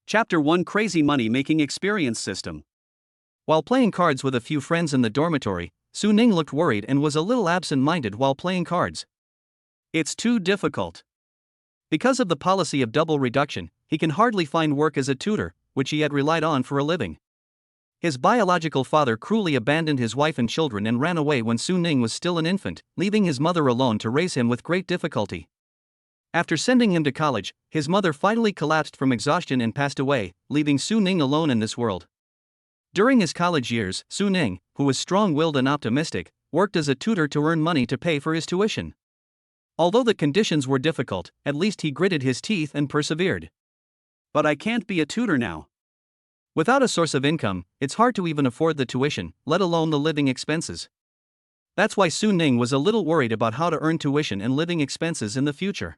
Chapter 1 Crazy Money Making Experience System. While playing cards with a few friends in the dormitory, Su Ning looked worried and was a little absent-minded while playing cards. It's too difficult. Because of the policy of double reduction, he can hardly find work as a tutor, which he had relied on for a living. His biological father cruelly abandoned his wife and children and ran away when Su Ning was still an infant, leaving his mother alone to raise him with great difficulty. After sending him to college, his mother finally collapsed from exhaustion and passed away, leaving Su Ning alone in this world. During his college years, Su Ning, who was strong-willed and optimistic, worked as a tutor to earn money to pay for his tuition. Although the conditions were difficult, at least he gritted his teeth and persevered. But I can't be a tutor now. Without a source of income, it's hard to even afford the tuition, let alone the living expenses. That's why Su Ning was a little worried about how to earn tuition and living expenses in the future.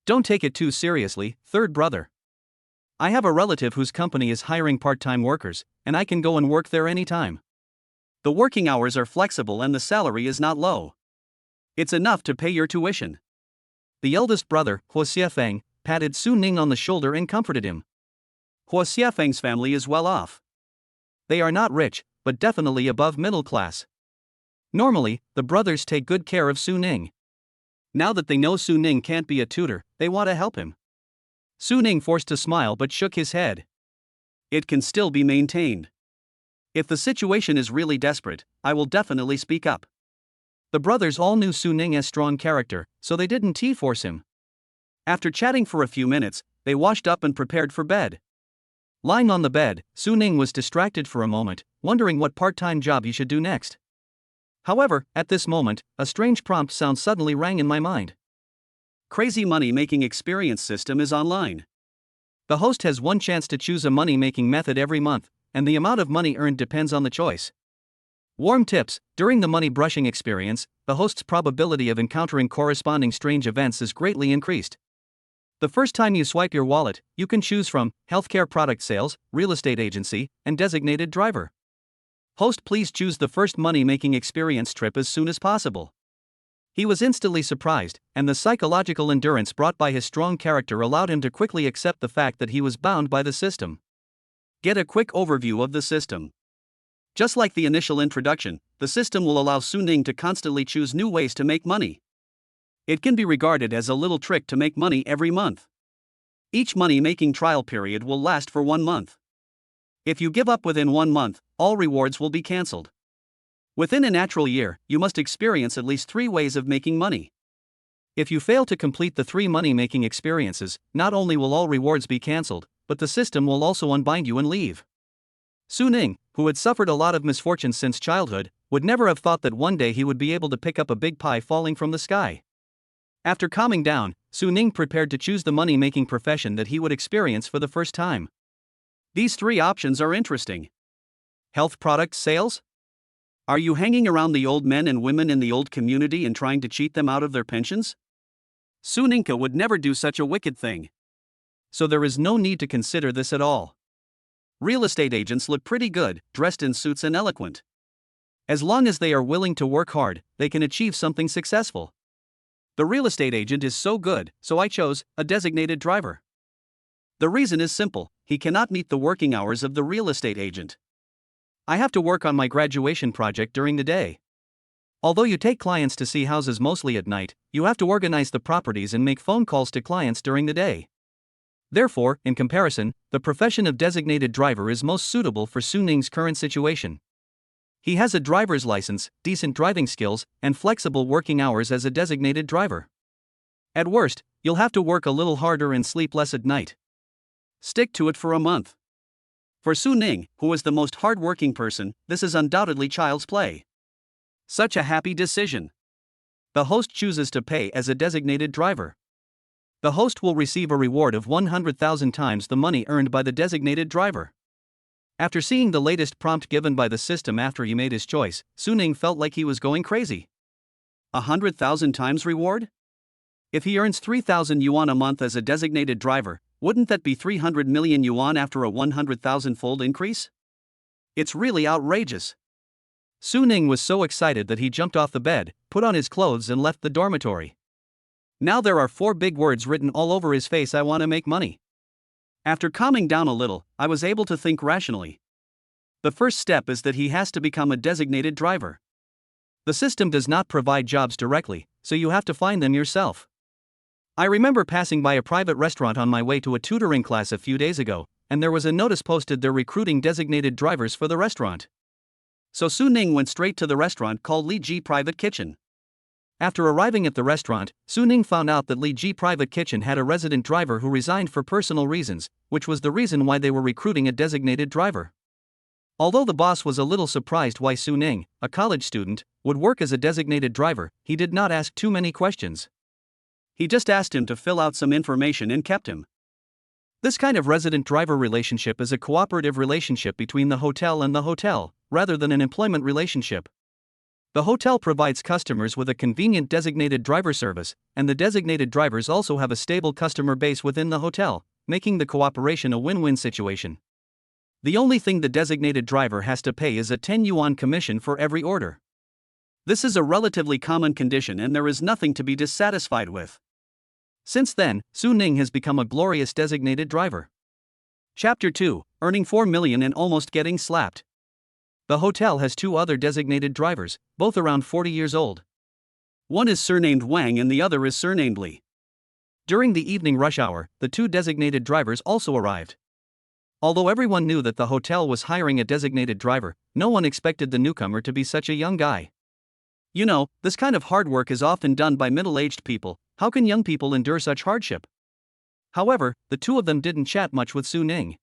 Don't take it too seriously, third brother. I have a relative whose company is hiring part-time workers, and I can go and work there anytime. The working hours are flexible and the salary is not low. It's enough to pay your tuition. The eldest brother, Huo Xiafeng, patted Su Ning on the shoulder and comforted him. Huo Xiafeng's family is well off. They are not rich, but definitely above middle class. Normally, the brothers take good care of Su Ning. Now that they know Su Ning can't be a tutor, they want to help him. Su Ning forced to smile but shook his head. It can still be maintained. If the situation is really desperate, I will definitely speak up. The brothers all knew Su Ning as strong character, so they didn't force him. After chatting for a few minutes, they washed up and prepared for bed. Lying on the bed, Su Ning was distracted for a moment, wondering what part-time job he should do next. However, at this moment, a strange prompt sound suddenly rang in my mind. Crazy Money Making Experience System is online. The host has one chance to choose a money-making method every month, and the amount of money earned depends on the choice. Warm tips: during the money brushing experience, the host's probability of encountering corresponding strange events is greatly increased. The first time you swipe your wallet, you can choose from healthcare product sales, real estate agency, and designated driver. Host, please choose the first money-making experience trip as soon as possible. He was instantly surprised, and the psychological endurance brought by his strong character allowed him to quickly accept the fact that he was bound by the system. Get a quick overview of the system. Just like the initial introduction, the system will allow Su Ning to constantly choose new ways to make money. It can be regarded as a little trick to make money every month. Each money-making trial period will last for 1 month. If you give up within 1 month, all rewards will be cancelled. Within a natural year, you must experience at least 3 ways of making money. If you fail to complete the 3 money-making experiences, not only will all rewards be cancelled, but the system will also unbind you and leave. Su Ning, who had suffered a lot of misfortune since childhood, would never have thought that one day he would be able to pick up a big pie falling from the sky. After calming down, Su Ning prepared to choose the money-making profession that he would experience for the first time. These 3 options are interesting. Health product sales? Are you hanging around the old men and women in the old community and trying to cheat them out of their pensions? Su Ning would never do such a wicked thing. So there is no need to consider this at all. Real estate agents look pretty good, dressed in suits and eloquent. As long as they are willing to work hard, they can achieve something successful. The real estate agent is so good, so I chose a designated driver. The reason is simple: he cannot meet the working hours of the real estate agent. I have to work on my graduation project during the day. Although you take clients to see houses mostly at night, you have to organize the properties and make phone calls to clients during the day. Therefore, in comparison, the profession of designated driver is most suitable for Su Ning's current situation. He has a driver's license, decent driving skills, and flexible working hours as a designated driver. At worst, you'll have to work a little harder and sleep less at night. Stick to it for a month. For Su Ning, who is the most hard-working person, this is undoubtedly child's play. Such a happy decision. The host chooses to pay as a designated driver. The host will receive a reward of 100,000 times the money earned by the designated driver. After seeing the latest prompt given by the system after he made his choice, Su Ning felt like he was going crazy. 100,000 times reward? If he earns 3,000 yuan a month as a designated driver, wouldn't that be 300 million yuan after a 100,000-fold increase? It's really outrageous. Su Ning was so excited that he jumped off the bed, put on his clothes and left the dormitory. Now there are 4 big words written all over his face: I want to make money. After calming down a little, I was able to think rationally. The first step is that he has to become a designated driver. The system does not provide jobs directly, so you have to find them yourself. I remember passing by a private restaurant on my way to a tutoring class a few days ago, and there was a notice posted they're recruiting designated drivers for the restaurant. So Su Ning went straight to the restaurant called Li Ji Private Kitchen. After arriving at the restaurant, Su Ning found out that Li Ji Private Kitchen had a resident driver who resigned for personal reasons, which was the reason why they were recruiting a designated driver. Although the boss was a little surprised why Su Ning, a college student, would work as a designated driver, he did not ask too many questions. He just asked him to fill out some information and kept him. This kind of resident-driver relationship is a cooperative relationship between the hotel and the hotel, rather than an employment relationship. The hotel provides customers with a convenient designated driver service, and the designated drivers also have a stable customer base within the hotel, making the cooperation a win-win situation. The only thing the designated driver has to pay is a 10 yuan commission for every order. This is a relatively common condition and there is nothing to be dissatisfied with. Since then, Su Ning has become a glorious designated driver. Chapter 2, Earning 4 million and Almost Getting Slapped. The hotel has two other designated drivers, both around 40 years old. One is surnamed Wang and the other is surnamed Li. During the evening rush hour, the two designated drivers also arrived. Although everyone knew that the hotel was hiring a designated driver, no one expected the newcomer to be such a young guy. You know, this kind of hard work is often done by middle-aged people. How can young people endure such hardship? However, the two of them didn't chat much with Su Ning.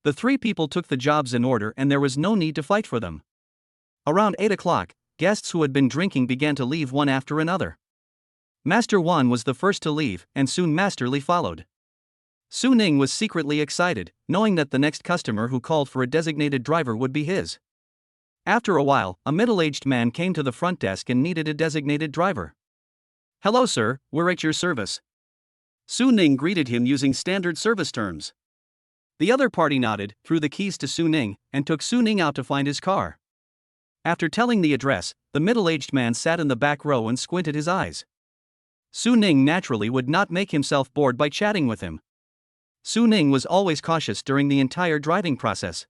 The three people took the jobs in order and there was no need to fight for them. Around 8 o'clock, guests who had been drinking began to leave one after another. Master Wan was the first to leave, and soon Master Li followed. Su Ning was secretly excited, knowing that the next customer who called for a designated driver would be his. After a while, a middle-aged man came to the front desk and needed a designated driver. "Hello sir, we're at your service." Su Ning greeted him using standard service terms. The other party nodded, threw the keys to Su Ning, and took Su Ning out to find his car. After telling the address, the middle-aged man sat in the back row and squinted his eyes. Su Ning naturally would not make himself bored by chatting with him. Su Ning was always cautious during the entire driving process.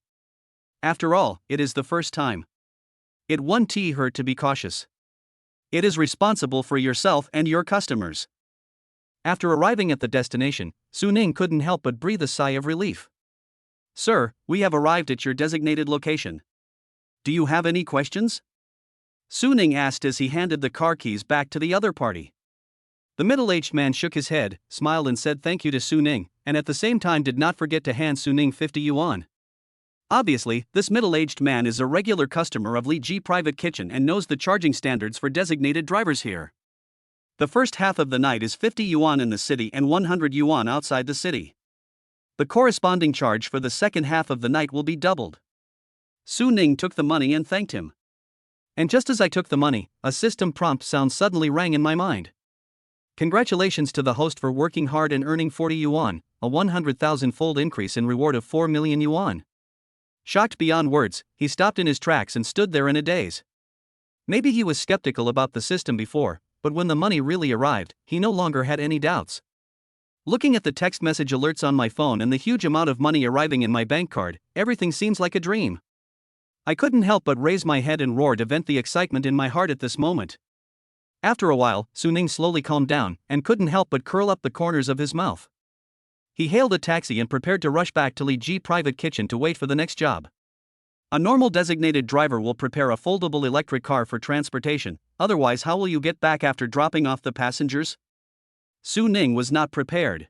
After all, it is the first time. It won't hurt to be cautious. It is responsible for yourself and your customers. After arriving at the destination, Su Ning couldn't help but breathe a sigh of relief. "Sir, we have arrived at your designated location. Do you have any questions?" Su Ning asked as he handed the car keys back to the other party. The middle-aged man shook his head, smiled and said thank you to Su Ning, and at the same time did not forget to hand Su Ning 50 yuan. Obviously, this middle-aged man is a regular customer of Li Ji Private Kitchen and knows the charging standards for designated drivers here. The first half of the night is 50 yuan in the city and 100 yuan outside the city. The corresponding charge for the second half of the night will be doubled. Su Ning took the money and thanked him. And just as I took the money, a system prompt sound suddenly rang in my mind. Congratulations to the host for working hard and earning 40 yuan, a 100,000-fold increase in reward of 4 million yuan. Shocked beyond words, he stopped in his tracks and stood there in a daze. Maybe he was skeptical about the system before, but when the money really arrived, he no longer had any doubts. Looking at the text message alerts on my phone and the huge amount of money arriving in my bank card, everything seems like a dream. I couldn't help but raise my head and roar to vent the excitement in my heart at this moment. After a while, Su Ning slowly calmed down and couldn't help but curl up the corners of his mouth. He hailed a taxi and prepared to rush back to Li Ji Private Kitchen to wait for the next job. A normal designated driver will prepare a foldable electric car for transportation, otherwise how will you get back after dropping off the passengers? Su Ning was not prepared.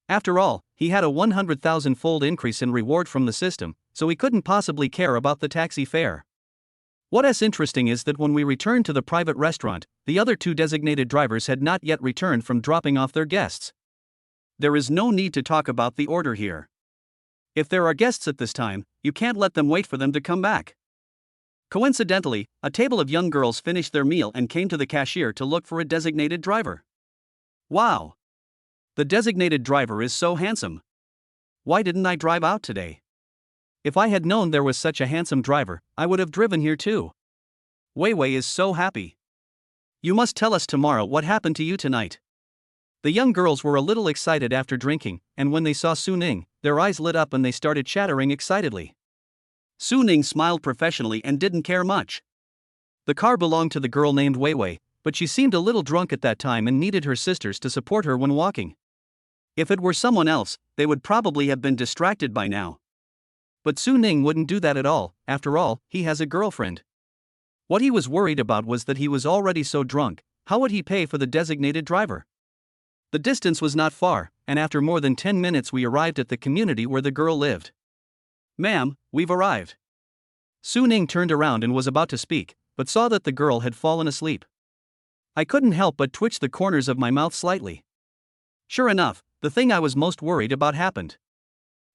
After all, he had a 100,000-fold increase in reward from the system, so he couldn't possibly care about the taxi fare. What's interesting is that when we returned to the private restaurant, the other two designated drivers had not yet returned from dropping off their guests. There is no need to talk about the order here. If there are guests at this time, you can't let them wait for them to come back. Coincidentally, a table of young girls finished their meal and came to the cashier to look for a designated driver. Wow! The designated driver is so handsome. Why didn't I drive out today? If I had known there was such a handsome driver, I would have driven here too. Wei Wei is so happy. You must tell us tomorrow what happened to you tonight. The young girls were a little excited after drinking, and when they saw Su Ning, their eyes lit up and they started chattering excitedly. Su Ning smiled professionally and didn't care much. The car belonged to the girl named Wei Wei, but she seemed a little drunk at that time and needed her sisters to support her when walking. If it were someone else, they would probably have been distracted by now. But Su Ning wouldn't do that at all. After all, he has a girlfriend. What he was worried about was that he was already so drunk. How would he pay for the designated driver? The distance was not far, and after more than 10 minutes we arrived at the community where the girl lived. "Ma'am, we've arrived." Su Ning turned around and was about to speak, but saw that the girl had fallen asleep. I couldn't help but twitch the corners of my mouth slightly. Sure enough, the thing I was most worried about happened.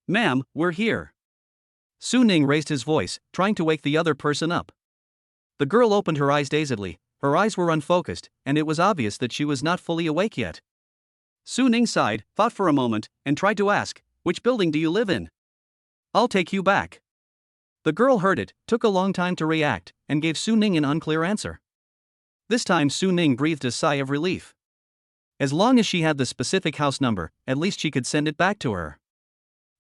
"Ma'am, we're here." Su Ning raised his voice, trying to wake the other person up. The girl opened her eyes dazedly. Her eyes were unfocused, and it was obvious that she was not fully awake yet. Su Ning sighed, thought for a moment, and tried to ask, "Which building do you live in? I'll take you back." The girl heard it, took a long time to react, and gave Su Ning an unclear answer. This time Su Ning breathed a sigh of relief. As long as she had the specific house number, at least she could send it back to her.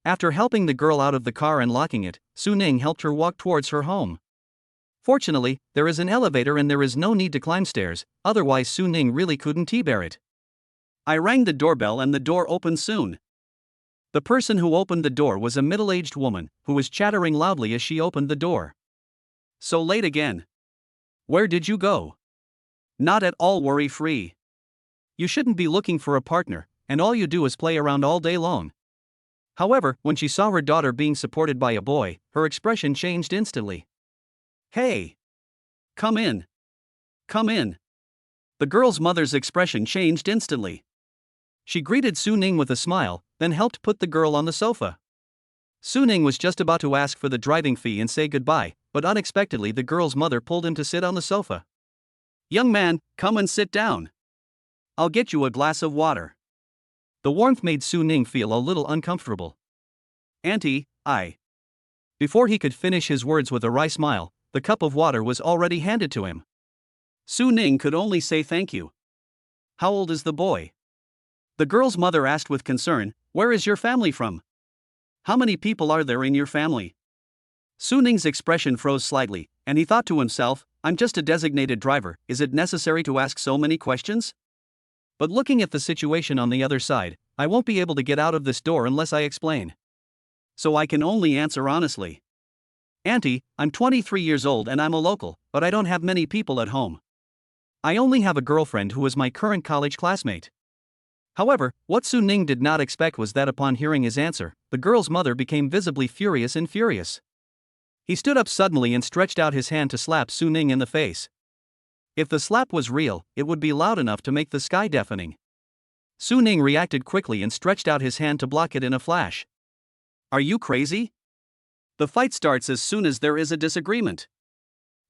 After helping the girl out of the car and locking it, Su Ning helped her walk towards her home. Fortunately, there is an elevator and there is no need to climb stairs, otherwise Su Ning really couldn't bear it. I rang the doorbell and the door opened soon. The person who opened the door was a middle-aged woman, who was chattering loudly as she opened the door. "So late again. Where did you go?" "Not at all worry-free." "You shouldn't be looking for a partner, and all you do is play around all day long." However, when she saw her daughter being supported by a boy, her expression changed instantly. "Hey! Come in. Come in." The girl's mother's expression changed instantly. She greeted Su Ning with a smile, then helped put the girl on the sofa. Su Ning was just about to ask for the driving fee and say goodbye, but unexpectedly the girl's mother pulled him to sit on the sofa. "Young man, come and sit down. I'll get you a glass of water." The warmth made Su Ning feel a little uncomfortable. "Auntie, Before he could finish his words with a wry smile, the cup of water was already handed to him. Su Ning could only say thank you. "How old is the boy?" The girl's mother asked with concern, "Where is your family from? How many people are there in your family?" Su Ning's expression froze slightly, and he thought to himself, "I'm just a designated driver, is it necessary to ask so many questions?" But looking at the situation on the other side, I won't be able to get out of this door unless I explain. So I can only answer honestly. "Auntie, I'm 23 years old and I'm a local, but I don't have many people at home. I only have a girlfriend who is my current college classmate." However, what Su Ning did not expect was that upon hearing his answer, the girl's mother became visibly furious. He stood up suddenly and stretched out his hand to slap Su Ning in the face. If the slap was real, it would be loud enough to make the sky deafening. Su Ning reacted quickly and stretched out his hand to block it in a flash. "Are you crazy? The fight starts as soon as there is a disagreement.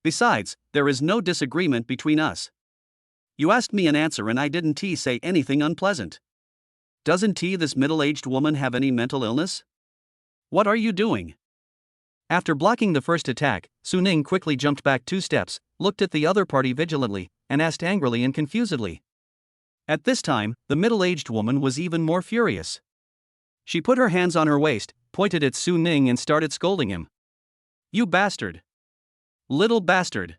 Besides, there is no disagreement between us. You asked me an answer and I didn't say anything unpleasant. Doesn't this middle-aged woman have any mental illness? What are you doing?" After blocking the first attack, Su Ning quickly jumped back 2 steps, looked at the other party vigilantly, and asked angrily and confusedly. At this time, the middle-aged woman was even more furious. She put her hands on her waist, pointed at Su Ning and started scolding him. "You bastard! Little bastard!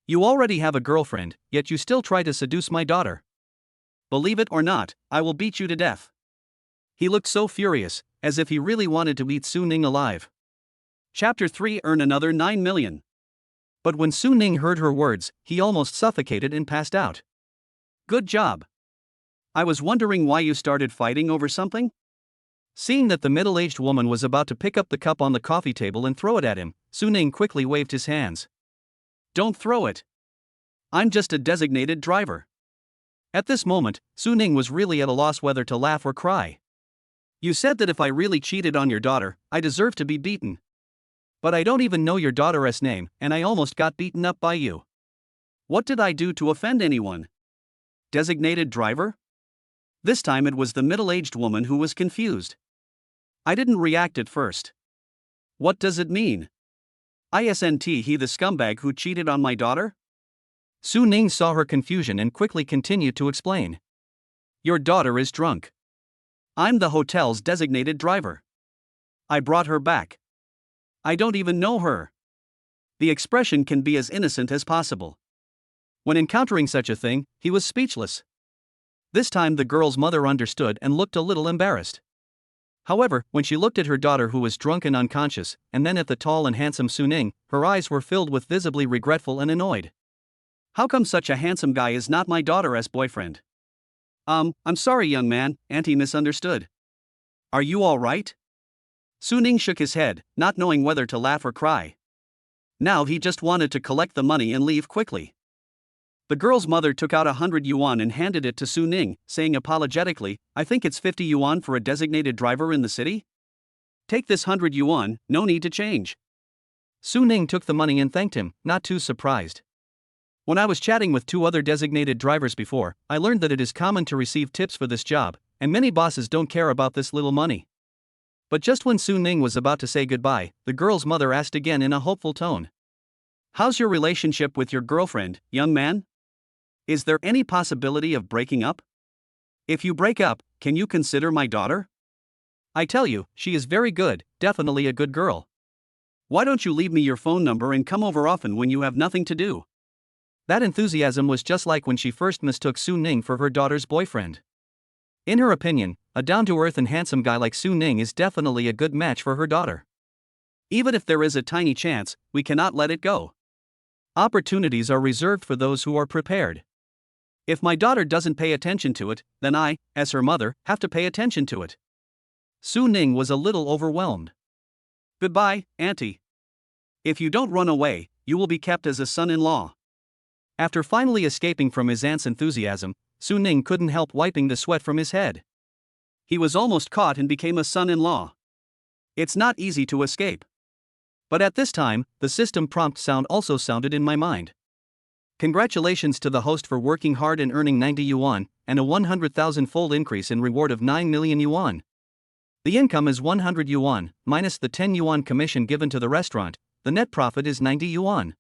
You already have a girlfriend, yet you still try to seduce my daughter. Believe it or not, I will beat you to death." He looked so furious, as if he really wanted to eat Su Ning alive. Chapter 3 Earn another 9 million. But when Su Ning heard her words, he almost suffocated and passed out. "Good job. I was wondering why you started fighting over something?" Seeing that the middle-aged woman was about to pick up the cup on the coffee table and throw it at him, Su Ning quickly waved his hands. "Don't throw it. I'm just a designated driver." At this moment, Su Ning was really at a loss whether to laugh or cry. "You said that if I really cheated on your daughter, I deserve to be beaten. But I don't even know your daughter's name, and I almost got beaten up by you. What did I do to offend anyone? Designated driver?" This time it was the middle-aged woman who was confused. "I didn't react at first. What does it mean? Isn't he the scumbag who cheated on my daughter?" Su Ning saw her confusion and quickly continued to explain. Your daughter is drunk. I'm the hotel's designated driver. I brought her back. I don't even know her. The expression can be as innocent as possible. When encountering such a thing, he was speechless. This time the girl's mother understood and looked a little embarrassed. However, when she looked at her daughter who was drunk and unconscious, and then at the tall and handsome Suning, her eyes were filled with visibly regretful and annoyed. How come such a handsome guy is not my daughter's boyfriend? I'm sorry, young man, Auntie misunderstood. Are you all right? Suning shook his head, not knowing whether to laugh or cry. Now he just wanted to collect the money and leave quickly. The girl's mother took out 100 yuan and handed it to Suning, saying apologetically, I think it's 50 yuan for a designated driver in the city? Take this 100 yuan, no need to change. Suning took the money and thanked him, not too surprised. When I was chatting with 2 other designated drivers before, I learned that it is common to receive tips for this job, and many bosses don't care about this little money. But just when Suning was about to say goodbye, the girl's mother asked again in a hopeful tone. How's your relationship with your girlfriend, young man? Is there any possibility of breaking up? If you break up, can you consider my daughter? I tell you, she is very good, definitely a good girl. Why don't you leave me your phone number and come over often when you have nothing to do? That enthusiasm was just like when she first mistook Suning for her daughter's boyfriend. In her opinion, a down-to-earth and handsome guy like Suning is definitely a good match for her daughter. Even if there is a tiny chance, we cannot let it go. Opportunities are reserved for those who are prepared. If my daughter doesn't pay attention to it, then I, as her mother, have to pay attention to it. Suning was a little overwhelmed. Goodbye, Auntie. If you don't run away, you will be kept as a son-in-law. After finally escaping from his aunt's enthusiasm, Suning couldn't help wiping the sweat from his head. He was almost caught and became a son-in-law. It's not easy to escape. But at this time, the system prompt sound also sounded in my mind. Congratulations to the host for working hard and earning 90 yuan, and a 100,000-fold increase in reward of 9 million yuan. The income is 100 yuan, minus the 10 yuan commission given to the restaurant, the net profit is 90 yuan.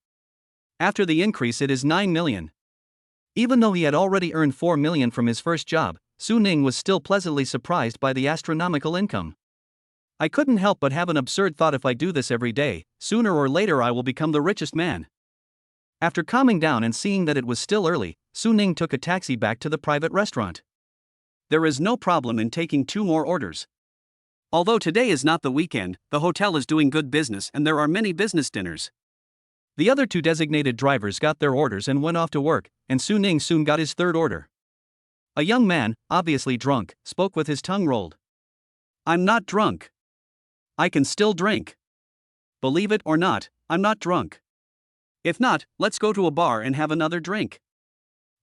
After the increase it is 9 million. Even though he had already earned 4 million from his first job, Suning was still pleasantly surprised by the astronomical income. I couldn't help but have an absurd thought, if I do this every day, sooner or later I will become the richest man. After calming down and seeing that it was still early, Suning took a taxi back to the private restaurant. There is no problem in taking 2 more orders. Although today is not the weekend, the hotel is doing good business and there are many business dinners. The other 2 designated drivers got their orders and went off to work, and Suning soon got his 3rd order. A young man, obviously drunk, spoke with his tongue rolled. I'm not drunk. I can still drink. Believe it or not, I'm not drunk. If not, let's go to a bar and have another drink.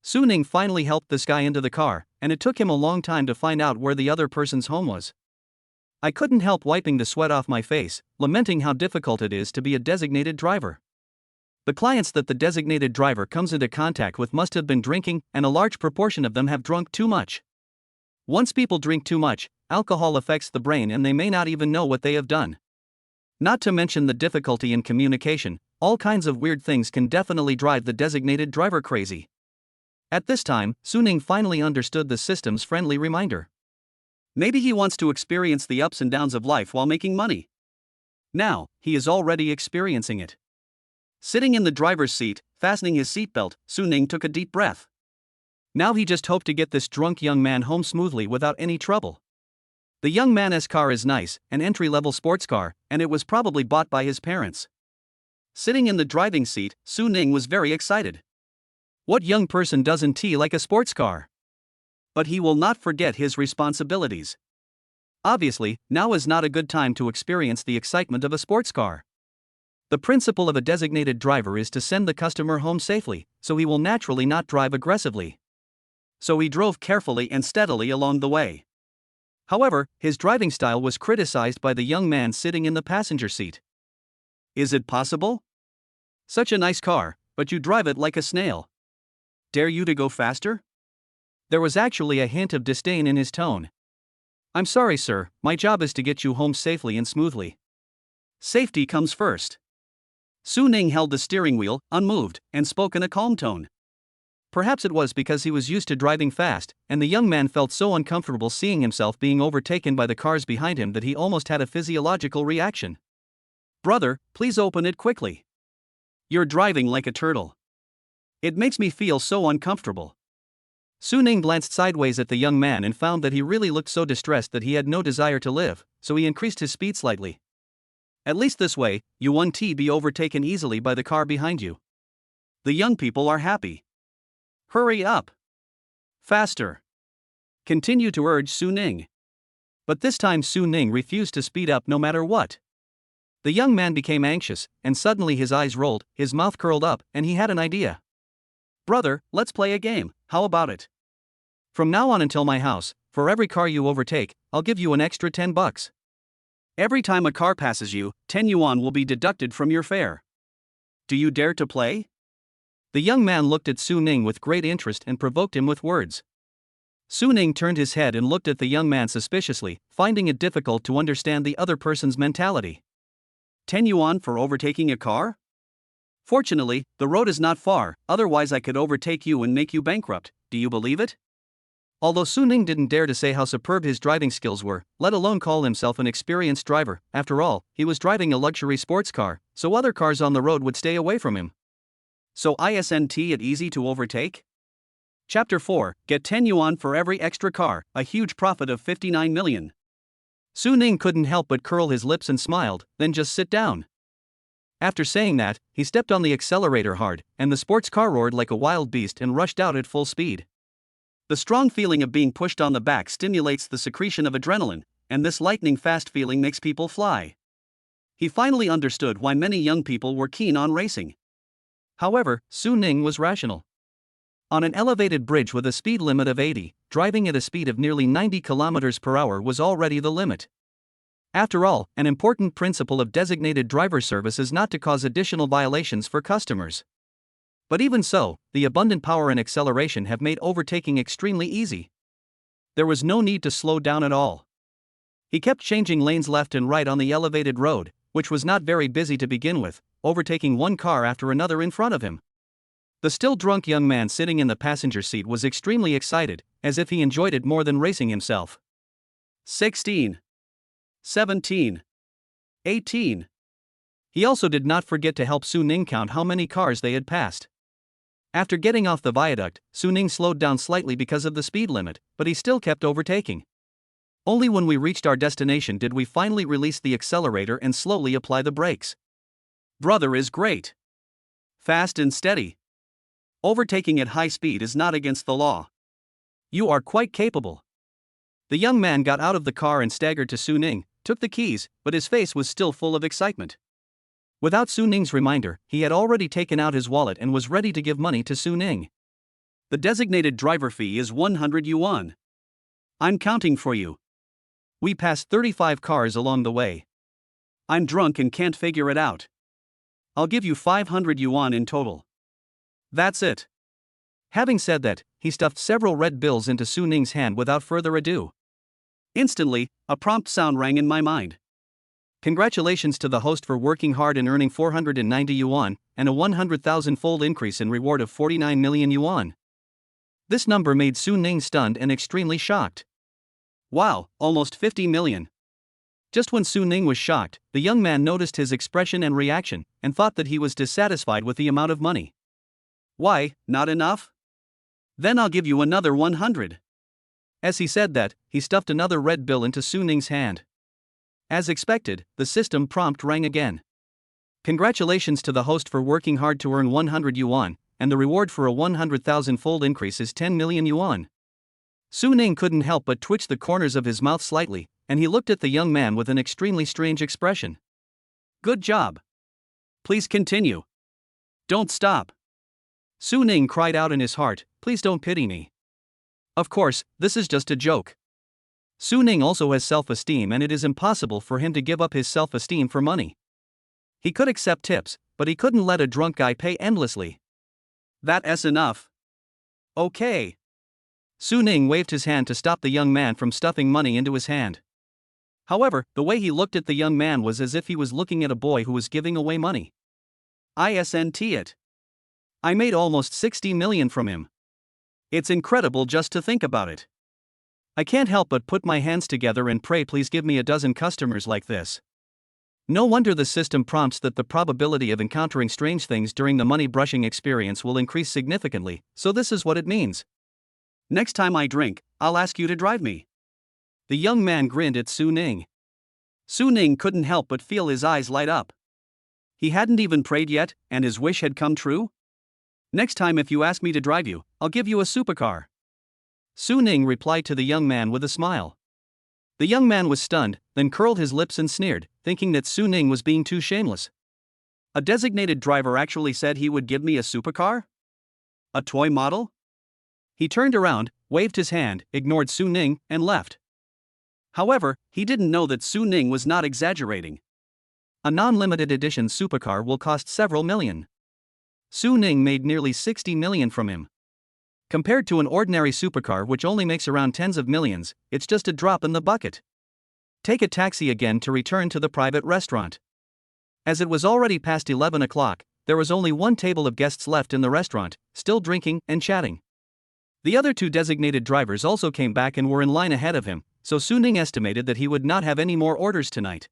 Suning finally helped this guy into the car, and it took him a long time to find out where the other person's home was. I couldn't help wiping the sweat off my face, lamenting how difficult it is to be a designated driver. The clients that the designated driver comes into contact with must have been drinking, and a large proportion of them have drunk too much. Once people drink too much, alcohol affects the brain and they may not even know what they have done. Not to mention the difficulty in communication, all kinds of weird things can definitely drive the designated driver crazy. At this time, Suning finally understood the system's friendly reminder. Maybe he wants to experience the ups and downs of life while making money. Now, he is already experiencing it. Sitting in the driver's seat, fastening his seatbelt, Suning took a deep breath. Now he just hoped to get this drunk young man home smoothly without any trouble. The young man's car is nice, an entry-level sports car, and it was probably bought by his parents. Sitting in the driving seat, Suning was very excited. What young person doesn't like a sports car? But he will not forget his responsibilities. Obviously, now is not a good time to experience the excitement of a sports car. The principle of a designated driver is to send the customer home safely, so he will naturally not drive aggressively. So he drove carefully and steadily along the way. However, his driving style was criticized by the young man sitting in the passenger seat. Is it possible? Such a nice car, but you drive it like a snail. Dare you to go faster? There was actually a hint of disdain in his tone. I'm sorry, sir, my job is to get you home safely and smoothly. Safety comes first. Suning held the steering wheel, unmoved, and spoke in a calm tone. Perhaps it was because he was used to driving fast, and the young man felt so uncomfortable seeing himself being overtaken by the cars behind him that he almost had a physiological reaction. Brother, please open it quickly. You're driving like a turtle. It makes me feel so uncomfortable. Su Ning glanced sideways at the young man and found that he really looked so distressed that he had no desire to live, so he increased his speed slightly. At least this way, you won't be overtaken easily by the car behind you. The young people are happy. Hurry up. Faster. Continue to urge Su Ning. But this time Su Ning refused to speed up no matter what. The young man became anxious, and suddenly his eyes rolled, his mouth curled up, and he had an idea. Brother, let's play a game, how about it? From now on until my house, for every car you overtake, I'll give you an extra $10. Every time a car passes you, 10 yuan will be deducted from your fare. Do you dare to play? The young man looked at Su Ning with great interest and provoked him with words. Su Ning turned his head and looked at the young man suspiciously, finding it difficult to understand the other person's mentality. 10 yuan for overtaking a car? Fortunately, the road is not far, otherwise I could overtake you and make you bankrupt, do you believe it? Although Su Ning didn't dare to say how superb his driving skills were, let alone call himself an experienced driver, after all, he was driving a luxury sports car, so other cars on the road would stay away from him. So isn't it easy to overtake? Chapter 4, Get 10 yuan for every extra car, a huge profit of 59 million. Su Ning couldn't help but curl his lips and smiled, then just sit down. After saying that, he stepped on the accelerator hard, and the sports car roared like a wild beast and rushed out at full speed. The strong feeling of being pushed on the back stimulates the secretion of adrenaline, and this lightning-fast feeling makes people fly. He finally understood why many young people were keen on racing. However, Su Ning was rational. On an elevated bridge with a speed limit of 80, driving at a speed of nearly 90 km per hour was already the limit. After all, an important principle of designated driver service is not to cause additional violations for customers. But even so, the abundant power and acceleration have made overtaking extremely easy. There was no need to slow down at all. He kept changing lanes left and right on the elevated road, which was not very busy to begin with, overtaking one car after another in front of him. The still drunk young man sitting in the passenger seat was extremely excited, as if he enjoyed it more than racing himself. 16. 17. 18. He also did not forget to help Su Ning count how many cars they had passed. After getting off the viaduct, Su Ning slowed down slightly because of the speed limit, but he still kept overtaking. Only when we reached our destination did we finally release the accelerator and slowly apply the brakes. Brother is great. Fast and steady. Overtaking at high speed is not against the law. You are quite capable. The young man got out of the car and staggered to Su Ning, took the keys, but his face was still full of excitement. Without Su Ning's reminder, he had already taken out his wallet and was ready to give money to Su Ning. The designated driver fee is 100 yuan. I'm counting for you. We passed 35 cars along the way. I'm drunk and can't figure it out. I'll give you 500 yuan in total. That's it. Having said that, he stuffed several red bills into Su Ning's hand without further ado. Instantly, a prompt sound rang in my mind. Congratulations to the host for working hard and earning 490 yuan, and a 100,000-fold increase in reward of 49 million yuan. This number made Su Ning stunned and extremely shocked. Wow, almost 50 million. Just when Su Ning was shocked, the young man noticed his expression and reaction, and thought that he was dissatisfied with the amount of money. Why, not enough? Then I'll give you another 100. As he said that, he stuffed another red bill into Su Ning's hand. As expected, the system prompt rang again. Congratulations to the host for working hard to earn 100 yuan, and the reward for a 100,000-fold increase is 10 million yuan. Su Ning couldn't help but twitch the corners of his mouth slightly, and he looked at the young man with an extremely strange expression. Good job. Please continue. Don't stop. Su Ning cried out in his heart, please don't pity me. Of course, this is just a joke. Su Ning also has self-esteem, and it is impossible for him to give up his self-esteem for money. He could accept tips, but he couldn't let a drunk guy pay endlessly. That's enough. Okay. Su Ning waved his hand to stop the young man from stuffing money into his hand. However, the way he looked at the young man was as if he was looking at a boy who was giving away money. Isn't it? I made almost 60 million from him. It's incredible just to think about it. I can't help but put my hands together and pray, please give me a dozen customers like this. No wonder the system prompts that the probability of encountering strange things during the money brushing experience will increase significantly, so this is what it means. Next time I drink, I'll ask you to drive me. The young man grinned at Su Ning. Su Ning couldn't help but feel his eyes light up. He hadn't even prayed yet, and his wish had come true? Next time if you ask me to drive you, I'll give you a supercar. Su Ning replied to the young man with a smile. The young man was stunned, then curled his lips and sneered, thinking that Su Ning was being too shameless. A designated driver actually said he would give me a supercar? A toy model? He turned around, waved his hand, ignored Su Ning, and left. However, he didn't know that Su Ning was not exaggerating. A non-limited edition supercar will cost several million. Su Ning made nearly 60 million from him. Compared to an ordinary supercar which only makes around tens of millions, it's just a drop in the bucket. Take a taxi again to return to the private restaurant. As it was already past 11 o'clock, there was only one table of guests left in the restaurant, still drinking and chatting. The other two designated drivers also came back and were in line ahead of him, so Su Ning estimated that he would not have any more orders tonight.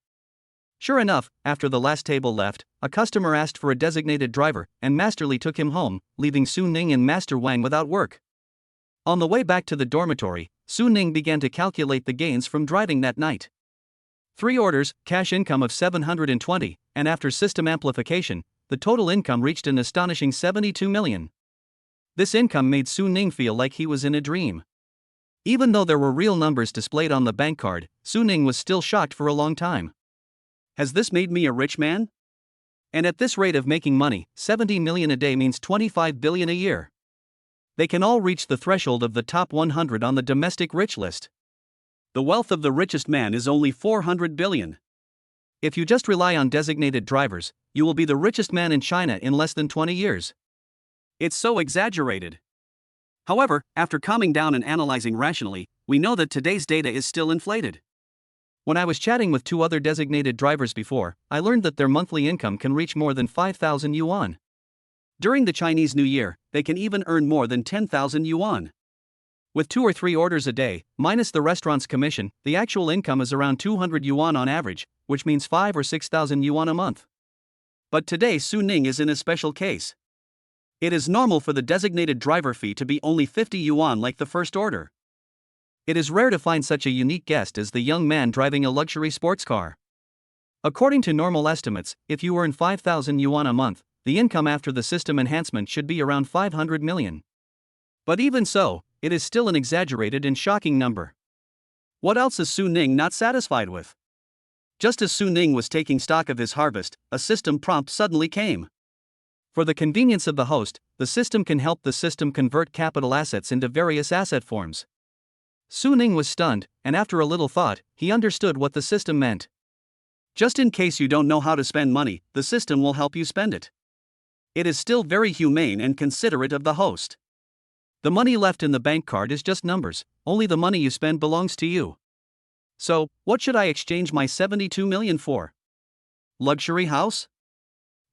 Sure enough, after the last table left, a customer asked for a designated driver, and Master Li took him home, leaving Su Ning and Master Wang without work. On the way back to the dormitory, Su Ning began to calculate the gains from driving that night. 3 orders, cash income of 720, and after system amplification, the total income reached an astonishing 72 million. This income made Su Ning feel like he was in a dream. Even though there were real numbers displayed on the bank card, Su Ning was still shocked for a long time. Has this made me a rich man? And at this rate of making money, 70 million a day means 25 billion a year. They can all reach the threshold of the top 100 on the domestic rich list. The wealth of the richest man is only 400 billion. If you just rely on designated drivers, you will be the richest man in China in less than 20 years. It's so exaggerated. However, after calming down and analyzing rationally, we know that today's data is still inflated. When I was chatting with 2 other designated drivers before, I learned that their monthly income can reach more than 5,000 yuan. During the Chinese New Year, they can even earn more than 10,000 yuan. With 2 or 3 orders a day, minus the restaurant's commission, the actual income is around 200 yuan on average, which means 5 or 6,000 yuan a month. But today Su Ning is in a special case. It is normal for the designated driver fee to be only 50 yuan like the first order. It is rare to find such a unique guest as the young man driving a luxury sports car. According to normal estimates, if you earn 5,000 yuan a month, the income after the system enhancement should be around 500 million. But even so, it is still an exaggerated and shocking number. What else is Su Ning not satisfied with? Just as Su Ning was taking stock of his harvest, a system prompt suddenly came. For the convenience of the host, the system can help the system convert capital assets into various asset forms. Su Ning was stunned, and after a little thought, he understood what the system meant. Just in case you don't know how to spend money, the system will help you spend it. It is still very humane and considerate of the host. The money left in the bank card is just numbers, only the money you spend belongs to you. So, what should I exchange my 72 million for? Luxury house?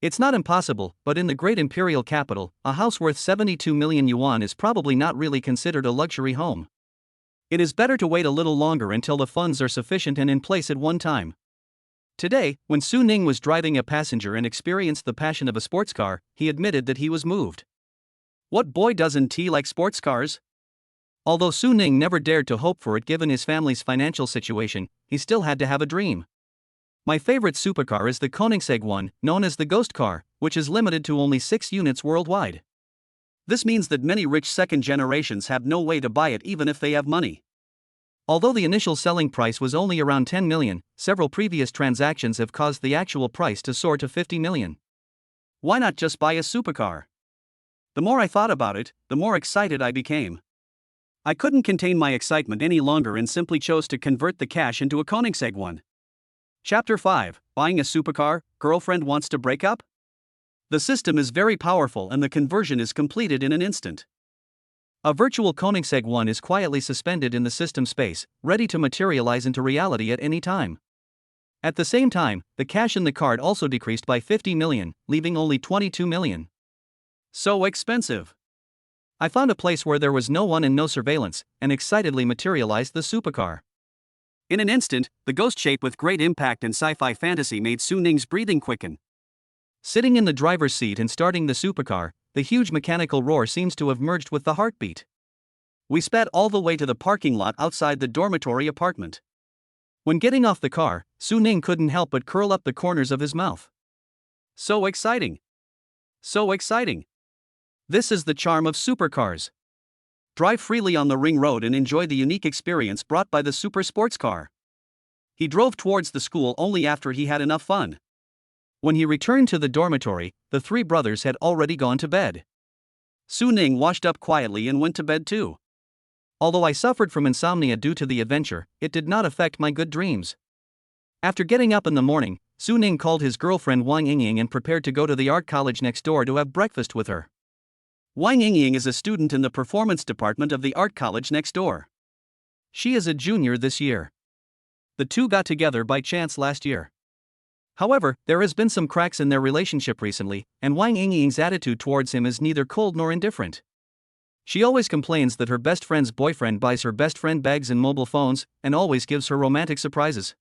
It's not impossible, but in the great imperial capital, a house worth 72 million yuan is probably not really considered a luxury home. It is better to wait a little longer until the funds are sufficient and in place at one time. Today, when Su Ning was driving a passenger and experienced the passion of a sports car, he admitted that he was moved. What boy doesn't like sports cars? Although Su Ning never dared to hope for it given his family's financial situation, he still had to have a dream. My favorite supercar is the Koenigsegg one, known as the Ghost Car, which is limited to only 6 units worldwide. This means that many rich second generations have no way to buy it even if they have money. Although the initial selling price was only around 10 million, several previous transactions have caused the actual price to soar to 50 million. Why not just buy a supercar? The more I thought about it, the more excited I became. I couldn't contain my excitement any longer and simply chose to convert the cash into a Koenigsegg one. Chapter 5, Buying a Supercar, Girlfriend Wants to Break Up? The system is very powerful and the conversion is completed in an instant. A virtual Koenigsegg one is quietly suspended in the system space, ready to materialize into reality at any time. At the same time, the cash in the card also decreased by 50 million, leaving only 22 million. So expensive. I found a place where there was no one and no surveillance, and excitedly materialized the supercar. In an instant, the ghost shape with great impact and sci-fi fantasy made Su Ning's breathing quicken. Sitting in the driver's seat and starting the supercar, the huge mechanical roar seems to have merged with the heartbeat. We sped all the way to the parking lot outside the dormitory apartment. When getting off the car, Su Ning couldn't help but curl up the corners of his mouth. So exciting! So exciting! This is the charm of supercars. Drive freely on the ring road and enjoy the unique experience brought by the super sports car. He drove towards the school only after he had enough fun. When he returned to the dormitory, the three brothers had already gone to bed. Su Ning washed up quietly and went to bed too. Although I suffered from insomnia due to the adventure, it did not affect my good dreams. After getting up in the morning, Su Ning called his girlfriend Wang Yingying and prepared to go to the art college next door to have breakfast with her. Wang Yingying is a student in the performance department of the art college next door. She is a junior this year. The two got together by chance last year. However, there has been some cracks in their relationship recently, and Wang Yingying's attitude towards him is neither cold nor indifferent. She always complains that her best friend's boyfriend buys her best friend bags and mobile phones, and always gives her romantic surprises.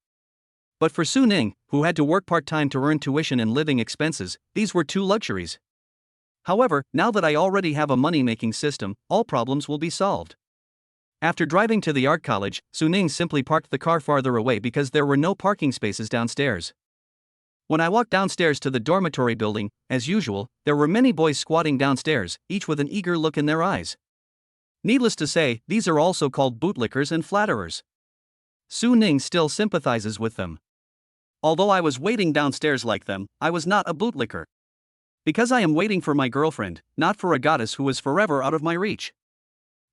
But for Su Ning, who had to work part-time to earn tuition and living expenses, these were two luxuries. However, now that I already have a money-making system, all problems will be solved. After driving to the art college, Su Ning simply parked the car farther away because there were no parking spaces downstairs. When I walked downstairs to the dormitory building, as usual, there were many boys squatting downstairs, each with an eager look in their eyes. Needless to say, these are also called bootlickers and flatterers. Su Ning still sympathizes with them. Although I was waiting downstairs like them, I was not a bootlicker. Because I am waiting for my girlfriend, not for a goddess who is forever out of my reach.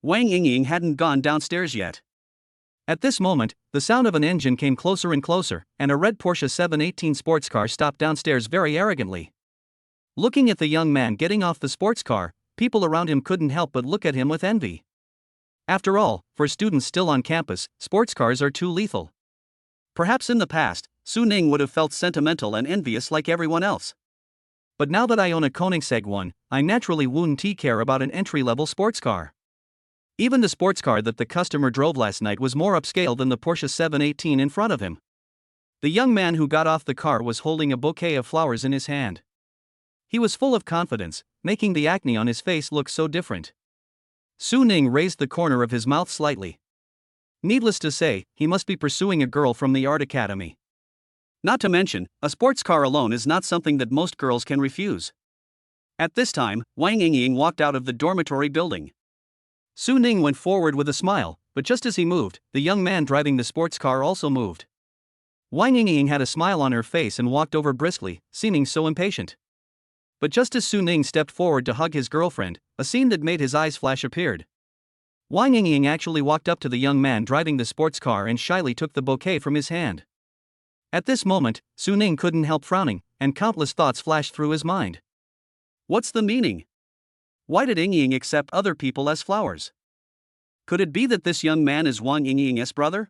Wang Yingying hadn't gone downstairs yet. At this moment, the sound of an engine came closer and closer, and a red Porsche 718 sports car stopped downstairs very arrogantly. Looking at the young man getting off the sports car, people around him couldn't help but look at him with envy. After all, for students still on campus, sports cars are too lethal. Perhaps in the past, Su Ning would have felt sentimental and envious like everyone else. But now that I own a Koenigsegg one, I naturally wouldn't care about an entry-level sports car. Even the sports car that the customer drove last night was more upscale than the Porsche 718 in front of him. The young man who got off the car was holding a bouquet of flowers in his hand. He was full of confidence, making the acne on his face look so different. Su Ning raised the corner of his mouth slightly. Needless to say, he must be pursuing a girl from the art academy. Not to mention, a sports car alone is not something that most girls can refuse. At this time, Wang Yingying walked out of the dormitory building. Su Ning went forward with a smile, but just as he moved, the young man driving the sports car also moved. Wang Yingying had a smile on her face and walked over briskly, seeming so impatient. But just as Su Ning stepped forward to hug his girlfriend, a scene that made his eyes flash appeared. Wang Yingying actually walked up to the young man driving the sports car and shyly took the bouquet from his hand. At this moment, Su Ning couldn't help frowning, and countless thoughts flashed through his mind. What's the meaning? Why did Yingying accept other people as flowers? Could it be that this young man is Wang Yingying's brother?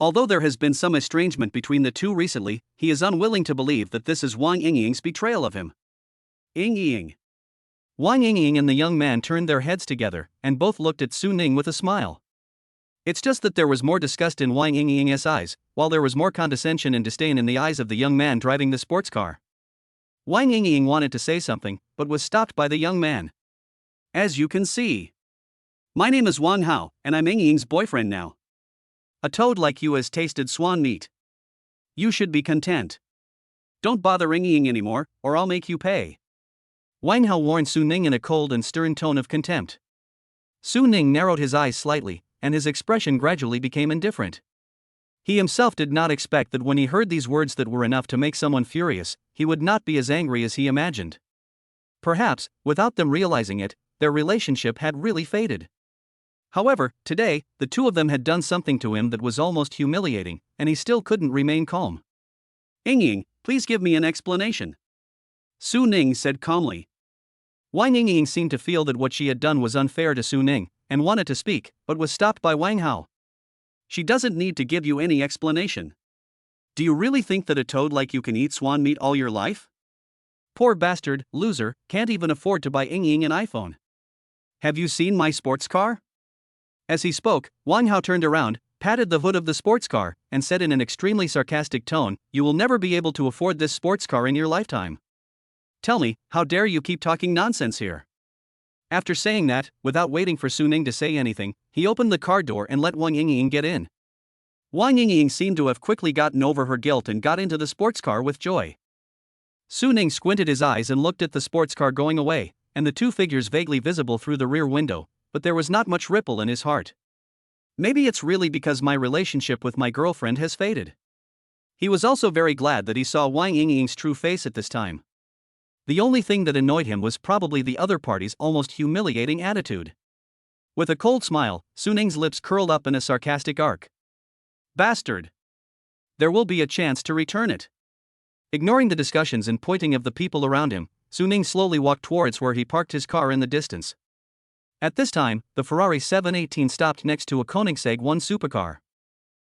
Although there has been some estrangement between the two recently, he is unwilling to believe that this is Wang Yingying's betrayal of him. Yingying. Wang Yingying and the young man turned their heads together, and both looked at Su Ning with a smile. It's just that there was more disgust in Wang Yingying's eyes, while there was more condescension and disdain in the eyes of the young man driving the sports car. Wang Yingying wanted to say something, but was stopped by the young man. As you can see. My name is Wang Hao, and I'm Yingying's boyfriend now. A toad like you has tasted swan meat. You should be content. Don't bother Yingying anymore, or I'll make you pay. Wang Hao warned Su Ning in a cold and stern tone of contempt. Su Ning narrowed his eyes slightly, and his expression gradually became indifferent. He himself did not expect that when he heard these words that were enough to make someone furious, he would not be as angry as he imagined. Perhaps, without them realizing it, their relationship had really faded. However, today, the two of them had done something to him that was almost humiliating, and he still couldn't remain calm. Yingying, please give me an explanation. Su Ning said calmly. Wang Yingying seemed to feel that what she had done was unfair to Su Ning, and wanted to speak, but was stopped by Wang Hao. She doesn't need to give you any explanation. Do you really think that a toad like you can eat swan meat all your life? Poor bastard, loser, can't even afford to buy Yingying an iPhone. Have you seen my sports car? As he spoke, Wang Hao turned around, patted the hood of the sports car, and said in an extremely sarcastic tone, "You will never be able to afford this sports car in your lifetime. Tell me, how dare you keep talking nonsense here?" After saying that, without waiting for Su Ning to say anything, he opened the car door and let Wang Yingying get in. Wang Yingying seemed to have quickly gotten over her guilt and got into the sports car with joy. Su Ning squinted his eyes and looked at the sports car going away, and the two figures vaguely visible through the rear window, but there was not much ripple in his heart. Maybe it's really because my relationship with my girlfriend has faded. He was also very glad that he saw Wang Yingying's true face at this time. The only thing that annoyed him was probably the other party's almost humiliating attitude. With a cold smile, Su Ning's lips curled up in a sarcastic arc. Bastard! There will be a chance to return it. Ignoring the discussions and pointing of the people around him, Su Ning slowly walked towards where he parked his car in the distance. At this time, the Ferrari 718 stopped next to a Koenigsegg 1 supercar.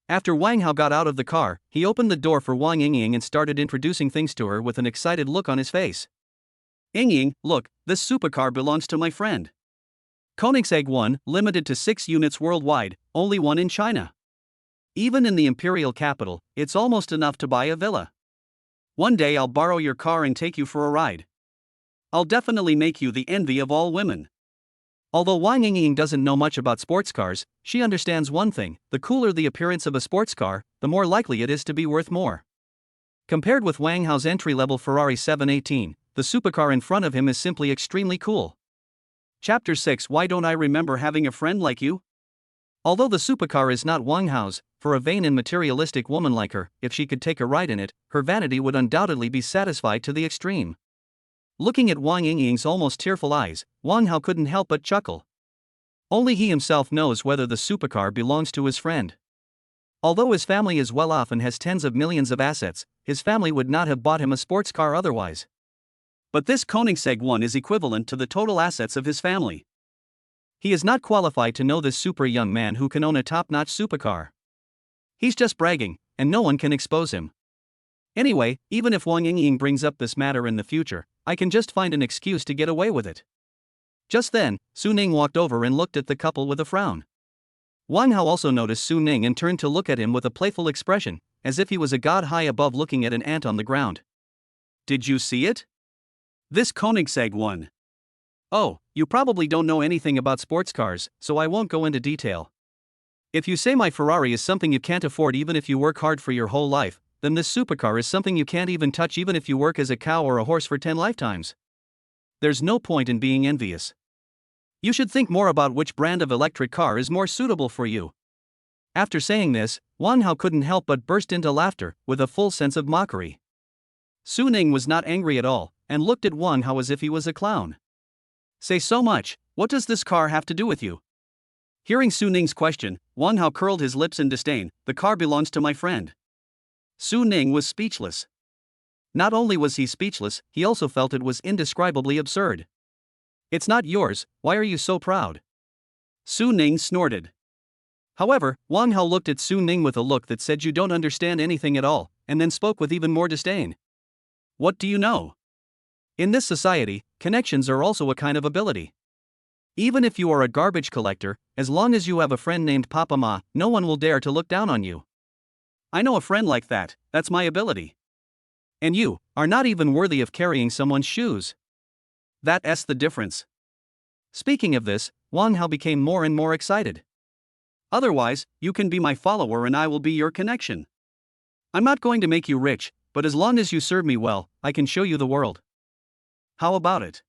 After Wang Hao got out of the car, he opened the door for Wang Yingying and started introducing things to her with an excited look on his face. Yingying, look, this supercar belongs to my friend. Koenigsegg 1, limited to 6 units worldwide, only 1 in China. Even in the imperial capital, it's almost enough to buy a villa. One day I'll borrow your car and take you for a ride. I'll definitely make you the envy of all women. Although Wang Yingying doesn't know much about sports cars, she understands one thing: the cooler the appearance of a sports car, the more likely it is to be worth more. Compared with Wang Hao's entry-level Ferrari 718, the supercar in front of him is simply extremely cool. Chapter 6: Why don't I remember having a friend like you? Although the supercar is not Wang Hao's, for a vain and materialistic woman like her, if she could take a ride in it, her vanity would undoubtedly be satisfied to the extreme. Looking at Wang Yingying's almost tearful eyes, Wang Hao couldn't help but chuckle. Only he himself knows whether the supercar belongs to his friend. Although his family is well off and has tens of millions of assets, his family would not have bought him a sports car otherwise. But this Koenigsegg 1 is equivalent to the total assets of his family. He is not qualified to know this super young man who can own a top-notch supercar. He's just bragging, and no one can expose him. Anyway, even if Wang Yingying brings up this matter in the future, I can just find an excuse to get away with it. Just then, Su Ning walked over and looked at the couple with a frown. Wang Hao also noticed Su Ning and turned to look at him with a playful expression, as if he was a god high above looking at an ant on the ground. Did you see it? This Koenigsegg 1. Oh, you probably don't know anything about sports cars, so I won't go into detail. If you say my Ferrari is something you can't afford even if you work hard for your whole life, then this supercar is something you can't even touch even if you work as a cow or a horse for 10 lifetimes. There's no point in being envious. You should think more about which brand of electric car is more suitable for you. After saying this, Wang Hao couldn't help but burst into laughter, with a full sense of mockery. Su Ning was not angry at all, and looked at Wang Hao as if he was a clown. Say so much, what does this car have to do with you? Hearing Su Ning's question, Wang Hao curled his lips in disdain. The car belongs to my friend. Su Ning was speechless. Not only was he speechless, he also felt it was indescribably absurd. It's not yours, why are you so proud? Su Ning snorted. However, Wang Hao looked at Su Ning with a look that said you don't understand anything at all, and then spoke with even more disdain. What do you know? In this society, connections are also a kind of ability. Even if you are a garbage collector, as long as you have a friend named Papa Ma, no one will dare to look down on you. I know a friend like that, that's my ability. And you are not even worthy of carrying someone's shoes. That's the difference. Speaking of this, Wang Hao became more and more excited. Otherwise, you can be my follower and I will be your connection. I'm not going to make you rich, but as long as you serve me well, I can show you the world. How about it?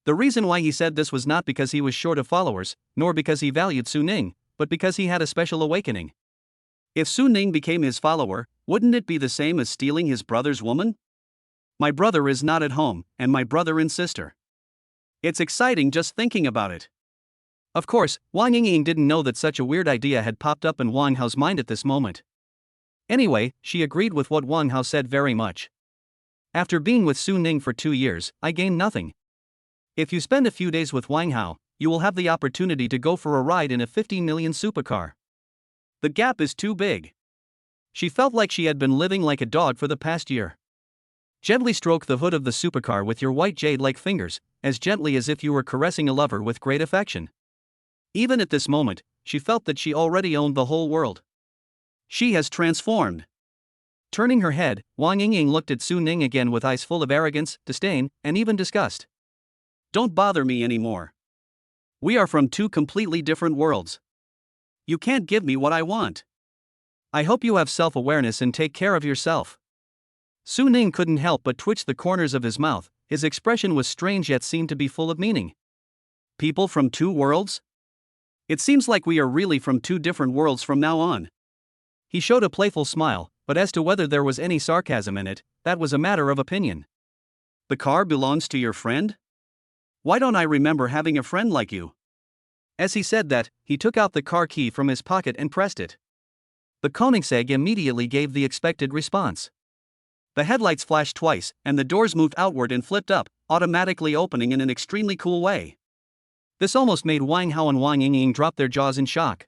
The reason why he said this was not because he was short of followers, nor because he valued Su Ning, but because he had a special awakening. If Su Ning became his follower, wouldn't it be the same as stealing his brother's woman? My brother is not at home, and my brother and sister. It's exciting just thinking about it. Of course, Wang Yingying didn't know that such a weird idea had popped up in Wang Hao's mind at this moment. Anyway, she agreed with what Wang Hao said very much. After being with Su Ning for 2 years, I gained nothing. If you spend a few days with Wang Hao, you will have the opportunity to go for a ride in a 15 million supercar. The gap is too big. She felt like she had been living like a dog for the past year. Gently stroke the hood of the supercar with your white jade-like fingers, as gently as if you were caressing a lover with great affection. Even at this moment, she felt that she already owned the whole world. She has transformed. Turning her head, Wang Yingying looked at Su Ning again with eyes full of arrogance, disdain, and even disgust. Don't bother me anymore. We are from two completely different worlds. You can't give me what I want. I hope you have self-awareness and take care of yourself. Su Ning couldn't help but twitch the corners of his mouth. His expression was strange yet seemed to be full of meaning. People from two worlds? It seems like we are really from two different worlds from now on. He showed a playful smile, but as to whether there was any sarcasm in it, that was a matter of opinion. The car belongs to your friend? Why don't I remember having a friend like you? As he said that, he took out the car key from his pocket and pressed it. The Koenigsegg immediately gave the expected response. The headlights flashed twice, and the doors moved outward and flipped up, automatically opening in an extremely cool way. This almost made Wang Hao and Wang Yingying drop their jaws in shock.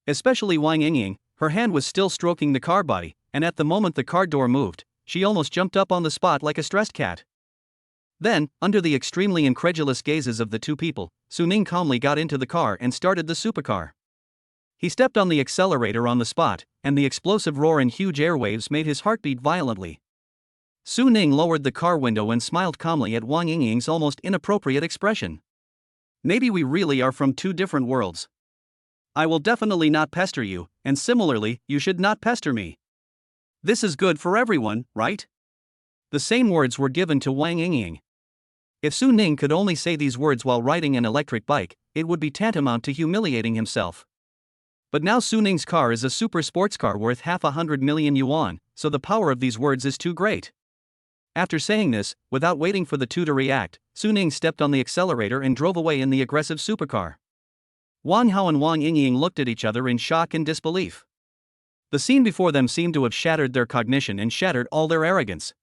Especially Wang Yingying, her hand was still stroking the car body, and at the moment the car door moved, she almost jumped up on the spot like a stressed cat. Then, under the extremely incredulous gazes of the two people, Su Ning calmly got into the car and started the supercar. He stepped on the accelerator on the spot, and the explosive roar and huge airwaves made his heart beat violently. Su Ning lowered the car window and smiled calmly at Wang Yingying's almost inappropriate expression. Maybe we really are from two different worlds. I will definitely not pester you, and similarly, you should not pester me. This is good for everyone, right? The same words were given to Wang Yingying. If Su Ning could only say these words while riding an electric bike, it would be tantamount to humiliating himself. But now Su Ning's car is a super sports car worth 500 million yuan, so the power of these words is too great. After saying this, without waiting for the two to react, Su Ning stepped on the accelerator and drove away in the aggressive supercar. Wang Hao and Wang Yingying looked at each other in shock and disbelief. The scene before them seemed to have shattered their cognition and shattered all their arrogance.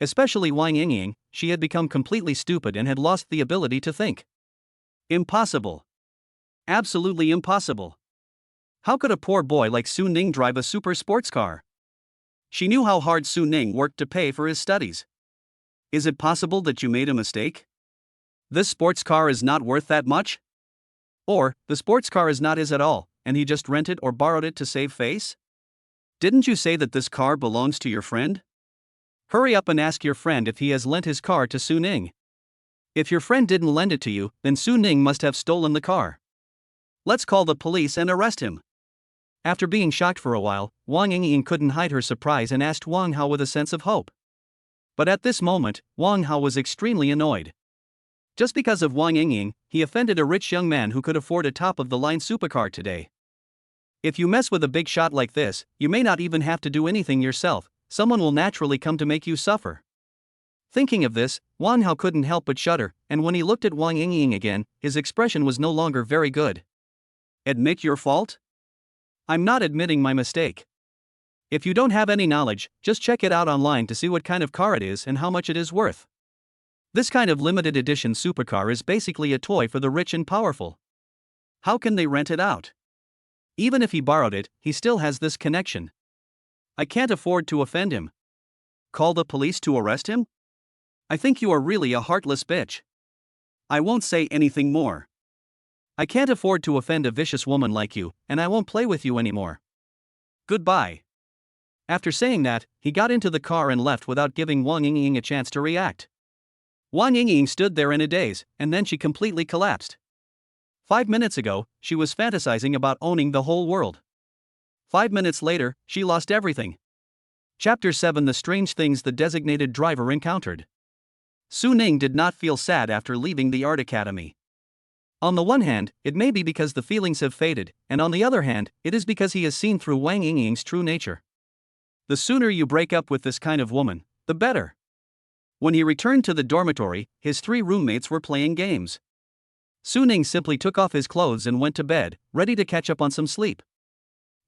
Especially Wang Yingying, she had become completely stupid and had lost the ability to think. Impossible. Absolutely impossible. How could a poor boy like Su Ning drive a super sports car? She knew how hard Su Ning worked to pay for his studies. Is it possible that you made a mistake? This sports car is not worth that much? Or, the sports car is not his at all, and he just rented or borrowed it to save face? Didn't you say that this car belongs to your friend? Hurry up and ask your friend if he has lent his car to Su Ning. If your friend didn't lend it to you, then Su Ning must have stolen the car. Let's call the police and arrest him. After being shocked for a while, Wang Yingying couldn't hide her surprise and asked Wang Hao with a sense of hope. But at this moment, Wang Hao was extremely annoyed. Just because of Wang Yingying, he offended a rich young man who could afford a top-of-the-line supercar today. If you mess with a big shot like this, you may not even have to do anything yourself, someone will naturally come to make you suffer. Thinking of this, Wang Hao couldn't help but shudder, and when he looked at Wang Yingying again, his expression was no longer very good. Admit your fault? I'm not admitting my mistake. If you don't have any knowledge, just check it out online to see what kind of car it is and how much it is worth. This kind of limited edition supercar is basically a toy for the rich and powerful. How can they rent it out? Even if he borrowed it, he still has this connection. I can't afford to offend him. Call the police to arrest him? I think you are really a heartless bitch. I won't say anything more. I can't afford to offend a vicious woman like you, and I won't play with you anymore. Goodbye. After saying that, he got into the car and left without giving Wang Yingying a chance to react. Wang Yingying stood there in a daze, and then she completely collapsed. 5 minutes ago, she was fantasizing about owning the whole world. 5 minutes later, she lost everything. Chapter 7: The Strange Things the Designated Driver Encountered. Su Ning did not feel sad after leaving the art academy. On the one hand, it may be because the feelings have faded, and on the other hand, it is because he has seen through Wang Yingying's true nature. The sooner you break up with this kind of woman, the better. When he returned to the dormitory, his 3 roommates were playing games. Su Ning simply took off his clothes and went to bed, ready to catch up on some sleep.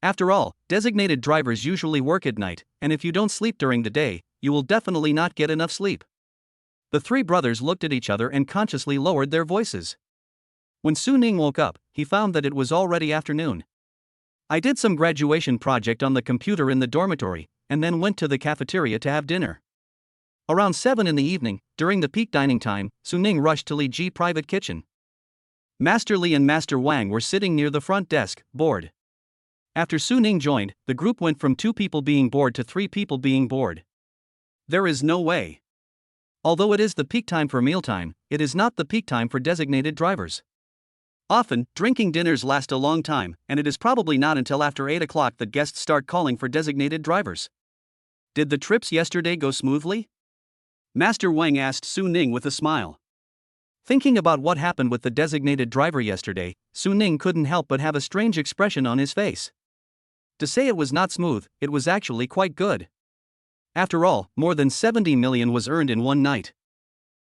After all, designated drivers usually work at night, and if you don't sleep during the day, you will definitely not get enough sleep. The 3 brothers looked at each other and consciously lowered their voices. When Su Ning woke up, he found that it was already afternoon. I did some graduation project on the computer in the dormitory, and then went to the cafeteria to have dinner. Around 7 in the evening, during the peak dining time, Su Ning rushed to Li Ji's private kitchen. Master Li and Master Wang were sitting near the front desk, bored. After Su Ning joined, the group went from 2 people being bored to 3 people being bored. There is no way. Although it is the peak time for mealtime, it is not the peak time for designated drivers. Often, drinking dinners last a long time, and it is probably not until after 8 o'clock that guests start calling for designated drivers. Did the trips yesterday go smoothly? Master Wang asked Su Ning with a smile. Thinking about what happened with the designated driver yesterday, Su Ning couldn't help but have a strange expression on his face. To say it was not smooth, it was actually quite good. After all, more than 70 million was earned in one night.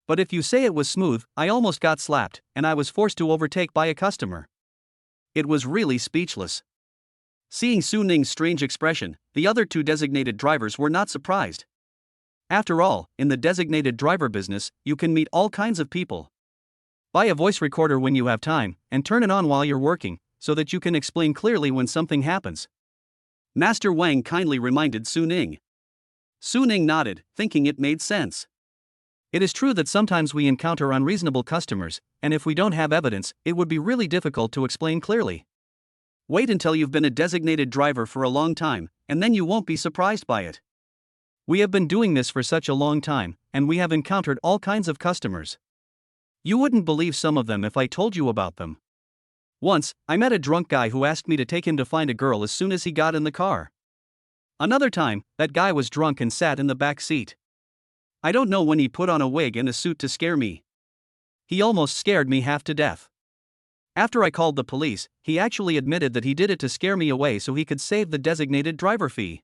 But if you say it was smooth, I almost got slapped, and I was forced to overtake by a customer. It was really speechless. Seeing Su Ning's strange expression, the other 2 designated drivers were not surprised. After all, in the designated driver business, you can meet all kinds of people. Buy a voice recorder when you have time, and turn it on while you're working, so that you can explain clearly when something happens. Master Wang kindly reminded Su Ning. Su Ning nodded, thinking it made sense. It is true that sometimes we encounter unreasonable customers, and if we don't have evidence, it would be really difficult to explain clearly. Wait until you've been a designated driver for a long time, and then you won't be surprised by it. We have been doing this for such a long time, and we have encountered all kinds of customers. You wouldn't believe some of them if I told you about them. Once, I met a drunk guy who asked me to take him to find a girl as soon as he got in the car. Another time, that guy was drunk and sat in the back seat. I don't know when he put on a wig and a suit to scare me. He almost scared me half to death. After I called the police, he actually admitted that he did it to scare me away so he could save the designated driver fee.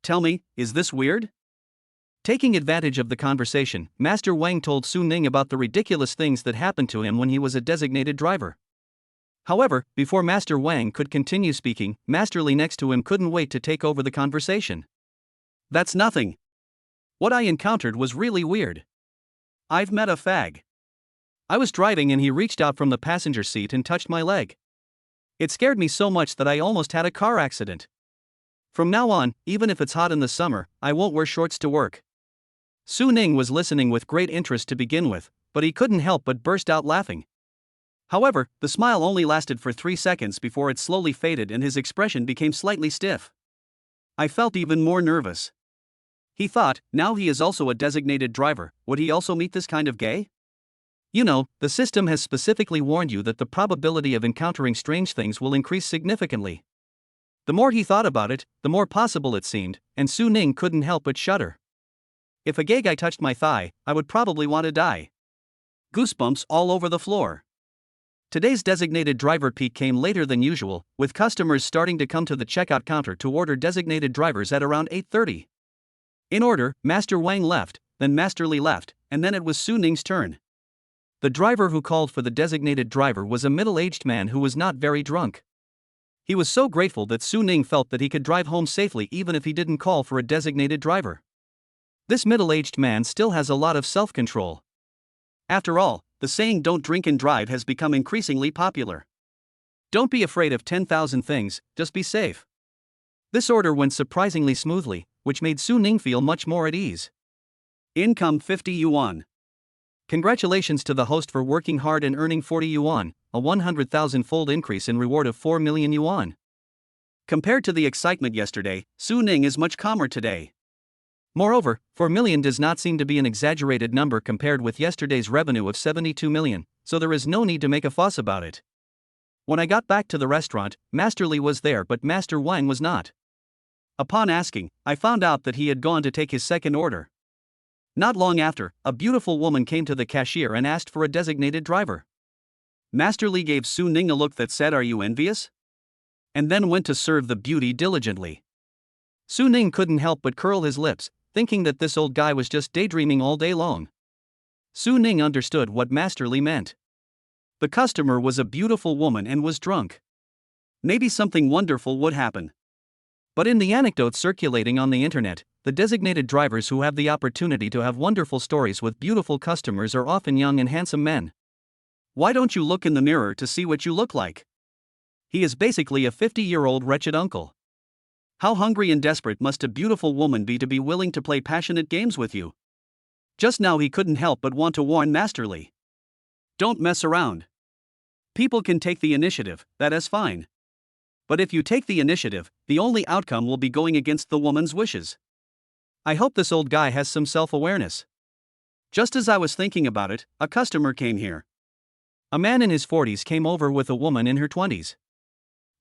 Tell me, is this weird? Taking advantage of the conversation, Master Wang told Su Ning about the ridiculous things that happened to him when he was a designated driver. However, before Master Wang could continue speaking, Master Li next to him couldn't wait to take over the conversation. That's nothing. What I encountered was really weird. I've met a fag. I was driving and he reached out from the passenger seat and touched my leg. It scared me so much that I almost had a car accident. From now on, even if it's hot in the summer, I won't wear shorts to work. Su Ning was listening with great interest to begin with, but he couldn't help but burst out laughing. However, the smile only lasted for 3 seconds before it slowly faded and his expression became slightly stiff. I felt even more nervous. He thought, now he is also a designated driver, would he also meet this kind of gay? You know, the system has specifically warned you that the probability of encountering strange things will increase significantly. The more he thought about it, the more possible it seemed, and Su Ning couldn't help but shudder. If a gay guy touched my thigh, I would probably want to die. Goosebumps all over the floor. Today's designated driver peak came later than usual, with customers starting to come to the checkout counter to order designated drivers at around 8:30. In order, Master Wang left, then Master Li left, and then it was Su Ning's turn. The driver who called for the designated driver was a middle-aged man who was not very drunk. He was so grateful that Su Ning felt that he could drive home safely even if he didn't call for a designated driver. This middle-aged man still has a lot of self-control. After all, the saying "don't drink and drive" has become increasingly popular. Don't be afraid of 10,000 things, just be safe. This order went surprisingly smoothly, which made Su Ning feel much more at ease. Income 50 yuan. Congratulations to the host for working hard and earning 40 yuan, a 100,000-fold increase in reward of 4 million yuan. Compared to the excitement yesterday, Su Ning is much calmer today. Moreover, 4 million does not seem to be an exaggerated number compared with yesterday's revenue of 72 million, so there is no need to make a fuss about it. When I got back to the restaurant, Master Li was there but Master Wang was not. Upon asking, I found out that he had gone to take his second order. Not long after, a beautiful woman came to the cashier and asked for a designated driver. Master Li gave Su Ning a look that said, "Are you envious?" and then went to serve the beauty diligently. Su Ning couldn't help but curl his lips, thinking that this old guy was just daydreaming all day long. Su Ning understood what Master Li meant. The customer was a beautiful woman and was drunk. Maybe something wonderful would happen. But in the anecdotes circulating on the internet, the designated drivers who have the opportunity to have wonderful stories with beautiful customers are often young and handsome men. Why don't you look in the mirror to see what you look like? He is basically a 50-year-old wretched uncle. How hungry and desperate must a beautiful woman be to be willing to play passionate games with you? Just now he couldn't help but want to warn Masterly. Don't mess around. People can take the initiative, that is fine. But if you take the initiative, the only outcome will be going against the woman's wishes. I hope this old guy has some self-awareness. Just as I was thinking about it, a customer came here. A man in his 40s came over with a woman in her 20s.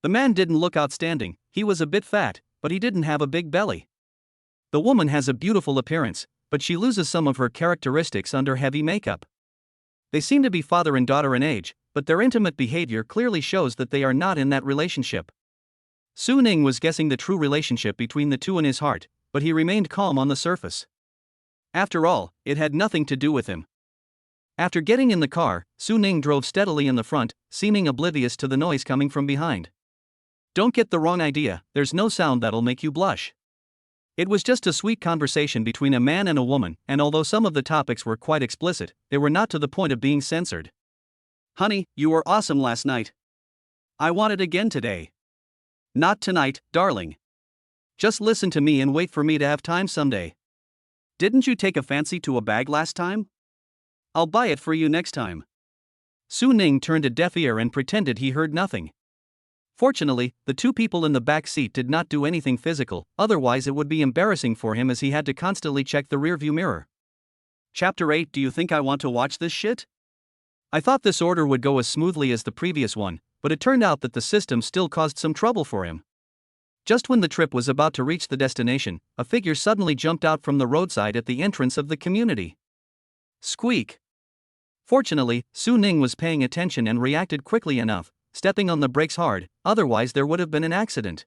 The man didn't look outstanding, he was a bit fat, but he didn't have a big belly. The woman has a beautiful appearance, but she loses some of her characteristics under heavy makeup. They seem to be father and daughter in age, but their intimate behavior clearly shows that they are not in that relationship. Su Ning was guessing the true relationship between the two in his heart, but he remained calm on the surface. After all, it had nothing to do with him. After getting in the car, Su Ning drove steadily in the front, seeming oblivious to the noise coming from behind. Don't get the wrong idea, there's no sound that'll make you blush. It was just a sweet conversation between a man and a woman, and although some of the topics were quite explicit, they were not to the point of being censored. Honey, you were awesome last night. I want it again today. Not tonight, darling. Just listen to me and wait for me to have time someday. Didn't you take a fancy to a bag last time? I'll buy it for you next time. Su Ning turned a deaf ear and pretended he heard nothing. Fortunately, the two people in the back seat did not do anything physical, otherwise it would be embarrassing for him as he had to constantly check the rearview mirror. Chapter 8. Do you think I want to watch this shit? I thought this order would go as smoothly as the previous one, but it turned out that the system still caused some trouble for him. Just when the trip was about to reach the destination, a figure suddenly jumped out from the roadside at the entrance of the community. Squeak! Fortunately, Su Ning was paying attention and reacted quickly enough, stepping on the brakes hard, otherwise there would have been an accident.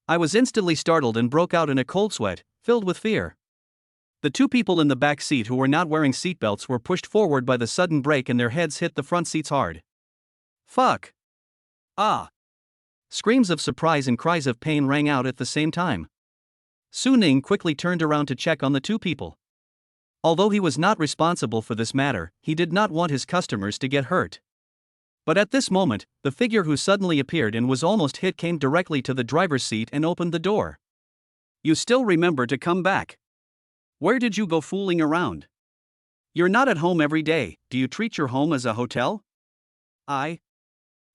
I was instantly startled and broke out in a cold sweat, filled with fear. The two people in the back seat who were not wearing seatbelts were pushed forward by the sudden brake and their heads hit the front seats hard. Fuck! Ah! Screams of surprise and cries of pain rang out at the same time. Su Ning quickly turned around to check on the two people. Although he was not responsible for this matter, he did not want his customers to get hurt. But at this moment, the figure who suddenly appeared and was almost hit came directly to the driver's seat and opened the door. You still remember to come back. Where did you go fooling around? You're not at home every day, do you treat your home as a hotel? The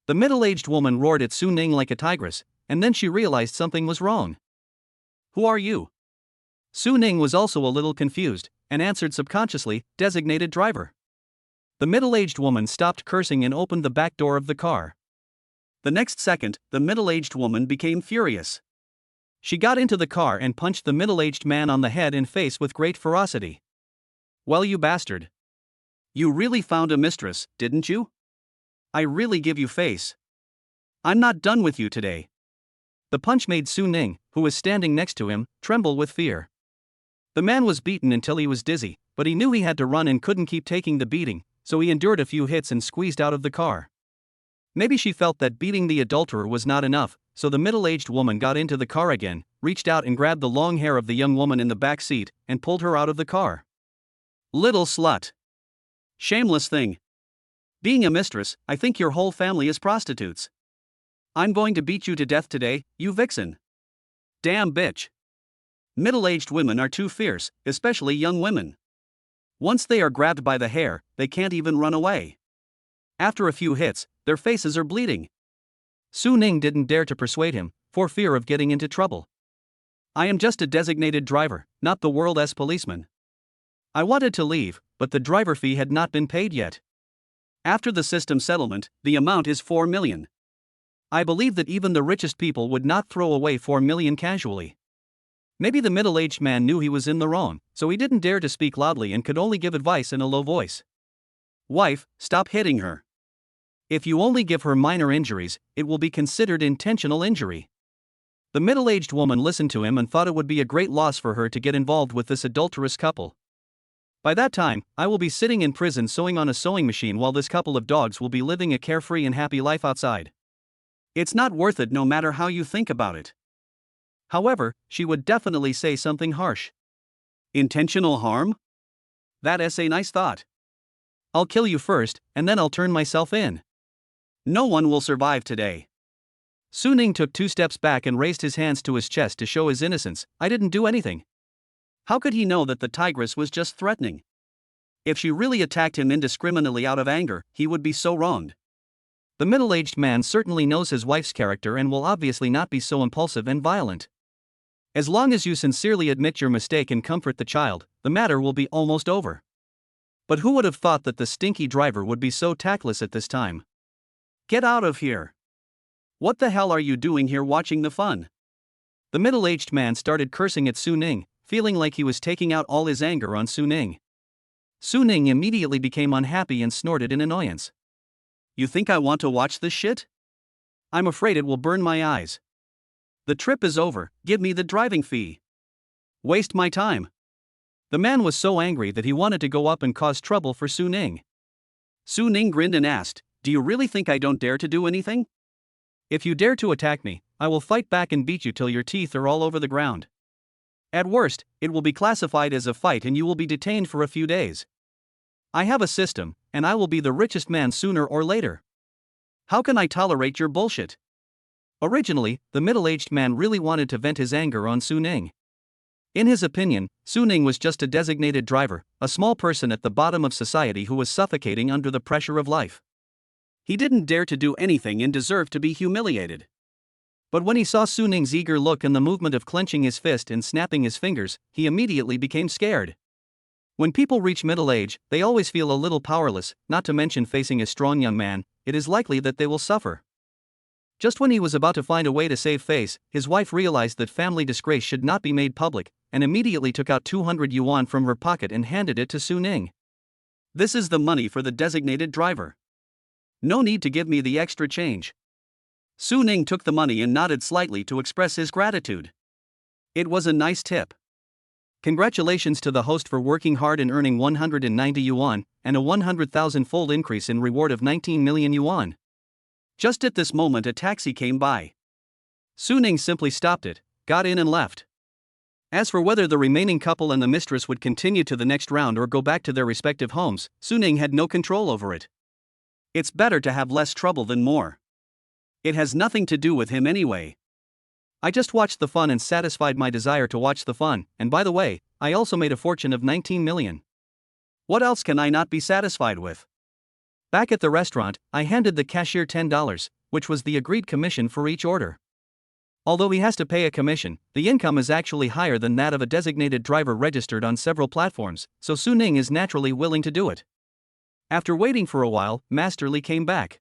middle-aged woman roared at Su Ning like a tigress, and then she realized something was wrong. Who are you? Su Ning was also a little confused, and answered subconsciously, designated driver. The middle-aged woman stopped cursing and opened the back door of the car. The next second, the middle-aged woman became furious. She got into the car and punched the middle-aged man on the head and face with great ferocity. Well, you bastard. You really found a mistress, didn't you? I really give you face. I'm not done with you today. The punch made Su Ning, who was standing next to him, tremble with fear. The man was beaten until he was dizzy, but he knew he had to run and couldn't keep taking the beating, so he endured a few hits and squeezed out of the car. Maybe she felt that beating the adulterer was not enough, so the middle-aged woman got into the car again, reached out and grabbed the long hair of the young woman in the back seat, and pulled her out of the car. Little slut. Shameless thing. Being a mistress, I think your whole family is prostitutes. I'm going to beat you to death today, you vixen. Damn bitch. Middle-aged women are too fierce, especially young women. Once they are grabbed by the hair, they can't even run away. After a few hits, their faces are bleeding. Su Ning didn't dare to persuade him, for fear of getting into trouble. I am just a designated driver, not the world's policeman. I wanted to leave, but the driver fee had not been paid yet. After the system settlement, the amount is 4 million. I believe that even the richest people would not throw away 4 million casually. Maybe the middle-aged man knew he was in the wrong, so he didn't dare to speak loudly and could only give advice in a low voice. Wife, stop hitting her. If you only give her minor injuries, it will be considered intentional injury. The middle-aged woman listened to him and thought it would be a great loss for her to get involved with this adulterous couple. By that time, I will be sitting in prison sewing on a sewing machine while this couple of dogs will be living a carefree and happy life outside. It's not worth it no matter how you think about it. However, she would definitely say something harsh. Intentional harm? That is a nice thought. I'll kill you first, and then I'll turn myself in. No one will survive today. Su Ning took 2 steps back and raised his hands to his chest to show his innocence. I didn't do anything. How could he know that the tigress was just threatening? If she really attacked him indiscriminately out of anger, he would be so wronged. The middle-aged man certainly knows his wife's character and will obviously not be so impulsive and violent. As long as you sincerely admit your mistake and comfort the child, the matter will be almost over. But who would have thought that the stinky driver would be so tactless at this time? Get out of here. What the hell are you doing here watching the fun? The middle-aged man started cursing at Su Ning, feeling like he was taking out all his anger on Su Ning. Su Ning immediately became unhappy and snorted in annoyance. You think I want to watch this shit? I'm afraid it will burn my eyes. The trip is over, give me the driving fee. Waste my time. The man was so angry that he wanted to go up and cause trouble for Su Ning. Su Ning grinned and asked, do you really think I don't dare to do anything? If you dare to attack me, I will fight back and beat you till your teeth are all over the ground. At worst, it will be classified as a fight and you will be detained for a few days. I have a system, and I will be the richest man sooner or later. How can I tolerate your bullshit? Originally, the middle-aged man really wanted to vent his anger on Su Ning. In his opinion, Su Ning was just a designated driver, a small person at the bottom of society who was suffocating under the pressure of life. He didn't dare to do anything and deserved to be humiliated. But when he saw Su Ning's eager look and the movement of clenching his fist and snapping his fingers, he immediately became scared. When people reach middle age, they always feel a little powerless, not to mention facing a strong young man. It is likely that they will suffer. Just when he was about to find a way to save face, his wife realized that family disgrace should not be made public, and immediately took out 200 yuan from her pocket and handed it to Su Ning. This is the money for the designated driver. No need to give me the extra change. Su Ning took the money and nodded slightly to express his gratitude. It was a nice tip. Congratulations to the host for working hard and earning 190 yuan, and a 100,000-fold increase in reward of 19 million yuan. Just at this moment a taxi came by. Su Ning simply stopped it, got in and left. As for whether the remaining couple and the mistress would continue to the next round or go back to their respective homes, Su Ning had no control over it. It's better to have less trouble than more. It has nothing to do with him anyway. I just watched the fun and satisfied my desire to watch the fun, and by the way, I also made a fortune of 19 million. What else can I not be satisfied with? Back at the restaurant, I handed the cashier $10, which was the agreed commission for each order. Although he has to pay a commission, the income is actually higher than that of a designated driver registered on several platforms, so Su Ning is naturally willing to do it. After waiting for a while, Master Li came back.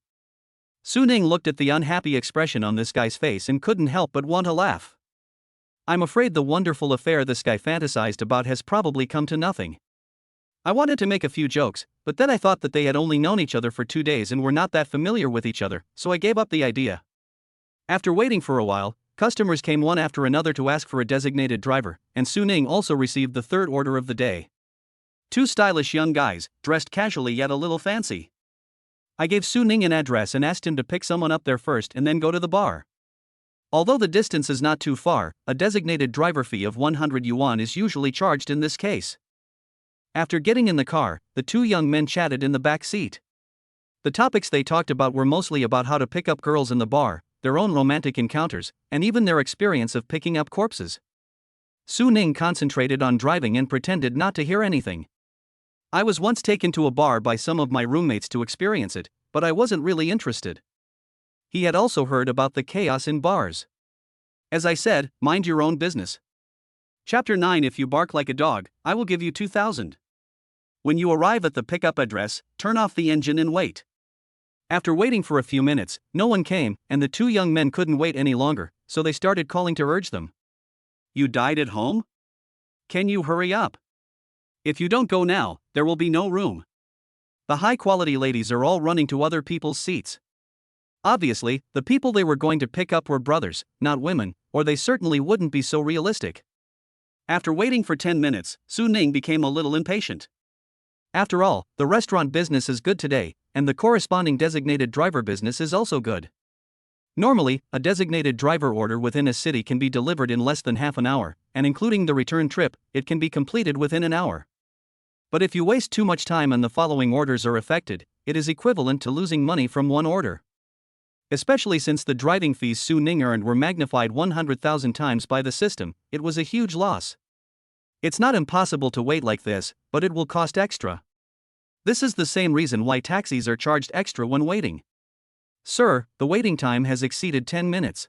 Su Ning looked at the unhappy expression on this guy's face and couldn't help but want to laugh. I'm afraid the wonderful affair this guy fantasized about has probably come to nothing. I wanted to make a few jokes, but then I thought that they had only known each other for 2 days and were not that familiar with each other, so I gave up the idea. After waiting for a while, customers came one after another to ask for a designated driver, and Su Ning also received the third order of the day. 2 stylish young guys, dressed casually yet a little fancy. I gave Su Ning an address and asked him to pick someone up there first and then go to the bar. Although the distance is not too far, a designated driver fee of 100 yuan is usually charged in this case. After getting in the car, the 2 young men chatted in the back seat. The topics they talked about were mostly about how to pick up girls in the bar, their own romantic encounters, and even their experience of picking up corpses. Su Ning concentrated on driving and pretended not to hear anything. I was once taken to a bar by some of my roommates to experience it, but I wasn't really interested. He had also heard about the chaos in bars. As I said, mind your own business. Chapter 9. If you bark like a dog, I will give you 2,000. When you arrive at the pickup address, turn off the engine and wait. After waiting for a few minutes, no one came, and the 2 young men couldn't wait any longer, so they started calling to urge them. You died at home? Can you hurry up? If you don't go now, there will be no room. The high-quality ladies are all running to other people's seats. Obviously, the people they were going to pick up were brothers, not women, or they certainly wouldn't be so realistic. After waiting for 10 minutes, Su Ning became a little impatient. After all, the restaurant business is good today, and the corresponding designated driver business is also good. Normally, a designated driver order within a city can be delivered in less than half an hour, and including the return trip, it can be completed within an hour. But if you waste too much time and the following orders are affected, it is equivalent to losing money from one order. Especially since the driving fees Su Ning earned were magnified 100,000 times by the system, it was a huge loss. It's not impossible to wait like this, but it will cost extra. This is the same reason why taxis are charged extra when waiting. Sir, the waiting time has exceeded 10 minutes.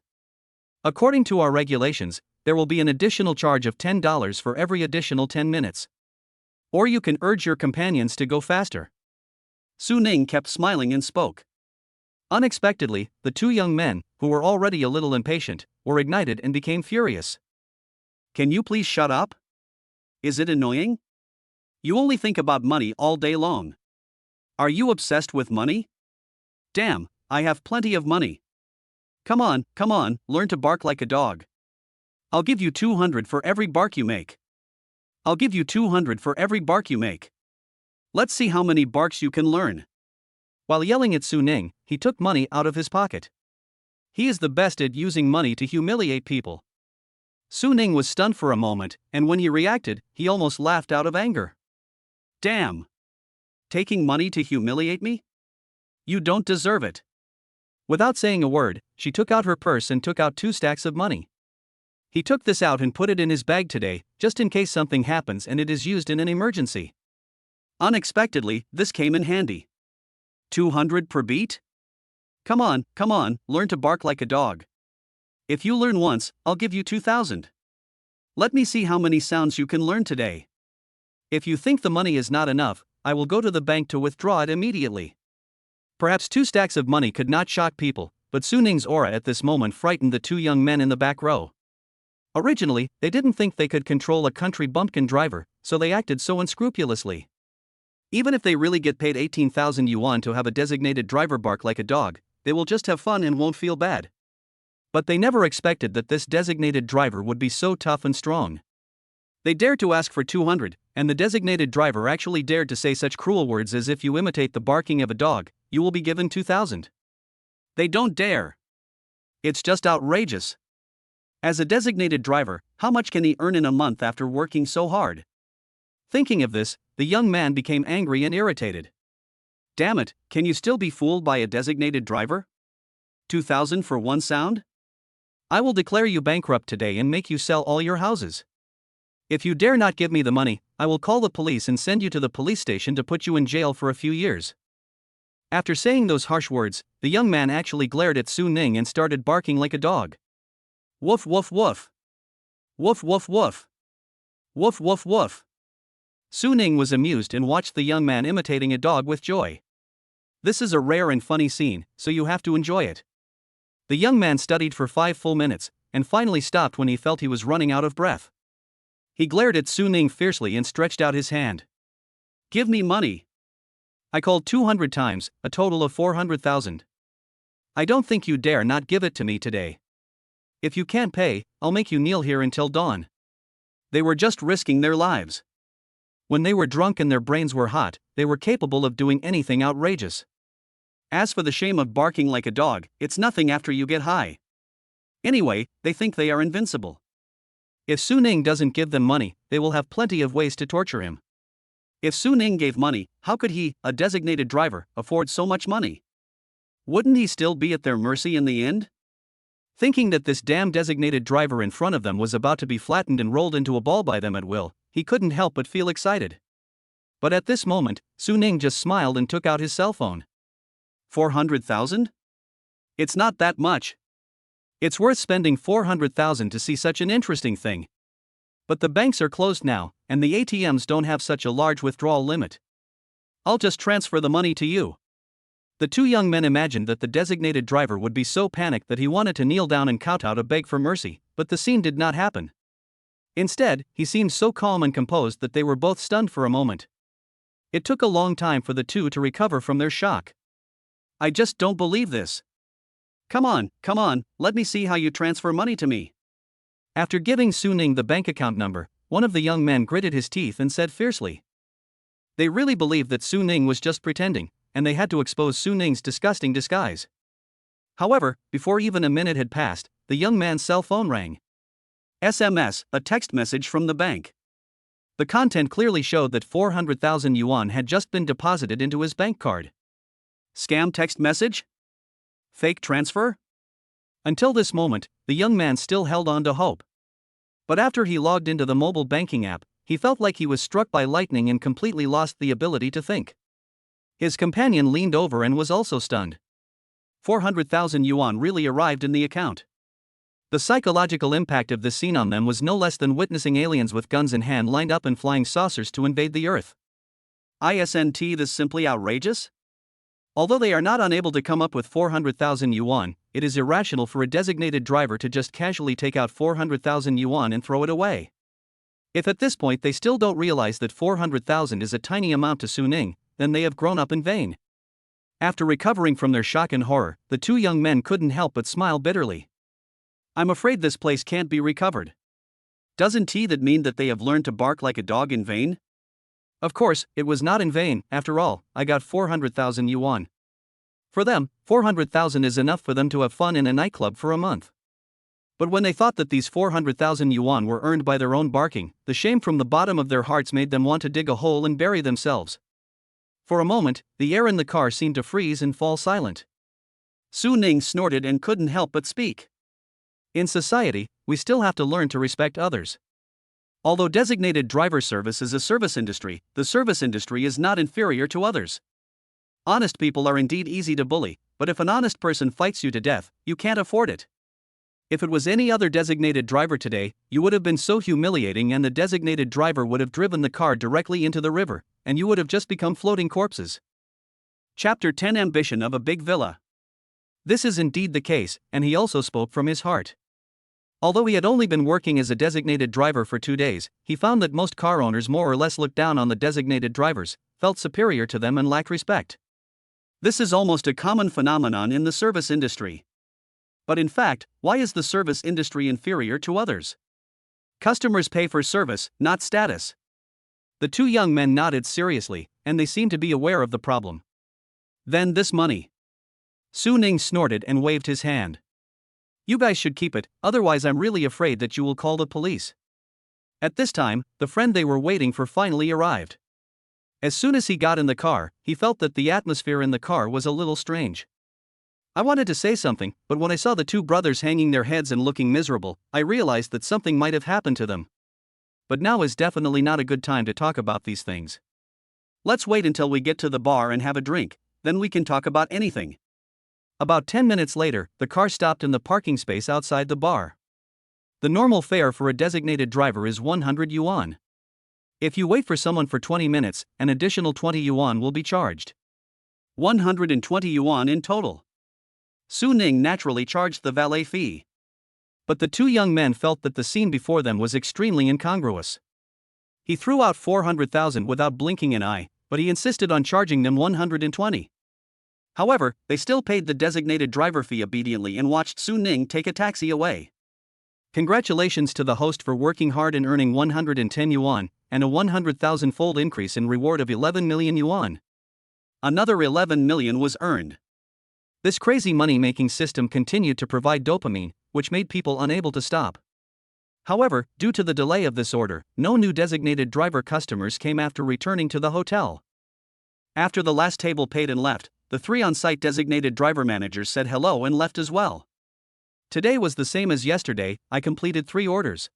According to our regulations, there will be an additional charge of $10 for every additional 10 minutes. Or you can urge your companions to go faster. Su Ning kept smiling and spoke. Unexpectedly, the two young men, who were already a little impatient, were ignited and became furious. Can you please shut up? Is it annoying? You only think about money all day long. Are you obsessed with money? Damn, I have plenty of money. Come on, learn to bark like a dog. I'll give you 200 for every bark you make. I'll give you 200 for every bark you make. Let's see how many barks you can learn. While yelling at Su Ning, he took money out of his pocket. He is the best at using money to humiliate people. Su Ning was stunned for a moment, and when he reacted, he almost laughed out of anger. Damn! Taking money to humiliate me? You don't deserve it. Without saying a word, she took out her purse and took out 2 stacks of money. He took this out and put it in his bag today, just in case something happens and it is used in an emergency. Unexpectedly, this came in handy. 200 per beat? Come on, learn to bark like a dog. If you learn once, I'll give you 2,000. Let me see how many sounds you can learn today. If you think the money is not enough, I will go to the bank to withdraw it immediately. Perhaps 2 stacks of money could not shock people, but Su Ning's aura at this moment frightened the 2 young men in the back row. Originally, they didn't think they could control a country bumpkin driver, so they acted so unscrupulously. Even if they really get paid 18,000 yuan to have a designated driver bark like a dog, they will just have fun and won't feel bad. But they never expected that this designated driver would be so tough and strong. They dared to ask for 200, and the designated driver actually dared to say such cruel words as, if you imitate the barking of a dog, you will be given 2,000. They don't dare. It's just outrageous. As a designated driver, how much can he earn in a month after working so hard? Thinking of this, the young man became angry and irritated. Damn it, can you still be fooled by a designated driver? 2,000 for one sound? I will declare you bankrupt today and make you sell all your houses. If you dare not give me the money, I will call the police and send you to the police station to put you in jail for a few years. After saying those harsh words, the young man actually glared at Su Ning and started barking like a dog. Woof woof woof. Woof woof woof. Woof woof woof. Su Ning was amused and watched the young man imitating a dog with joy. This is a rare and funny scene, so you have to enjoy it. The young man studied for 5 full minutes, and finally stopped when he felt he was running out of breath. He glared at Su Ning fiercely and stretched out his hand. Give me money. I called 200 times, a total of 400,000. I don't think you dare not give it to me today. If you can't pay, I'll make you kneel here until dawn. They were just risking their lives. When they were drunk and their brains were hot, they were capable of doing anything outrageous. As for the shame of barking like a dog, it's nothing after you get high. Anyway, they think they are invincible. If Su Ning doesn't give them money, they will have plenty of ways to torture him. If Su Ning gave money, how could he, a designated driver, afford so much money? Wouldn't he still be at their mercy in the end? Thinking that this damn designated driver in front of them was about to be flattened and rolled into a ball by them at will, he couldn't help but feel excited. But at this moment, Su Ning just smiled and took out his cell phone. 400,000? It's not that much. It's worth spending 400,000 to see such an interesting thing. But the banks are closed now, and the ATMs don't have such a large withdrawal limit. I'll just transfer the money to you. The 2 young men imagined that the designated driver would be so panicked that he wanted to kneel down and kowtow to beg for mercy, but the scene did not happen. Instead, he seemed so calm and composed that they were both stunned for a moment. It took a long time for the 2 to recover from their shock. I just don't believe this. Come on, let me see how you transfer money to me. After giving Su Ning the bank account number, one of the young men gritted his teeth and said fiercely. They really believed that Su Ning was just pretending, and they had to expose Su Ning's disgusting disguise. However, before even a minute had passed, the young man's cell phone rang. SMS, a text message from the bank. The content clearly showed that 400,000 yuan had just been deposited into his bank card. Scam text message? Fake transfer? Until this moment, the young man still held on to hope. But after he logged into the mobile banking app, he felt like he was struck by lightning and completely lost the ability to think. His companion leaned over and was also stunned. 400,000 yuan really arrived in the account. The psychological impact of this scene on them was no less than witnessing aliens with guns in hand lined up in flying saucers to invade the Earth. Isn't this simply outrageous? Although they are not unable to come up with 400,000 yuan, it is irrational for a designated driver to just casually take out 400,000 yuan and throw it away. If at this point they still don't realize that 400,000 is a tiny amount to Su Ning, then they have grown up in vain. After recovering from their shock and horror, the two young men couldn't help but smile bitterly. I'm afraid this place can't be recovered. Doesn't that mean that they have learned to bark like a dog in vain? Of course, it was not in vain. After all, I got 400,000 yuan. For them, 400,000 is enough for them to have fun in a nightclub for a month. But when they thought that these 400,000 yuan were earned by their own barking, the shame from the bottom of their hearts made them want to dig a hole and bury themselves. For a moment, the air in the car seemed to freeze and fall silent. Su Ning snorted and couldn't help but speak. In society, we still have to learn to respect others. Although designated driver service is a service industry, the service industry is not inferior to others. Honest people are indeed easy to bully, but if an honest person fights you to death, you can't afford it. If it was any other designated driver today, you would have been so humiliating and the designated driver would have driven the car directly into the river, and you would have just become floating corpses. Chapter 10: Ambition of a Big Villa. This is indeed the case, and he also spoke from his heart. Although he had only been working as a designated driver for 2 days, he found that most car owners more or less looked down on the designated drivers, felt superior to them and lacked respect. This is almost a common phenomenon in the service industry. But in fact, why is the service industry inferior to others? Customers pay for service, not status. The two young men nodded seriously, and they seemed to be aware of the problem. Then this money. Su Ning snorted and waved his hand. You guys should keep it, otherwise I'm really afraid that you will call the police. At this time, the friend they were waiting for finally arrived. As soon as he got in the car, he felt that the atmosphere in the car was a little strange. I wanted to say something, but when I saw the two brothers hanging their heads and looking miserable, I realized that something might have happened to them. But now is definitely not a good time to talk about these things. Let's wait until we get to the bar and have a drink, then we can talk about anything. About 10 minutes later, the car stopped in the parking space outside the bar. The normal fare for a designated driver is 100 yuan. If you wait for someone for 20 minutes, an additional 20 yuan will be charged. 120 yuan in total. Su Ning naturally charged the valet fee. But the two young men felt that the scene before them was extremely incongruous. He threw out 400,000 without blinking an eye, but he insisted on charging them 120. However, they still paid the designated driver fee obediently and watched Su Ning take a taxi away. Congratulations to the host for working hard and earning 110 yuan, and a 100,000-fold increase in reward of 11 million yuan. Another 11 million was earned. This crazy money-making system continued to provide dopamine, which made people unable to stop. However, due to the delay of this order, no new designated driver customers came after returning to the hotel. After the last table paid and left, the three on-site designated driver managers said hello and left as well. Today was the same as yesterday, I completed 3 orders.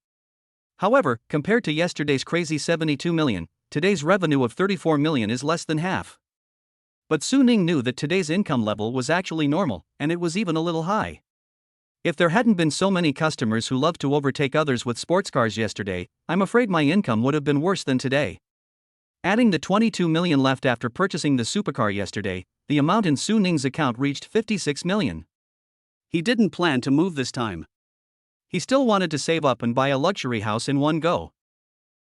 However, compared to yesterday's crazy 72 million, today's revenue of 34 million is less than half. But Su Ning knew that today's income level was actually normal, and it was even a little high. If there hadn't been so many customers who loved to overtake others with sports cars yesterday, I'm afraid my income would have been worse than today. Adding the 22 million left after purchasing the supercar yesterday, the amount in Su Ning's account reached 56 million. He didn't plan to move this time. He still wanted to save up and buy a luxury house in one go.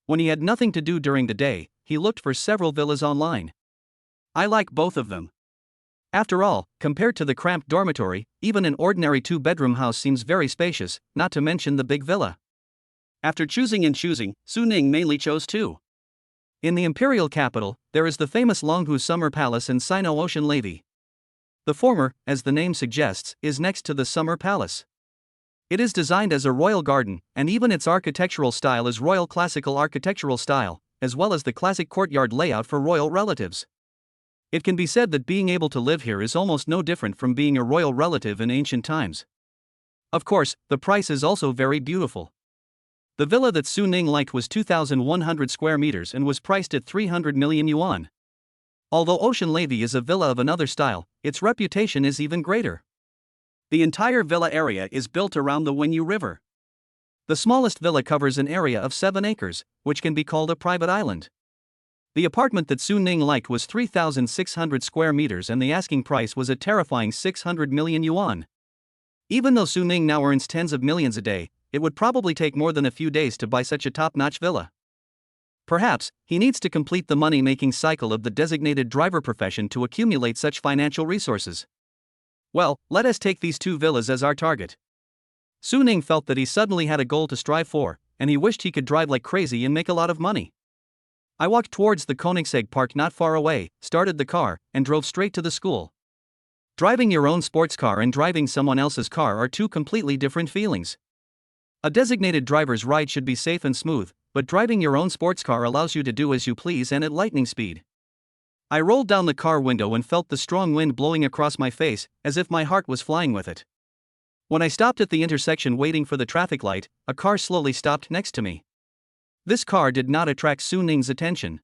When he had nothing to do during the day, he looked for several villas online. I like both of them. After all, compared to the cramped dormitory, even an ordinary 2-bedroom house seems very spacious, not to mention the big villa. After choosing, Su Ning mainly chose 2. In the imperial capital, there is the famous Longhu Summer Palace and Sino-Ocean Levy. The former, as the name suggests, is next to the Summer Palace. It is designed as a royal garden, and even its architectural style is royal classical architectural style, as well as the classic courtyard layout for royal relatives. It can be said that being able to live here is almost no different from being a royal relative in ancient times. Of course, the price is also very beautiful. The villa that Su Ning liked was 2,100 square meters and was priced at 300 million yuan. Although Ocean Levy is a villa of another style, its reputation is even greater. The entire villa area is built around the Winyu River. The smallest villa covers an area of 7 acres, which can be called a private island. The apartment that Su Ning liked was 3,600 square meters and the asking price was a terrifying 600 million yuan. Even though Su Ning now earns tens of millions a day, it would probably take more than a few days to buy such a top-notch villa. Perhaps, he needs to complete the money-making cycle of the designated driver profession to accumulate such financial resources. Well, let us take these 2 villas as our target. Su Ning felt that he suddenly had a goal to strive for, and he wished he could drive like crazy and make a lot of money. I walked towards the Koenigsegg Park not far away, started the car, and drove straight to the school. Driving your own sports car and driving someone else's car are 2 completely different feelings. A designated driver's ride should be safe and smooth, but driving your own sports car allows you to do as you please and at lightning speed. I rolled down the car window and felt the strong wind blowing across my face, as if my heart was flying with it. When I stopped at the intersection waiting for the traffic light, a car slowly stopped next to me. This car did not attract Su Ning's attention.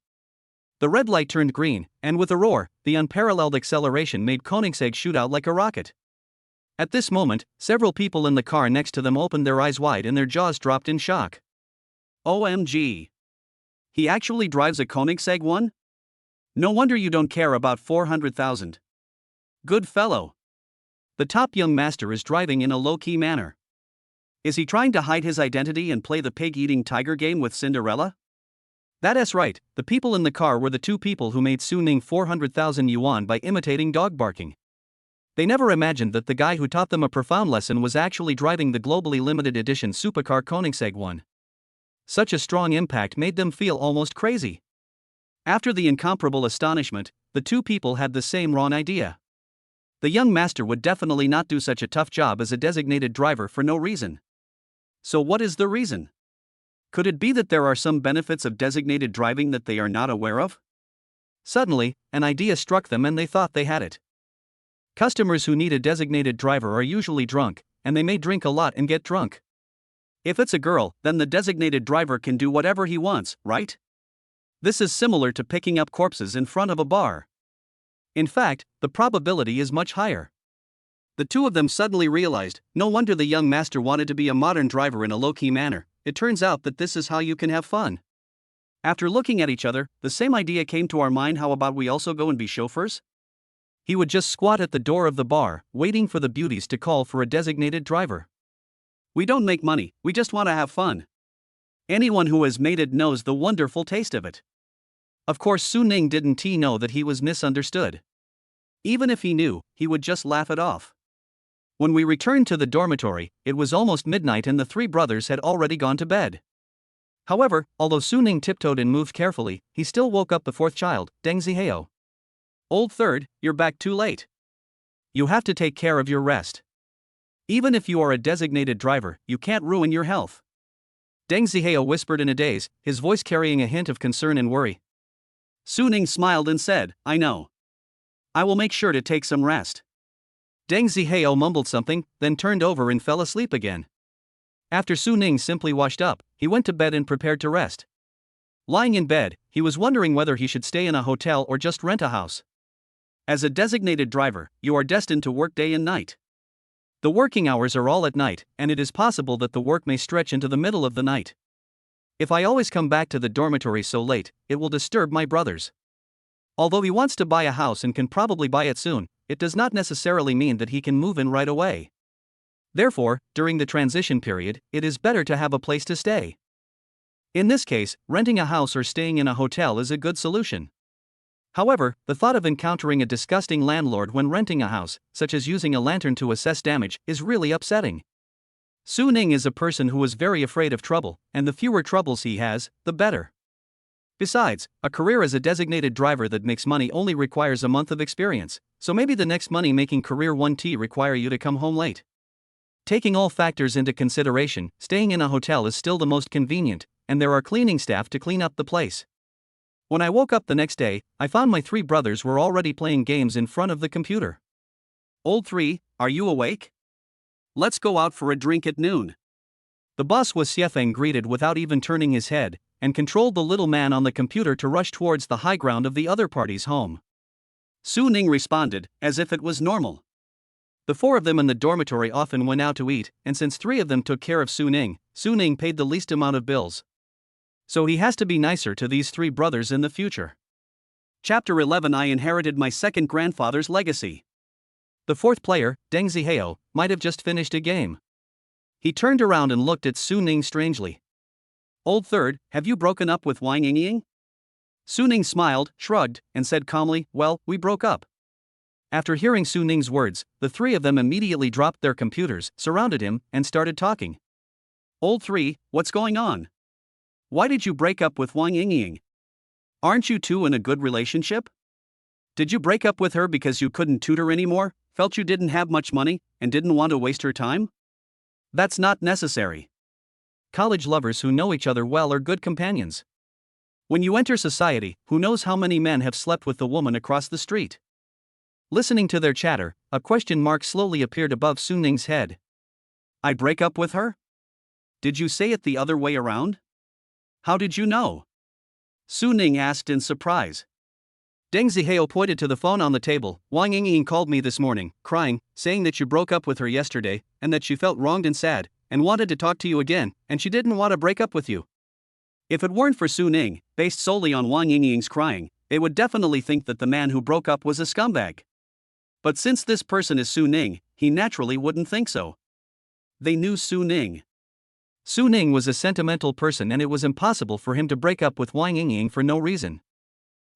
The red light turned green, and with a roar, the unparalleled acceleration made Koenigsegg shoot out like a rocket. At this moment, several people in the car next to them opened their eyes wide and their jaws dropped in shock. OMG. He actually drives a Koenigsegg one? No wonder you don't care about 400,000. Good fellow. The top young master is driving in a low-key manner. Is he trying to hide his identity and play the pig-eating tiger game with Cinderella? That's right, the people in the car were the 2 people who made Su Ning 400,000 yuan by imitating dog barking. They never imagined that the guy who taught them a profound lesson was actually driving the globally limited edition supercar Koenigsegg 1. Such a strong impact made them feel almost crazy. After the incomparable astonishment, the 2 people had the same wrong idea. The young master would definitely not do such a tough job as a designated driver for no reason. So what is the reason? Could it be that there are some benefits of designated driving that they are not aware of? Suddenly, an idea struck them and they thought they had it. Customers who need a designated driver are usually drunk, and they may drink a lot and get drunk. If it's a girl, then the designated driver can do whatever he wants, right? This is similar to picking up corpses in front of a bar. In fact, the probability is much higher. The 2 of them suddenly realized, no wonder the young master wanted to be a modern driver in a low-key manner. It turns out that this is how you can have fun. After looking at each other, the same idea came to our mind: how about we also go and be chauffeurs? He would just squat at the door of the bar, waiting for the beauties to call for a designated driver. We don't make money, we just want to have fun. Anyone who has made it knows the wonderful taste of it. Of course, Su Ning didn't know that he was misunderstood. Even if he knew, he would just laugh it off. When we returned to the dormitory, it was almost midnight and the 3 brothers had already gone to bed. However, although Su Ning tiptoed and moved carefully, he still woke up the 4th child, Deng Zihao. Old third, you're back too late. You have to take care of your rest. Even if you are a designated driver, you can't ruin your health. Deng Zihao whispered in a daze, his voice carrying a hint of concern and worry. Su Ning smiled and said, I know. I will make sure to take some rest. Deng Zihao mumbled something, then turned over and fell asleep again. After Su Ning simply washed up, he went to bed and prepared to rest. Lying in bed, he was wondering whether he should stay in a hotel or just rent a house. As a designated driver, you are destined to work day and night. The working hours are all at night, and it is possible that the work may stretch into the middle of the night. If I always come back to the dormitory so late, it will disturb my brothers. Although he wants to buy a house and can probably buy it soon, it does not necessarily mean that he can move in right away. Therefore, during the transition period, it is better to have a place to stay. In this case, renting a house or staying in a hotel is a good solution. However, the thought of encountering a disgusting landlord when renting a house, such as using a lantern to assess damage, is really upsetting. Su Ning is a person who is very afraid of trouble, and the fewer troubles he has, the better. Besides, a career as a designated driver that makes money only requires a month of experience, so maybe the next money-making career won't require you to come home late. Taking all factors into consideration, staying in a hotel is still the most convenient, and there are cleaning staff to clean up the place. When I woke up the next day, I found my 3 brothers were already playing games in front of the computer. Old 3, are you awake? Let's go out for a drink at noon. The boss was Xiefeng greeted without even turning his head, and controlled the little man on the computer to rush towards the high ground of the other party's home. Su Ning responded, as if it was normal. The four of them in the dormitory often went out to eat, and since three of them took care of Su Ning paid the least amount of bills. So he has to be nicer to these three brothers in the future. Chapter 11. I inherited my second grandfather's legacy. The fourth player, Deng Zihao, might have just finished a game. He turned around and looked at Su Ning strangely. Old third, have you broken up with Wang Yingying? Su Ning smiled, shrugged, and said calmly, well, we broke up. After hearing Su Ning's words, the three of them immediately dropped their computers, surrounded him, and started talking. Old three, what's going on? Why did you break up with Wang Yingying? Aren't you two in a good relationship? Did you break up with her because you couldn't tutor anymore, felt you didn't have much money, and didn't want to waste her time? That's not necessary. College lovers who know each other well are good companions. When you enter society, who knows how many men have slept with the woman across the street? Listening to their chatter, a question mark slowly appeared above Su Ning's head. I break up with her? Did you say it the other way around? How did you know? Su Ning asked in surprise. Deng Zihao pointed to the phone on the table. Wang Yingying called me this morning, crying, saying that you broke up with her yesterday, and that she felt wronged and sad, and wanted to talk to you again, and she didn't want to break up with you. If it weren't for Su Ning, based solely on Wang Yingying's crying, they would definitely think that the man who broke up was a scumbag. But since this person is Su Ning, he naturally wouldn't think so. They knew Su Ning. Su Ning was a sentimental person and it was impossible for him to break up with Wang Yingying for no reason.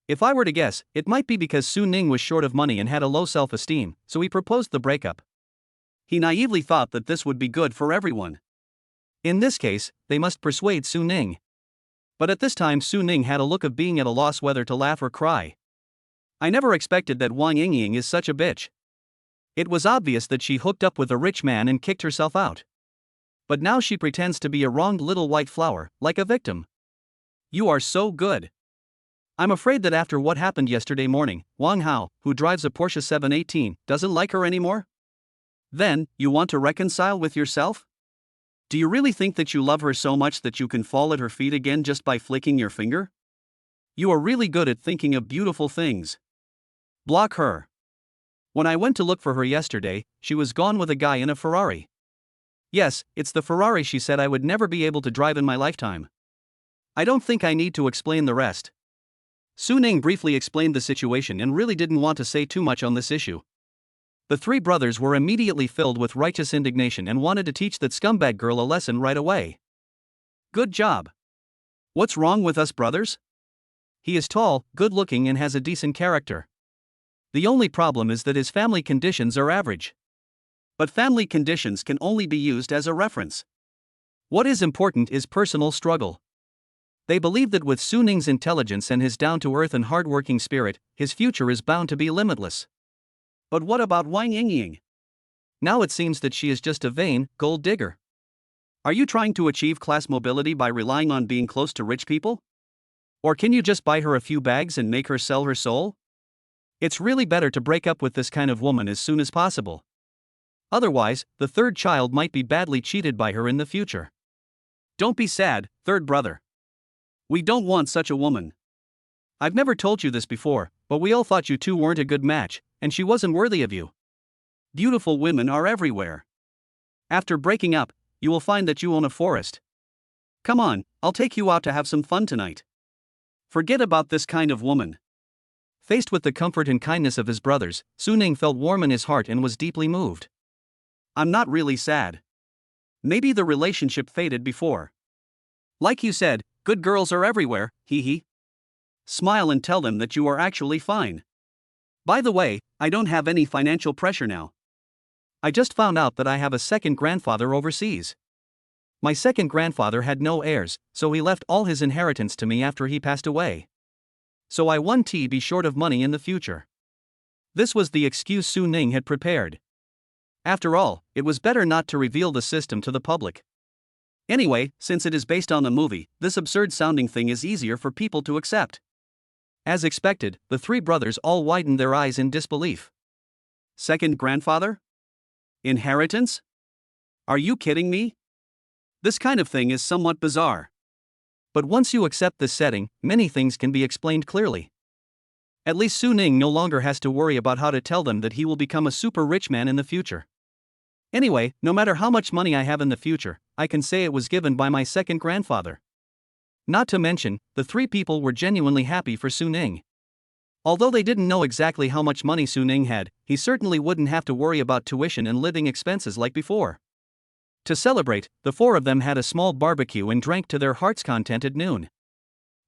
If I were to guess, it might be because Su Ning was short of money and had a low self-esteem, so he proposed the breakup. He naively thought that this would be good for everyone. In this case, they must persuade Su Ning. But at this time Su Ning had a look of being at a loss whether to laugh or cry. I never expected that Wang Yingying is such a bitch. It was obvious that she hooked up with a rich man and kicked herself out. But now she pretends to be a wronged little white flower, like a victim. You are so good. I'm afraid that after what happened yesterday morning, Wang Hao, who drives a Porsche 718, doesn't like her anymore? Then, you want to reconcile with yourself? Do you really think that you love her so much that you can fall at her feet again just by flicking your finger? You are really good at thinking of beautiful things. Block her. When I went to look for her yesterday, she was gone with a guy in a Ferrari. Yes, it's the Ferrari she said I would never be able to drive in my lifetime. I don't think I need to explain the rest. Su Ning briefly explained the situation and really didn't want to say too much on this issue. The three brothers were immediately filled with righteous indignation and wanted to teach that scumbag girl a lesson right away. Good job. What's wrong with us brothers? He is tall, good-looking and has a decent character. The only problem is that his family conditions are average. But family conditions can only be used as a reference. What is important is personal struggle. They believe that with Su Ning's intelligence and his down-to-earth and hard-working spirit, his future is bound to be limitless. But what about Wang Yingying? Now it seems that she is just a vain, gold digger. Are you trying to achieve class mobility by relying on being close to rich people? Or can you just buy her a few bags and make her sell her soul? It's really better to break up with this kind of woman as soon as possible. Otherwise, the third child might be badly cheated by her in the future. Don't be sad, third brother. We don't want such a woman. I've never told you this before, but we all thought you two weren't a good match, and she wasn't worthy of you. Beautiful women are everywhere. After breaking up, you will find that you own a forest. Come on, I'll take you out to have some fun tonight. Forget about this kind of woman. Faced with the comfort and kindness of his brothers, Su Ning felt warm in his heart and was deeply moved. I'm not really sad. Maybe the relationship faded before. Like you said, good girls are everywhere, hee hee. Smile and tell them that you are actually fine. By the way, I don't have any financial pressure now. I just found out that I have a second grandfather overseas. My second grandfather had no heirs, so he left all his inheritance to me after he passed away. So I won't be short of money in the future. This was the excuse Su Ning had prepared. After all, it was better not to reveal the system to the public. Anyway, since it is based on a movie, this absurd-sounding thing is easier for people to accept. As expected, the three brothers all widened their eyes in disbelief. Second grandfather? Inheritance? Are you kidding me? This kind of thing is somewhat bizarre. But once you accept this setting, many things can be explained clearly. At least Su Ning no longer has to worry about how to tell them that he will become a super rich man in the future. Anyway, no matter how much money I have in the future, I can say it was given by my second grandfather. Not to mention, the three people were genuinely happy for Su Ning. Although they didn't know exactly how much money Su Ning had, he certainly wouldn't have to worry about tuition and living expenses like before. To celebrate, the four of them had a small barbecue and drank to their heart's content at noon.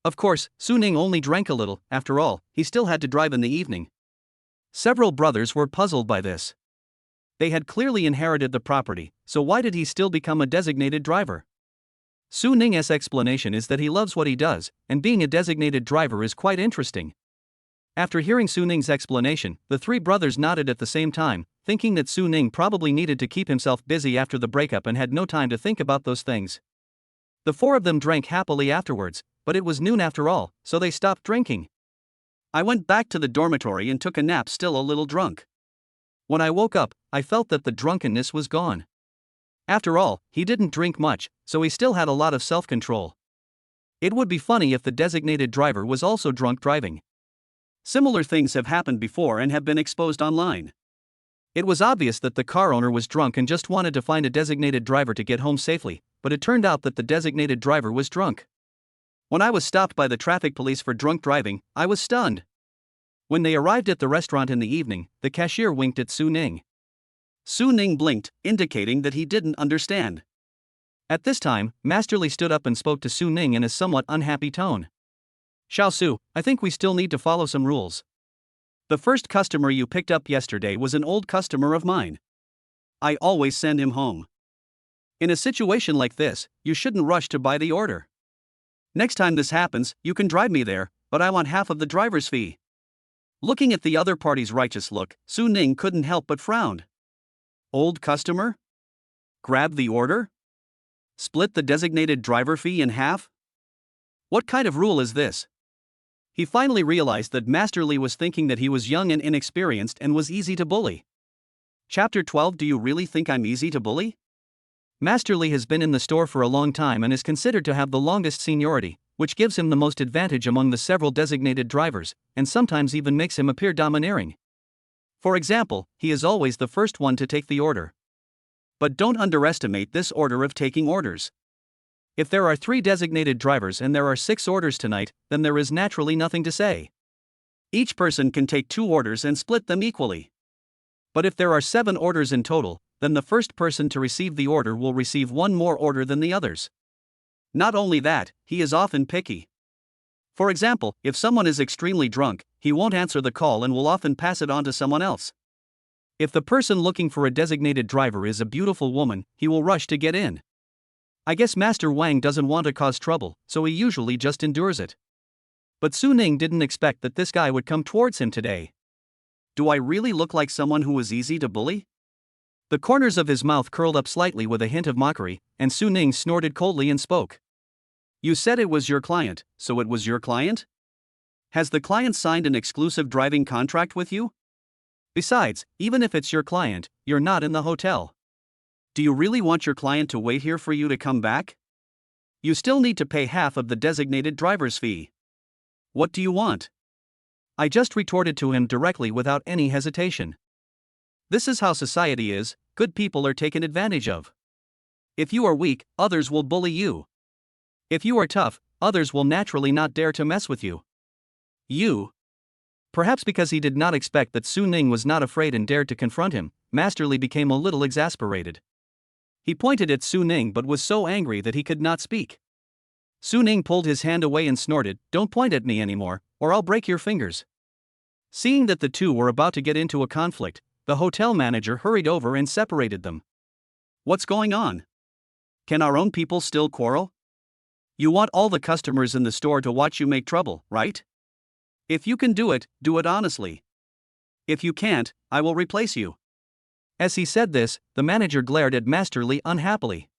Of course, Su Ning only drank a little, after all, he still had to drive in the evening. Several brothers were puzzled by this. They had clearly inherited the property, so why did he still become a designated driver? Su Ning's explanation is that he loves what he does, and being a designated driver is quite interesting. After hearing Su Ning's explanation, the three brothers nodded at the same time, thinking that Su Ning probably needed to keep himself busy after the breakup and had no time to think about those things. The four of them drank happily afterwards, but it was noon after all, so they stopped drinking. I went back to the dormitory and took a nap, still a little drunk. When I woke up, I felt that the drunkenness was gone. After all, he didn't drink much, so he still had a lot of self-control. It would be funny if the designated driver was also drunk driving. Similar things have happened before and have been exposed online. It was obvious that the car owner was drunk and just wanted to find a designated driver to get home safely, but it turned out that the designated driver was drunk. When I was stopped by the traffic police for drunk driving, I was stunned. When they arrived at the restaurant in the evening, the cashier winked at Su Ning. Su Ning blinked, indicating that he didn't understand. At this time, Masterly stood up and spoke to Su Ning in a somewhat unhappy tone. "Xiao Su, I think we still need to follow some rules. The first customer you picked up yesterday was an old customer of mine. I always send him home. In a situation like this, you shouldn't rush to buy the order. Next time this happens, you can drive me there, but I want half of the driver's fee." Looking at the other party's righteous look, Su Ning couldn't help but frown. Old customer? Grab the order? Split the designated driver fee in half? What kind of rule is this? He finally realized that Masterly was thinking that he was young and inexperienced and was easy to bully. Chapter 12. Do you really think I'm easy to bully? Masterly has been in the store for a long time and is considered to have the longest seniority, which gives him the most advantage among the several designated drivers, and sometimes even makes him appear domineering. For example, he is always the first one to take the order. But don't underestimate this order of taking orders. If there are 3 designated drivers and there are 6 orders tonight, then there is naturally nothing to say. Each person can take 2 orders and split them equally. But if there are 7 orders in total, then the first person to receive the order will receive 1 more order than the others. Not only that, he is often picky. For example, if someone is extremely drunk, he won't answer the call and will often pass it on to someone else. If the person looking for a designated driver is a beautiful woman, he will rush to get in. I guess Master Wang doesn't want to cause trouble, so he usually just endures it. But Su Ning didn't expect that this guy would come towards him today. Do I really look like someone who is easy to bully? The corners of his mouth curled up slightly with a hint of mockery, and Su Ning snorted coldly and spoke. You said it was your client, so it was your client? Has the client signed an exclusive driving contract with you? Besides, even if it's your client, you're not in the hotel. Do you really want your client to wait here for you to come back? You still need to pay half of the designated driver's fee. What do you want? I just retorted to him directly without any hesitation. This is how society is, good people are taken advantage of. If you are weak, others will bully you. If you are tough, others will naturally not dare to mess with you. Perhaps because he did not expect that Su Ning was not afraid and dared to confront him, Masterly became a little exasperated. He pointed at Su Ning but was so angry that he could not speak. Su Ning pulled his hand away and snorted, "Don't point at me anymore, or I'll break your fingers." Seeing that the two were about to get into a conflict, the hotel manager hurried over and separated them. What's going on? Can our own people still quarrel? You want all the customers in the store to watch you make trouble, right? If you can do it honestly. If you can't, I will replace you. As he said this, the manager glared at Masterly unhappily.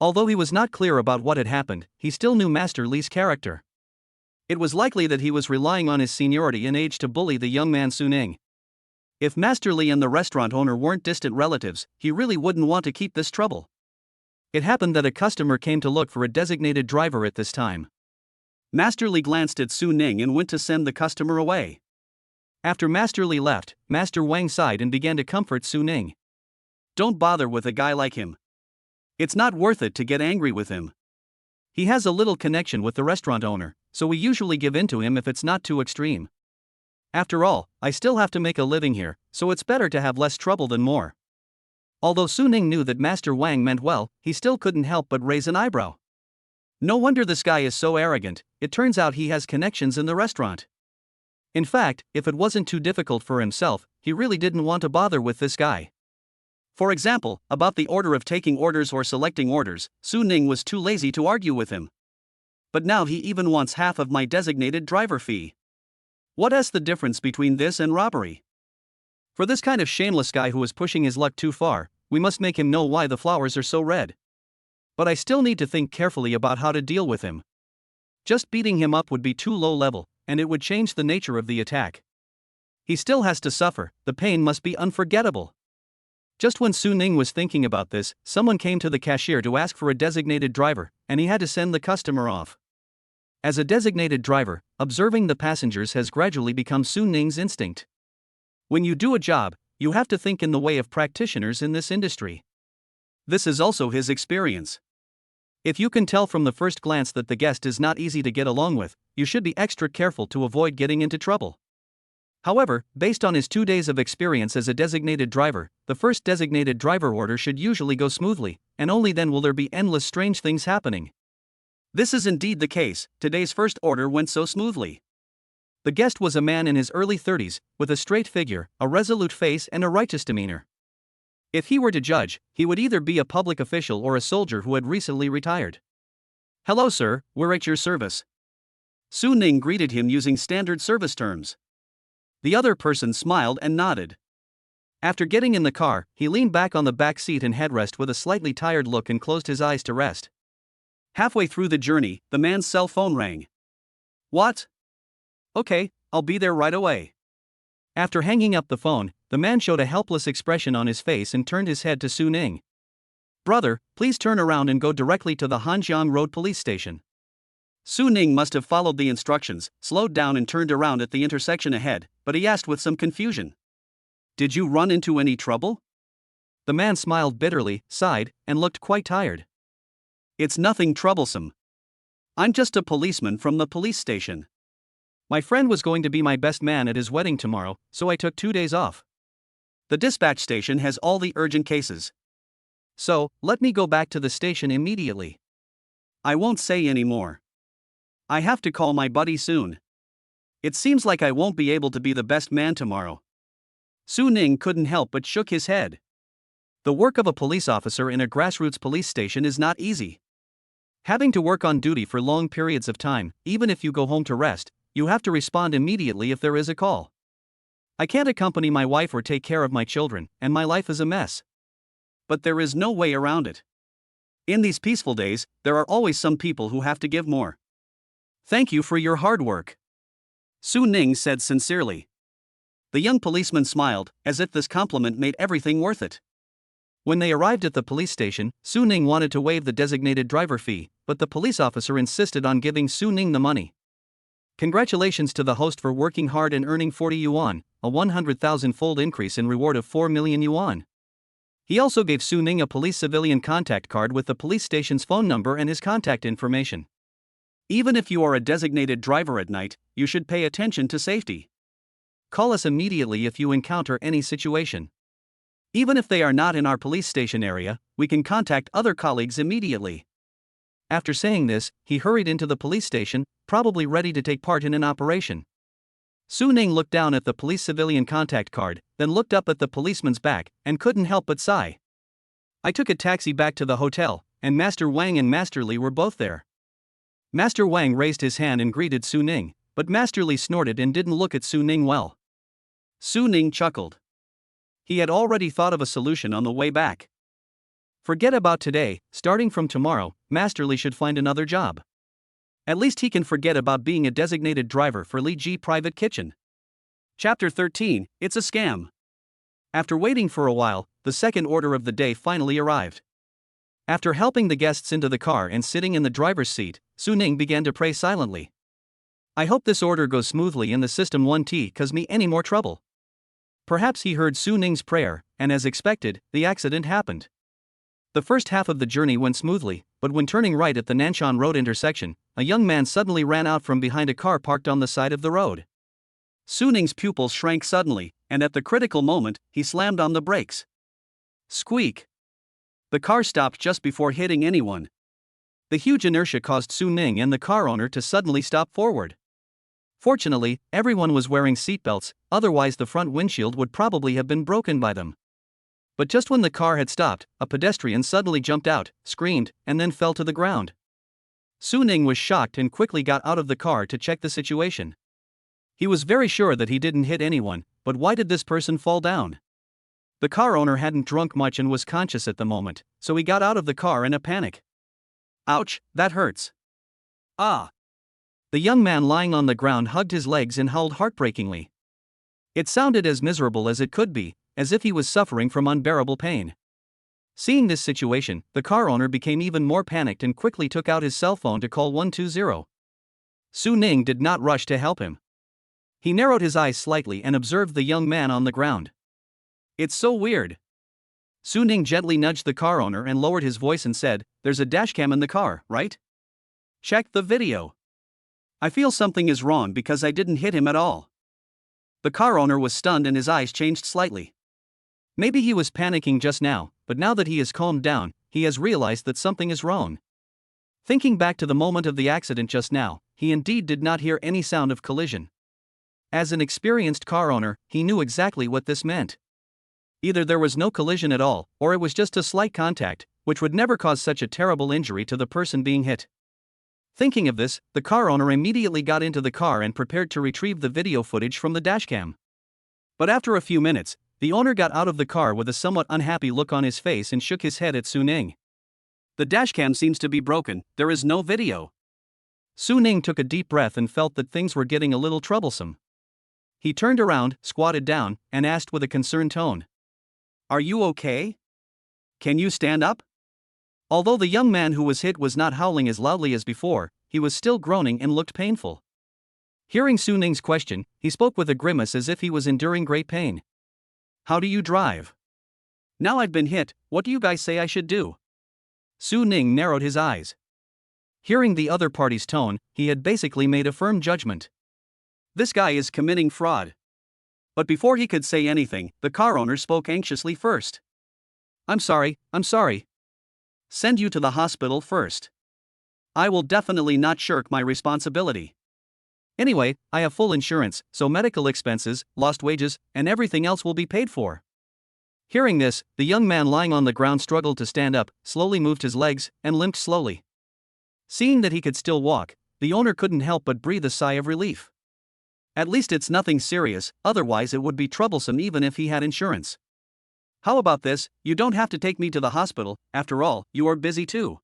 Although he was not clear about what had happened, he still knew Masterly's character. It was likely that he was relying on his seniority and age to bully the young man Su Ning. If Masterly and the restaurant owner weren't distant relatives, he really wouldn't want to keep this trouble. It happened that a customer came to look for a designated driver at this time. Masterly glanced at Su Ning and went to send the customer away. After Master Li left, Master Wang sighed and began to comfort Su Ning. Don't bother with a guy like him. It's not worth it to get angry with him. He has a little connection with the restaurant owner, so we usually give in to him if it's not too extreme. After all, I still have to make a living here, so it's better to have less trouble than more. Although Su Ning knew that Master Wang meant well, he still couldn't help but raise an eyebrow. No wonder this guy is so arrogant. It turns out he has connections in the restaurant. In fact, if it wasn't too difficult for himself, he really didn't want to bother with this guy. For example, about the order of taking orders or selecting orders, Su Ning was too lazy to argue with him. But now he even wants half of my designated driver fee. What's the difference between this and robbery? For this kind of shameless guy who is pushing his luck too far, we must make him know why the flowers are so red. But I still need to think carefully about how to deal with him. Just beating him up would be too low level, and it would change the nature of the attack. He still has to suffer, the pain must be unforgettable. Just when Su Ning was thinking about this, someone came to the cashier to ask for a designated driver, and he had to send the customer off. As a designated driver, observing the passengers has gradually become Su Ning's instinct. When you do a job, you have to think in the way of practitioners in this industry. This is also his experience. If you can tell from the first glance that the guest is not easy to get along with, you should be extra careful to avoid getting into trouble. However, based on his 2 days of experience as a designated driver, the first designated driver order should usually go smoothly, and only then will there be endless strange things happening. This is indeed the case. Today's first order went so smoothly. The guest was a man in his early 30s, with a straight figure, a resolute face and a righteous demeanor. If he were to judge, he would either be a public official or a soldier who had recently retired. Hello sir, we're at your service. Su Ning greeted him using standard service terms. The other person smiled and nodded. After getting in the car, he leaned back on the back seat and headrest with a slightly tired look and closed his eyes to rest. Halfway through the journey, the man's cell phone rang. What? Okay, I'll be there right away. After hanging up the phone, the man showed a helpless expression on his face and turned his head to Su Ning. Brother, please turn around and go directly to the Hanjiang Road police station. Su Ning must have followed the instructions, slowed down and turned around at the intersection ahead, but he asked with some confusion. Did you run into any trouble? The man smiled bitterly, sighed, and looked quite tired. It's nothing troublesome. I'm just a policeman from the police station. My friend was going to be my best man at his wedding tomorrow, so I took 2 days off. The dispatch station has all the urgent cases. So, let me go back to the station immediately. I won't say any more. I have to call my buddy soon. It seems like I won't be able to be the best man tomorrow. Su Ning couldn't help but shook his head. The work of a police officer in a grassroots police station is not easy. Having to work on duty for long periods of time, even if you go home to rest, you have to respond immediately if there is a call. I can't accompany my wife or take care of my children, and my life is a mess. But there is no way around it. In these peaceful days, there are always some people who have to give more. Thank you for your hard work. Su Ning said sincerely. The young policeman smiled, as if this compliment made everything worth it. When they arrived at the police station, Su Ning wanted to waive the designated driver fee, but the police officer insisted on giving Su Ning the money. Congratulations to the host for working hard and earning 40 yuan, a 100,000-fold increase in reward of 4 million yuan. He also gave Su Ning a police civilian contact card with the police station's phone number and his contact information. Even if you are a designated driver at night, you should pay attention to safety. Call us immediately if you encounter any situation. Even if they are not in our police station area, we can contact other colleagues immediately. After saying this, he hurried into the police station, probably ready to take part in an operation. Su Ning looked down at the police civilian contact card, then looked up at the policeman's back, and couldn't help but sigh. I took a taxi back to the hotel, and Master Wang and Master Li were both there. Master Wang raised his hand and greeted Su Ning, but Master Li snorted and didn't look at Su Ning well. Su Ning chuckled. He had already thought of a solution on the way back. Forget about today, starting from tomorrow, Master Li should find another job. At least he can forget about being a designated driver for Li Ji Private Kitchen. Chapter 13, It's a Scam. After waiting for a while, the second order of the day finally arrived. After helping the guests into the car and sitting in the driver's seat, Su Ning began to pray silently. I hope this order goes smoothly and the system 1T cause me any more trouble. Perhaps he heard Su Ning's prayer, and as expected, the accident happened. The first half of the journey went smoothly, but when turning right at the Nanshan Road intersection, a young man suddenly ran out from behind a car parked on the side of the road. Su Ning's pupils shrank suddenly, and at the critical moment, he slammed on the brakes. Squeak! The car stopped just before hitting anyone. The huge inertia caused Su Ning and the car owner to suddenly stop forward. Fortunately, everyone was wearing seatbelts, otherwise the front windshield would probably have been broken by them. But just when the car had stopped, a pedestrian suddenly jumped out, screamed, and then fell to the ground. Su Ning was shocked and quickly got out of the car to check the situation. He was very sure that he didn't hit anyone, but why did this person fall down? The car owner hadn't drunk much and was conscious at the moment, so he got out of the car in a panic. Ouch, that hurts. Ah! The young man lying on the ground hugged his legs and howled heartbreakingly. It sounded as miserable as it could be, as if he was suffering from unbearable pain. Seeing this situation, the car owner became even more panicked and quickly took out his cell phone to call 120. Su Ning did not rush to help him. He narrowed his eyes slightly and observed the young man on the ground. It's so weird. Su Ning gently nudged the car owner and lowered his voice and said, "There's a dashcam in the car, right? Check the video. I feel something is wrong because I didn't hit him at all." The car owner was stunned and his eyes changed slightly. Maybe he was panicking just now, but now that he has calmed down, he has realized that something is wrong. Thinking back to the moment of the accident just now, he indeed did not hear any sound of collision. As an experienced car owner, he knew exactly what this meant. Either there was no collision at all, or it was just a slight contact, which would never cause such a terrible injury to the person being hit. Thinking of this, the car owner immediately got into the car and prepared to retrieve the video footage from the dashcam. But after a few minutes, the owner got out of the car with a somewhat unhappy look on his face and shook his head at Su Ning. "The dashcam seems to be broken, there is no video." Su Ning took a deep breath and felt that things were getting a little troublesome. He turned around, squatted down, and asked with a concerned tone, "Are you okay? Can you stand up?" Although the young man who was hit was not howling as loudly as before, he was still groaning and looked painful. Hearing Su Ning's question, he spoke with a grimace as if he was enduring great pain. "How do you drive? Now I've been hit, what do you guys say I should do?" Su Ning narrowed his eyes. Hearing the other party's tone, he had basically made a firm judgment. This guy is committing fraud. But before he could say anything, the car owner spoke anxiously first. I'm sorry. Send you to the hospital first. I will definitely not shirk my responsibility. Anyway, I have full insurance, so medical expenses, lost wages, and everything else will be paid for." Hearing this, the young man lying on the ground struggled to stand up, slowly moved his legs, and limped slowly. Seeing that he could still walk, the owner couldn't help but breathe a sigh of relief. At least it's nothing serious, otherwise it would be troublesome even if he had insurance. "How about this, you don't have to take me to the hospital, after all, you are busy too.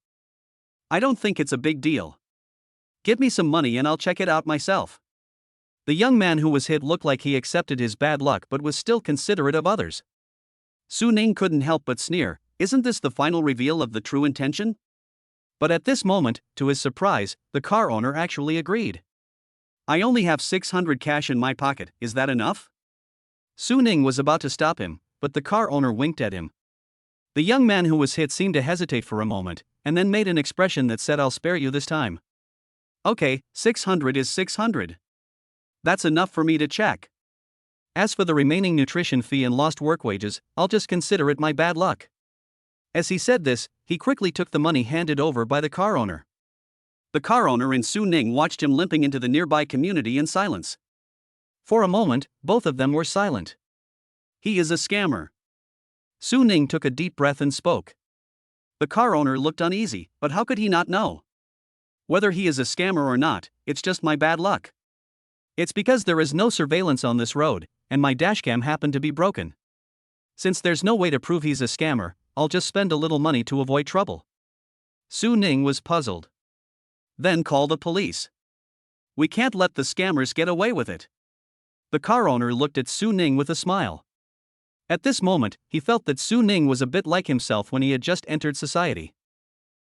I don't think it's a big deal. Give me some money and I'll check it out myself." The young man who was hit looked like he accepted his bad luck but was still considerate of others. Su Ning couldn't help but sneer, "Isn't this the final reveal of the true intention?" But at this moment, to his surprise, the car owner actually agreed. "I only have 600 cash in my pocket, is that enough?" Su Ning was about to stop him, but the car owner winked at him. The young man who was hit seemed to hesitate for a moment, and then made an expression that said, "I'll spare you this time." "Okay, 600 is 600. That's enough for me to check. As for the remaining nutrition fee and lost work wages, I'll just consider it my bad luck." As he said this, he quickly took the money handed over by the car owner. The car owner and Su Ning watched him limping into the nearby community in silence. For a moment, both of them were silent. "He is a scammer." Su Ning took a deep breath and spoke. The car owner looked uneasy, but how could he not know? "Whether he is a scammer or not, it's just my bad luck. It's because there is no surveillance on this road, and my dashcam happened to be broken. Since there's no way to prove he's a scammer, I'll just spend a little money to avoid trouble." Su Ning was puzzled. "Then call the police. We can't let the scammers get away with it." The car owner looked at Su Ning with a smile. At this moment, he felt that Su Ning was a bit like himself when he had just entered society.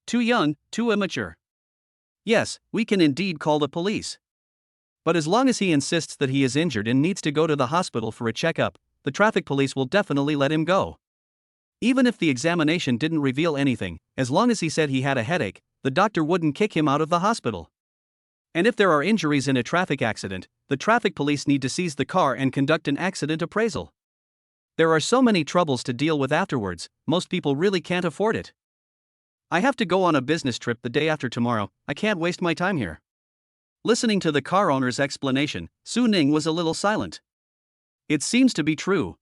Too young, too immature. Yes, we can indeed call the police. But as long as he insists that he is injured and needs to go to the hospital for a checkup, the traffic police will definitely let him go. Even if the examination didn't reveal anything, as long as he said he had a headache, the doctor wouldn't kick him out of the hospital. And if there are injuries in a traffic accident, the traffic police need to seize the car and conduct an accident appraisal. There are so many troubles to deal with afterwards, most people really can't afford it. I have to go on a business trip the day after tomorrow, I can't waste my time here. Listening to the car owner's explanation, Su Ning was a little silent. It seems to be true.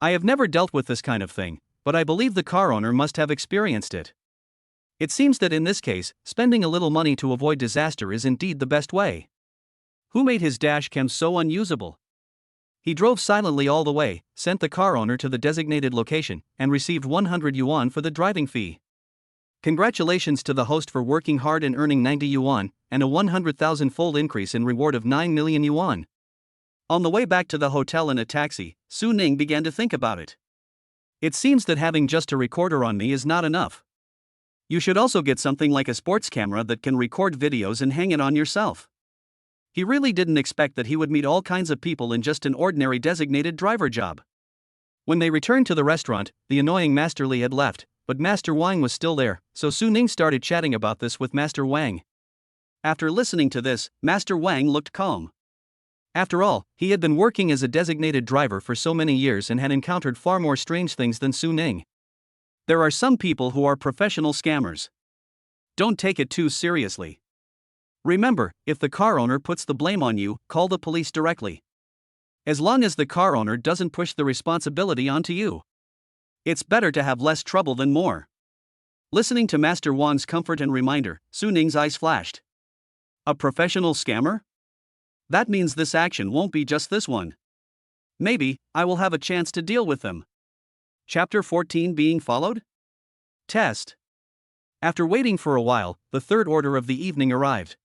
I have never dealt with this kind of thing, but I believe the car owner must have experienced it. It seems that in this case, spending a little money to avoid disaster is indeed the best way. Who made his dash cam so unusable? He drove silently all the way, sent the car owner to the designated location, and received 100 yuan for the driving fee. Congratulations to the host for working hard and earning 90 yuan, and a 100,000-fold increase in reward of 9 million yuan. On the way back to the hotel in a taxi, Su Ning began to think about it. It seems that having just a recorder on me is not enough. You should also get something like a sports camera that can record videos and hang it on yourself. He really didn't expect that he would meet all kinds of people in just an ordinary designated driver job. When they returned to the restaurant, the annoying Master Li had left, but Master Wang was still there, so Su Ning started chatting about this with Master Wang. After listening to this, Master Wang looked calm. After all, he had been working as a designated driver for so many years and had encountered far more strange things than Su Ning. There are some people who are professional scammers. Don't take it too seriously. Remember, if the car owner puts the blame on you, call the police directly. As long as the car owner doesn't push the responsibility onto you. It's better to have less trouble than more. Listening to Master Wang's comfort and reminder, Su Ning's eyes flashed. A professional scammer? That means this action won't be just this one. Maybe, I will have a chance to deal with them. Chapter 14 being followed? Test. After waiting for a while, the third order of the evening arrived.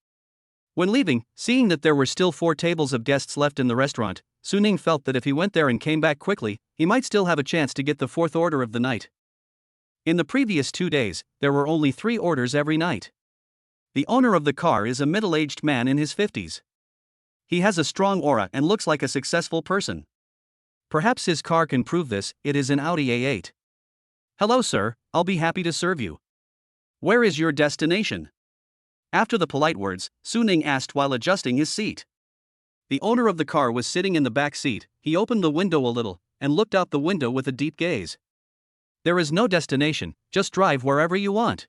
When leaving, seeing that there were still 4 tables of guests left in the restaurant, Su Ning felt that if he went there and came back quickly, he might still have a chance to get the 4th order of the night. In the previous 2 days, there were only 3 orders every night. The owner of the car is a middle-aged man in his 50s. He has a strong aura and looks like a successful person. Perhaps his car can prove this, it is an Audi A8. Hello sir, I'll be happy to serve you. Where is your destination? After the polite words, Su Ning asked while adjusting his seat. The owner of the car was sitting in the back seat, he opened the window a little, and looked out the window with a deep gaze. There is no destination, just drive wherever you want.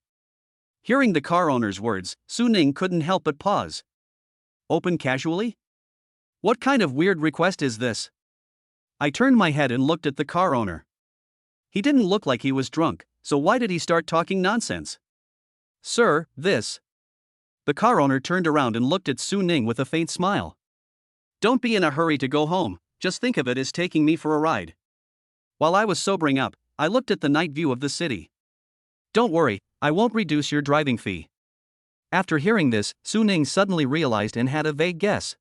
Hearing the car owner's words, Su Ning couldn't help but pause. Open casually? What kind of weird request is this? I turned my head and looked at the car owner. He didn't look like he was drunk, so why did he start talking nonsense? Sir, this. The car owner turned around and looked at Su Ning with a faint smile. Don't be in a hurry to go home, just think of it as taking me for a ride. While I was sobering up, I looked at the night view of the city. Don't worry, I won't reduce your driving fee. After hearing this, Su Ning suddenly realized and had a vague guess.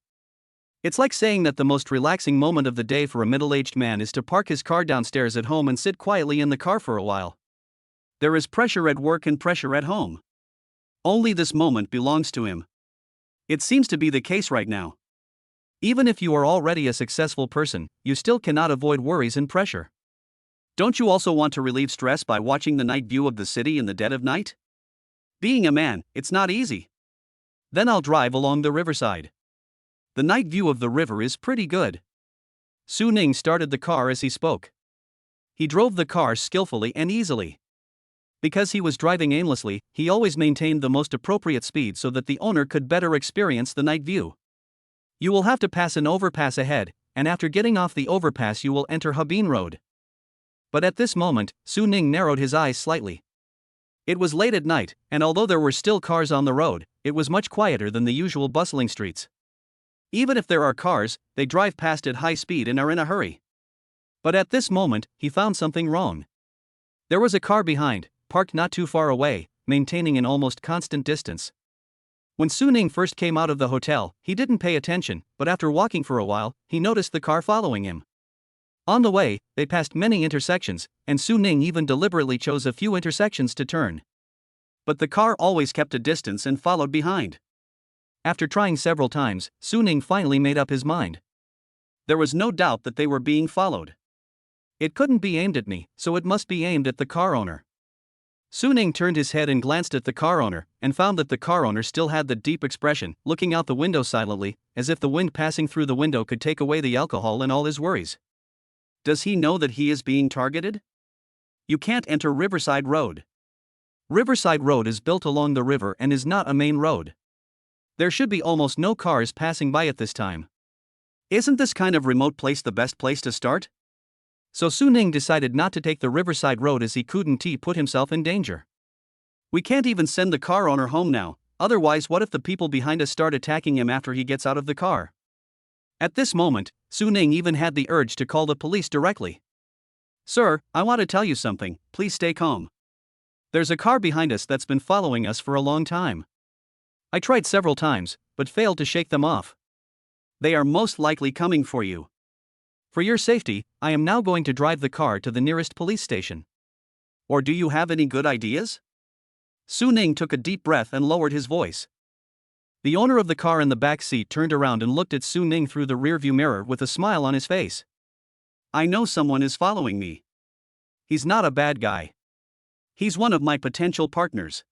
It's like saying that the most relaxing moment of the day for a middle-aged man is to park his car downstairs at home and sit quietly in the car for a while. There is pressure at work and pressure at home. Only this moment belongs to him. It seems to be the case right now. Even if you are already a successful person, you still cannot avoid worries and pressure. Don't you also want to relieve stress by watching the night view of the city in the dead of night? Being a man, it's not easy. Then I'll drive along the riverside. The night view of the river is pretty good. Su Ning started the car as he spoke. He drove the car skillfully and easily. Because he was driving aimlessly, he always maintained the most appropriate speed so that the owner could better experience the night view. You will have to pass an overpass ahead, and after getting off the overpass you will enter Habin Road. But at this moment, Su Ning narrowed his eyes slightly. It was late at night, and although there were still cars on the road, it was much quieter than the usual bustling streets. Even if there are cars, they drive past at high speed and are in a hurry. But at this moment, he found something wrong. There was a car behind, parked not too far away, maintaining an almost constant distance. When Su Ning first came out of the hotel, he didn't pay attention, but after walking for a while, he noticed the car following him. On the way, they passed many intersections, and Su Ning even deliberately chose a few intersections to turn. But the car always kept a distance and followed behind. After trying several times, Su-ning finally made up his mind. There was no doubt that they were being followed. It couldn't be aimed at me, so it must be aimed at the car owner. Su-ning turned his head and glanced at the car owner, and found that the car owner still had the deep expression, looking out the window silently, as if the wind passing through the window could take away the alcohol and all his worries. Does he know that he is being targeted? You can't enter Riverside Road. Riverside Road is built along the river and is not a main road. There should be almost no cars passing by at this time. Isn't this kind of remote place the best place to start? So Su-ning decided not to take the Riverside Road as he couldn't put himself in danger. We can't even send the car owner home now, otherwise what if the people behind us start attacking him after he gets out of the car? At this moment, Su-ning even had the urge to call the police directly. Sir, I want to tell you something, please stay calm. There's a car behind us that's been following us for a long time. I tried several times, but failed to shake them off. They are most likely coming for you. For your safety, I am now going to drive the car to the nearest police station. Or do you have any good ideas? Su-ning took a deep breath and lowered his voice. The owner of the car in the back seat turned around and looked at Su-ning through the rearview mirror with a smile on his face. I know someone is following me. He's not a bad guy. He's one of my potential partners.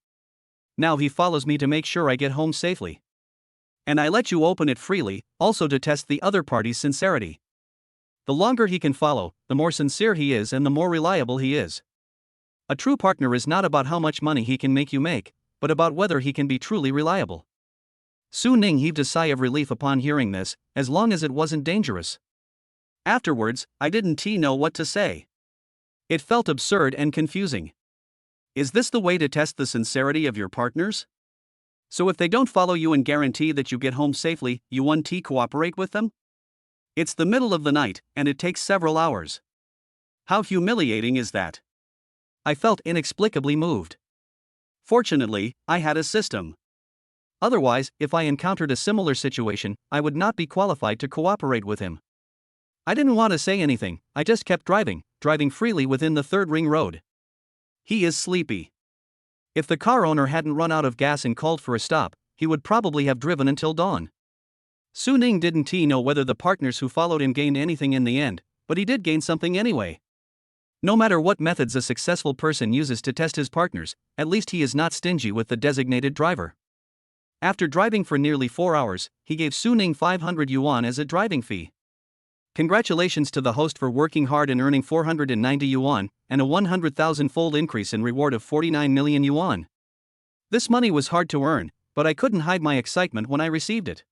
Now he follows me to make sure I get home safely. And I let you open it freely, also to test the other party's sincerity. The longer he can follow, the more sincere he is and the more reliable he is. A true partner is not about how much money he can make you make, but about whether he can be truly reliable. Su-ning heaved a sigh of relief upon hearing this, as long as it wasn't dangerous. Afterwards, I didn't know what to say. It felt absurd and confusing. Is this the way to test the sincerity of your partners? So if they don't follow you and guarantee that you get home safely, you won't cooperate with them? It's the middle of the night, and it takes several hours. How humiliating is that? I felt inexplicably moved. Fortunately, I had a system. Otherwise, if I encountered a similar situation, I would not be qualified to cooperate with him. I didn't want to say anything, I just kept driving freely within the third ring road. He is sleepy. If the car owner hadn't run out of gas and called for a stop, he would probably have driven until dawn. Su-ning didn't know whether the partners who followed him gained anything in the end, but he did gain something anyway. No matter what methods a successful person uses to test his partners, at least he is not stingy with the designated driver. After driving for nearly 4 hours, he gave Su-ning 500 yuan as a driving fee. Congratulations to the host for working hard and earning 490 yuan, and a 100,000-fold increase in reward of 49 million yuan. This money was hard to earn, but I couldn't hide my excitement when I received it.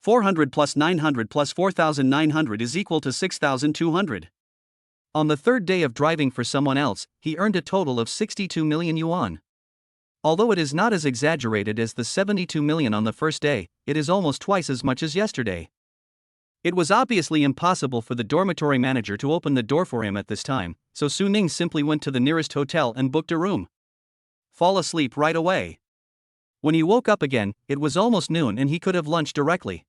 400 plus 900 plus 4,900 is equal to 6,200. On the third day of driving for someone else, he earned a total of 62 million yuan. Although it is not as exaggerated as the 72 million on the first day, it is almost twice as much as yesterday. It was obviously impossible for the dormitory manager to open the door for him at this time, so Su-ning simply went to the nearest hotel and booked a room. Fall asleep right away. When he woke up again, it was almost noon and he could have lunched directly.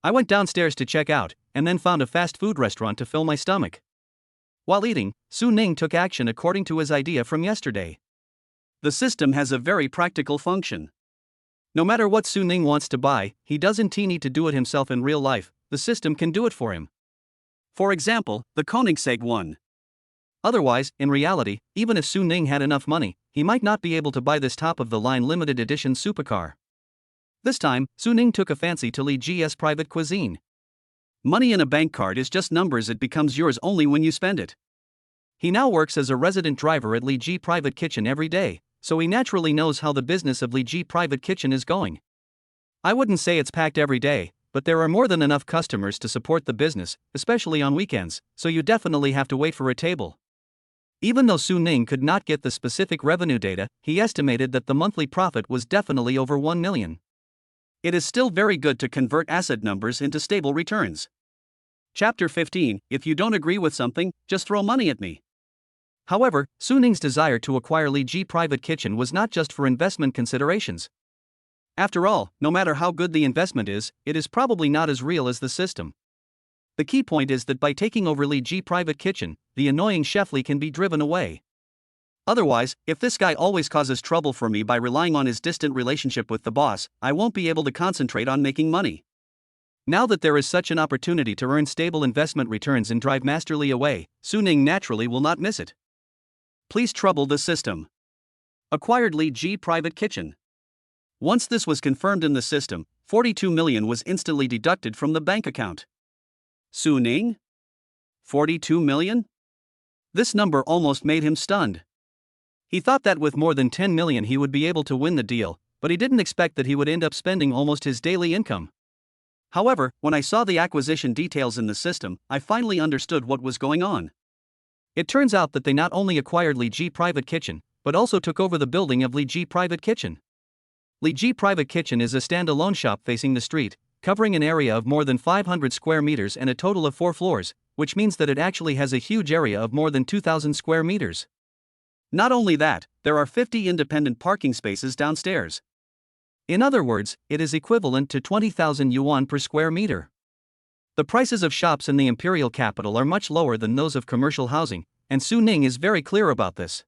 I went downstairs to check out, and then found a fast food restaurant to fill my stomach. While eating, Su-ning took action according to his idea from yesterday. The system has a very practical function. No matter what Su-ning wants to buy, he doesn't need to do it himself in real life, the system can do it for him. For example, the Koenigsegg one. Otherwise, in reality, even if Su-ning had enough money, he might not be able to buy this top-of-the-line limited edition supercar. This time, Su-ning took a fancy to Li Ji's private cuisine. Money in a bank card is just numbers, it becomes yours only when you spend it. He now works as a resident driver at Li Ji Private Kitchen every day, so he naturally knows how the business of Li Ji Private Kitchen is going. I wouldn't say it's packed every day, but there are more than enough customers to support the business, especially on weekends, so you definitely have to wait for a table. Even though Su-ning could not get the specific revenue data, he estimated that the monthly profit was definitely over 1 million. It is still very good to convert asset numbers into stable returns. Chapter 15, if you don't agree with something, just throw money at me. However, Su-ning's desire to acquire Li Ji Private Kitchen was not just for investment considerations. After all, no matter how good the investment is, it is probably not as real as the system. The key point is that by taking over Li Ji Private Kitchen, the annoying chef Li can be driven away. Otherwise, if this guy always causes trouble for me by relying on his distant relationship with the boss, I won't be able to concentrate on making money. Now that there is such an opportunity to earn stable investment returns and drive masterly away, Su Ning naturally will not miss it. Please trouble the system. Acquired Li Ji private kitchen. Once this was confirmed in the system, 42 million was instantly deducted from the bank account. Su Ning? 42 million? This number almost made him stunned. He thought that with more than 10 million he would be able to win the deal, but he didn't expect that he would end up spending almost his daily income. However, when I saw the acquisition details in the system, I finally understood what was going on. It turns out that they not only acquired Li Ji Private Kitchen, but also took over the building of Li Ji Private Kitchen. Li Ji Private Kitchen is a standalone shop facing the street, covering an area of more than 500 square meters and a total of 4 floors, which means that it actually has a huge area of more than 2,000 square meters. Not only that, there are 50 independent parking spaces downstairs. In other words, it is equivalent to 20,000 yuan per square meter. The prices of shops in the imperial capital are much lower than those of commercial housing, and Su Ning is very clear about this.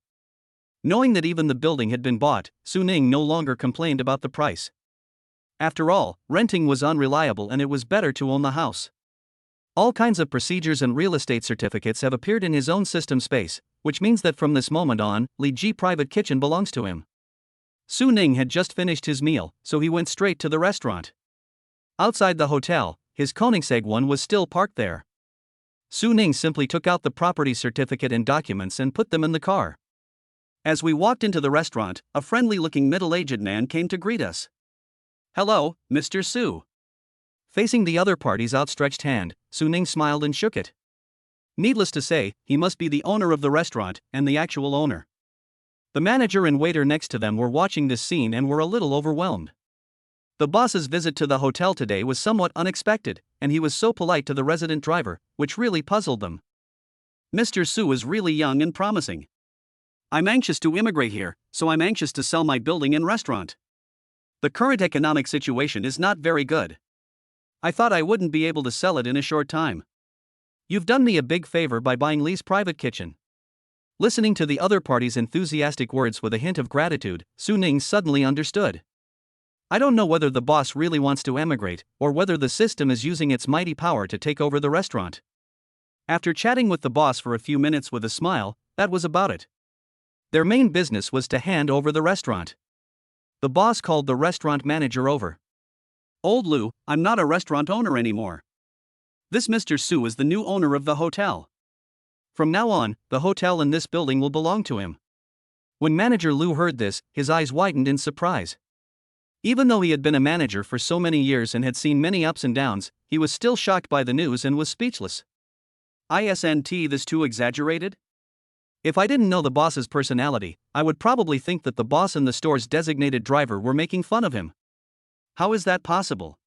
Knowing that even the building had been bought, Su Ning no longer complained about the price. After all, renting was unreliable and it was better to own the house. All kinds of procedures and real estate certificates have appeared in his own system space, which means that from this moment on, Li Ji Private Kitchen belongs to him. Su Ning had just finished his meal, so he went straight to the restaurant. Outside the hotel, his Koenigsegg one was still parked there. Su Ning simply took out the property certificate and documents and put them in the car. As we walked into the restaurant, a friendly-looking middle-aged man came to greet us. "Hello, Mr. Su." Facing the other party's outstretched hand, Su Ning smiled and shook it. Needless to say, he must be the owner of the restaurant, and the actual owner. The manager and waiter next to them were watching this scene and were a little overwhelmed. The boss's visit to the hotel today was somewhat unexpected, and he was so polite to the resident driver, which really puzzled them. Mr. Su is really young and promising. I'm anxious to immigrate here, so I'm anxious to sell my building and restaurant. The current economic situation is not very good. I thought I wouldn't be able to sell it in a short time. You've done me a big favor by buying Li's private kitchen. Listening to the other party's enthusiastic words with a hint of gratitude, Su Ning suddenly understood. I don't know whether the boss really wants to emigrate, or whether the system is using its mighty power to take over the restaurant. After chatting with the boss for a few minutes with a smile, that was about it. Their main business was to hand over the restaurant. The boss called the restaurant manager over. "Old Lu, I'm not a restaurant owner anymore. This Mr. Su is the new owner of the hotel. From now on, the hotel and this building will belong to him." When Manager Lu heard this, his eyes widened in surprise. Even though he had been a manager for so many years and had seen many ups and downs, he was still shocked by the news and was speechless. Isn't this too exaggerated? If I didn't know the boss's personality, I would probably think that the boss and the store's designated driver were making fun of him. How is that possible?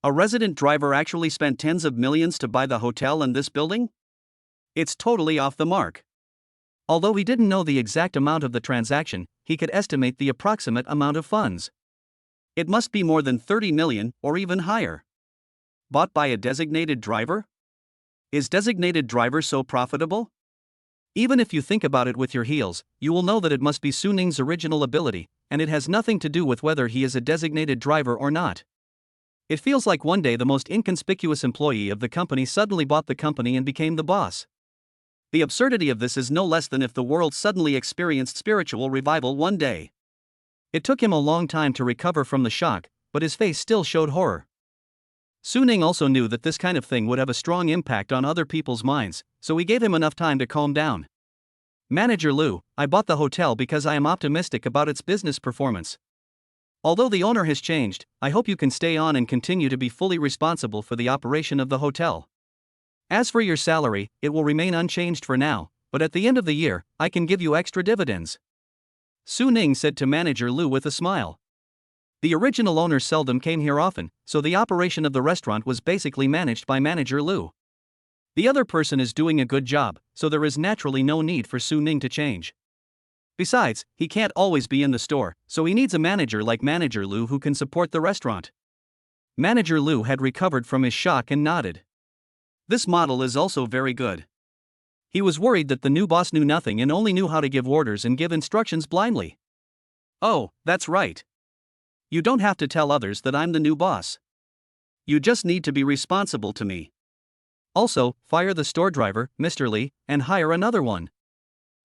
A resident driver actually spent tens of millions to buy the hotel and this building? It's totally off the mark. Although he didn't know the exact amount of the transaction, he could estimate the approximate amount of funds. It must be more than 30 million, or even higher. Bought by a designated driver? Is designated driver so profitable? Even if you think about it with your heels, you will know that it must be Su Ning's original ability, and it has nothing to do with whether he is a designated driver or not. It feels like one day the most inconspicuous employee of the company suddenly bought the company and became the boss. The absurdity of this is no less than if the world suddenly experienced spiritual revival one day. It took him a long time to recover from the shock, but his face still showed horror. Su Ning also knew that this kind of thing would have a strong impact on other people's minds, so he gave him enough time to calm down. "Manager Lu, I bought the hotel because I am optimistic about its business performance. Although the owner has changed, I hope you can stay on and continue to be fully responsible for the operation of the hotel. As for your salary, it will remain unchanged for now, but at the end of the year, I can give you extra dividends," Su Ning said to Manager Lu with a smile. The original owner seldom came here often, so the operation of the restaurant was basically managed by Manager Lu. The other person is doing a good job, so there is naturally no need for Su Ning to change. Besides, he can't always be in the store, so he needs a manager like Manager Lu who can support the restaurant. Manager Lu had recovered from his shock and nodded. This model is also very good. He was worried that the new boss knew nothing and only knew how to give orders and give instructions blindly. Oh, that's right. You don't have to tell others that I'm the new boss. You just need to be responsible to me. Also, fire the store driver, Mr. Lee, and hire another one.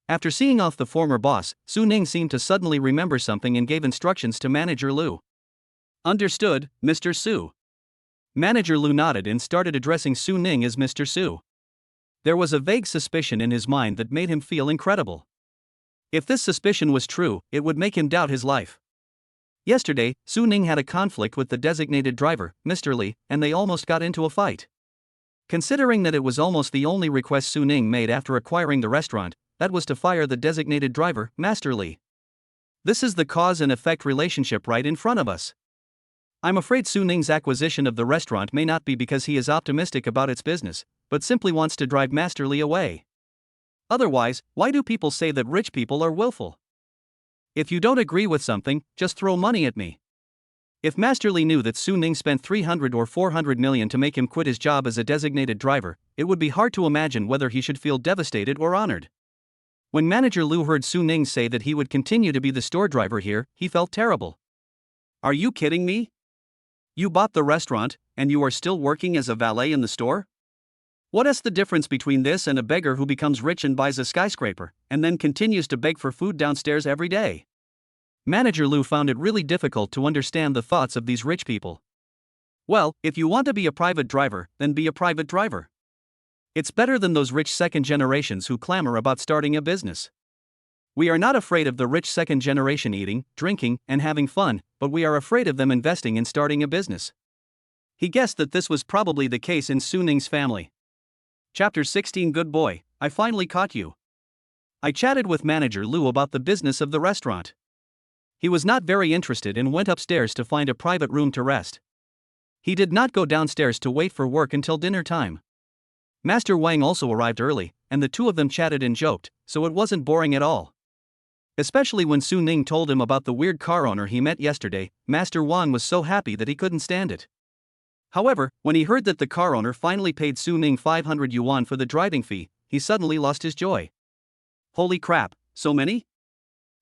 After seeing off the former boss, Su Ning seemed to suddenly remember something and gave instructions to Manager Lu. Understood, Mr. Su. Manager Lu nodded and started addressing Su Ning as Mr. Su. There was a vague suspicion in his mind that made him feel incredible. If this suspicion was true, it would make him doubt his life. Yesterday, Su Ning had a conflict with the designated driver, Mr. Lee, and they almost got into a fight. Considering that it was almost the only request Su Ning made after acquiring the restaurant, that was to fire the designated driver, Master Lee. This is the cause and effect relationship right in front of us. I'm afraid Su Ning's acquisition of the restaurant may not be because he is optimistic about its business, but simply wants to drive Master Lee away. Otherwise, why do people say that rich people are willful? If you don't agree with something, just throw money at me. If Master Lee knew that Su Ning spent 300 or 400 million to make him quit his job as a designated driver, it would be hard to imagine whether he should feel devastated or honored. When Manager Lu heard Su Ning say that he would continue to be the store driver here, he felt terrible. Are you kidding me? You bought the restaurant, and you are still working as a valet in the store? What is the difference between this and a beggar who becomes rich and buys a skyscraper, and then continues to beg for food downstairs every day? Manager Lu found it really difficult to understand the thoughts of these rich people. Well, if you want to be a private driver, then be a private driver. It's better than those rich second generations who clamor about starting a business. We are not afraid of the rich second generation eating, drinking, and having fun, but we are afraid of them investing in starting a business. He guessed that this was probably the case in Su Ning's family. Chapter 16. Good boy, I finally caught you. I chatted with Manager Lu about the business of the restaurant. He was not very interested and went upstairs to find a private room to rest. He did not go downstairs to wait for work until dinner time. Master Wang also arrived early, and the two of them chatted and joked, so it wasn't boring at all. Especially when Su Ning told him about the weird car owner he met yesterday, Master Wang was so happy that he couldn't stand it. However, when he heard that the car owner finally paid Su Ning 500 yuan for the driving fee, he suddenly lost his joy. Holy crap, so many?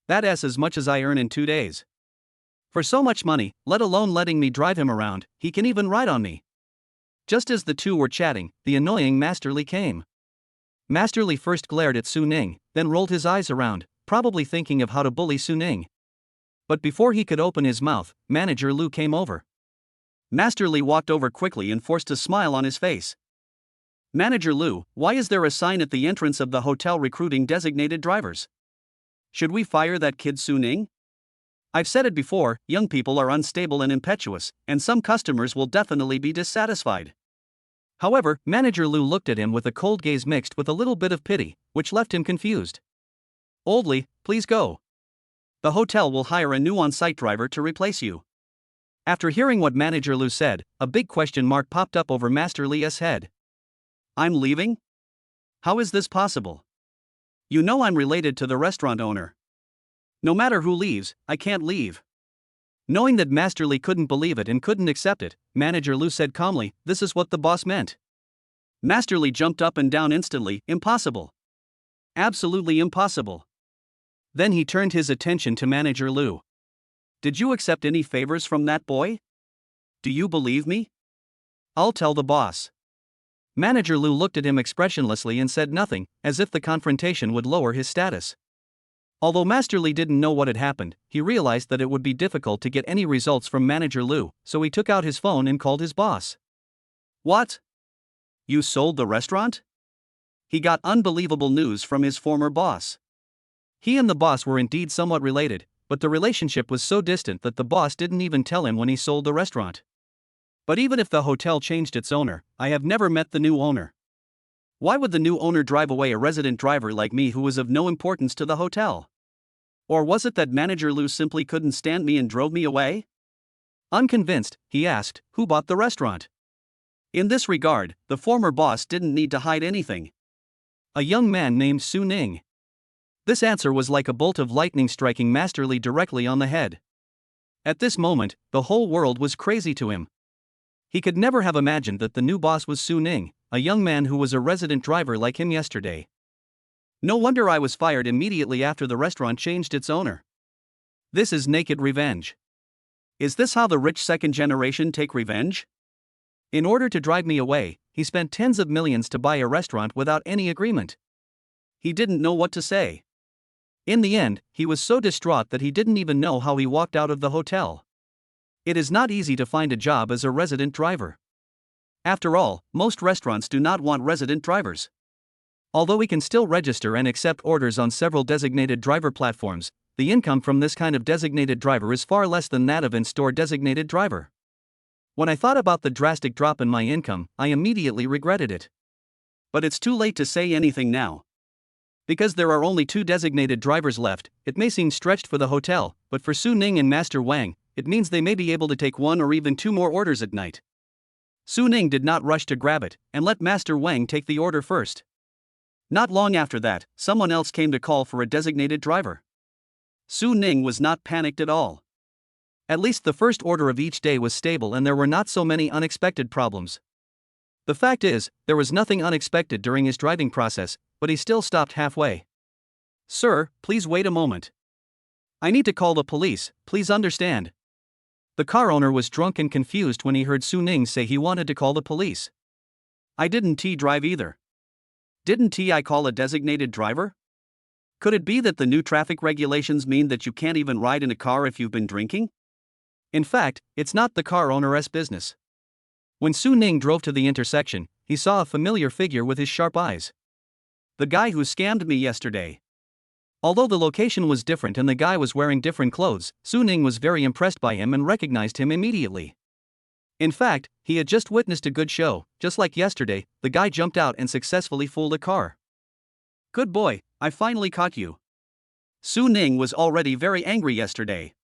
That's as much as I earn in 2 days. For so much money, let alone letting me drive him around, he can even ride on me. Just as the two were chatting, the annoying Master Lee came. Master Lee first glared at Su Ning, then rolled his eyes around, probably thinking of how to bully Su Ning. But before he could open his mouth, Manager Lu came over. Master Lee walked over quickly and forced a smile on his face. Manager Lu, why is there a sign at the entrance of the hotel recruiting designated drivers? Should we fire that kid Su Ning? I've said it before, young people are unstable and impetuous, and some customers will definitely be dissatisfied. However, Manager Lu looked at him with a cold gaze mixed with a little bit of pity, which left him confused. Old Lee, please go. The hotel will hire a new on-site driver to replace you. After hearing what Manager Lu said, a big question mark popped up over Master Lee's head. I'm leaving? How is this possible? You know I'm related to the restaurant owner. No matter who leaves, I can't leave. Knowing that Master Lee couldn't believe it and couldn't accept it, Manager Lu said calmly, this is what the boss meant. Master Lee jumped up and down instantly, impossible. Absolutely impossible. Then he turned his attention to Manager Lu. Did you accept any favors from that boy? Do you believe me? I'll tell the boss. Manager Lu looked at him expressionlessly and said nothing, as if the confrontation would lower his status. Although Master Lee didn't know what had happened, he realized that it would be difficult to get any results from Manager Lu, so he took out his phone and called his boss. What? You sold the restaurant? He got unbelievable news from his former boss. He and the boss were indeed somewhat related, but the relationship was so distant that the boss didn't even tell him when he sold the restaurant. But even if the hotel changed its owner, I have never met the new owner. Why would the new owner drive away a resident driver like me who was of no importance to the hotel? Or was it that Manager Lu simply couldn't stand me and drove me away? Unconvinced, he asked, who bought the restaurant? In this regard, the former boss didn't need to hide anything. A young man named Su Ning. This answer was like a bolt of lightning striking Master Lee directly on the head. At this moment, the whole world was crazy to him. He could never have imagined that the new boss was Su Ning, a young man who was a resident driver like him yesterday. No wonder I was fired immediately after the restaurant changed its owner. This is naked revenge. Is this how the rich second generation take revenge? In order to drive me away, he spent tens of millions to buy a restaurant without any agreement. He didn't know what to say. In the end, he was so distraught that he didn't even know how he walked out of the hotel. It is not easy to find a job as a resident driver. After all, most restaurants do not want resident drivers. Although we can still register and accept orders on several designated driver platforms, the income from this kind of designated driver is far less than that of in-store designated driver. When I thought about the drastic drop in my income, I immediately regretted it. But it's too late to say anything now. Because there are only 2 designated drivers left, it may seem stretched for the hotel, but for Su Ning and Master Wang, it means they may be able to take 1 or even 2 more orders at night. Su Ning did not rush to grab it, and let Master Wang take the order first. Not long after that, someone else came to call for a designated driver. Su Ning was not panicked at all. At least the first order of each day was stable and there were not so many unexpected problems. The fact is, there was nothing unexpected during his driving process, but he still stopped halfway. Sir, please wait a moment. I need to call the police, please understand. The car owner was drunk and confused when he heard Su Ning say he wanted to call the police. I didn't drive either. Didn't I call a designated driver? Could it be that the new traffic regulations mean that you can't even ride in a car if you've been drinking? In fact, it's not the car owner's business. When Su Ning drove to the intersection, he saw a familiar figure with his sharp eyes. The guy who scammed me yesterday. Although the location was different and the guy was wearing different clothes, Su Ning was very impressed by him and recognized him immediately. In fact, he had just witnessed a good show. Just like yesterday, the guy jumped out and successfully fooled a car. Good boy, I finally caught you. Su Ning was already very angry yesterday.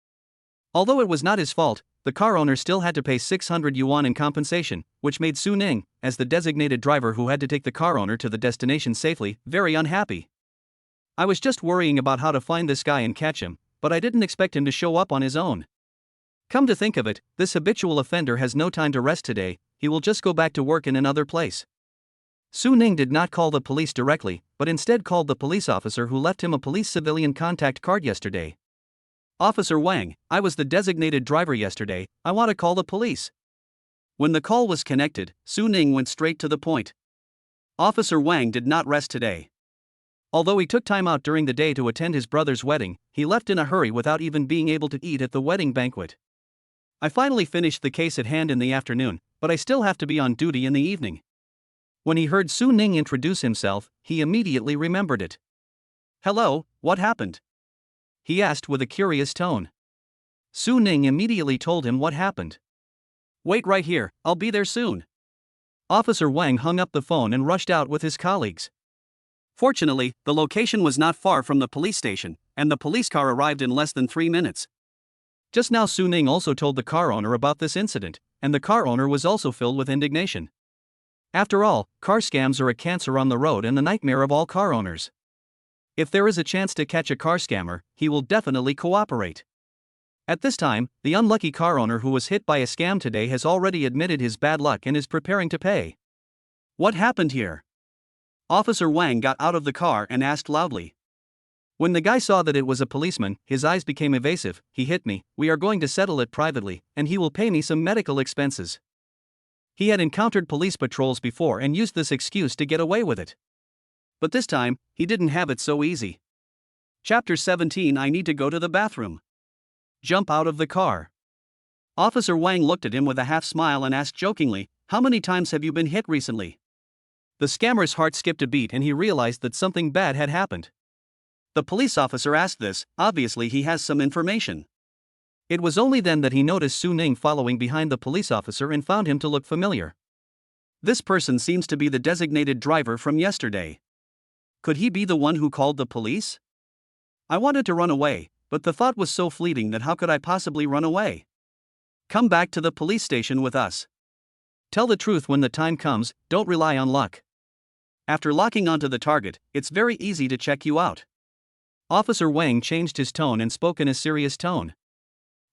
Although it was not his fault, the car owner still had to pay 600 yuan in compensation, which made Su Ning, as the designated driver who had to take the car owner to the destination safely, very unhappy. I was just worrying about how to find this guy and catch him, but I didn't expect him to show up on his own. Come to think of it, this habitual offender has no time to rest today, he will just go back to work in another place. Su Ning did not call the police directly, but instead called the police officer who left him a police civilian contact card yesterday. Officer Wang, I was the designated driver yesterday, I want to call the police. When the call was connected, Su Ning went straight to the point. Officer Wang did not rest today. Although he took time out during the day to attend his brother's wedding, he left in a hurry without even being able to eat at the wedding banquet. I finally finished the case at hand in the afternoon, but I still have to be on duty in the evening. When he heard Su Ning introduce himself, he immediately remembered it. Hello, what happened? He asked with a curious tone. Su Ning immediately told him what happened. Wait right here, I'll be there soon. Officer Wang hung up the phone and rushed out with his colleagues. Fortunately, the location was not far from the police station, and the police car arrived in less than 3 minutes. Just now Su Ning also told the car owner about this incident, and the car owner was also filled with indignation. After all, car scams are a cancer on the road and the nightmare of all car owners. If there is a chance to catch a car scammer, he will definitely cooperate. At this time, the unlucky car owner who was hit by a scam today has already admitted his bad luck and is preparing to pay. What happened here? Officer Wang got out of the car and asked loudly. When the guy saw that it was a policeman, his eyes became evasive. He hit me, we are going to settle it privately, and he will pay me some medical expenses. He had encountered police patrols before and used this excuse to get away with it. But this time, he didn't have it so easy. Chapter 17 I need to go to the bathroom. Jump out of the car. Officer Wang looked at him with a half smile and asked jokingly, how many times have you been hit recently? The scammer's heart skipped a beat and he realized that something bad had happened. The police officer asked this, obviously he has some information. It was only then that he noticed Su Ning following behind the police officer and found him to look familiar. This person seems to be the designated driver from yesterday. Could he be the one who called the police? I wanted to run away, but the thought was so fleeting that how could I possibly run away? Come back to the police station with us. Tell the truth when the time comes, don't rely on luck. After locking onto the target, it's very easy to check you out. Officer Wang changed his tone and spoke in a serious tone.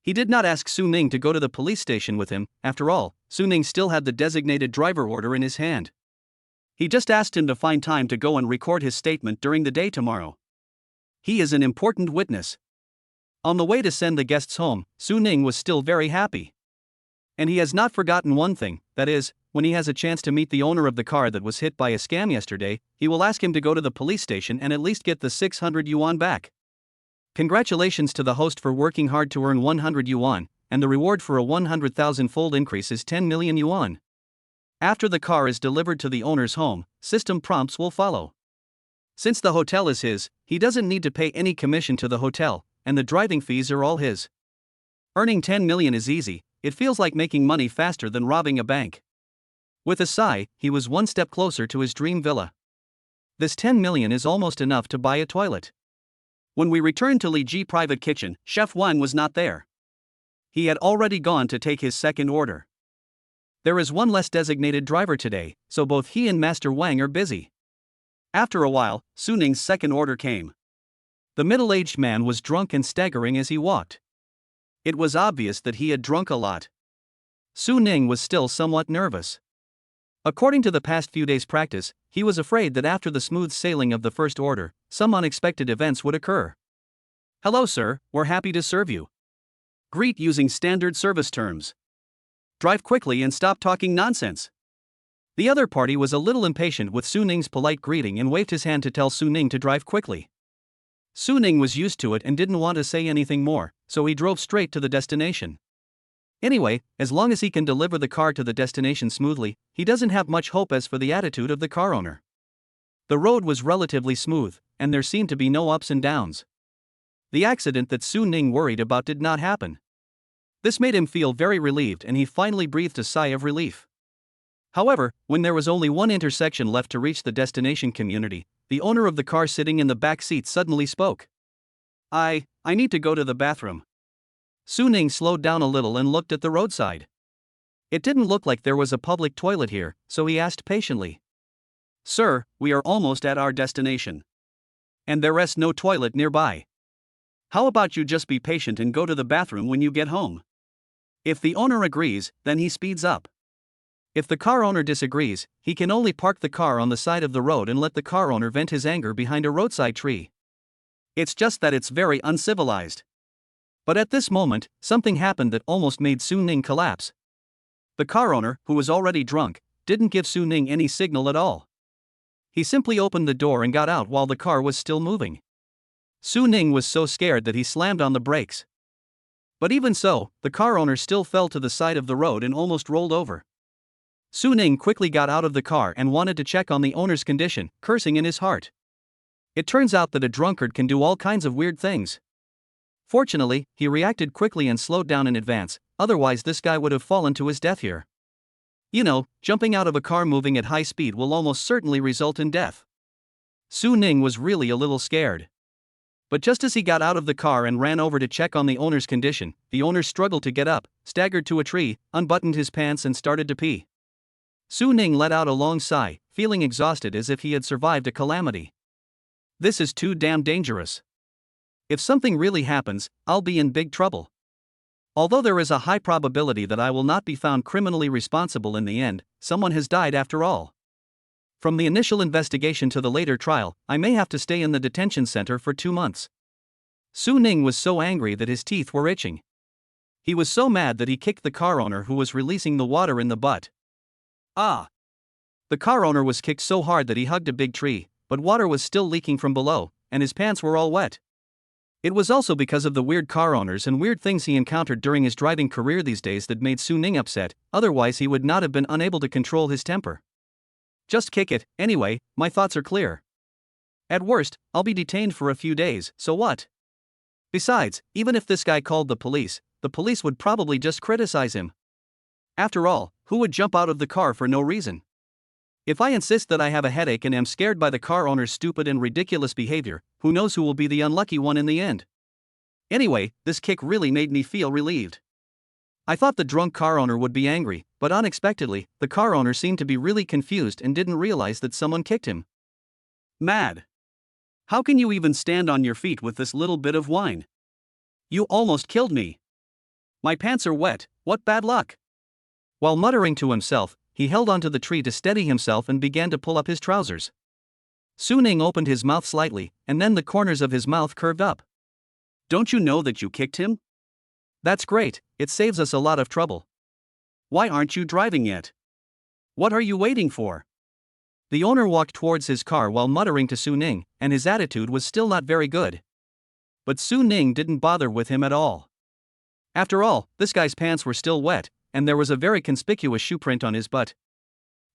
He did not ask Su Ning to go to the police station with him, after all, Su Ning still had the designated driver order in his hand. He just asked him to find time to go and record his statement during the day tomorrow. He is an important witness. On the way to send the guests home, Su Ning was still very happy. And he has not forgotten one thing, that is, when he has a chance to meet the owner of the car that was hit by a scam yesterday, he will ask him to go to the police station and at least get the 600 yuan back. Congratulations to the host for working hard to earn 100 yuan, and the reward for a 100,000-fold increase is 10 million yuan. After the car is delivered to the owner's home, system prompts will follow. Since the hotel is his, he doesn't need to pay any commission to the hotel, and the driving fees are all his. Earning 10 million is easy, it feels like making money faster than robbing a bank. With a sigh, he was one step closer to his dream villa. This 10 million is almost enough to buy a toilet. When we returned to Li Ji private kitchen, Chef Wang was not there. He had already gone to take his second order. There is one less designated driver today, so both he and Master Wang are busy. After a while, Su Ning's second order came. The middle-aged man was drunk and staggering as he walked. It was obvious that he had drunk a lot. Su Ning was still somewhat nervous. According to the past few days' practice, he was afraid that after the smooth sailing of the first order, some unexpected events would occur. "Hello, sir, we're happy to serve you." Greet using standard service terms. Drive quickly and stop talking nonsense. The other party was a little impatient with Su Ning's polite greeting and waved his hand to tell Su Ning to drive quickly. Su Ning was used to it and didn't want to say anything more, so he drove straight to the destination. Anyway, as long as he can deliver the car to the destination smoothly, he doesn't have much hope as for the attitude of the car owner. The road was relatively smooth, and there seemed to be no ups and downs. The accident that Su Ning worried about did not happen. This made him feel very relieved and he finally breathed a sigh of relief. However, when there was only one intersection left to reach the destination community, the owner of the car sitting in the back seat suddenly spoke. I need to go to the bathroom." Su Ning slowed down a little and looked at the roadside. It didn't look like there was a public toilet here, so he asked patiently. "Sir, we are almost at our destination. And there is no toilet nearby. How about you just be patient and go to the bathroom when you get home?" If the owner agrees, then he speeds up. If the car owner disagrees, he can only park the car on the side of the road and let the car owner vent his anger behind a roadside tree. It's just that it's very uncivilized. But at this moment, something happened that almost made Su Ning collapse. The car owner, who was already drunk, didn't give Su Ning any signal at all. He simply opened the door and got out while the car was still moving. Su Ning was so scared that he slammed on the brakes. But even so, the car owner still fell to the side of the road and almost rolled over. Su Ning quickly got out of the car and wanted to check on the owner's condition, cursing in his heart. It turns out that a drunkard can do all kinds of weird things. Fortunately, he reacted quickly and slowed down in advance, otherwise this guy would have fallen to his death here. You know, jumping out of a car moving at high speed will almost certainly result in death. Su Ning was really a little scared. But just as he got out of the car and ran over to check on the owner's condition, the owner struggled to get up, staggered to a tree, unbuttoned his pants and started to pee. Su Ning let out a long sigh, feeling exhausted as if he had survived a calamity. This is too damn dangerous. If something really happens, I'll be in big trouble. Although there is a high probability that I will not be found criminally responsible in the end, someone has died after all. From the initial investigation to the later trial, I may have to stay in the detention center for 2 months. Su Ning was so angry that his teeth were itching. He was so mad that he kicked the car owner who was releasing the water in the butt. Ah! The car owner was kicked so hard that he hugged a big tree, but water was still leaking from below, and his pants were all wet. It was also because of the weird car owners and weird things he encountered during his driving career these days that made Su Ning upset, otherwise he would not have been unable to control his temper. Just kick it, anyway, my thoughts are clear. At worst, I'll be detained for a few days, so what? Besides, even if this guy called the police would probably just criticize him. After all, who would jump out of the car for no reason? If I insist that I have a headache and am scared by the car owner's stupid and ridiculous behavior, who knows who will be the unlucky one in the end? Anyway, this kick really made me feel relieved. I thought the drunk car owner would be angry, but unexpectedly, the car owner seemed to be really confused and didn't realize that someone kicked him. Mad. How can you even stand on your feet with this little bit of wine? You almost killed me. My pants are wet, what bad luck. While muttering to himself, he held onto the tree to steady himself and began to pull up his trousers. Su Ning opened his mouth slightly, and then the corners of his mouth curved up. Don't you know that you kicked him? That's great, it saves us a lot of trouble. Why aren't you driving yet? What are you waiting for? The owner walked towards his car while muttering to Su Ning, and his attitude was still not very good. But Su Ning didn't bother with him at all. After all, this guy's pants were still wet, and there was a very conspicuous shoe print on his butt.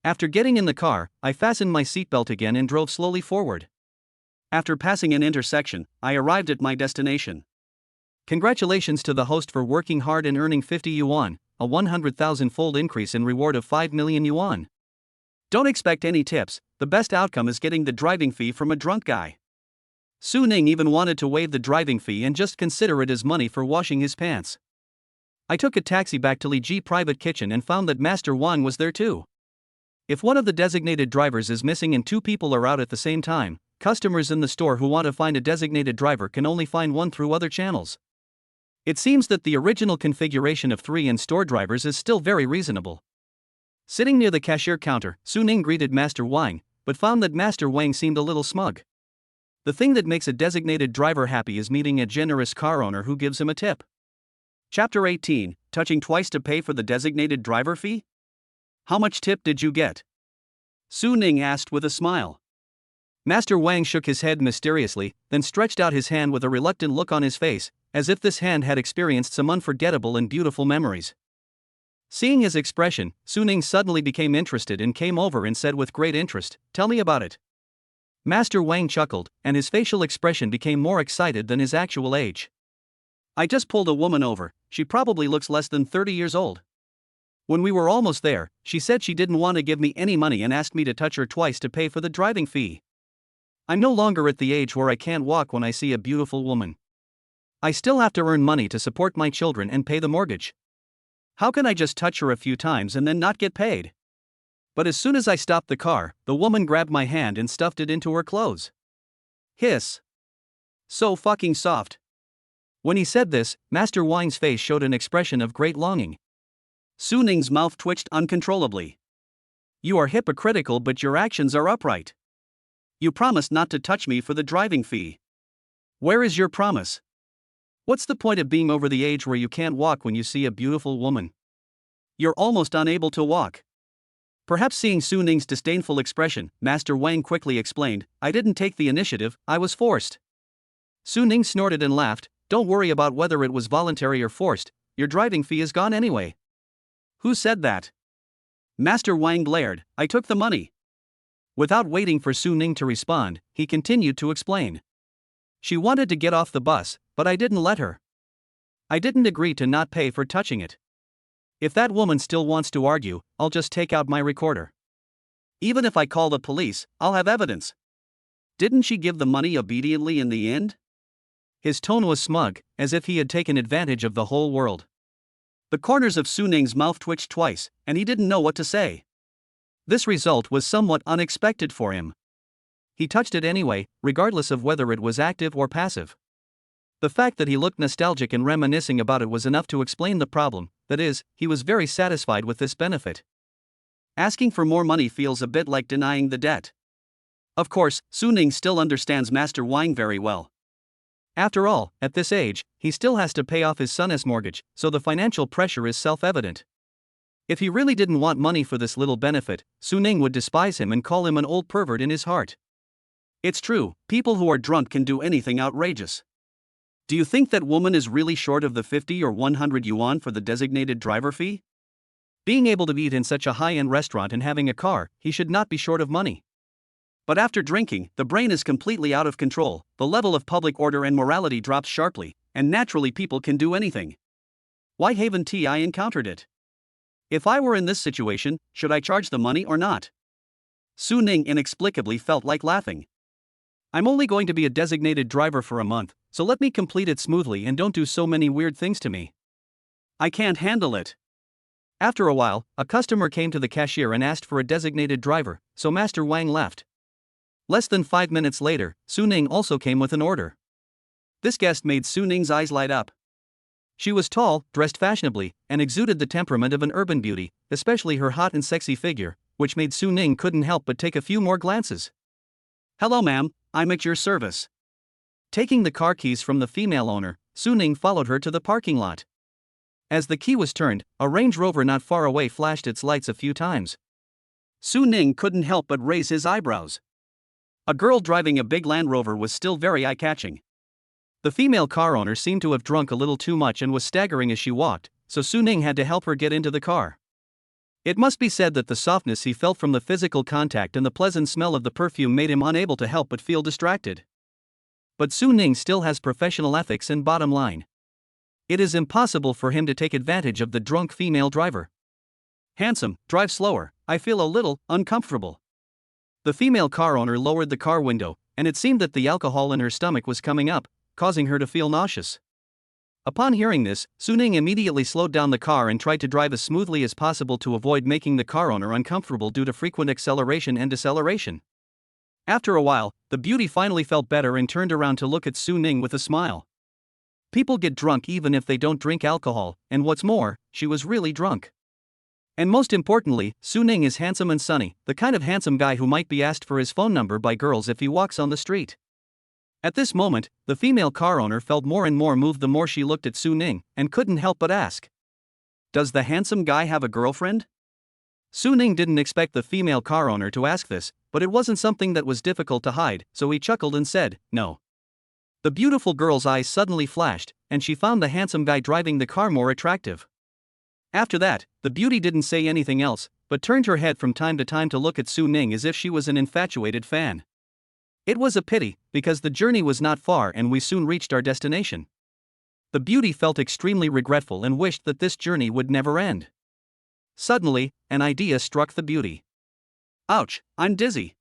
After getting in the car, I fastened my seatbelt again and drove slowly forward. After passing an intersection, I arrived at my destination. Congratulations to the host for working hard and earning 50 yuan, a 100,000-fold increase in reward of 5 million yuan. Don't expect any tips, the best outcome is getting the driving fee from a drunk guy. Su Ning even wanted to waive the driving fee and just consider it as money for washing his pants. I took a taxi back to Li Ji private kitchen and found that Master Wang was there too. If one of the designated drivers is missing and two people are out at the same time, customers in the store who want to find a designated driver can only find one through other channels. It seems that the original configuration of 3 in-store drivers is still very reasonable. Sitting near the cashier counter, Su Ning greeted Master Wang, but found that Master Wang seemed a little smug. The thing that makes a designated driver happy is meeting a generous car owner who gives him a tip. Chapter 18, Touching Twice to Pay for the Designated Driver Fee? How much tip did you get? Su Ning asked with a smile. Master Wang shook his head mysteriously, then stretched out his hand with a reluctant look on his face, as if this hand had experienced some unforgettable and beautiful memories. Seeing his expression, Su Ning suddenly became interested and came over and said with great interest, "Tell me about it." Master Wang chuckled, and his facial expression became more excited than his actual age. I just pulled a woman over, she probably looks less than 30 years old. When we were almost there, she said she didn't want to give me any money and asked me to touch her twice to pay for the driving fee. I'm no longer at the age where I can't walk when I see a beautiful woman. I still have to earn money to support my children and pay the mortgage. How can I just touch her a few times and then not get paid? But as soon as I stopped the car, the woman grabbed my hand and stuffed it into her clothes. Hiss. So fucking soft. When he said this, Master Wang's face showed an expression of great longing. Su Ning's mouth twitched uncontrollably. You are hypocritical, but your actions are upright. You promised not to touch me for the driving fee. Where is your promise? What's the point of being over the age where you can't walk when you see a beautiful woman? You're almost unable to walk. Perhaps seeing Su Ning's disdainful expression, Master Wang quickly explained, I didn't take the initiative, I was forced. Su Ning snorted and laughed, don't worry about whether it was voluntary or forced, your driving fee is gone anyway. Who said that? Master Wang glared, I took the money. Without waiting for Su Ning to respond, he continued to explain. She wanted to get off the bus, but I didn't let her. I didn't agree to not pay for touching it. If that woman still wants to argue, I'll just take out my recorder. Even if I call the police, I'll have evidence. Didn't she give the money obediently in the end? His tone was smug, as if he had taken advantage of the whole world. The corners of Su Ning's mouth twitched twice, and he didn't know what to say. This result was somewhat unexpected for him. He touched it anyway, regardless of whether it was active or passive. The fact that he looked nostalgic and reminiscing about it was enough to explain the problem, that is, he was very satisfied with this benefit. Asking for more money feels a bit like denying the debt. Of course, Su Ning still understands Master Wang very well. After all, at this age, he still has to pay off his son's mortgage, so the financial pressure is self-evident. If he really didn't want money for this little benefit, Su Ning would despise him and call him an old pervert in his heart. It's true, people who are drunk can do anything outrageous. Do you think that woman is really short of the 50 or 100 yuan for the designated driver fee? Being able to eat in such a high-end restaurant and having a car, he should not be short of money. But after drinking, the brain is completely out of control, the level of public order and morality drops sharply, and naturally people can do anything. Why haven't I encountered it? If I were in this situation, should I charge the money or not? Su Ning inexplicably felt like laughing. I'm only going to be a designated driver for a month, so let me complete it smoothly and don't do so many weird things to me. I can't handle it. After a while, a customer came to the cashier and asked for a designated driver, so Master Wang left. Less than 5 minutes later, Su Ning also came with an order. This guest made Su Ning's eyes light up. She was tall, dressed fashionably, and exuded the temperament of an urban beauty, especially her hot and sexy figure, which made Su Ning couldn't help but take a few more glances. Hello, ma'am, I'm at your service. Taking the car keys from the female owner, Su Ning followed her to the parking lot. As the key was turned, a Range Rover not far away flashed its lights a few times. Su Ning couldn't help but raise his eyebrows. A girl driving a big Land Rover was still very eye-catching. The female car owner seemed to have drunk a little too much and was staggering as she walked, so Su Ning had to help her get into the car. It must be said that the softness he felt from the physical contact and the pleasant smell of the perfume made him unable to help but feel distracted. But Su Ning still has professional ethics and bottom line. It is impossible for him to take advantage of the drunk female driver. Handsome, drive slower, I feel a little uncomfortable. The female car owner lowered the car window, and it seemed that the alcohol in her stomach was coming up, causing her to feel nauseous. Upon hearing this, Su Ning immediately slowed down the car and tried to drive as smoothly as possible to avoid making the car owner uncomfortable due to frequent acceleration and deceleration. After a while, the beauty finally felt better and turned around to look at Su Ning with a smile. People get drunk even if they don't drink alcohol, and what's more, she was really drunk. And most importantly, Su Ning is handsome and sunny, the kind of handsome guy who might be asked for his phone number by girls if he walks on the street. At this moment, the female car owner felt more and more moved the more she looked at Su Ning, and couldn't help but ask, "Does the handsome guy have a girlfriend?" Su Ning didn't expect the female car owner to ask this, but it wasn't something that was difficult to hide, so he chuckled and said, "No." The beautiful girl's eyes suddenly flashed, and she found the handsome guy driving the car more attractive. After that, the beauty didn't say anything else, but turned her head from time to time to look at Su Ning as if she was an infatuated fan. It was a pity, because the journey was not far and we soon reached our destination. The beauty felt extremely regretful and wished that this journey would never end. Suddenly, an idea struck the beauty. Ouch, I'm dizzy.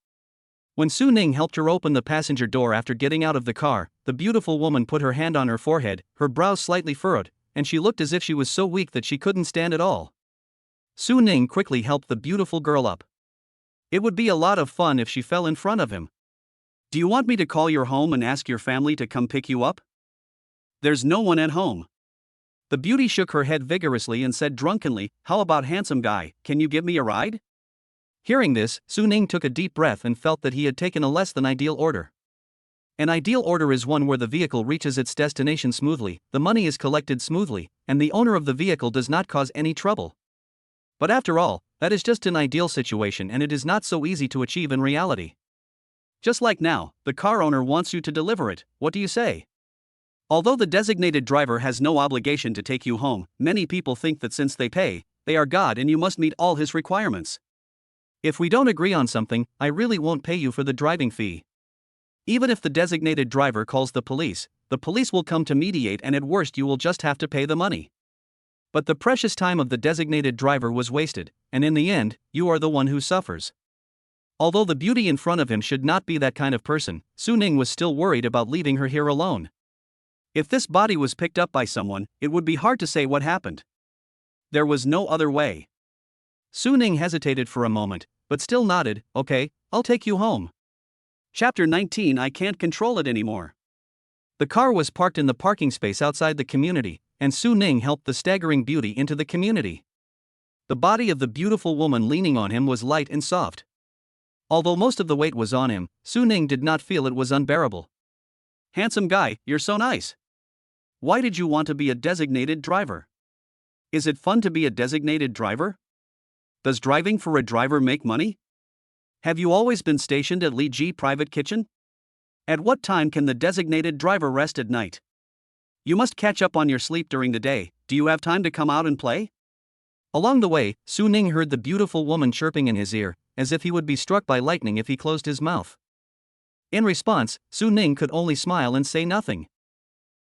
When Su Ning helped her open the passenger door after getting out of the car, the beautiful woman put her hand on her forehead, her brows slightly furrowed, and she looked as if she was so weak that she couldn't stand at all. Su Ning quickly helped the beautiful girl up. It would be a lot of fun if she fell in front of him. Do you want me to call your home and ask your family to come pick you up? There's no one at home. The beauty shook her head vigorously and said drunkenly, "How about handsome guy, can you give me a ride?" Hearing this, Su Ning took a deep breath and felt that he had taken a less than ideal order. An ideal order is one where the vehicle reaches its destination smoothly, the money is collected smoothly, and the owner of the vehicle does not cause any trouble. But after all, that is just an ideal situation and it is not so easy to achieve in reality. Just like now, the car owner wants you to deliver it, what do you say? Although the designated driver has no obligation to take you home, many people think that since they pay, they are God and you must meet all his requirements. If we don't agree on something, I really won't pay you for the driving fee. Even if the designated driver calls the police will come to mediate and at worst you will just have to pay the money. But the precious time of the designated driver was wasted, and in the end, you are the one who suffers. Although the beauty in front of him should not be that kind of person, Su Ning was still worried about leaving her here alone. If this body was picked up by someone, it would be hard to say what happened. There was no other way. Su Ning hesitated for a moment, but still nodded, "Okay, I'll take you home." Chapter 19 I Can't Control It Anymore. The car was parked in the parking space outside the community, and Su Ning helped the staggering beauty into the community. The body of the beautiful woman leaning on him was light and soft. Although most of the weight was on him, Su Ning did not feel it was unbearable. "Handsome guy, you're so nice. Why did you want to be a designated driver? Is it fun to be a designated driver? Does driving for a driver make money? Have you always been stationed at Li Ji Private Kitchen? At what time can the designated driver rest at night? You must catch up on your sleep during the day, do you have time to come out and play?" Along the way, Su Ning heard the beautiful woman chirping in his ear, as if he would be struck by lightning if he closed his mouth. In response, Su Ning could only smile and say nothing.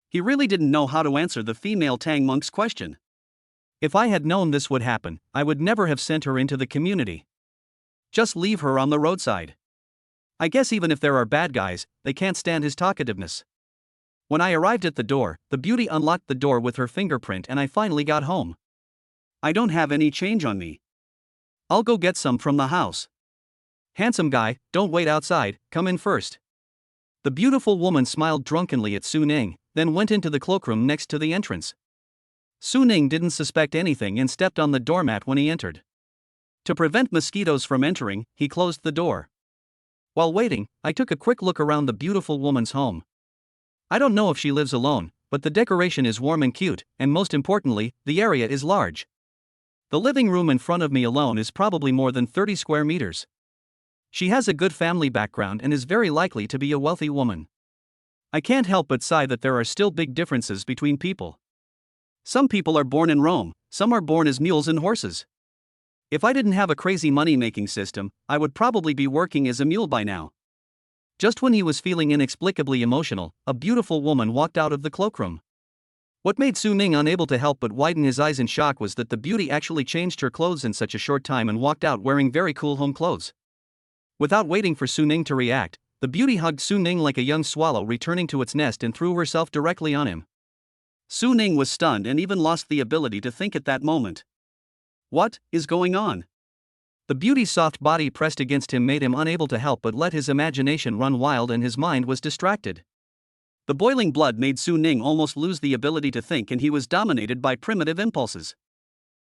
He really didn't know how to answer the female Tang monk's question. If I had known this would happen, I would never have sent her into the community. Just leave her on the roadside. I guess even if there are bad guys, they can't stand his talkativeness. When I arrived at the door, the beauty unlocked the door with her fingerprint and I finally got home. I don't have any change on me. I'll go get some from the house. Handsome guy, don't wait outside, come in first. The beautiful woman smiled drunkenly at Su Ning, then went into the cloakroom next to the entrance. Su Ning didn't suspect anything and stepped on the doormat when he entered. To prevent mosquitoes from entering, he closed the door. While waiting, I took a quick look around the beautiful woman's home. I don't know if she lives alone, but the decoration is warm and cute, and most importantly, the area is large. The living room in front of me alone is probably more than 30 square meters. She has a good family background and is very likely to be a wealthy woman. I can't help but sigh that there are still big differences between people. Some people are born in Rome, some are born as mules and horses. If I didn't have a crazy money-making system, I would probably be working as a mule by now. Just when he was feeling inexplicably emotional, a beautiful woman walked out of the cloakroom. What made Su Ning unable to help but widen his eyes in shock was that the beauty actually changed her clothes in such a short time and walked out wearing very cool home clothes. Without waiting for Su Ning to react, the beauty hugged Su Ning like a young swallow returning to its nest and threw herself directly on him. Su Ning was stunned and even lost the ability to think at that moment. What is going on? The beauty's soft body pressed against him made him unable to help but let his imagination run wild and his mind was distracted. The boiling blood made Su Ning almost lose the ability to think and he was dominated by primitive impulses.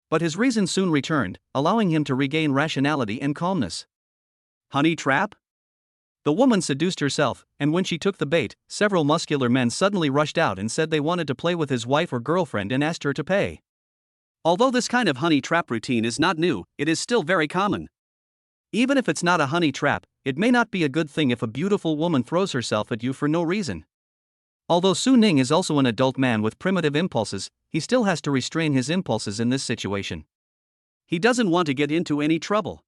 But his reason soon returned, allowing him to regain rationality and calmness. Honey trap? The woman seduced herself, and when she took the bait, several muscular men suddenly rushed out and said they wanted to play with his wife or girlfriend and asked her to pay. Although this kind of honey trap routine is not new, it is still very common. Even if it's not a honey trap, it may not be a good thing if a beautiful woman throws herself at you for no reason. Although Su Ning is also an adult man with primitive impulses, he still has to restrain his impulses in this situation. He doesn't want to get into any trouble.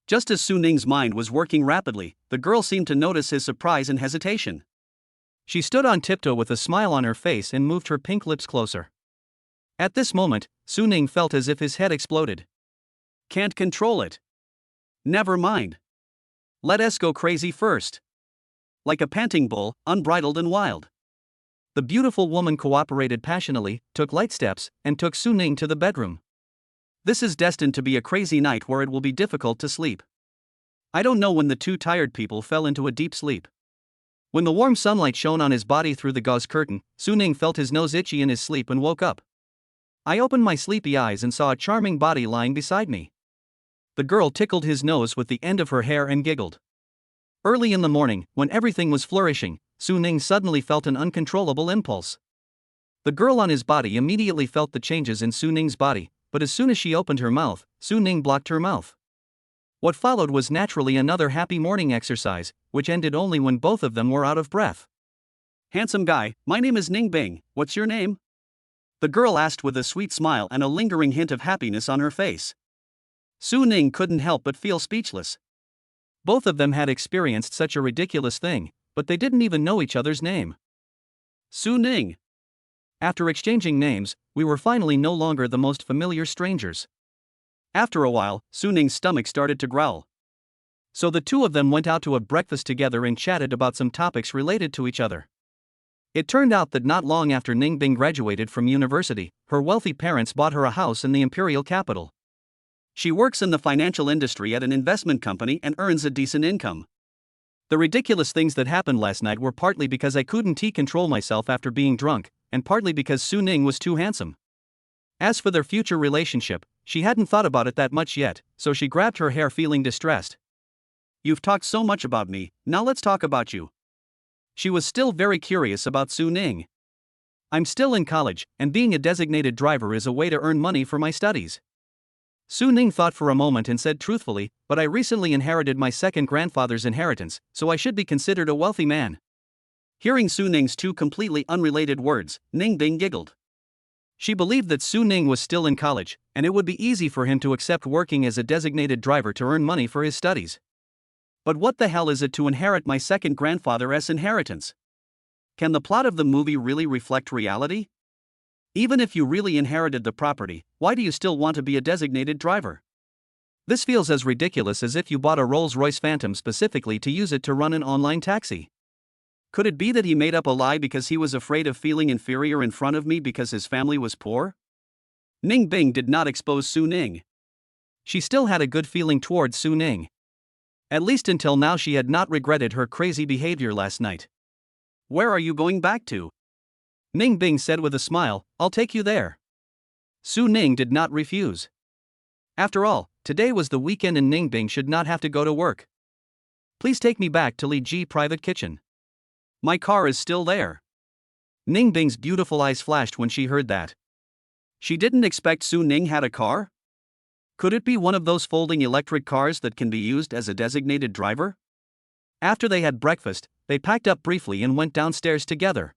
Just as Su Ning's mind was working rapidly, the girl seemed to notice his surprise and hesitation. She stood on tiptoe with a smile on her face and moved her pink lips closer. At this moment, Su Ning felt as if his head exploded. Can't control it. Never mind. Let us go crazy first. Like a panting bull, unbridled and wild. The beautiful woman cooperated passionately, took light steps, and took Su Ning to the bedroom. This is destined to be a crazy night where it will be difficult to sleep. I don't know when the two tired people fell into a deep sleep. When the warm sunlight shone on his body through the gauze curtain, Su Ning felt his nose itchy in his sleep and woke up. I opened my sleepy eyes and saw a charming body lying beside me. The girl tickled his nose with the end of her hair and giggled. Early in the morning, when everything was flourishing, Su Ning suddenly felt an uncontrollable impulse. The girl on his body immediately felt the changes in Su Ning's body, but as soon as she opened her mouth, Su Ning blocked her mouth. What followed was naturally another happy morning exercise, which ended only when both of them were out of breath. Handsome guy, my name is Ning Bing, what's your name? The girl asked with a sweet smile and a lingering hint of happiness on her face. Su Ning couldn't help but feel speechless. Both of them had experienced such a ridiculous thing, but they didn't even know each other's name. Su Ning. After exchanging names, we were finally no longer the most familiar strangers. After a while, Su Ning's stomach started to growl. So the two of them went out to have breakfast together and chatted about some topics related to each other. It turned out that not long after Ning Bing graduated from university, her wealthy parents bought her a house in the imperial capital. She works in the financial industry at an investment company and earns a decent income. The ridiculous things that happened last night were partly because I couldn't control myself after being drunk, and partly because Su Ning was too handsome. As for their future relationship, she hadn't thought about it that much yet, so she grabbed her hair feeling distressed. You've talked so much about me, now let's talk about you. She was still very curious about Su Ning. I'm still in college, and being a designated driver is a way to earn money for my studies. Su Ning thought for a moment and said truthfully, but I recently inherited my second grandfather's inheritance, so I should be considered a wealthy man. Hearing Su Ning's two completely unrelated words, Ning Bing giggled. She believed that Su Ning was still in college, and it would be easy for him to accept working as a designated driver to earn money for his studies. But what the hell is it to inherit my second grandfather's inheritance? Can the plot of the movie really reflect reality? Even if you really inherited the property, why do you still want to be a designated driver? This feels as ridiculous as if you bought a Rolls-Royce Phantom specifically to use it to run an online taxi. Could it be that he made up a lie because he was afraid of feeling inferior in front of me because his family was poor? Ning Bing did not expose Su Ning. She still had a good feeling towards Su Ning. At least until now she had not regretted her crazy behavior last night. Where are you going back to? Ning Bing said with a smile, I'll take you there. Su Ning did not refuse. After all, today was the weekend and Ningbing should not have to go to work. Please take me back to Li Ji private kitchen. My car is still there. Ningbing's beautiful eyes flashed when she heard that. She didn't expect Su Ning had a car? Could it be one of those folding electric cars that can be used as a designated driver? After they had breakfast, they packed up briefly and went downstairs together.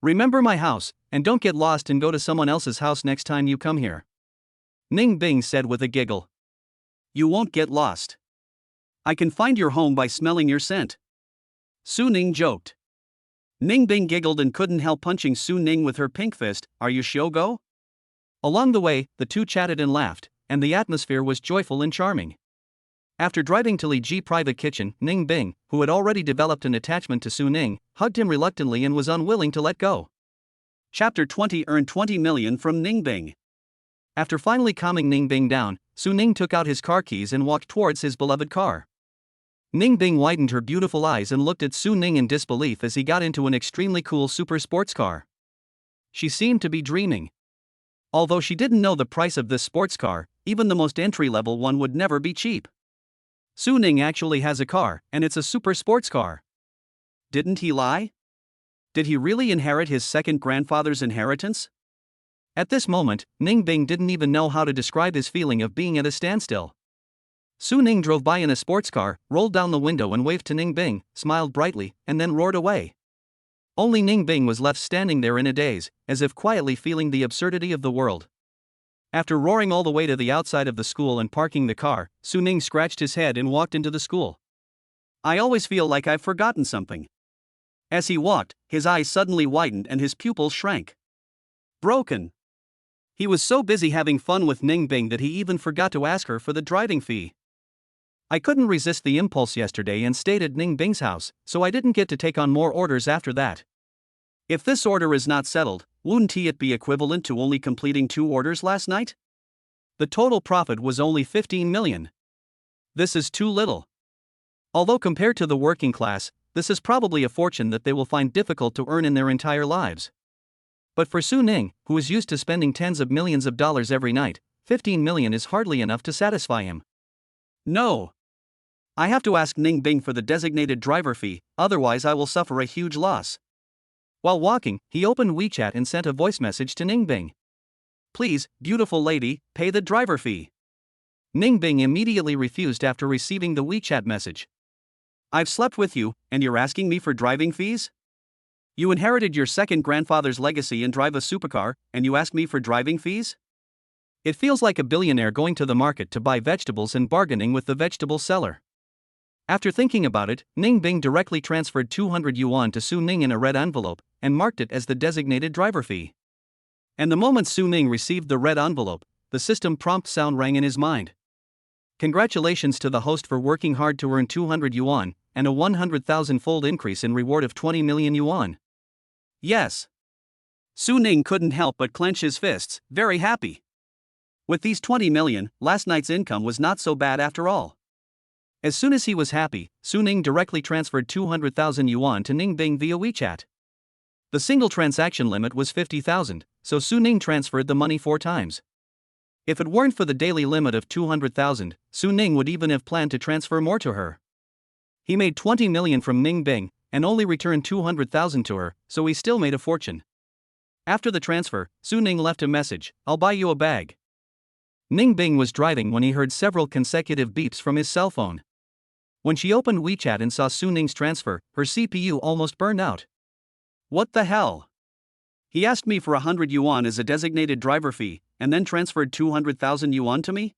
Remember my house, and don't get lost and go to someone else's house next time you come here. Ningbing said with a giggle. You won't get lost. I can find your home by smelling your scent. Su Ning joked. Ningbing giggled and couldn't help punching Su Ning with her pink fist. Are you shogo? Along the way, the two chatted and laughed, and the atmosphere was joyful and charming. After driving to Li Ji private kitchen, Ningbing, who had already developed an attachment to Su Ning, hugged him reluctantly and was unwilling to let go. Chapter 20 earned 20 million from Ningbing. After finally calming Ningbing down, Su Ning took out his car keys and walked towards his beloved car. Ningbing widened her beautiful eyes and looked at Su Ning in disbelief as he got into an extremely cool super sports car. She seemed to be dreaming. Although she didn't know the price of this sports car, even the most entry-level one would never be cheap. Su Ning actually has a car, and it's a super sports car. Didn't he lie? Did he really inherit his second grandfather's inheritance? At this moment, Ningbing didn't even know how to describe his feeling of being at a standstill. Su Ning drove by in a sports car, rolled down the window and waved to Ningbing, smiled brightly, and then roared away. Only Ningbing was left standing there in a daze, as if quietly feeling the absurdity of the world. After roaring all the way to the outside of the school and parking the car, Su Ning scratched his head and walked into the school. I always feel like I've forgotten something. As he walked, his eyes suddenly widened and his pupils shrank. Broken. He was so busy having fun with Ningbing that he even forgot to ask her for the driving fee. I couldn't resist the impulse yesterday and stayed at Ningbing's house, so I didn't get to take on more orders after that. If this order is not settled, wouldn't it be equivalent to only completing 2 orders last night? The total profit was only 15 million. This is too little. Although compared to the working class, this is probably a fortune that they will find difficult to earn in their entire lives. But for Su Ning, who is used to spending tens of millions of dollars every night, 15 million is hardly enough to satisfy him. No. I have to ask Ningbing for the designated driver fee, otherwise I will suffer a huge loss. While walking, he opened WeChat and sent a voice message to Ningbing. Please, beautiful lady, pay the driver fee. Ningbing immediately refused after receiving the WeChat message. I've slept with you, and you're asking me for driving fees? You inherited your second grandfather's legacy and drive a supercar, and you ask me for driving fees? It feels like a billionaire going to the market to buy vegetables and bargaining with the vegetable seller. After thinking about it, Ningbing directly transferred 200 yuan to Su Ning in a red envelope, and marked it as the designated driver fee. And the moment Su Ning received the red envelope, the system prompt sound rang in his mind. Congratulations to the host for working hard to earn 200 yuan, and a 100,000-fold increase in reward of 20 million yuan. Yes. Su Ning couldn't help but clench his fists, very happy. With these 20 million, last night's income was not so bad after all. As soon as he was happy, Su Ning directly transferred 200,000 yuan to Ningbing via WeChat. The single transaction limit was 50,000, so Su Ning transferred the money 4 times. If it weren't for the daily limit of 200,000, Su Ning would even have planned to transfer more to her. He made 20 million from Ningbing, and only returned 200,000 to her, so he still made a fortune. After the transfer, Su Ning left a message, "I'll buy you a bag." Ningbing was driving when he heard several consecutive beeps from his cell phone. When she opened WeChat and saw Su Ning's transfer, her CPU almost burned out. What the hell? He asked me for 100 yuan as a designated driver fee, and then transferred 200,000 yuan to me?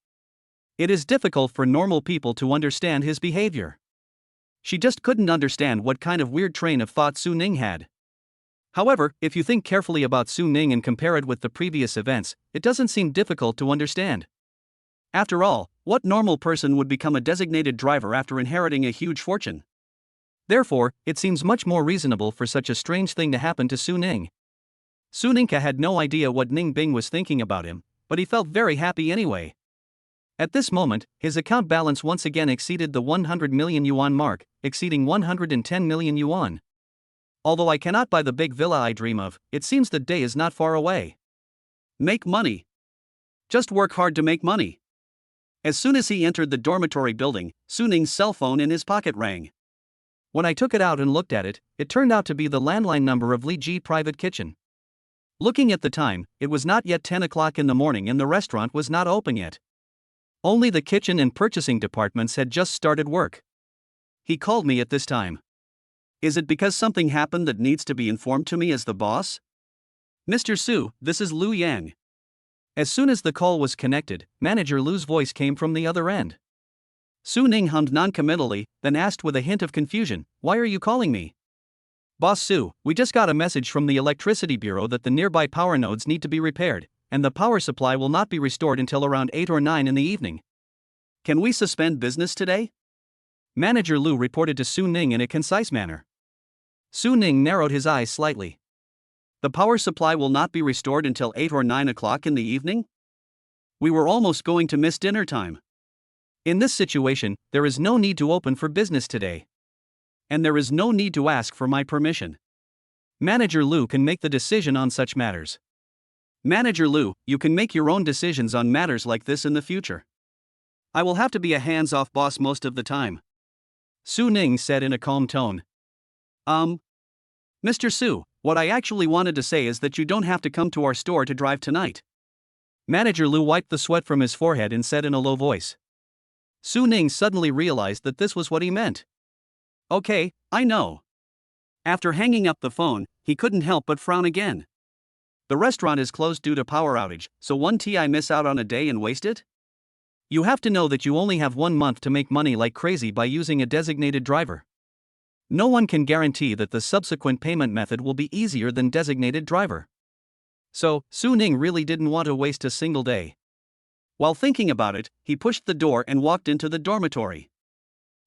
It is difficult for normal people to understand his behavior. She just couldn't understand what kind of weird train of thought Su Ning had. However, if you think carefully about Su Ning and compare it with the previous events, it doesn't seem difficult to understand. After all, what normal person would become a designated driver after inheriting a huge fortune? Therefore, it seems much more reasonable for such a strange thing to happen to Su Ning. Su Ningka had no idea what Ningbing was thinking about him, but he felt very happy anyway. At this moment, his account balance once again exceeded the 100 million yuan mark, exceeding 110 million yuan. Although I cannot buy the big villa I dream of, it seems the day is not far away. Make money. Just work hard to make money. As soon as he entered the dormitory building, Su Ning's cell phone in his pocket rang. When I took it out and looked at it, it turned out to be the landline number of Li Ji Private Kitchen. Looking at the time, it was not yet 10 o'clock in the morning and the restaurant was not open yet. Only the kitchen and purchasing departments had just started work. He called me at this time. Is it because something happened that needs to be informed to me as the boss? Mr. Su, this is Lu Yang. As soon as the call was connected, Manager Lu's voice came from the other end. Su Ning hummed noncommittally, then asked with a hint of confusion, "Why are you calling me?" Boss Su, we just got a message from the electricity bureau that the nearby power nodes need to be repaired, and the power supply will not be restored until around 8 or 9 in the evening. Can we suspend business today? Manager Lu reported to Su Ning in a concise manner. Su Ning narrowed his eyes slightly. The power supply will not be restored until 8 or 9 o'clock in the evening? We were almost going to miss dinner time. In this situation, there is no need to open for business today. And there is no need to ask for my permission. Manager Lu can make the decision on such matters. Manager Lu, you can make your own decisions on matters like this in the future. I will have to be a hands-off boss most of the time. Su Ning said in a calm tone. Mr. Su, what I actually wanted to say is that you don't have to come to our store to drive tonight. Manager Lu wiped the sweat from his forehead and said in a low voice. Su Ning suddenly realized that this was what he meant. Okay, I know. After hanging up the phone, he couldn't help but frown again. The restaurant is closed due to power outage, so won't I miss out on a day and waste it? You have to know that you only have 1 month to make money like crazy by using a designated driver. No one can guarantee that the subsequent payment method will be easier than designated driver. So, Su Ning really didn't want to waste a single day. While thinking about it, he pushed the door and walked into the dormitory.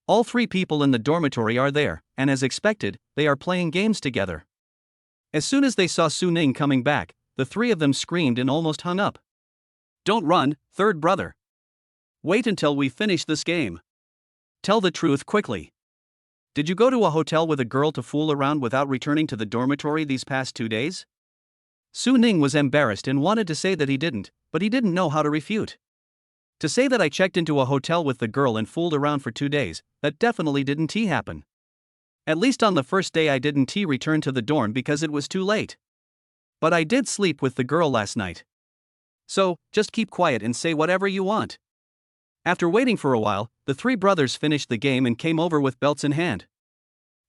All 3 people in the dormitory are there, and as expected, they are playing games together. As soon as they saw Su Ning coming back, the 3 of them screamed and almost hung up. Don't run, third brother. Wait until we finish this game. Tell the truth quickly. Did you go to a hotel with a girl to fool around without returning to the dormitory these past 2 days? Su Ning was embarrassed and wanted to say that he didn't, but he didn't know how to refute. To say that I checked into a hotel with the girl and fooled around for 2 days, that definitely didn't happen. At least on the first day I didn't return to the dorm because it was too late. But I did sleep with the girl last night. So, just keep quiet and say whatever you want. After waiting for a while, the 3 brothers finished the game and came over with belts in hand.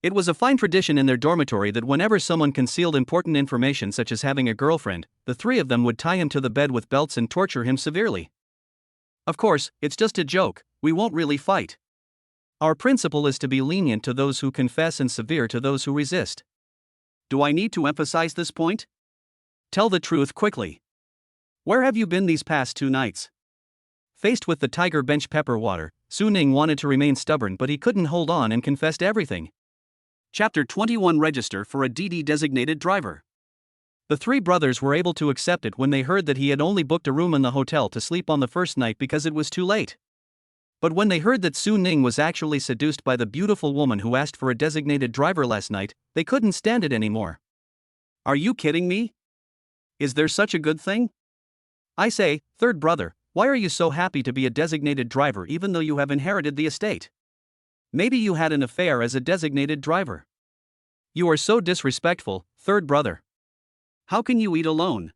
It was a fine tradition in their dormitory that whenever someone concealed important information such as having a girlfriend, the 3 of them would tie him to the bed with belts and torture him severely. Of course, it's just a joke, we won't really fight. Our principle is to be lenient to those who confess and severe to those who resist. Do I need to emphasize this point? Tell the truth quickly. Where have you been these past 2 nights? Faced with the tiger bench pepper water, Su Ning wanted to remain stubborn but he couldn't hold on and confessed everything. Chapter 21 Register for a DD designated driver. The 3 brothers were able to accept it when they heard that he had only booked a room in the hotel to sleep on the first night because it was too late. But when they heard that Su Ning was actually seduced by the beautiful woman who asked for a designated driver last night, they couldn't stand it anymore. Are you kidding me? Is there such a good thing? I say, third brother, why are you so happy to be a designated driver even though you have inherited the estate? Maybe you had an affair as a designated driver. You are so disrespectful, third brother. How can you eat alone?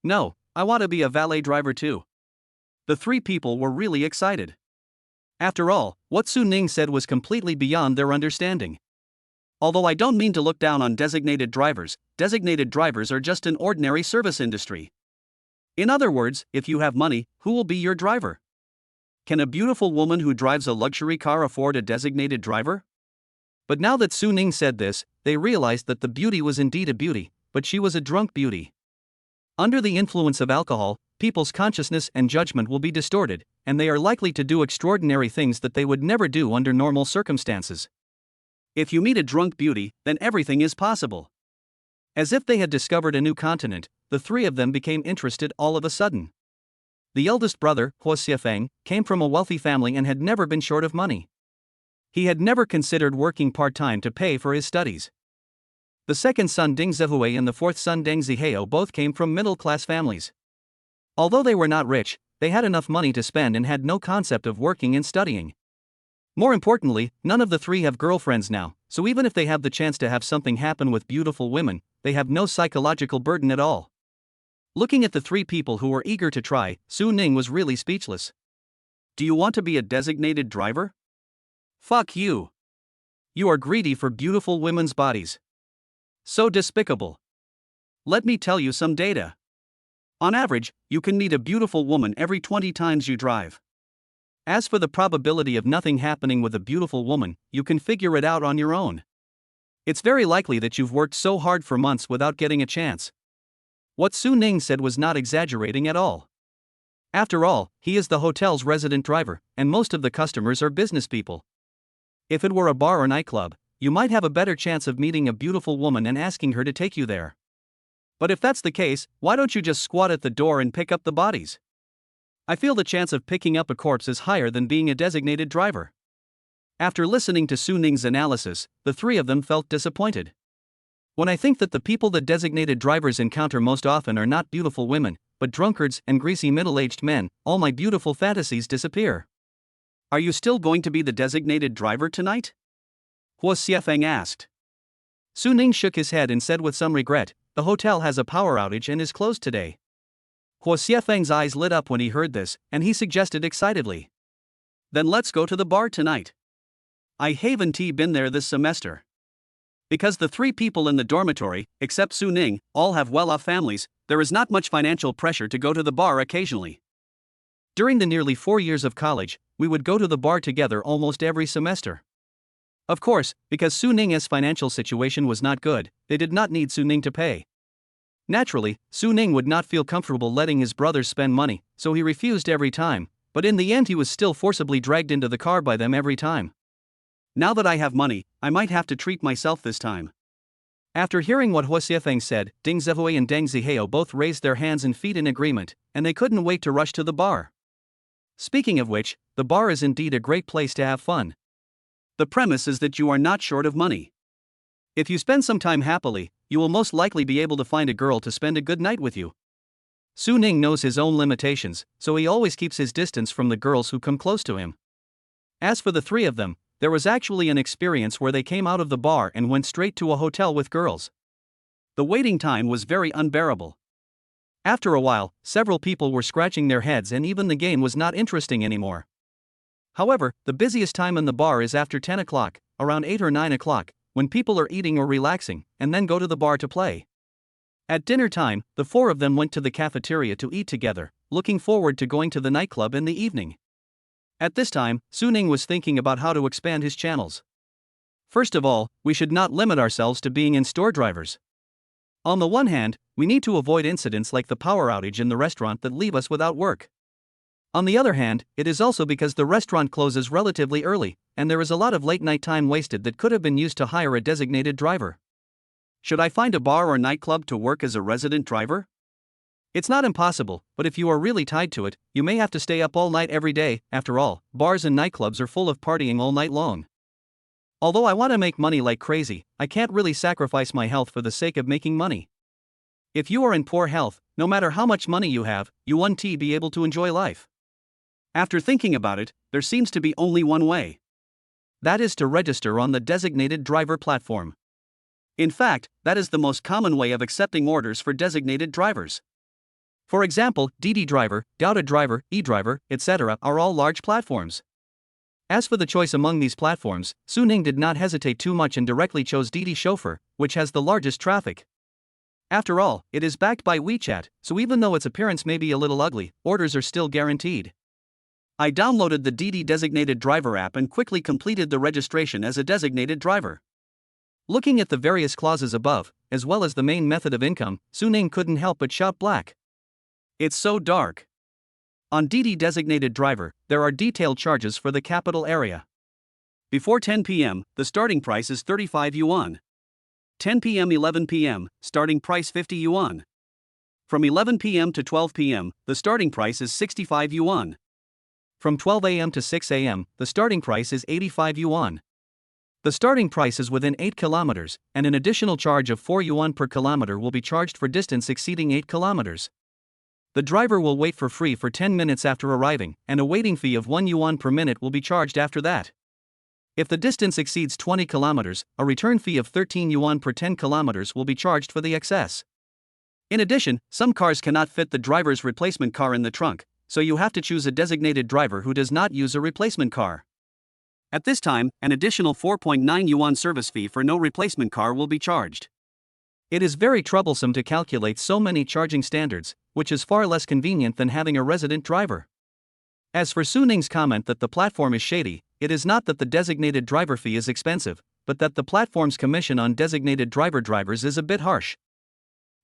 No, I want to be a valet driver too. The 3 people were really excited. After all, what Su Ning said was completely beyond their understanding. Although I don't mean to look down on designated drivers are just an ordinary service industry. In other words, if you have money, who will be your driver? Can a beautiful woman who drives a luxury car afford a designated driver? But now that Su Ning said this, they realized that the beauty was indeed a beauty, but she was a drunk beauty. Under the influence of alcohol, people's consciousness and judgment will be distorted, and they are likely to do extraordinary things that they would never do under normal circumstances. If you meet a drunk beauty, then everything is possible. As if they had discovered a new continent, the 3 of them became interested all of a sudden. The eldest brother, Huo Xiefeng, came from a wealthy family and had never been short of money. He had never considered working part-time to pay for his studies. The second son Ding Zihui and the 4th son Deng Zihao both came from middle-class families. Although they were not rich, they had enough money to spend and had no concept of working and studying. More importantly, none of the three have girlfriends now, so even if they have the chance to have something happen with beautiful women, they have no psychological burden at all. Looking at the three people who were eager to try, Su Ning was really speechless. Do you want to be a designated driver? Fuck you. You are greedy for beautiful women's bodies. So despicable. Let me tell you some data. On average, you can meet a beautiful woman every 20 times you drive. As for the probability of nothing happening with a beautiful woman, you can figure it out on your own. It's very likely that you've worked so hard for months without getting a chance. What Su Ning said was not exaggerating at all. After all, he is the hotel's resident driver, and most of the customers are business people. If it were a bar or nightclub, you might have a better chance of meeting a beautiful woman and asking her to take you there. But if that's the case, why don't you just squat at the door and pick up the bodies? I feel the chance of picking up a corpse is higher than being a designated driver. After listening to Su Ning's analysis, the three of them felt disappointed. When I think that the people that designated drivers encounter most often are not beautiful women, but drunkards and greasy middle-aged men, all my beautiful fantasies disappear. Are you still going to be the designated driver tonight? Huo Xiefeng asked. Su Ning shook his head and said with some regret, the hotel has a power outage and is closed today. Huo Xiefeng's eyes lit up when he heard this, and he suggested excitedly. Then let's go to the bar tonight. I haven't been there this semester. Because the three people in the dormitory, except Su Ning, all have well-off families, there is not much financial pressure to go to the bar occasionally. During the nearly 4 years of college, we would go to the bar together almost every semester. Of course, because Su Ning's financial situation was not good, they did not need Su Ning to pay. Naturally, Su Ning would not feel comfortable letting his brothers spend money, so he refused every time, but in the end he was still forcibly dragged into the car by them every time. Now that I have money, I might have to treat myself this time. After hearing what Huo Xiefeng said, Ding Zihui and Deng Zihao both raised their hands and feet in agreement, and they couldn't wait to rush to the bar. Speaking of which, the bar is indeed a great place to have fun. The premise is that you are not short of money. If you spend some time happily, you will most likely be able to find a girl to spend a good night with you. Su Ning knows his own limitations, so he always keeps his distance from the girls who come close to him. As for the three of them, there was actually an experience where they came out of the bar and went straight to a hotel with girls. The waiting time was very unbearable. After a while, several people were scratching their heads and even the game was not interesting anymore. However, the busiest time in the bar is after 10 o'clock, around 8 or 9 o'clock, when people are eating or relaxing, and then go to the bar to play. At dinner time, the four of them went to the cafeteria to eat together, looking forward to going to the nightclub in the evening. At this time, Su Ning was thinking about how to expand his channels. First of all, we should not limit ourselves to being in-store drivers. On the one hand, we need to avoid incidents like the power outage in the restaurant that leave us without work. On the other hand, it is also because the restaurant closes relatively early, and there is a lot of late-night time wasted that could have been used to hire a designated driver. Should I find a bar or nightclub to work as a resident driver? It's not impossible, but if you are really tied to it, you may have to stay up all night every day. After all, bars and nightclubs are full of partying all night long. Although I want to make money like crazy, I can't really sacrifice my health for the sake of making money. If you are in poor health, no matter how much money you have, you won't be able to enjoy life. After thinking about it, there seems to be only one way. That is to register on the designated driver platform. In fact, that is the most common way of accepting orders for designated drivers. For example, Didi Driver, Gouda Driver, eDriver, etc. are all large platforms. As for the choice among these platforms, Su Ning did not hesitate too much and directly chose Didi Chauffeur, which has the largest traffic. After all, it is backed by WeChat, so even though its appearance may be a little ugly, orders are still guaranteed. I downloaded the Didi Designated Driver app and quickly completed the registration as a designated driver. Looking at the various clauses above, as well as the main method of income, Su Ning couldn't help but shout black. It's so dark. On Didi Designated Driver, there are detailed charges for the capital area. Before 10 p.m., the starting price is 35 yuan. 10 p.m. 11 p.m., starting price 50 yuan. From 11 p.m. to 12 p.m., the starting price is 65 yuan. From 12 a.m. to 6 a.m., the starting price is 85 yuan. The starting price is within 8 kilometers, and an additional charge of 4 yuan per kilometer will be charged for distance exceeding 8 kilometers. The driver will wait for free for 10 minutes after arriving, and a waiting fee of 1 yuan per minute will be charged after that. If the distance exceeds 20 kilometers, a return fee of 13 yuan per 10 kilometers will be charged for the excess. In addition, some cars cannot fit the driver's replacement car in the trunk, so you have to choose a designated driver who does not use a replacement car. At this time, an additional 4.9 yuan service fee for no replacement car will be charged. It is very troublesome to calculate so many charging standards, which is far less convenient than having a resident driver. As for Su Ning's comment that the platform is shady, it is not that the designated driver fee is expensive, but that the platform's commission on designated drivers is a bit harsh.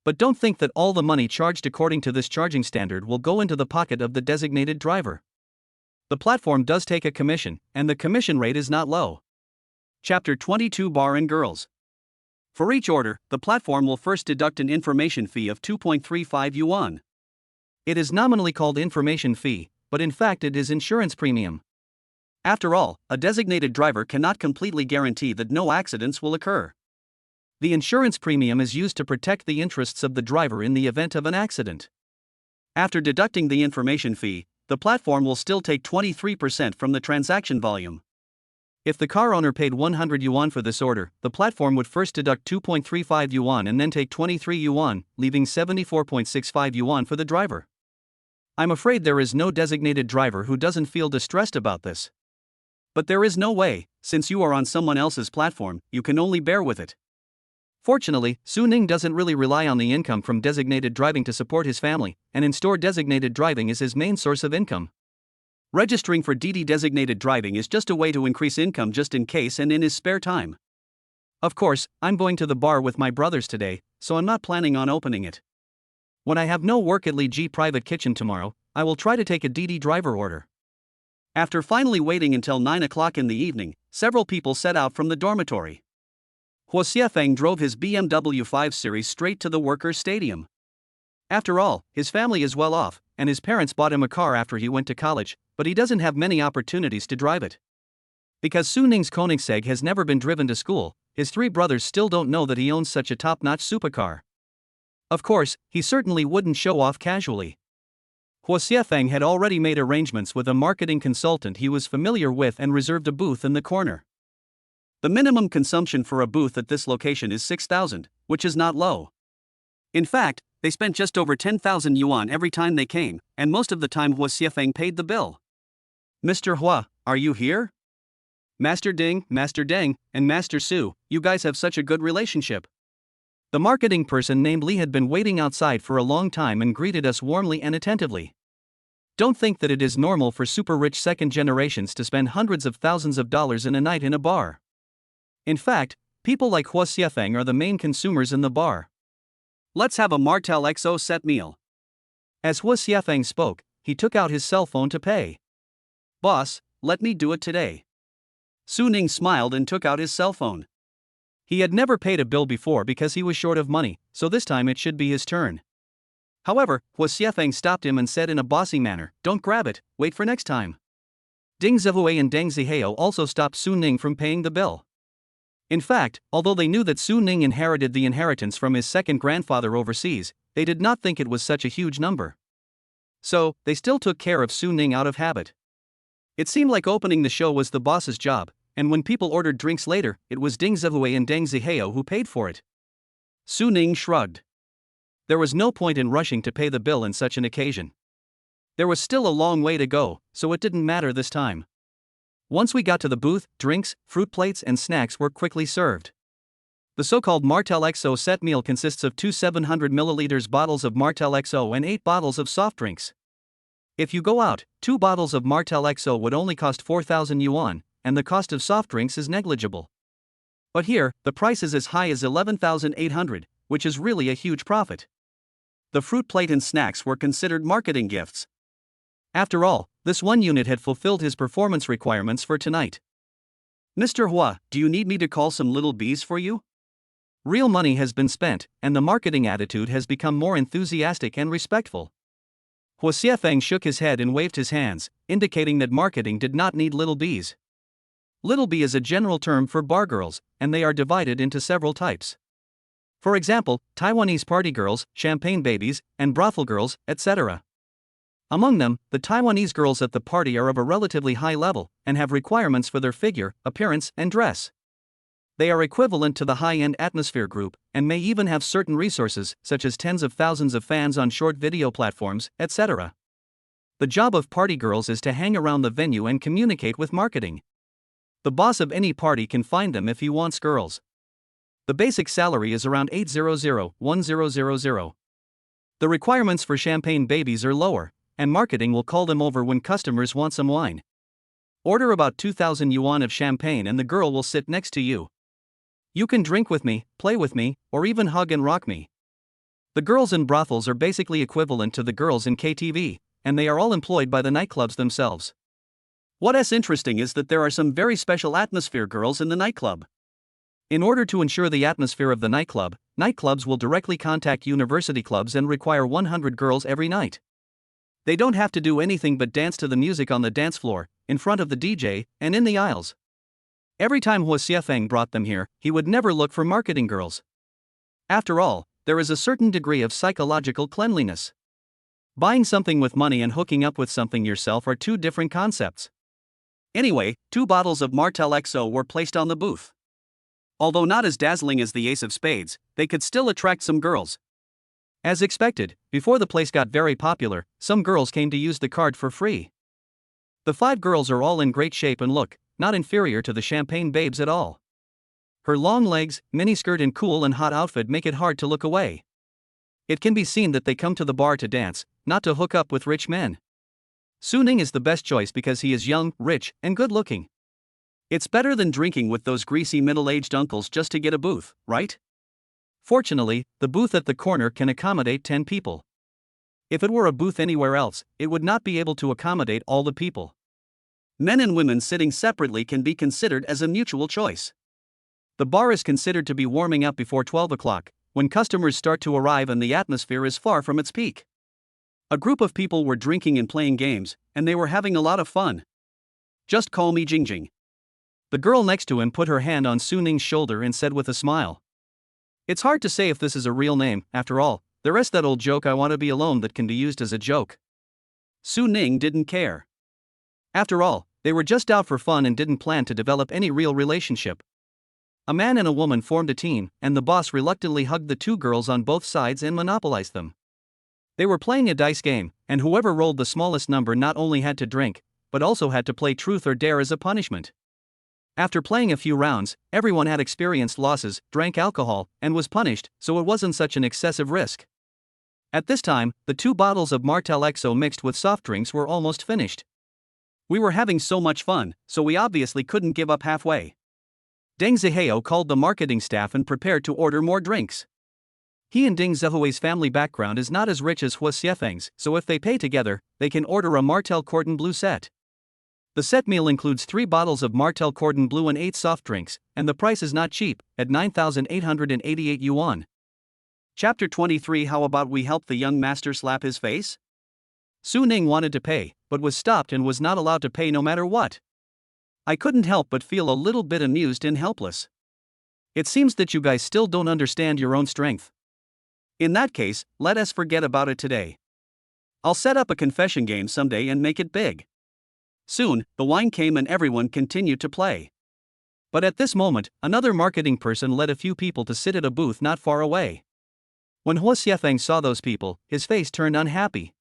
But don't think that all the money charged according to this charging standard will go into the pocket of the designated driver. The platform does take a commission, and the commission rate is not low. Chapter 22 Bar and Girls. For each order, the platform will first deduct an information fee of 2.35 yuan. It is nominally called information fee, but in fact it is insurance premium. After all, a designated driver cannot completely guarantee that no accidents will occur. The insurance premium is used to protect the interests of the driver in the event of an accident. After deducting the information fee, the platform will still take 23% from the transaction volume. If the car owner paid 100 yuan for this order, the platform would first deduct 2.35 yuan and then take 23 yuan, leaving 74.65 yuan for the driver. I'm afraid there is no designated driver who doesn't feel distressed about this. But there is no way, since you are on someone else's platform, you can only bear with it. Fortunately, Su Ning doesn't really rely on the income from designated driving to support his family, and in-store designated driving is his main source of income. Registering for DD designated driving is just a way to increase income just in case and in his spare time. Of course, I'm going to the bar with my brothers today, so I'm not planning on opening it. When I have no work at Li Ji Private Kitchen tomorrow, I will try to take a DD driver order. After finally waiting until 9 o'clock in the evening, several people set out from the dormitory. Huo Xiefeng drove his BMW 5 Series straight to the workers' stadium. After all, his family is well off, and his parents bought him a car after he went to college, but he doesn't have many opportunities to drive it. Because Su Ning's Koenigsegg has never been driven to school, his three brothers still don't know that he owns such a top-notch supercar. Of course, he certainly wouldn't show off casually. Huo Xiefeng had already made arrangements with a marketing consultant he was familiar with and reserved a booth in the corner. The minimum consumption for a booth at this location is 6,000, which is not low. In fact, they spent just over 10,000 yuan every time they came, and most of the time Huo Xiefeng paid the bill. Mr. Hua, are you here? Master Ding, Master Deng, and Master Su, you guys have such a good relationship. The marketing person named Li had been waiting outside for a long time and greeted us warmly and attentively. Don't think that it is normal for super-rich second generations to spend hundreds of thousands of dollars in a night in a bar. In fact, people like Huo Xiefeng are the main consumers in the bar. Let's have a Martel XO set meal. As Huo Xiefeng spoke, he took out his cell phone to pay. Boss, let me do it today. Su Ning smiled and took out his cell phone. He had never paid a bill before because he was short of money, so this time it should be his turn. However, Huo Xiefeng stopped him and said in a bossy manner, "Don't grab it, wait for next time." Ding Zihui and Deng Zihao also stopped Su Ning from paying the bill. In fact, although they knew that Su Ning inherited the inheritance from his second grandfather overseas, they did not think it was such a huge number. So, they still took care of Su Ning out of habit. It seemed like opening the show was the boss's job, and when people ordered drinks later, it was Ding Zihui and Deng Zihao who paid for it. Su Ning shrugged. There was no point in rushing to pay the bill in such an occasion. There was still a long way to go, so it didn't matter this time. Once we got to the booth, drinks, fruit plates and snacks were quickly served. The so-called Martel XO set meal consists of 2 700 ml bottles of Martel XO and 8 bottles of soft drinks. If you go out, 2 bottles of Martel XO would only cost 4,000 yuan, and the cost of soft drinks is negligible. But here, the price is as high as 11,800, which is really a huge profit. The fruit plate and snacks were considered marketing gifts. After all, this one unit had fulfilled his performance requirements for tonight. Mr. Hua, do you need me to call some little bees for you? Real money has been spent, and the marketing attitude has become more enthusiastic and respectful. Huo Xiefeng shook his head and waved his hands, indicating that marketing did not need little bees. Little bee is a general term for bar girls, and they are divided into several types. For example, Taiwanese party girls, champagne babies, and brothel girls, etc. Among them, the Taiwanese girls at the party are of a relatively high level and have requirements for their figure, appearance, and dress. They are equivalent to the high-end atmosphere group and may even have certain resources such as tens of thousands of fans on short video platforms, etc. The job of party girls is to hang around the venue and communicate with marketing. The boss of any party can find them if he wants girls. The basic salary is around 800-1000. The requirements for champagne babies are lower, and marketing will call them over when customers want some wine. Order about 2,000 yuan of champagne and the girl will sit next to you. You can drink with me, play with me, or even hug and rock me. The girls in brothels are basically equivalent to the girls in KTV, and they are all employed by the nightclubs themselves. What's interesting is that there are some very special atmosphere girls in the nightclub. In order to ensure the atmosphere of the nightclub, nightclubs will directly contact university clubs and require 100 girls every night. They don't have to do anything but dance to the music on the dance floor, in front of the DJ, and in the aisles. Every time Huo Xiefeng brought them here, he would never look for marketing girls. After all, there is a certain degree of psychological cleanliness. Buying something with money and hooking up with something yourself are two different concepts. Anyway, 2 bottles of Martell XO were placed on the booth. Although not as dazzling as the Ace of Spades, they could still attract some girls. As expected, before the place got very popular, some girls came to use the card for free. The 5 girls are all in great shape and look not inferior to the champagne babes at all. Her long legs, miniskirt and cool and hot outfit make it hard to look away. It can be seen that they come to the bar to dance, not to hook up with rich men. Su Ning is the best choice because he is young, rich, and good looking. It's better than drinking with those greasy middle-aged uncles just to get a booth, right? Fortunately, the booth at the corner can accommodate 10 people. If it were a booth anywhere else, it would not be able to accommodate all the people. Men and women sitting separately can be considered as a mutual choice. The bar is considered to be warming up before 12 o'clock, when customers start to arrive and the atmosphere is far from its peak. A group of people were drinking and playing games, and they were having a lot of fun. Just call me Jingjing. The girl next to him put her hand on Su Ning's shoulder and said with a smile. It's hard to say if this is a real name, after all, the rest that old joke I want to be alone that can be used as a joke. Su Ning didn't care. After all, they were just out for fun and didn't plan to develop any real relationship. A man and a woman formed a team, and the boss reluctantly hugged the 2 girls on both sides and monopolized them. They were playing a dice game, and whoever rolled the smallest number not only had to drink, but also had to play truth or dare as a punishment. After playing a few rounds, everyone had experienced losses, drank alcohol, and was punished, so it wasn't such an excessive risk. At this time, the 2 bottles of Martell XO mixed with soft drinks were almost finished. We were having so much fun, so we obviously couldn't give up halfway. Deng Zihao called the marketing staff and prepared to order more drinks. He and Ding Zihui's family background is not as rich as Huo Xiefeng's, so if they pay together, they can order a Martell Cordon Bleu set. The set meal includes 3 bottles of Martell Cordon Bleu and 8 soft drinks, and the price is not cheap, at 9,888 yuan. Chapter 23. How about we help the young master slap his face? Su Ning wanted to pay, but was stopped and was not allowed to pay no matter what. I couldn't help but feel a little bit amused and helpless. It seems that you guys still don't understand your own strength. In that case, let us forget about it today. I'll set up a confession game someday and make it big. Soon, the wine came and everyone continued to play. But at this moment, another marketing person led a few people to sit at a booth not far away. When Huo Xiefeng saw those people, his face turned unhappy.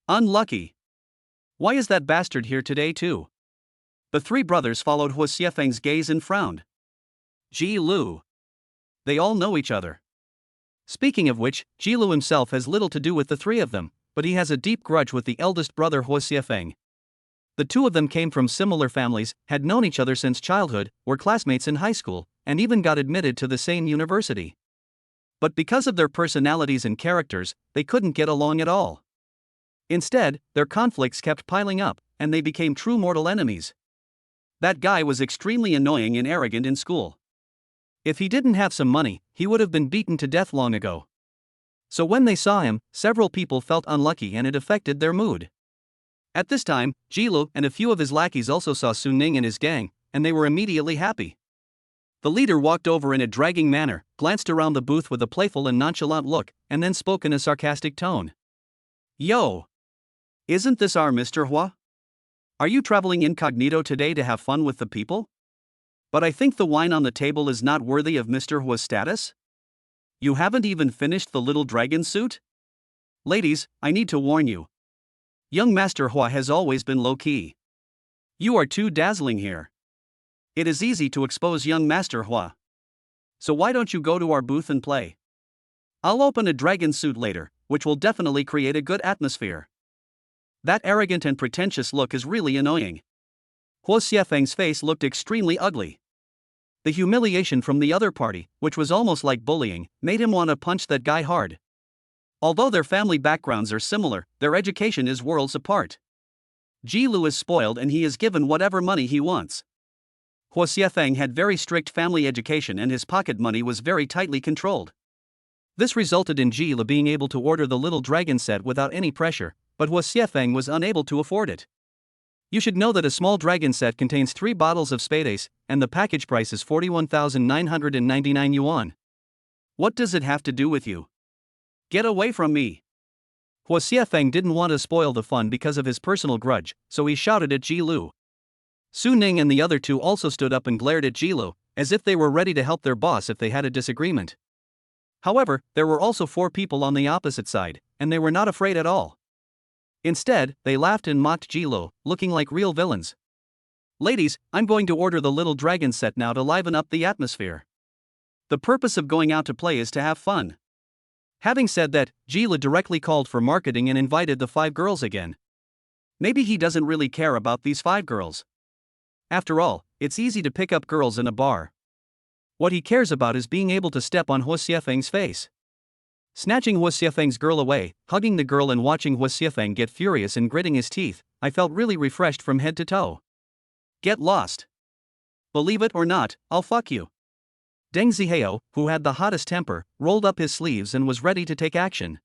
Unlucky. Why is that bastard here today too? The 3 brothers followed Huo Xiefeng's gaze and frowned. Ji Lu. They all know each other. Speaking of which, Ji Lu himself has little to do with the 3 of them, but he has a deep grudge with the eldest brother Huo Xiefeng. The 2 of them came from similar families, had known each other since childhood, were classmates in high school, and even got admitted to the same university. But because of their personalities and characters, they couldn't get along at all. Instead, their conflicts kept piling up, and they became true mortal enemies. That guy was extremely annoying and arrogant in school. If he didn't have some money, he would have been beaten to death long ago. So when they saw him, several people felt unlucky and it affected their mood. At this time, Ji Lu and a few of his lackeys also saw Su Ning and his gang, and they were immediately happy. The leader walked over in a dragging manner, glanced around the booth with a playful and nonchalant look, and then spoke in a sarcastic tone. Yo! Isn't this our Mr. Hua? Are you traveling incognito today to have fun with the people? But I think the wine on the table is not worthy of Mr. Hua's status? You haven't even finished the little dragon suit? Ladies, I need to warn you. Young Master Hua has always been low-key. You are too dazzling here. It is easy to expose young Master Hua. So why don't you go to our booth and play? I'll open a dragon suit later, which will definitely create a good atmosphere. That arrogant and pretentious look is really annoying. Huo Xiefeng's face looked extremely ugly. The humiliation from the other party, which was almost like bullying, made him want to punch that guy hard. Although their family backgrounds are similar, their education is worlds apart. Ji Lu is spoiled and he is given whatever money he wants. Huo Xiefeng had very strict family education and his pocket money was very tightly controlled. This resulted in Ji Lu being able to order the little dragon set without any pressure, but Huo Xiefeng was unable to afford it. You should know that a small dragon set contains 3 bottles of spades, and the package price is 41,999 yuan. What does it have to do with you? Get away from me! Huo Xiefeng didn't want to spoil the fun because of his personal grudge, so he shouted at Ji Lu. Su Ning and the other two also stood up and glared at Ji Lu, as if they were ready to help their boss if they had a disagreement. However, there were also 4 people on the opposite side, and they were not afraid at all. Instead, they laughed and mocked Ji Lu, looking like real villains. Ladies, I'm going to order the little dragon set now to liven up the atmosphere. The purpose of going out to play is to have fun. Having said that, Ji Lu directly called for marketing and invited the 5 girls again. Maybe he doesn't really care about these 5 girls. After all, it's easy to pick up girls in a bar. What he cares about is being able to step on Huo Xiefeng's face. Snatching Huo Xiefeng's girl away, hugging the girl and watching Huo Xiefeng get furious and gritting his teeth, I felt really refreshed from head to toe. Get lost. Believe it or not, I'll fuck you. Deng Zihao, who had the hottest temper, rolled up his sleeves and was ready to take action.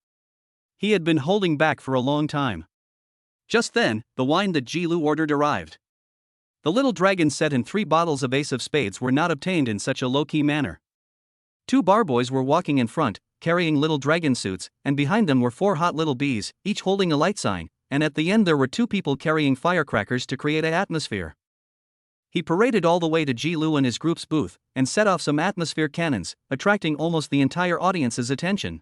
He had been holding back for a long time. Just then, the wine that Ji Lu ordered arrived. The little dragon set and 3 bottles of Ace of Spades were not obtained in such a low-key manner. 2 bar boys were walking in front, carrying little dragon suits, and behind them were 4 hot little bees, each holding a light sign, and at the end there were 2 people carrying firecrackers to create an atmosphere. He paraded all the way to Ji Lu and his group's booth, and set off some atmosphere cannons, attracting almost the entire audience's attention.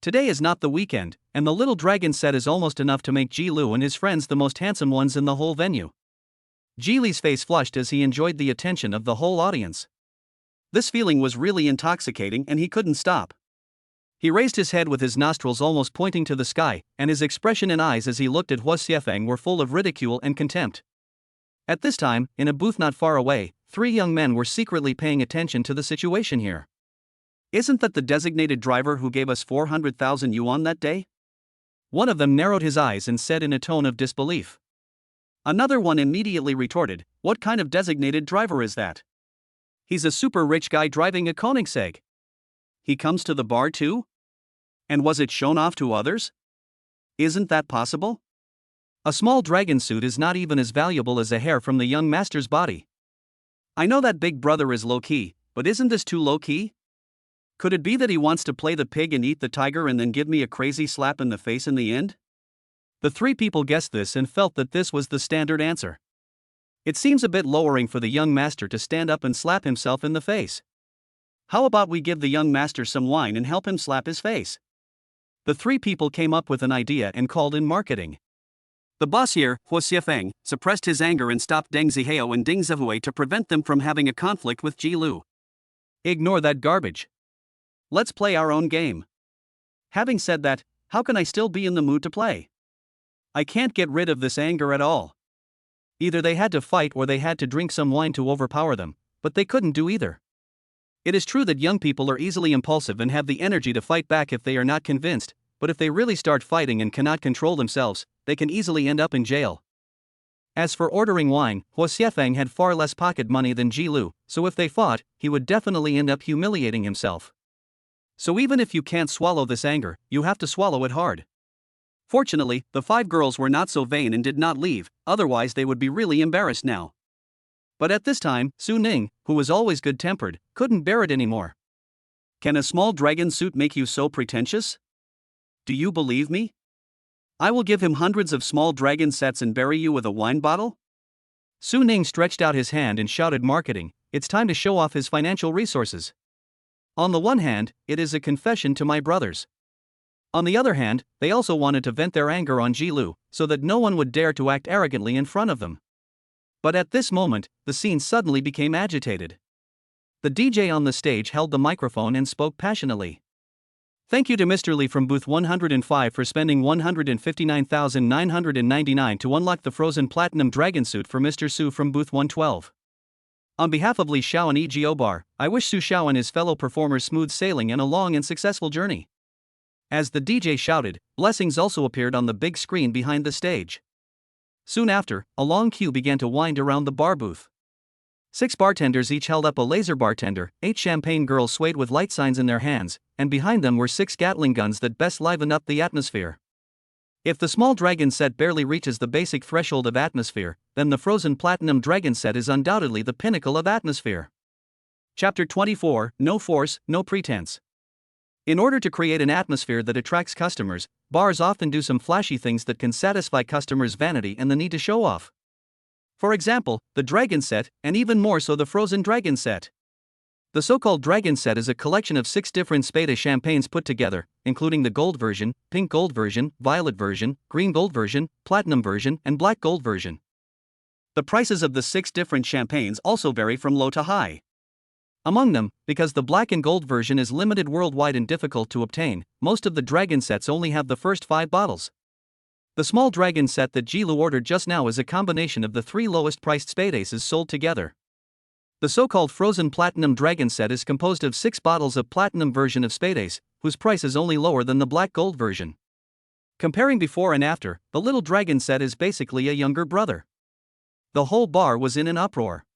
Today is not the weekend, and the little dragon set is almost enough to make Ji Lu and his friends the most handsome ones in the whole venue. Ji Li's face flushed as he enjoyed the attention of the whole audience. This feeling was really intoxicating and he couldn't stop. He raised his head with his nostrils almost pointing to the sky, and his expression and eyes as he looked at Huo Xiefeng were full of ridicule and contempt. At this time, in a booth not far away, 3 young men were secretly paying attention to the situation here. Isn't that the designated driver who gave us 400,000 yuan that day? One of them narrowed his eyes and said in a tone of disbelief. Another one immediately retorted, what kind of designated driver is that? He's a super rich guy driving a Koenigsegg. He comes to the bar too? And was it shown off to others? Isn't that possible? A small dragon suit is not even as valuable as a hair from the young master's body. I know that big brother is low-key, but isn't this too low-key? Could it be that he wants to play the pig and eat the tiger and then give me a crazy slap in the face in the end? The 3 people guessed this and felt that this was the standard answer. It seems a bit lowering for the young master to stand up and slap himself in the face. How about we give the young master some wine and help him slap his face? The 3 people came up with an idea and called in marketing. The boss here, Huo Xiefeng, suppressed his anger and stopped Deng Zihao and Ding Zhihui to prevent them from having a conflict with Ji Lu. Ignore that garbage. Let's play our own game. Having said that, how can I still be in the mood to play? I can't get rid of this anger at all. Either they had to fight or they had to drink some wine to overpower them, but they couldn't do either. It is true that young people are easily impulsive and have the energy to fight back if they are not convinced, but if they really start fighting and cannot control themselves, they can easily end up in jail. As for ordering wine, Huo Xiefeng had far less pocket money than Ji Lu, so if they fought, he would definitely end up humiliating himself. So even if you can't swallow this anger, you have to swallow it hard. Fortunately, the 5 girls were not so vain and did not leave, otherwise they would be really embarrassed now. But at this time, Su Ning, who was always good-tempered, couldn't bear it anymore. Can a small dragon suit make you so pretentious? Do you believe me? I will give him hundreds of small dragon sets and bury you with a wine bottle? Su Ning stretched out his hand and shouted, "Marketing, it's time to show off his financial resources. On the one hand, it is a confession to my brothers. On the other hand, they also wanted to vent their anger on Jilu, so that no one would dare to act arrogantly in front of them." But at this moment, the scene suddenly became agitated. The DJ on the stage held the microphone and spoke passionately. "Thank you to Mr. Lee from booth 105 for spending 159,999 to unlock the frozen platinum dragon suit for Mr. Su from booth 112. On behalf of Li Xiao and EGO Bar, I wish Su Xiao and his fellow performers smooth sailing and a long and successful journey." As the DJ shouted, blessings also appeared on the big screen behind the stage. Soon after, a long queue began to wind around the bar booth. 6 bartenders each held up a laser bartender, 8 champagne girls swayed with light signs in their hands, and behind them were 6 Gatling guns that best liven up the atmosphere. If the small dragon set barely reaches the basic threshold of atmosphere, then the frozen platinum dragon set is undoubtedly the pinnacle of atmosphere. Chapter 24, No Force, No Pretense. In order to create an atmosphere that attracts customers, bars often do some flashy things that can satisfy customers' vanity and the need to show off. For example, the dragon set, and even more so the frozen dragon set. The so-called dragon set is a collection of 6 different Spade champagnes put together, including the gold version, pink gold version, violet version, green gold version, platinum version, and black gold version. The prices of the 6 different champagnes also vary from low to high. Among them, because the black and gold version is limited worldwide and difficult to obtain, most of the dragon sets only have the first 5 bottles. The small dragon set that Jilu ordered just now is a combination of the 3 lowest priced Spade aces sold together. The so-called frozen platinum dragon set is composed of 6 bottles of platinum version of Spade Ace, whose price is only lower than the black gold version. Comparing before and after, the little dragon set is basically a younger brother. The whole bar was in an uproar.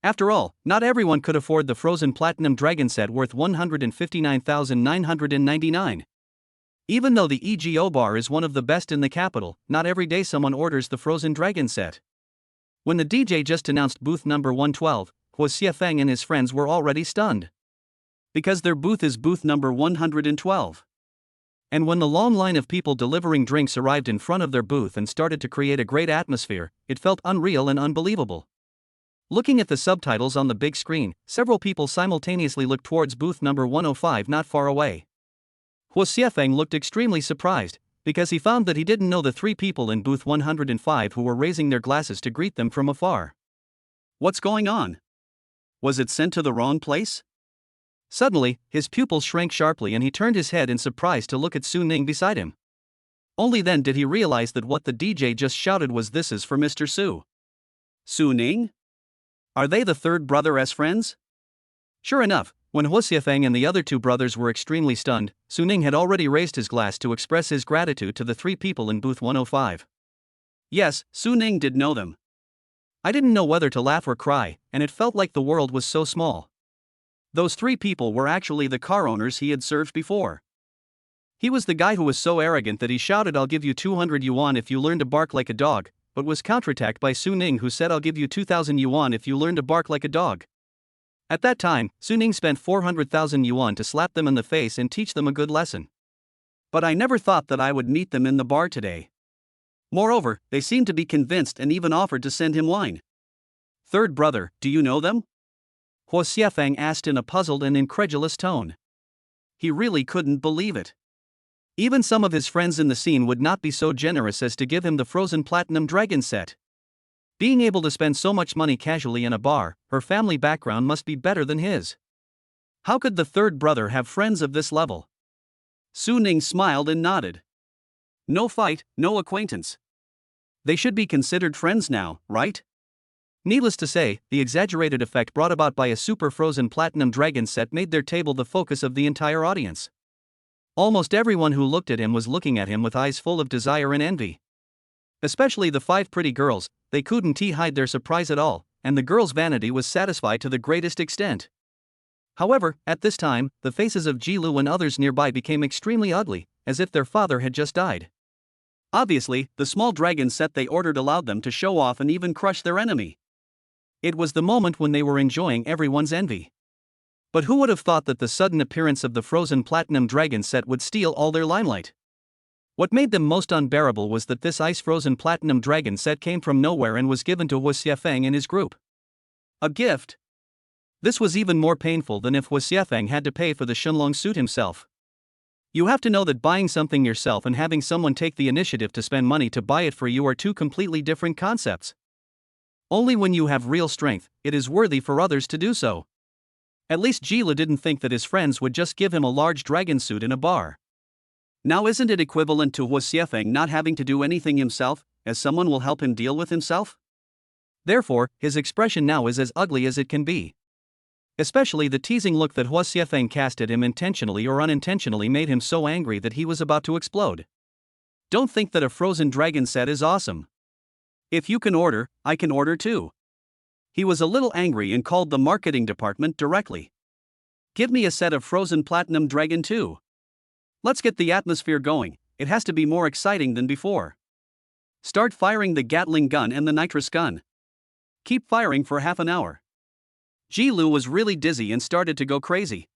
After all, not everyone could afford the frozen platinum dragon set worth 159,999. Even though the EGO bar is one of the best in the capital, not every day someone orders the frozen dragon set. When the DJ just announced booth number 112, Huo Xiefeng and his friends were already stunned. Because their booth is booth number 112. And when the long line of people delivering drinks arrived in front of their booth and started to create a great atmosphere, it felt unreal and unbelievable. Looking at the subtitles on the big screen, several people simultaneously looked towards booth number 105 not far away. Huo Xiefeng looked extremely surprised, because he found that he didn't know the 3 people in booth 105 who were raising their glasses to greet them from afar. What's going on? Was it sent to the wrong place? Suddenly, his pupils shrank sharply and he turned his head in surprise to look at Su Ning beside him. Only then did he realize that what the DJ just shouted was, "This is for Mr. Su." Su Ning? Are they the third brother as friends? Sure enough, when Huo Xiefeng and the other 2 brothers were extremely stunned, Su Ning had already raised his glass to express his gratitude to the 3 people in booth 105. Yes, Su Ning did know them. I didn't know whether to laugh or cry, and it felt like the world was so small. Those 3 people were actually the car owners he had served before. He was the guy who was so arrogant that he shouted, "I'll give you 200 yuan if you learn to bark like a dog," but was counterattacked by Su Ning, who said, "I'll give you 2,000 yuan if you learn to bark like a dog." At that time, Su Ning spent 400,000 yuan to slap them in the face and teach them a good lesson. But I never thought that I would meet them in the bar today. Moreover, they seemed to be convinced and even offered to send him wine. Third brother, do you know them? Huo Xiefeng asked in a puzzled and incredulous tone. He really couldn't believe it. Even some of his friends in the scene would not be so generous as to give him the frozen platinum dragon set. Being able to spend so much money casually in a bar, her family background must be better than his. How could the third brother have friends of this level? Su Ning smiled and nodded. No fight, no acquaintance. They should be considered friends now, right? Needless to say, the exaggerated effect brought about by a super frozen platinum dragon set made their table the focus of the entire audience. Almost everyone who looked at him was looking at him with eyes full of desire and envy. Especially the 5 pretty girls, they couldn't hide their surprise at all, and the girls' vanity was satisfied to the greatest extent. However, at this time, the faces of Jilu and others nearby became extremely ugly, as if their father had just died. Obviously, the small dragon set they ordered allowed them to show off and even crush their enemy. It was the moment when they were enjoying everyone's envy. But who would have thought that the sudden appearance of the frozen platinum dragon set would steal all their limelight? What made them most unbearable was that this ice-frozen platinum dragon set came from nowhere and was given to Hu Xiefeng and his group. A gift? This was even more painful than if Hu Xiefeng had to pay for the Shenlong suit himself. You have to know that buying something yourself and having someone take the initiative to spend money to buy it for you are two completely different concepts. Only when you have real strength, it is worthy for others to do so. At least Jila didn't think that his friends would just give him a large dragon suit in a bar. Now isn't it equivalent to Hu Xiefeng not having to do anything himself, as someone will help him deal with himself? Therefore, his expression now is as ugly as it can be. Especially the teasing look that Hu Xiefeng cast at him intentionally or unintentionally made him so angry that he was about to explode. Don't think that a frozen dragon set is awesome. If you can order, I can order too. He was a little angry and called the marketing department directly. Give me a set of frozen platinum dragon too. Let's get the atmosphere going, it has to be more exciting than before. Start firing the Gatling gun and the nitrous gun. Keep firing for half an hour. Ji Lu was really dizzy and started to go crazy.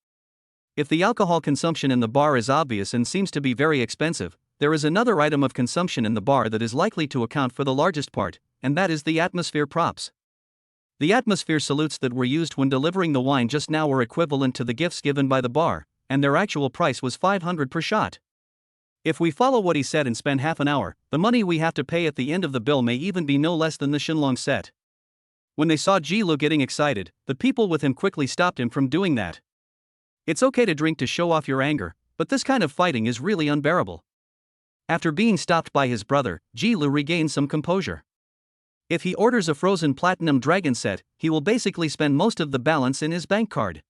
If the alcohol consumption in the bar is obvious and seems to be very expensive, there is another item of consumption in the bar that is likely to account for the largest part, and that is the atmosphere props. The atmosphere salutes that were used when delivering the wine just now were equivalent to the gifts given by the bar, and their actual price was 500 per shot. If we follow what he said and spend half an hour, the money we have to pay at the end of the bill may even be no less than the Shenlong set. When they saw Ji Lu getting excited, the people with him quickly stopped him from doing that. It's okay to drink to show off your anger, but this kind of fighting is really unbearable. After being stopped by his brother, Ji Lu regained some composure. If he orders a frozen platinum dragon set, he will basically spend most of the balance in his bank card.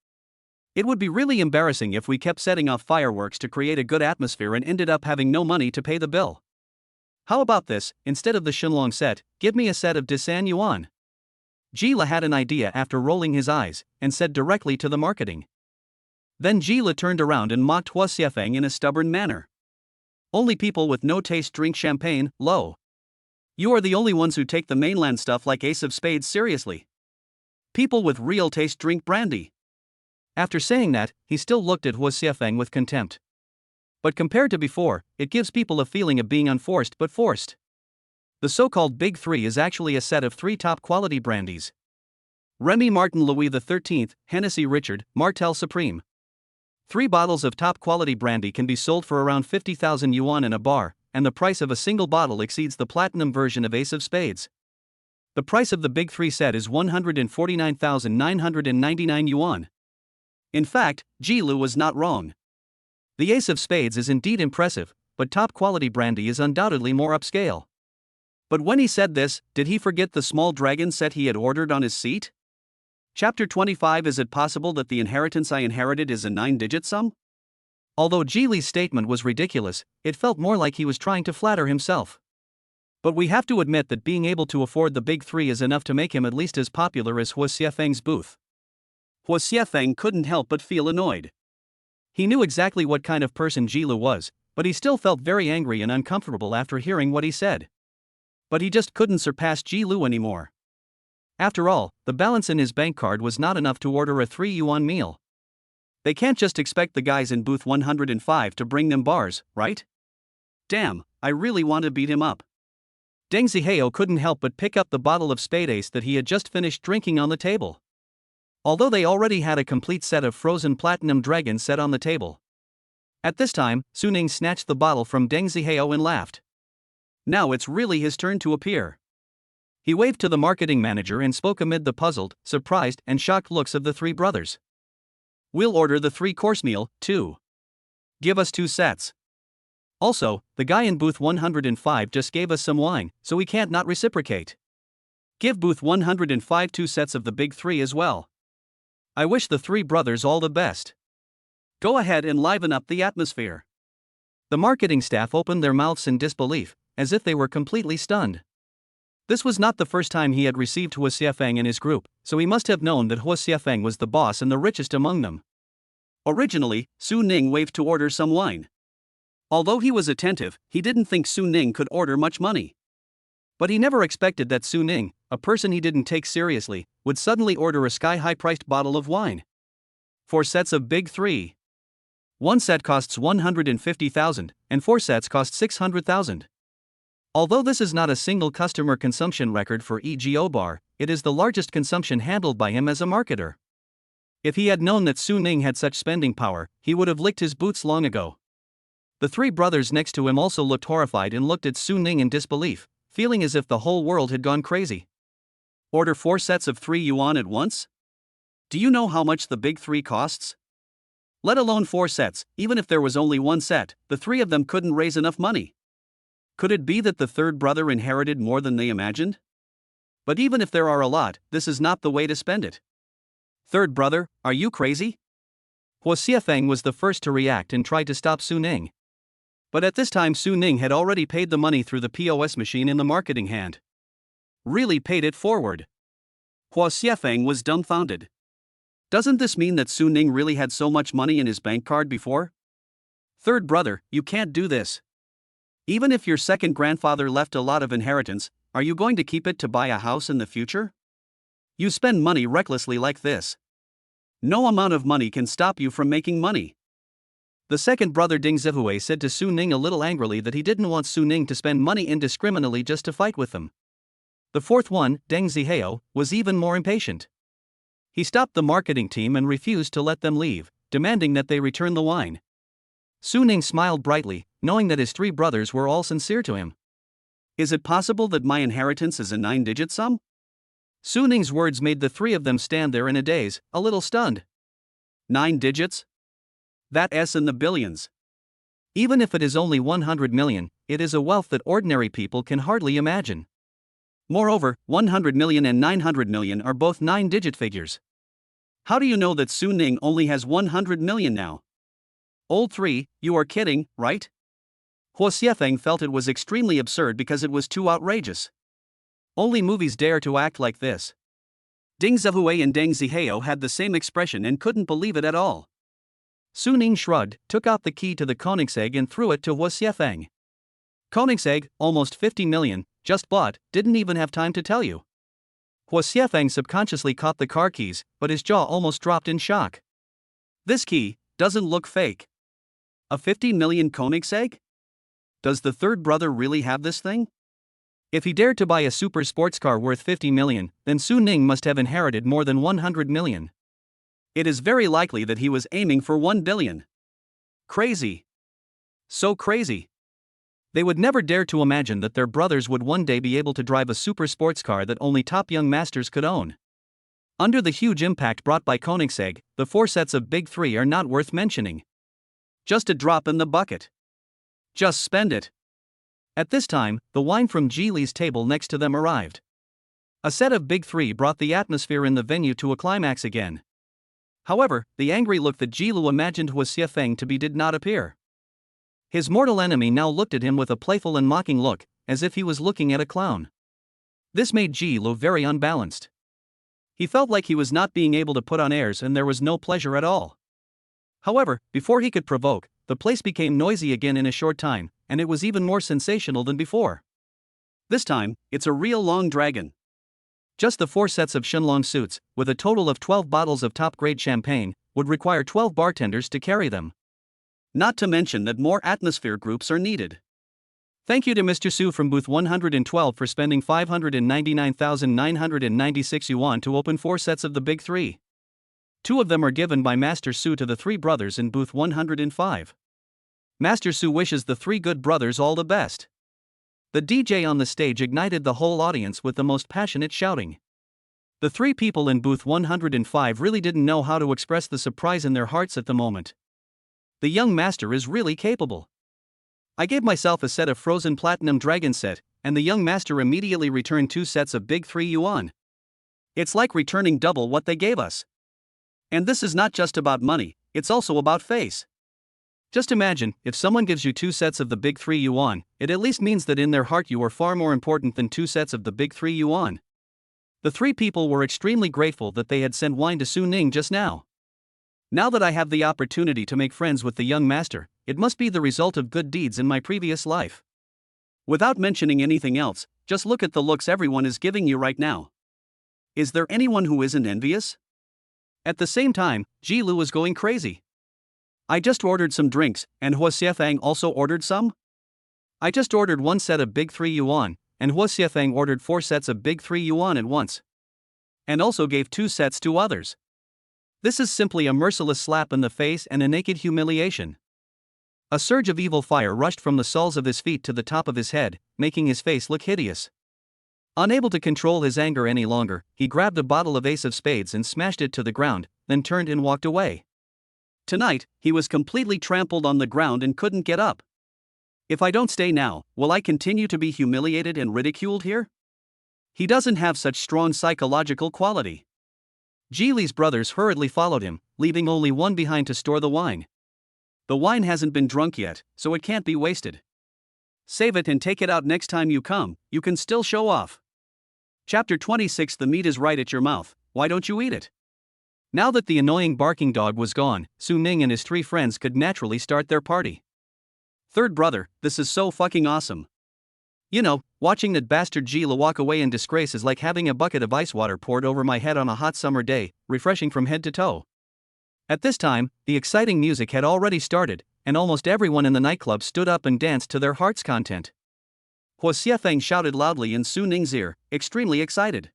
It would be really embarrassing if we kept setting off fireworks to create a good atmosphere and ended up having no money to pay the bill. How about this, instead of the Shenlong set, give me a set of Disan Yuan. Jila had an idea after rolling his eyes, and said directly to the marketing. Then Jila turned around and mocked Hu Xiefeng in a stubborn manner. Only people with no taste drink champagne, lo. You are the only ones who take the mainland stuff like Ace of Spades seriously. People with real taste drink brandy. After saying that, he still looked at Hu Xiefeng with contempt. But compared to before, it gives people a feeling of being unforced but forced. The so-called Big Three is actually a set of 3 top-quality brandies. Remy Martin Louis XIII, Hennessy Richard, Martell Supreme. 3 bottles of top-quality brandy can be sold for around 50,000 yuan in a bar, and the price of a single bottle exceeds the platinum version of Ace of Spades. The price of the Big Three set is 149,999 yuan. In fact, Ji Lu was not wrong. The Ace of Spades is indeed impressive, but top-quality brandy is undoubtedly more upscale. But when he said this, did he forget the small dragon set he had ordered on his seat? Chapter 25. Is it possible that the inheritance I inherited is a 9-digit sum? Although Jili's statement was ridiculous, it felt more like he was trying to flatter himself. But we have to admit that being able to afford the Big Three is enough to make him at least as popular as Hu Xiefeng's booth. Hu Xiefeng couldn't help but feel annoyed. He knew exactly what kind of person Jilu was, but he still felt very angry and uncomfortable after hearing what he said. But he just couldn't surpass Ji Lu anymore. After all, the balance in his bank card was not enough to order a 3 yuan meal. They can't just expect the guys in booth 105 to bring them bars, right? Damn, I really want to beat him up. Deng Zihao couldn't help but pick up the bottle of Spade Ace that he had just finished drinking on the table. Although they already had a complete set of frozen platinum dragons set on the table. At this time, Su Ning snatched the bottle from Deng Zihao and laughed. Now it's really his turn to appear. He waved to the marketing manager and spoke amid the puzzled, surprised, and shocked looks of the 3 brothers. We'll order the 3-course meal, too. Give us 2 sets. Also, the guy in booth 105 just gave us some wine, so we can't not reciprocate. Give booth 105 2 sets of the Big Three as well. I wish the 3 brothers all the best. Go ahead and liven up the atmosphere. The marketing staff opened their mouths in disbelief, as if they were completely stunned. This was not the first time he had received Hu Xiefeng and his group, so he must have known that Hu Xiefeng was the boss and the richest among them. Originally, Su Ning waved to order some wine. Although he was attentive, he didn't think Su Ning could order much money. But he never expected that Su Ning, a person he didn't take seriously, would suddenly order a sky-high priced bottle of wine. 4 sets of Big 3. One set costs 150,000, and 4 sets cost 600,000. Although this is not a single customer consumption record for EGO Bar, it is the largest consumption handled by him as a marketer. If he had known that Su Ning had such spending power, he would have licked his boots long ago. The 3 brothers next to him also looked horrified and looked at Su Ning in disbelief, feeling as if the whole world had gone crazy. Order 4 sets of 3 yuan at once? Do you know how much the Big 3 costs? Let alone 4 sets, even if there was only 1 set, the 3 of them couldn't raise enough money. Could it be that the third brother inherited more than they imagined? But even if there are a lot, this is not the way to spend it. Third brother, are you crazy? Huo Xiefeng was the first to react and tried to stop Su Ning. But at this time Su Ning had already paid the money through the POS machine in the marketing hand. Really paid it forward. Huo Xiefeng was dumbfounded. Doesn't this mean that Su Ning really had so much money in his bank card before? Third brother, you can't do this. Even if your second grandfather left a lot of inheritance, are you going to keep it to buy a house in the future? You spend money recklessly like this. No amount of money can stop you from making money. The second brother Ding Zihui said to Su Ning a little angrily that he didn't want Su Ning to spend money indiscriminately just to fight with them. The fourth one, Deng Zihao, was even more impatient. He stopped the marketing team and refused to let them leave, demanding that they return the wine. Su Ning smiled brightly, knowing that his 3 brothers were all sincere to him. Is it possible that my inheritance is a 9-digit sum? Su Ning's words made the 3 of them stand there in a daze, a little stunned. 9 digits? That S in the billions. Even if it is only 100 million, it is a wealth that ordinary people can hardly imagine. Moreover, 100 million and 900 million are both 9-digit figures. How do you know that Su Ning only has 100 million now? Old 3, you are kidding, right? Huo Xiefeng felt it was extremely absurd because it was too outrageous. Only movies dare to act like this. Ding Zihui and Deng Zihao had the same expression and couldn't believe it at all. Su Ning shrugged, took out the key to the Koenigsegg and threw it to Huo Xiefeng. Koenigsegg, almost 50 million, just bought, didn't even have time to tell you. Huo Xiefeng subconsciously caught the car keys, but his jaw almost dropped in shock. This key doesn't look fake. A 50 million Koenigsegg? Does the third brother really have this thing? If he dared to buy a super sports car worth 50 million, then Su Ning must have inherited more than 100 million. It is very likely that he was aiming for 1 billion. Crazy. So crazy. They would never dare to imagine that their brothers would one day be able to drive a super sports car that only top young masters could own. Under the huge impact brought by Koenigsegg, the 4 sets of Big 3 are not worth mentioning. Just a drop in the bucket. Just spend it. At this time, the wine from Ji Li's table next to them arrived. A set of Big 3 brought the atmosphere in the venue to a climax again. However, the angry look that Ji Lu imagined Huo Xiefeng to be did not appear. His mortal enemy now looked at him with a playful and mocking look, as if he was looking at a clown. This made Ji Lu very unbalanced. He felt like he was not being able to put on airs and there was no pleasure at all. However, before he could provoke, the place became noisy again in a short time, and it was even more sensational than before. This time, it's a real long dragon. Just the 4 sets of Shenlong suits, with a total of 12 bottles of top-grade champagne, would require 12 bartenders to carry them. Not to mention that more atmosphere groups are needed. Thank you to Mr. Su from booth 112 for spending 599,996 yuan to open 4 sets of the Big 3. 2 of them are given by Master Su to the 3 brothers in booth 105. Master Su wishes the 3 good brothers all the best. The DJ on the stage ignited the whole audience with the most passionate shouting. The 3 people in booth 105 really didn't know how to express the surprise in their hearts at the moment. The young master is really capable. I gave myself a set of frozen platinum dragon set, and the young master immediately returned 2 sets of Big 3 yuan. It's like returning double what they gave us. And this is not just about money, it's also about face. Just imagine, if someone gives you 2 sets of the Big 3 yuan, it at least means that in their heart you are far more important than 2 sets of the Big 3 yuan. The 3 people were extremely grateful that they had sent wine to Su Ning just now. Now that I have the opportunity to make friends with the young master, it must be the result of good deeds in my previous life. Without mentioning anything else, just look at the looks everyone is giving you right now. Is there anyone who isn't envious? At the same time, Ji Lu was going crazy. I just ordered some drinks, and Hua Xiefang also ordered some? I just ordered 1 set of big 3 yuan, and Hua Xiefang ordered 4 sets of big 3 yuan at once. And also gave 2 sets to others. This is simply a merciless slap in the face and a naked humiliation. A surge of evil fire rushed from the soles of his feet to the top of his head, making his face look hideous. Unable to control his anger any longer, he grabbed a bottle of Ace of Spades and smashed it to the ground, then turned and walked away. Tonight, he was completely trampled on the ground and couldn't get up. If I don't stay now, will I continue to be humiliated and ridiculed here? He doesn't have such strong psychological quality. Ji Li's brothers hurriedly followed him, leaving only one behind to store the wine. The wine hasn't been drunk yet, so it can't be wasted. Save it and take it out next time you come, you can still show off. Chapter 26. The meat is right at your mouth, why don't you eat it? Now that the annoying barking dog was gone, Su Ning and his 3 friends could naturally start their party. Third brother, this is so fucking awesome. You know, watching that bastard Ji Lu walk away in disgrace is like having a bucket of ice water poured over my head on a hot summer day, refreshing from head to toe. At this time, the exciting music had already started, and almost everyone in the nightclub stood up and danced to their heart's content. Hua Xiefang shouted loudly in Su Ning's ear, extremely excited.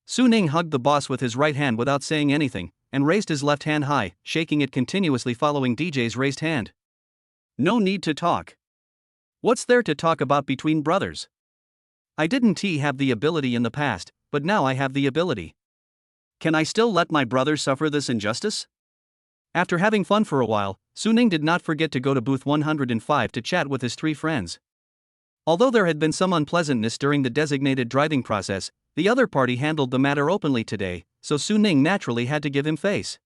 Su Ning hugged the boss with his right hand without saying anything, and raised his left hand high, shaking it continuously following DJ's raised hand. No need to talk. What's there to talk about between brothers? I didn't have the ability in the past, but now I have the ability. Can I still let my brother suffer this injustice? After having fun for a while, Su Ning did not forget to go to booth 105 to chat with his 3 friends. Although there had been some unpleasantness during the designated driving process, the other party handled the matter openly today, so Su Ning naturally had to give him face.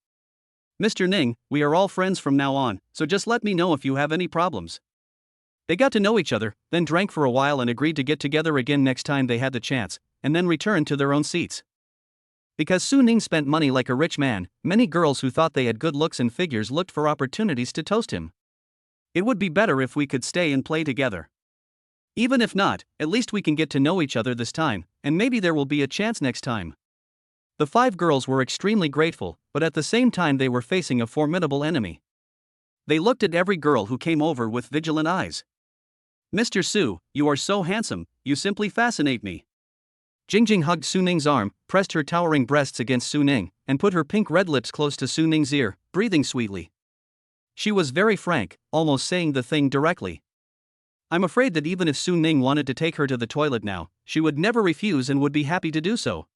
Mr. Ning, we are all friends from now on, so just let me know if you have any problems. They got to know each other, then drank for a while and agreed to get together again next time they had the chance, and then returned to their own seats. Because Su Ning spent money like a rich man, many girls who thought they had good looks and figures looked for opportunities to toast him. It would be better if we could stay and play together. Even if not, at least we can get to know each other this time, and maybe there will be a chance next time. The 5 girls were extremely grateful, but at the same time they were facing a formidable enemy. They looked at every girl who came over with vigilant eyes. Mr. Su, you are so handsome, you simply fascinate me. Jingjing hugged Su Ning's arm, pressed her towering breasts against Su Ning, and put her pink-red lips close to Su Ning's ear, breathing sweetly. She was very frank, almost saying the thing directly. I'm afraid that even if Su Ning wanted to take her to the toilet now, she would never refuse and would be happy to do so.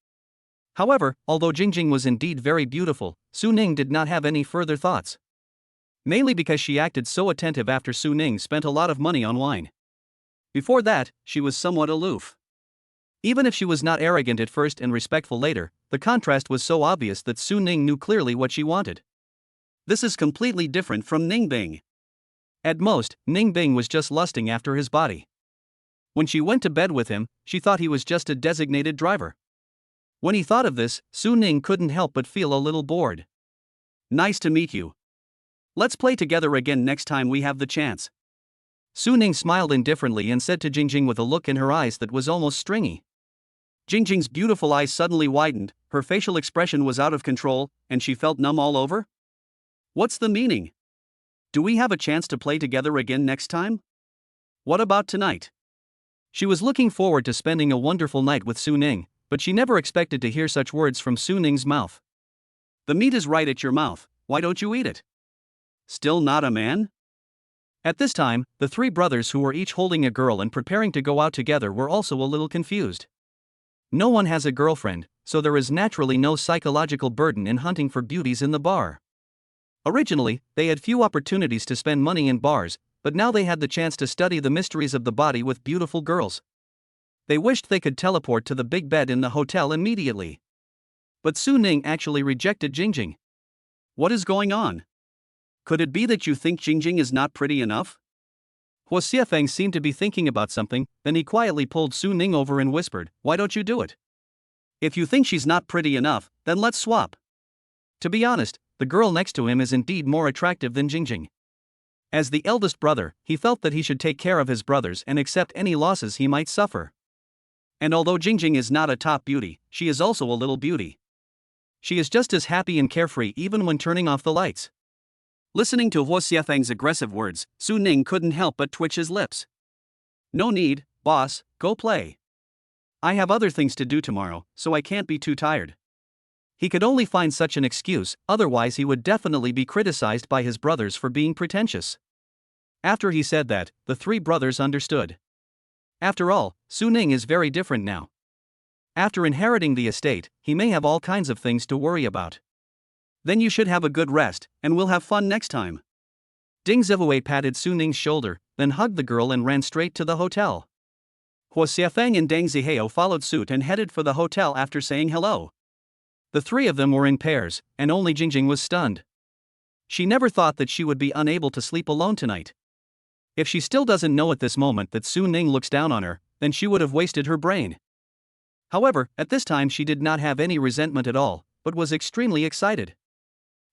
However, although Jingjing was indeed very beautiful, Su Ning did not have any further thoughts. Mainly because she acted so attentive after Su Ning spent a lot of money on wine. Before that, she was somewhat aloof. Even if she was not arrogant at first and respectful later, the contrast was so obvious that Su Ning knew clearly what she wanted. This is completely different from Ningbing. At most, Ningbing was just lusting after his body. When she went to bed with him, she thought he was just a designated driver. When he thought of this, Su Ning couldn't help but feel a little bored. Nice to meet you. Let's play together again next time we have the chance. Su Ning smiled indifferently and said to Jingjing with a look in her eyes that was almost stringy. Jingjing's beautiful eyes suddenly widened, her facial expression was out of control, and she felt numb all over. What's the meaning? Do we have a chance to play together again next time? What about tonight? She was looking forward to spending a wonderful night with Su Ning, but she never expected to hear such words from Su Ning's mouth. The meat is right at your mouth, why don't you eat it? Still not a man? At this time, the 3 brothers who were each holding a girl and preparing to go out together were also a little confused. No one has a girlfriend, so there is naturally no psychological burden in hunting for beauties in the bar. Originally, they had few opportunities to spend money in bars, but now they had the chance to study the mysteries of the body with beautiful girls. They wished they could teleport to the big bed in the hotel immediately. But Su Ning actually rejected Jingjing. What is going on? Could it be that you think Jingjing is not pretty enough? Hua Xiefang seemed to be thinking about something, then he quietly pulled Su Ning over and whispered, "Why don't you do it? If you think she's not pretty enough, then let's swap." To be honest, the girl next to him is indeed more attractive than Jingjing. As the eldest brother, he felt that he should take care of his brothers and accept any losses he might suffer. And although Jingjing is not a top beauty, she is also a little beauty. She is just as happy and carefree even when turning off the lights. Listening to Huo Xiefeng's aggressive words, Su Ning couldn't help but twitch his lips. No need, boss, go play. I have other things to do tomorrow, so I can't be too tired. He could only find such an excuse, otherwise he would definitely be criticized by his brothers for being pretentious. After he said that, the three brothers understood. After all, Su Ning is very different now. After inheriting the estate, he may have all kinds of things to worry about. Then you should have a good rest, and we'll have fun next time. Ding Zivue patted Su Ning's shoulder, then hugged the girl and ran straight to the hotel. Huo Xiefeng and Deng Zihao followed suit and headed for the hotel after saying hello. The three of them were in pairs, and only Jingjing was stunned. She never thought that she would be unable to sleep alone tonight. If she still doesn't know at this moment that Su Ning looks down on her, then she would have wasted her brain. However, at this time she did not have any resentment at all, but was extremely excited.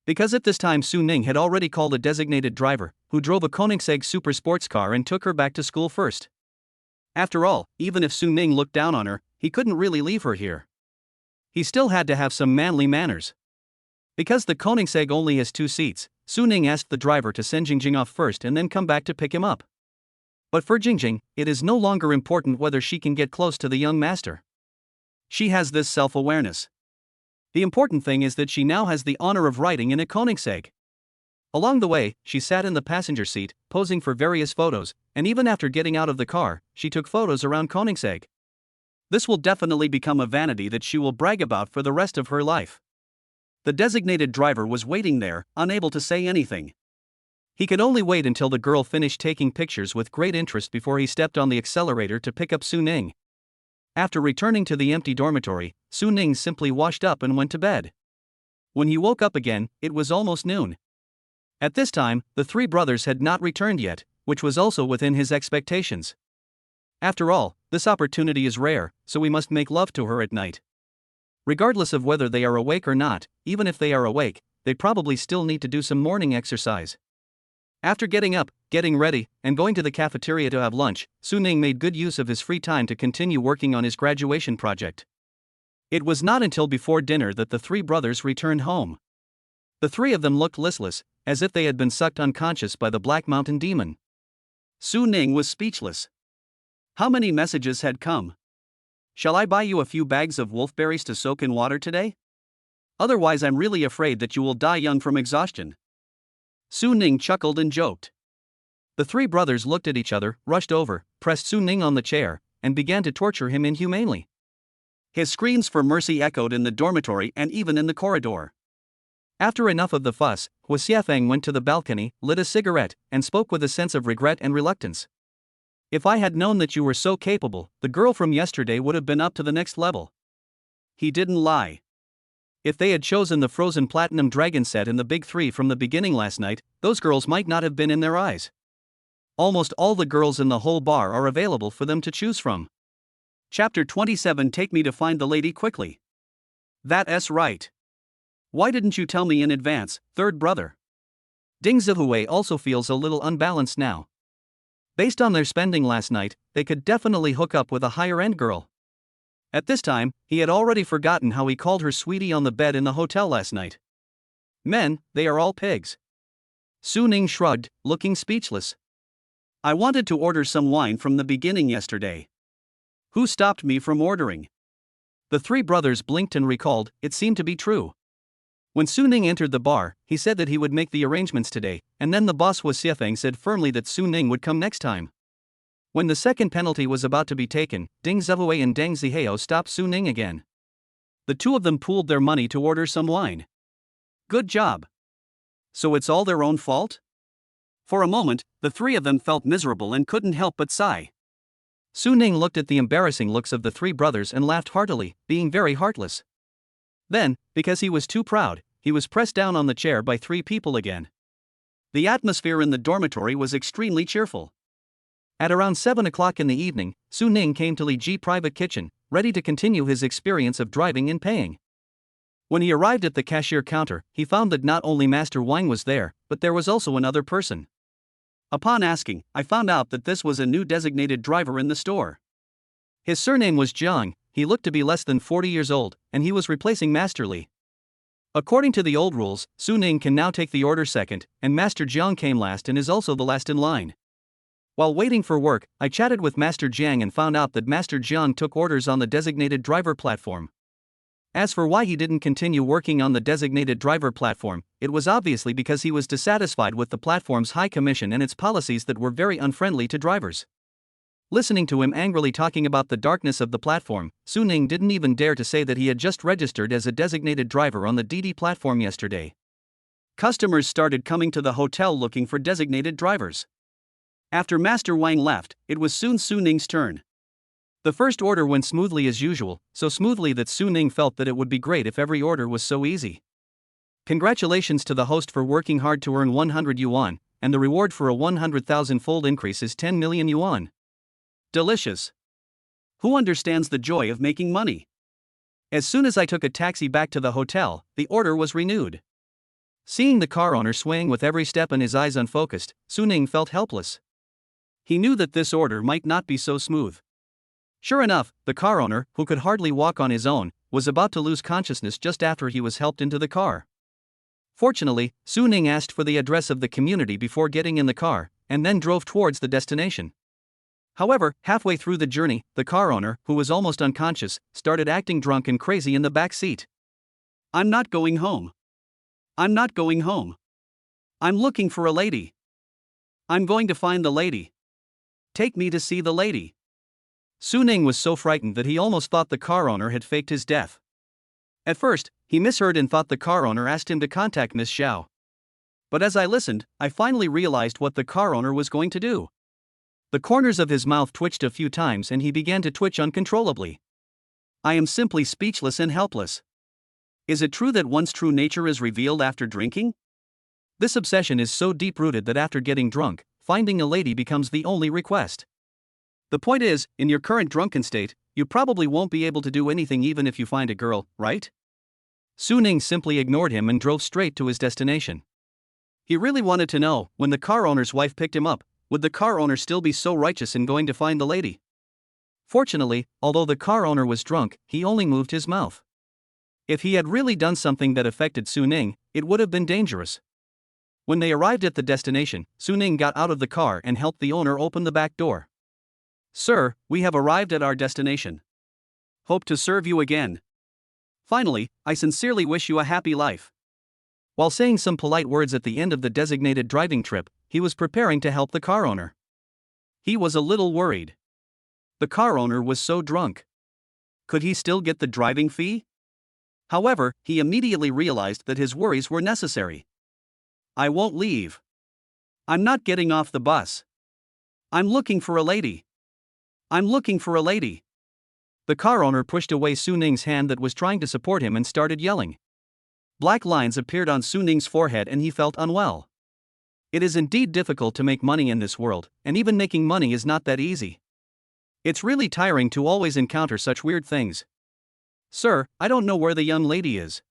Because at this time Su Ning had already called a designated driver, who drove a Koenigsegg super sports car and took her back to school first. After all, even if Su Ning looked down on her, he couldn't really leave her here. He still had to have some manly manners. Because the Koenigsegg only has 2 seats, Su Ning asked the driver to send Jingjing off first and then come back to pick him up. But for Jingjing, it is no longer important whether she can get close to the young master. She has this self-awareness. The important thing is that she now has the honor of riding in a Koenigsegg. Along the way, she sat in the passenger seat, posing for various photos, and even after getting out of the car, she took photos around Koenigsegg. This will definitely become a vanity that she will brag about for the rest of her life. The designated driver was waiting there, unable to say anything. He could only wait until the girl finished taking pictures with great interest before he stepped on the accelerator to pick up Su Ning. After returning to the empty dormitory, Su Ning simply washed up and went to bed. When he woke up again, it was almost noon. At this time, the three brothers had not returned yet, which was also within his expectations. After all, this opportunity is rare, so we must make love to her at night. Regardless of whether they are awake or not, even if they are awake, they probably still need to do some morning exercise. After getting up, getting ready, and going to the cafeteria to have lunch, Su Ning made good use of his free time to continue working on his graduation project. It was not until before dinner that the three brothers returned home. The three of them looked listless, as if they had been sucked unconscious by the Black Mountain Demon. Su Ning was speechless. How many messages had come? Shall I buy you a few bags of wolfberries to soak in water today? Otherwise I'm really afraid that you will die young from exhaustion. Su Ning chuckled and joked. The three brothers looked at each other, rushed over, pressed Su Ning on the chair, and began to torture him inhumanely. His screams for mercy echoed in the dormitory and even in the corridor. After enough of the fuss, Huo Xiefeng went to the balcony, lit a cigarette, and spoke with a sense of regret and reluctance. If I had known that you were so capable, the girl from yesterday would have been up to the next level. He didn't lie. If they had chosen the Frozen Platinum Dragon set in the Big Three from the beginning last night, those girls might not have been in their eyes. Almost all the girls in the whole bar are available for them to choose from. Chapter 27. Take me to find the lady quickly. That's right. Why didn't you tell me in advance, third brother? Ding Zihue also feels a little unbalanced now. Based on their spending last night, they could definitely hook up with a higher-end girl. At this time, he had already forgotten how he called her sweetie on the bed in the hotel last night. Men, they are all pigs. Su Ning shrugged, looking speechless. I wanted to order some wine from the beginning yesterday. Who stopped me from ordering? The three brothers blinked and recalled, it seemed to be true. When Su Ning entered the bar, he said that he would make the arrangements today, and then the boss Huo Xiefeng said firmly that Su Ning would come next time. When the second penalty was about to be taken, Ding Zivue and Deng Zihao stopped Su Ning again. The two of them pooled their money to order some wine. Good job. So it's all their own fault? For a moment, the three of them felt miserable and couldn't help but sigh. Su Ning looked at the embarrassing looks of the three brothers and laughed heartily, being very heartless. Then, because he was too proud, he was pressed down on the chair by three people again. The atmosphere in the dormitory was extremely cheerful. At around 7 o'clock in the evening, Su Ning came to Li Ji private kitchen, ready to continue his experience of driving and paying. When he arrived at the cashier counter, he found that not only Master Wang was there, but there was also another person. Upon asking, I found out that this was a new designated driver in the store. His surname was Jiang, he looked to be less than 40 years old, and he was replacing Master Li. According to the old rules, Su Ning can now take the order second, and Master Jiang came last and is also the last in line. While waiting for work, I chatted with Master Jiang and found out that Master Jiang took orders on the designated driver platform. As for why he didn't continue working on the designated driver platform, it was obviously because he was dissatisfied with the platform's high commission and its policies that were very unfriendly to drivers. Listening to him angrily talking about the darkness of the platform, Su Ning didn't even dare to say that he had just registered as a designated driver on the DD platform yesterday. Customers started coming to the hotel looking for designated drivers. After Master Wang left, it was soon Su Ning's turn. The first order went smoothly as usual, so smoothly that Su Ning felt that it would be great if every order was so easy. Congratulations to the host for working hard to earn 100 yuan, and the reward for a 100,000-fold increase is 10 million yuan. Delicious. Who understands the joy of making money? As soon as I took a taxi back to the hotel, the order was renewed. Seeing the car owner swaying with every step and his eyes unfocused, Su Ning felt helpless. He knew that this order might not be so smooth. Sure enough, the car owner, who could hardly walk on his own, was about to lose consciousness just after he was helped into the car. Fortunately, Su Ning asked for the address of the community before getting in the car, and then drove towards the destination. However, halfway through the journey, the car owner, who was almost unconscious, started acting drunk and crazy in the back seat. I'm not going home. I'm not going home. I'm looking for a lady. I'm going to find the lady. Take me to see the lady. Su Ning was so frightened that he almost thought the car owner had faked his death. At first, he misheard and thought the car owner asked him to contact Miss Xiao. But as I listened, I finally realized what the car owner was going to do. The corners of his mouth twitched a few times and he began to twitch uncontrollably. I am simply speechless and helpless. Is it true that one's true nature is revealed after drinking? This obsession is so deep-rooted that after getting drunk, finding a lady becomes the only request. The point is, in your current drunken state, you probably won't be able to do anything even if you find a girl, right? Su Ning simply ignored him and drove straight to his destination. He really wanted to know, when the car owner's wife picked him up, would the car owner still be so righteous in going to find the lady? Fortunately, although the car owner was drunk, he only moved his mouth. If he had really done something that affected Su Ning, it would have been dangerous. When they arrived at the destination, Su Ning got out of the car and helped the owner open the back door. Sir, we have arrived at our destination. Hope to serve you again. Finally, I sincerely wish you a happy life. While saying some polite words at the end of the designated driving trip, he was preparing to help the car owner. He was a little worried. The car owner was so drunk. Could he still get the driving fee? However, he immediately realized that his worries were necessary. I won't leave. I'm not getting off the bus. I'm looking for a lady. I'm looking for a lady. The car owner pushed away Su Ning's hand that was trying to support him and started yelling. Black lines appeared on Su Ning's forehead and he felt unwell. It is indeed difficult to make money in this world, and even making money is not that easy. It's really tiring to always encounter such weird things. Sir, I don't know where the young lady is.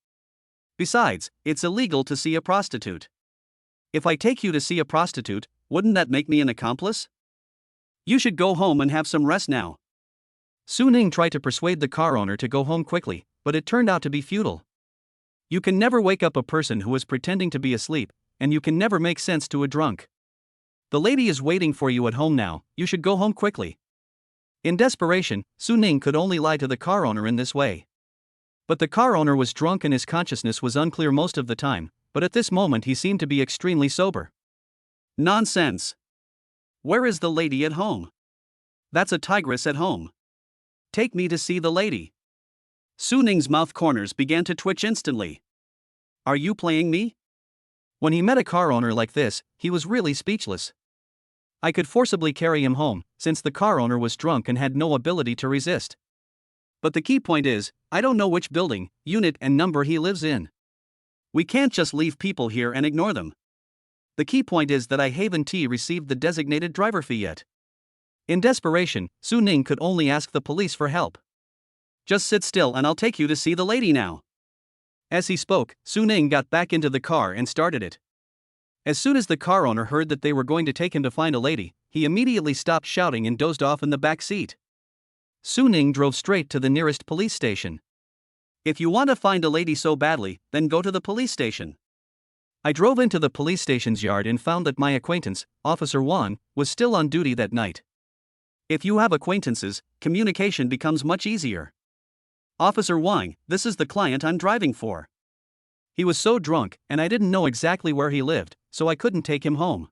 Besides, it's illegal to see a prostitute. If I take you to see a prostitute, wouldn't that make me an accomplice? You should go home and have some rest now. Su Ning tried to persuade the car owner to go home quickly, but it turned out to be futile. You can never wake up a person who is pretending to be asleep, and you can never make sense to a drunk. The lady is waiting for you at home now, you should go home quickly. In desperation, Su Ning could only lie to the car owner in this way. But the car owner was drunk and his consciousness was unclear most of the time, but at this moment he seemed to be extremely sober. Nonsense. Where is the lady at home? That's a tigress at home. Take me to see the lady. Su Ning's mouth corners began to twitch instantly. Are you playing me? When he met a car owner like this, he was really speechless. I could forcibly carry him home, since the car owner was drunk and had no ability to resist. But the key point is, I don't know which building, unit and number he lives in. We can't just leave people here and ignore them. The key point is that I haven't received the designated driver fee yet. In desperation, Su Ning could only ask the police for help. Just sit still and I'll take you to see the lady now. As he spoke, Su Ning got back into the car and started it. As soon as the car owner heard that they were going to take him to find a lady, he immediately stopped shouting and dozed off in the back seat. Su Ning drove straight to the nearest police station. If you want to find a lady so badly, then go to the police station. I drove into the police station's yard and found that my acquaintance, Officer Wang, was still on duty that night. If you have acquaintances, communication becomes much easier. Officer Wang, this is the client I'm driving for. He was so drunk, and I didn't know exactly where he lived, so I couldn't take him home.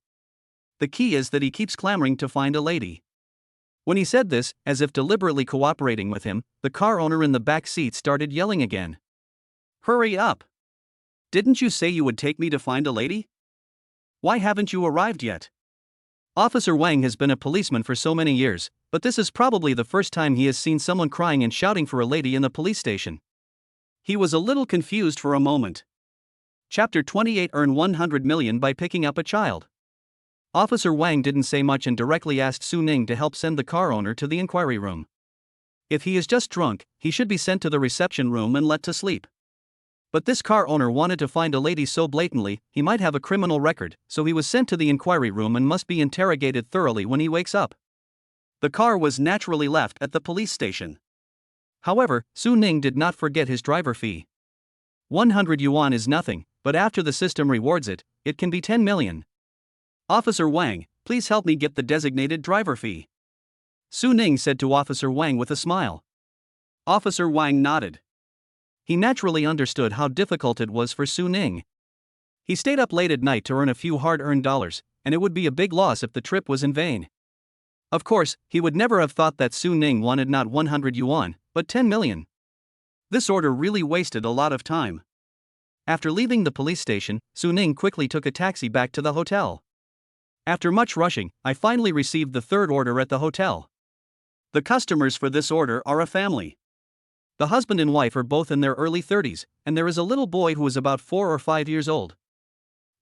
The key is that he keeps clamoring to find a lady. When he said this, as if deliberately cooperating with him, the car owner in the back seat started yelling again. Hurry up! Didn't you say you would take me to find a lady? Why haven't you arrived yet? Officer Wang has been a policeman for so many years, but this is probably the first time he has seen someone crying and shouting for a lady in the police station. He was a little confused for a moment. Chapter 28: Earn 100 million by picking up a child. Officer Wang didn't say much and directly asked Su Ning to help send the car owner to the inquiry room. If he is just drunk, he should be sent to the reception room and let to sleep. But this car owner wanted to find a lady so blatantly, he might have a criminal record, so he was sent to the inquiry room and must be interrogated thoroughly when he wakes up. The car was naturally left at the police station. However, Su Ning did not forget his driver fee. 100 yuan is nothing, but after the system rewards it, it can be 10 million. Officer Wang, please help me get the designated driver fee. Su Ning said to Officer Wang with a smile. Officer Wang nodded. He naturally understood how difficult it was for Su Ning. He stayed up late at night to earn a few hard-earned dollars, and it would be a big loss if the trip was in vain. Of course, he would never have thought that Su Ning wanted not 100 yuan, but 10 million. This order really wasted a lot of time. After leaving the police station, Su Ning quickly took a taxi back to the hotel. After much rushing, I finally received the third order at the hotel. The customers for this order are a family. The husband and wife are both in their early 30s, and there is a little boy who is about 4 or 5 years old.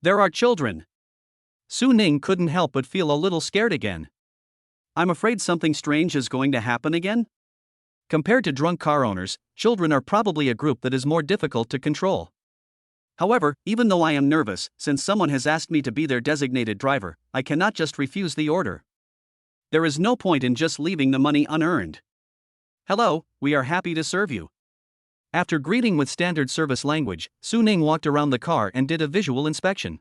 There are children. Su Ning couldn't help but feel a little scared again. I'm afraid something strange is going to happen again? Compared to drunk car owners, children are probably a group that is more difficult to control. However, even though I am nervous, since someone has asked me to be their designated driver, I cannot just refuse the order. There is no point in just leaving the money unearned. Hello, we are happy to serve you. After greeting with standard service language, Su Ning walked around the car and did a visual inspection.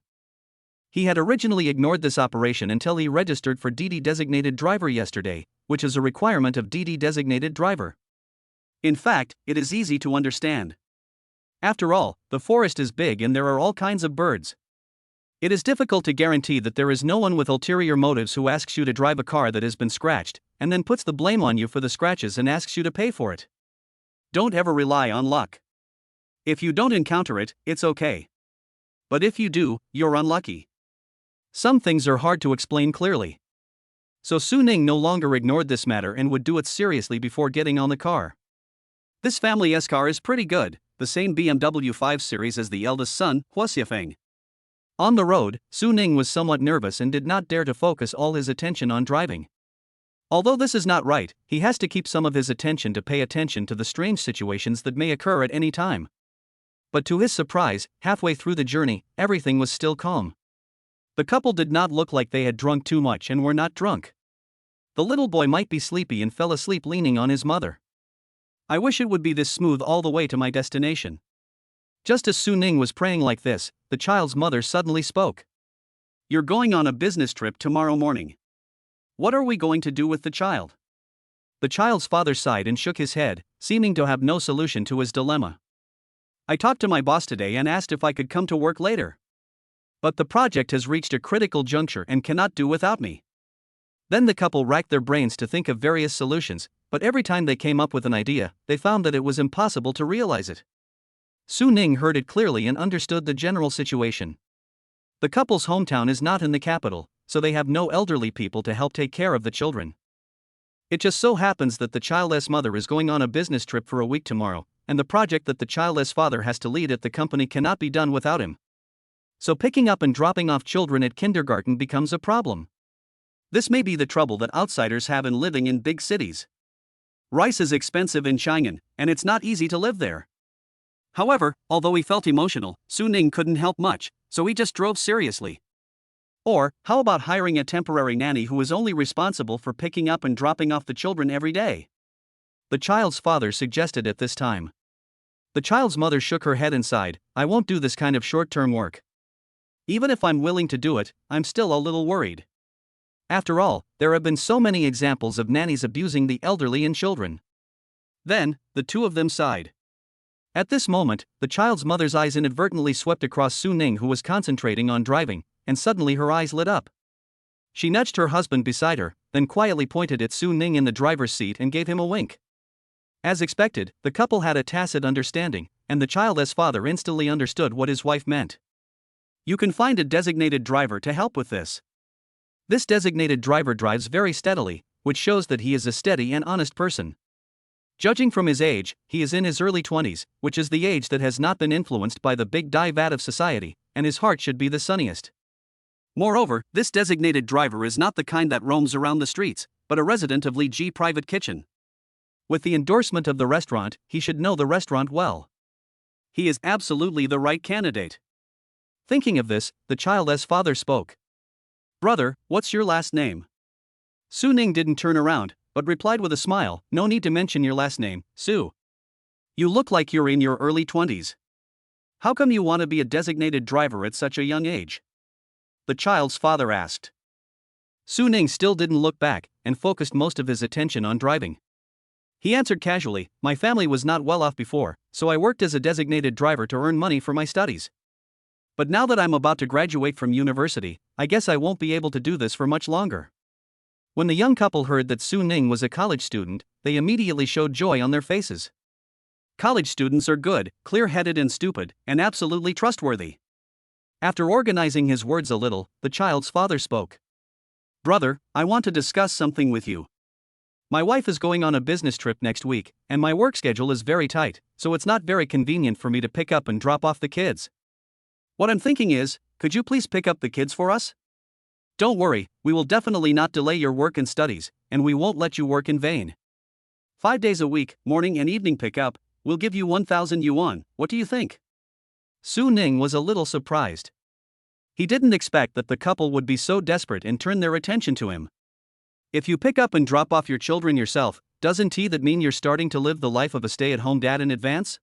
He had originally ignored this operation until he registered for DD designated driver yesterday, which is a requirement of DD designated driver. In fact, it is easy to understand. After all, the forest is big and there are all kinds of birds. It is difficult to guarantee that there is no one with ulterior motives who asks you to drive a car that has been scratched, and then puts the blame on you for the scratches and asks you to pay for it. Don't ever rely on luck. If you don't encounter it, it's okay. But if you do, you're unlucky. Some things are hard to explain clearly. So Su Ning no longer ignored this matter and would do it seriously before getting on the car. This family S car is pretty good, the same BMW 5 Series as the eldest son, Huoxiafeng. On the road, Su Ning was somewhat nervous and did not dare to focus all his attention on driving. Although this is not right, he has to keep some of his attention to pay attention to the strange situations that may occur at any time. But to his surprise, halfway through the journey, everything was still calm. The couple did not look like they had drunk too much and were not drunk. The little boy might be sleepy and fell asleep leaning on his mother. I wish it would be this smooth all the way to my destination. Just as Su Ning was praying like this, the child's mother suddenly spoke. You're going on a business trip tomorrow morning. What are we going to do with the child? The child's father sighed and shook his head, seeming to have no solution to his dilemma. I talked to my boss today and asked if I could come to work later. But the project has reached a critical juncture and cannot do without me. Then the couple racked their brains to think of various solutions, but every time they came up with an idea, they found that it was impossible to realize it. Su Ning heard it clearly and understood the general situation. The couple's hometown is not in the capital, so they have no elderly people to help take care of the children. It just so happens that the childless mother is going on a business trip for a week tomorrow, and the project that the childless father has to lead at the company cannot be done without him. So picking up and dropping off children at kindergarten becomes a problem. This may be the trouble that outsiders have in living in big cities. Rice is expensive in Chang'an, and it's not easy to live there. However, although he felt emotional, Su Ning couldn't help much, so he just drove seriously. Or, how about hiring a temporary nanny who is only responsible for picking up and dropping off the children every day? the child's father suggested at this time. The child's mother shook her head and sighed, I won't do this kind of short-term work. Even if I'm willing to do it, I'm still a little worried. After all, there have been so many examples of nannies abusing the elderly and children. Then, the two of them sighed. At this moment, the child's mother's eyes inadvertently swept across Su Ning, who was concentrating on driving, and suddenly her eyes lit up. She nudged her husband beside her, then quietly pointed at Su Ning in the driver's seat and gave him a wink. As expected, the couple had a tacit understanding, and the child's father instantly understood what his wife meant. You can find a designated driver to help with this. This designated driver drives very steadily, which shows that he is a steady and honest person. Judging from his age, he is in his early 20s, which is the age that has not been influenced by the big vat of society, and his heart should be the sunniest. Moreover, this designated driver is not the kind that roams around the streets, but a resident of Li Ji Private Kitchen. With the endorsement of the restaurant, he should know the restaurant well. He is absolutely the right candidate. Thinking of this, the child's father spoke. Brother, what's your last name? Su Ning didn't turn around, but replied with a smile, no need to mention your last name, Su. You look like you're in your early 20s. How come you want to be a designated driver at such a young age? The child's father asked. Su Ning still didn't look back, and focused most of his attention on driving. He answered casually, my family was not well off before, so I worked as a designated driver to earn money for my studies. But now that I'm about to graduate from university, I guess I won't be able to do this for much longer. When the young couple heard that Su Ning was a college student, they immediately showed joy on their faces. College students are good, clear-headed and stupid, and absolutely trustworthy. After organizing his words a little, the child's father spoke. Brother, I want to discuss something with you. My wife is going on a business trip next week, and my work schedule is very tight, so it's not very convenient for me to pick up and drop off the kids. What I'm thinking is, could you please pick up the kids for us? Don't worry, we will definitely not delay your work and studies, and we won't let you work in vain. 5 days a week, morning and evening pickup, we'll give you 1,000 yuan, what do you think? Su Ning was a little surprised. He didn't expect that the couple would be so desperate and turn their attention to him. If you pick up and drop off your children yourself, doesn't that mean you're starting to live the life of a stay-at-home dad in advance?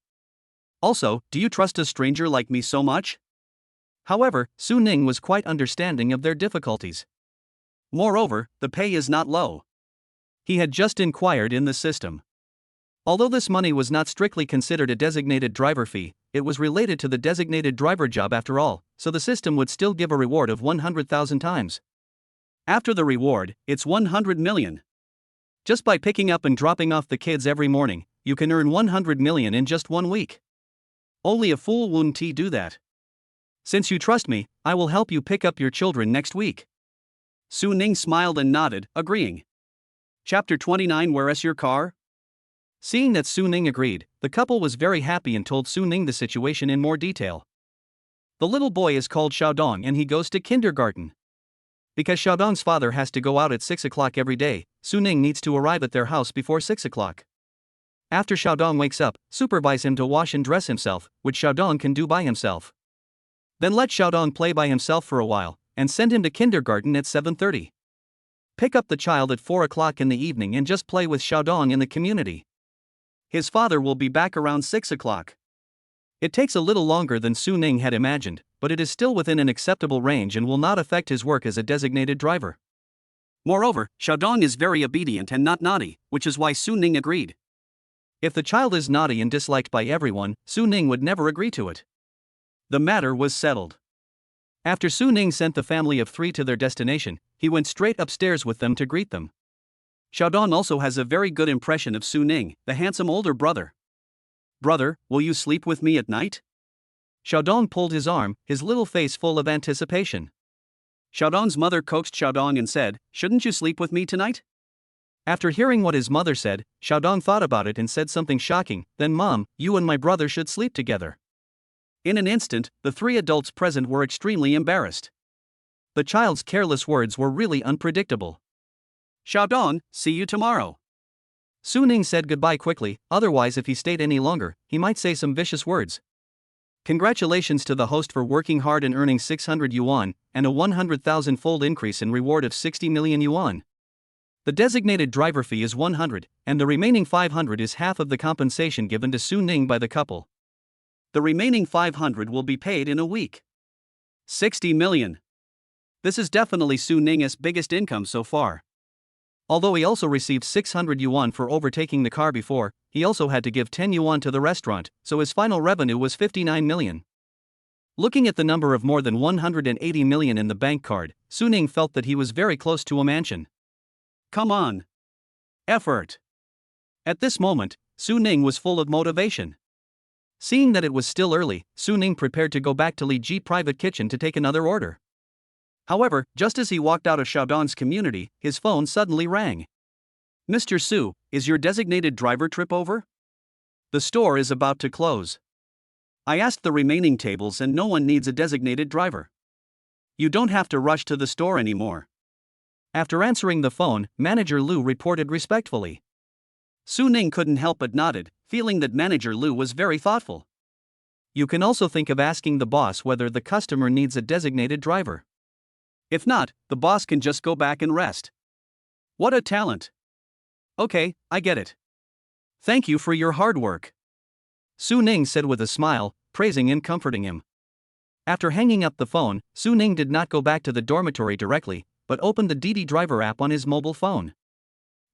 Also, do you trust a stranger like me so much? However, Su Ning was quite understanding of their difficulties. Moreover, the pay is not low. He had just inquired in the system. Although this money was not strictly considered a designated driver fee, it was related to the designated driver job after all, so the system would still give a reward of 100,000 times. After the reward, it's 100 million. Just by picking up and dropping off the kids every morning, you can earn 100 million in just 1 week. Only a fool wouldn't do that. Since you trust me, I will help you pick up your children next week. Su Ning smiled and nodded, agreeing. Chapter 29 Where's your car? Seeing that Su Ning agreed, the couple was very happy and told Su Ning the situation in more detail. The little boy is called Xiaodong and he goes to kindergarten. Because Xiaodong's father has to go out at 6 o'clock every day, Su Ning needs to arrive at their house before 6 o'clock. After Xiaodong wakes up, supervise him to wash and dress himself, which Xiaodong can do by himself. Then let Xiaodong play by himself for a while, and send him to kindergarten at 7:30. Pick up the child at 4 o'clock in the evening and just play with Xiaodong in the community. His father will be back around 6 o'clock. It takes a little longer than Su Ning had imagined, but it is still within an acceptable range and will not affect his work as a designated driver. Moreover, Xiaodong is very obedient and not naughty, which is why Su Ning agreed. If the child is naughty and disliked by everyone, Su Ning would never agree to it. The matter was settled. After Su Ning sent the family of 3 to their destination, he went straight upstairs with them to greet them. Xiaodong also has a very good impression of Su Ning, the handsome older brother. Brother, will you sleep with me at night? Xiaodong pulled his arm, his little face full of anticipation. Xiaodong's mother coaxed Xiaodong and said, shouldn't you sleep with me tonight? After hearing what his mother said, Xiaodong thought about it and said something shocking, then Mom, you and my brother should sleep together. In an instant, the 3 adults present were extremely embarrassed. The child's careless words were really unpredictable. Xiaodong, see you tomorrow. Su Ning said goodbye quickly, otherwise if he stayed any longer, he might say some vicious words. Congratulations to the host for working hard and earning 600 yuan, and a 100,000-fold increase in reward of 60 million yuan. The designated driver fee is 100, and the remaining 500 is half of the compensation given to Su Ning by the couple. The remaining 500 will be paid in a week. 60 million. This is definitely Su Ning's biggest income so far. Although he also received 600 yuan for overtaking the car before, he also had to give 10 yuan to the restaurant, so his final revenue was 59 million. Looking at the number of more than 180 million in the bank card, Su Ning felt that he was very close to a mansion. Come on. Effort. At this moment, Su Ning was full of motivation. Seeing that it was still early, Su Ning prepared to go back to Li Ji private kitchen to take another order. However, just as he walked out of Xiaodong's community, his phone suddenly rang. Mr. Su, is your designated driver trip over? The store is about to close. I asked the remaining tables and no one needs a designated driver. You don't have to rush to the store anymore. After answering the phone, Manager Lu reported respectfully. Su Ning couldn't help but nodded, feeling that Manager Lu was very thoughtful. You can also think of asking the boss whether the customer needs a designated driver. If not, the boss can just go back and rest. What a talent. Okay, I get it. Thank you for your hard work. Su Ning said with a smile, praising and comforting him. After hanging up the phone, Su Ning did not go back to the dormitory directly, but opened the Didi Driver app on his mobile phone.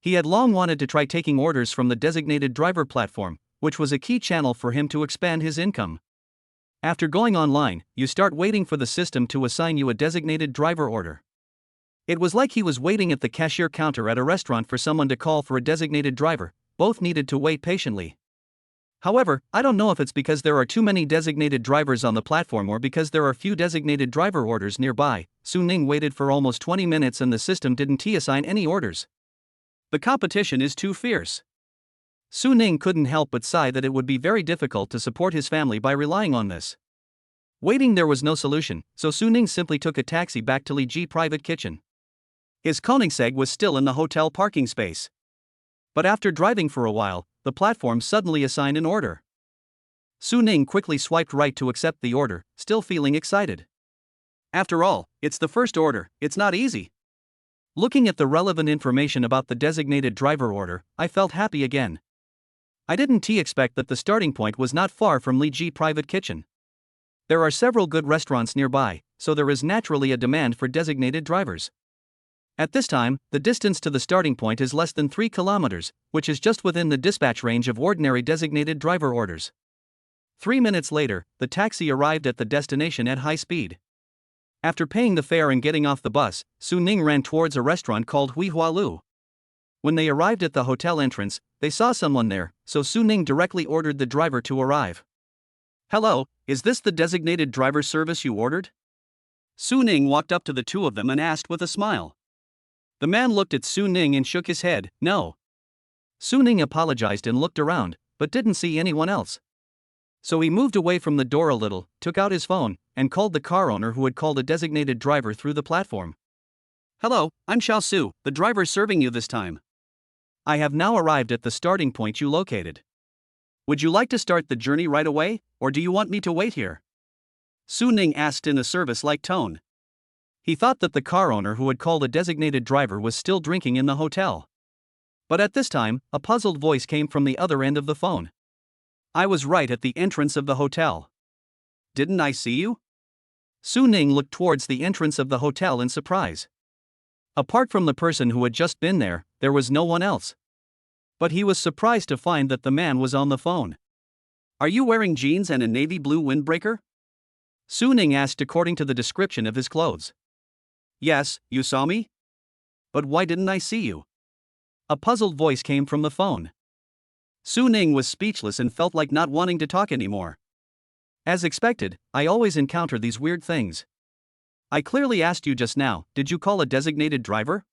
He had long wanted to try taking orders from the designated driver platform, which was a key channel for him to expand his income. After going online, you start waiting for the system to assign you a designated driver order. It was like he was waiting at the cashier counter at a restaurant for someone to call for a designated driver. Both needed to wait patiently. However, I don't know if it's because there are too many designated drivers on the platform or because there are few designated driver orders nearby. Su Ning waited for almost 20 minutes and the system didn't assign any orders. The competition is too fierce. Su Ning couldn't help but sigh that it would be very difficult to support his family by relying on this. Waiting there was no solution, so Su Ning simply took a taxi back to Li Ji private kitchen. His Koenigsegg was still in the hotel parking space. But after driving for a while, the platform suddenly assigned an order. Su Ning quickly swiped right to accept the order, still feeling excited. After all, it's the first order, it's not easy. Looking at the relevant information about the designated driver order, I felt happy again. I didn't expect that the starting point was not far from Li Ji private kitchen. There are several good restaurants nearby, so there is naturally a demand for designated drivers. At this time, the distance to the starting point is less than 3 kilometers, which is just within the dispatch range of ordinary designated driver orders. 3 minutes later, the taxi arrived at the destination at high speed. After paying the fare and getting off the bus, Su Ning ran towards a restaurant called Hui Hua Lu. When they arrived at the hotel entrance, they saw someone there, so Su Ning directly ordered the driver to arrive. Hello, is this the designated driver service you ordered? Su Ning walked up to the two of them and asked with a smile. The man looked at Su Ning and shook his head, no. Su Ning apologized and looked around, but didn't see anyone else. So he moved away from the door a little, took out his phone, and called the car owner who had called a designated driver through the platform. Hello, I'm Xiao Su, the driver serving you this time. I have now arrived at the starting point you located. Would you like to start the journey right away, or do you want me to wait here? Su Ning asked in a service-like tone. He thought that the car owner who had called a designated driver was still drinking in the hotel. But at this time, a puzzled voice came from the other end of the phone. I was right at the entrance of the hotel. Didn't I see you? Su Ning looked towards the entrance of the hotel in surprise. Apart from the person who had just been there, there was no one else. But he was surprised to find that the man was on the phone. Are you wearing jeans and a navy blue windbreaker? Su Ning asked according to the description of his clothes. Yes, you saw me? But why didn't I see you? A puzzled voice came from the phone. Su Ning was speechless and felt like not wanting to talk anymore. As expected, I always encounter these weird things. I clearly asked you just now, did you call a designated driver?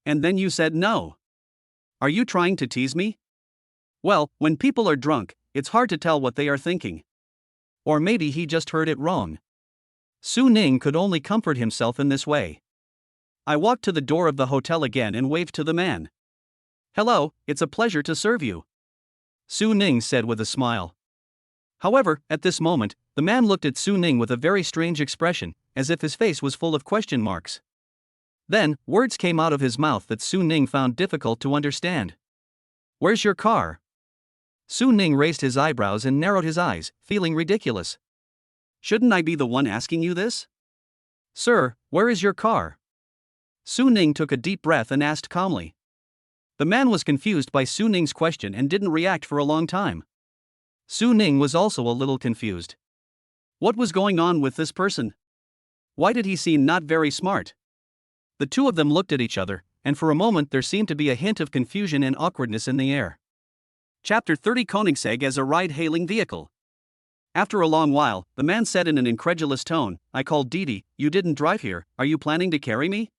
And then you said no. Are you trying to tease me? Well, when people are drunk, it's hard to tell what they are thinking. Or maybe he just heard it wrong. Su Ning could only comfort himself in this way. I walked to the door of the hotel again and waved to the man. Hello, it's a pleasure to serve you. Su Ning said with a smile. However, at this moment, the man looked at Su Ning with a very strange expression, as if his face was full of question marks. Then, words came out of his mouth that Su Ning found difficult to understand. "Where's your car?" Su Ning raised his eyebrows and narrowed his eyes, feeling ridiculous. Shouldn't I be the one asking you this? "Sir, where is your car?" Su Ning took a deep breath and asked calmly. The man was confused by Su Ning's question and didn't react for a long time. Su Ning was also a little confused. What was going on with this person? Why did he seem not very smart? The two of them looked at each other, and for a moment there seemed to be a hint of confusion and awkwardness in the air. Chapter 30 Koenigsegg as a ride-hailing vehicle. After a long while, the man said in an incredulous tone, "I called Didi, you didn't drive here, are you planning to carry me?"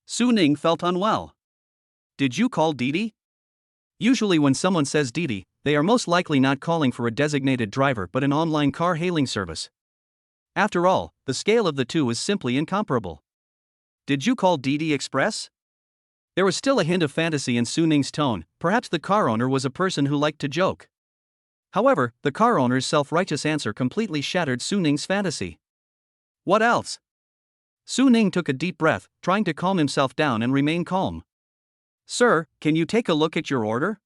Su Ning felt unwell. "Did you call Didi?" Usually when someone says Didi, they are most likely not calling for a designated driver but an online car hailing service. After all, the scale of the two is simply incomparable. "Did you call Didi Express?" There was still a hint of fantasy in Su Ning's tone. Perhaps the car owner was a person who liked to joke. However, the car owner's self-righteous answer completely shattered Su Ning's fantasy. "What else?" Su Ning took a deep breath, trying to calm himself down and remain calm. "Sir, can you take a look at your order?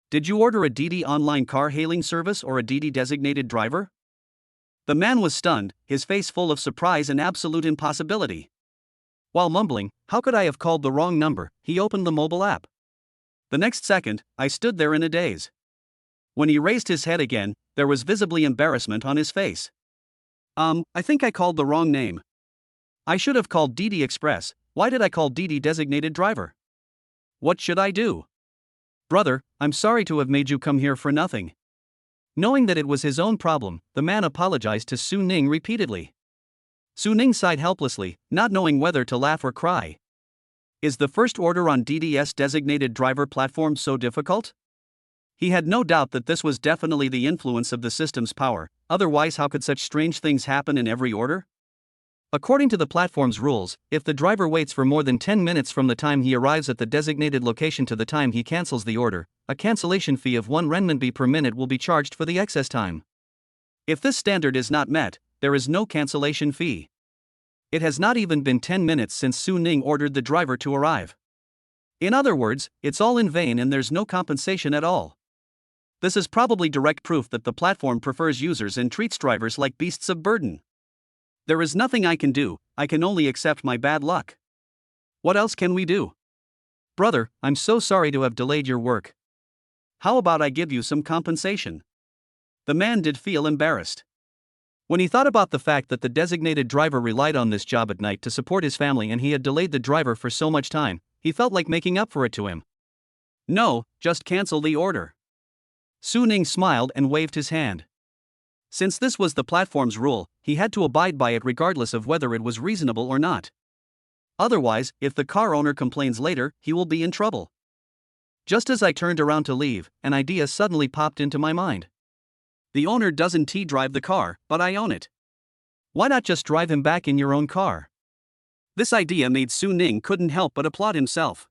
Did you order a Didi online car hailing service or a Didi designated driver?" The man was stunned, his face full of surprise and absolute impossibility. While mumbling, "How could I have called the wrong number?" he opened the mobile app. The next second, I stood there in a daze. When he raised his head again, there was visibly embarrassment on his face. I think I called the wrong name. I should have called Didi Express. Why did I call Didi designated driver? What should I do?" "Brother, I'm sorry to have made you come here for nothing." Knowing that it was his own problem, the man apologized to Su Ning repeatedly. Su Ning sighed helplessly, not knowing whether to laugh or cry. Is the first order on Didi's designated driver platform so difficult? He had no doubt that this was definitely the influence of the system's power, otherwise how could such strange things happen in every order? According to the platform's rules, if the driver waits for more than 10 minutes from the time he arrives at the designated location to the time he cancels the order, a cancellation fee of 1 renminbi per minute will be charged for the excess time. If this standard is not met, there is no cancellation fee. It has not even been 10 minutes since Su Ning ordered the driver to arrive. In other words, it's all in vain and there's no compensation at all. This is probably direct proof that the platform prefers users and treats drivers like beasts of burden. There is nothing I can do, I can only accept my bad luck. What else can we do? Brother, I'm so sorry to have delayed your work. How about I give you some compensation? The man did feel embarrassed. When he thought about the fact that the designated driver relied on this job at night to support his family and he had delayed the driver for so much time, he felt like making up for it to him. No, just cancel the order. Su Ning smiled and waved his hand. Since this was the platform's rule, he had to abide by it regardless of whether it was reasonable or not. Otherwise, if the car owner complains later, he will be in trouble. Just as I turned around to leave, an idea suddenly popped into my mind. The owner doesn't drive the car, but I own it. Why not just drive him back in your own car? This idea made Su Ning couldn't help but applaud himself.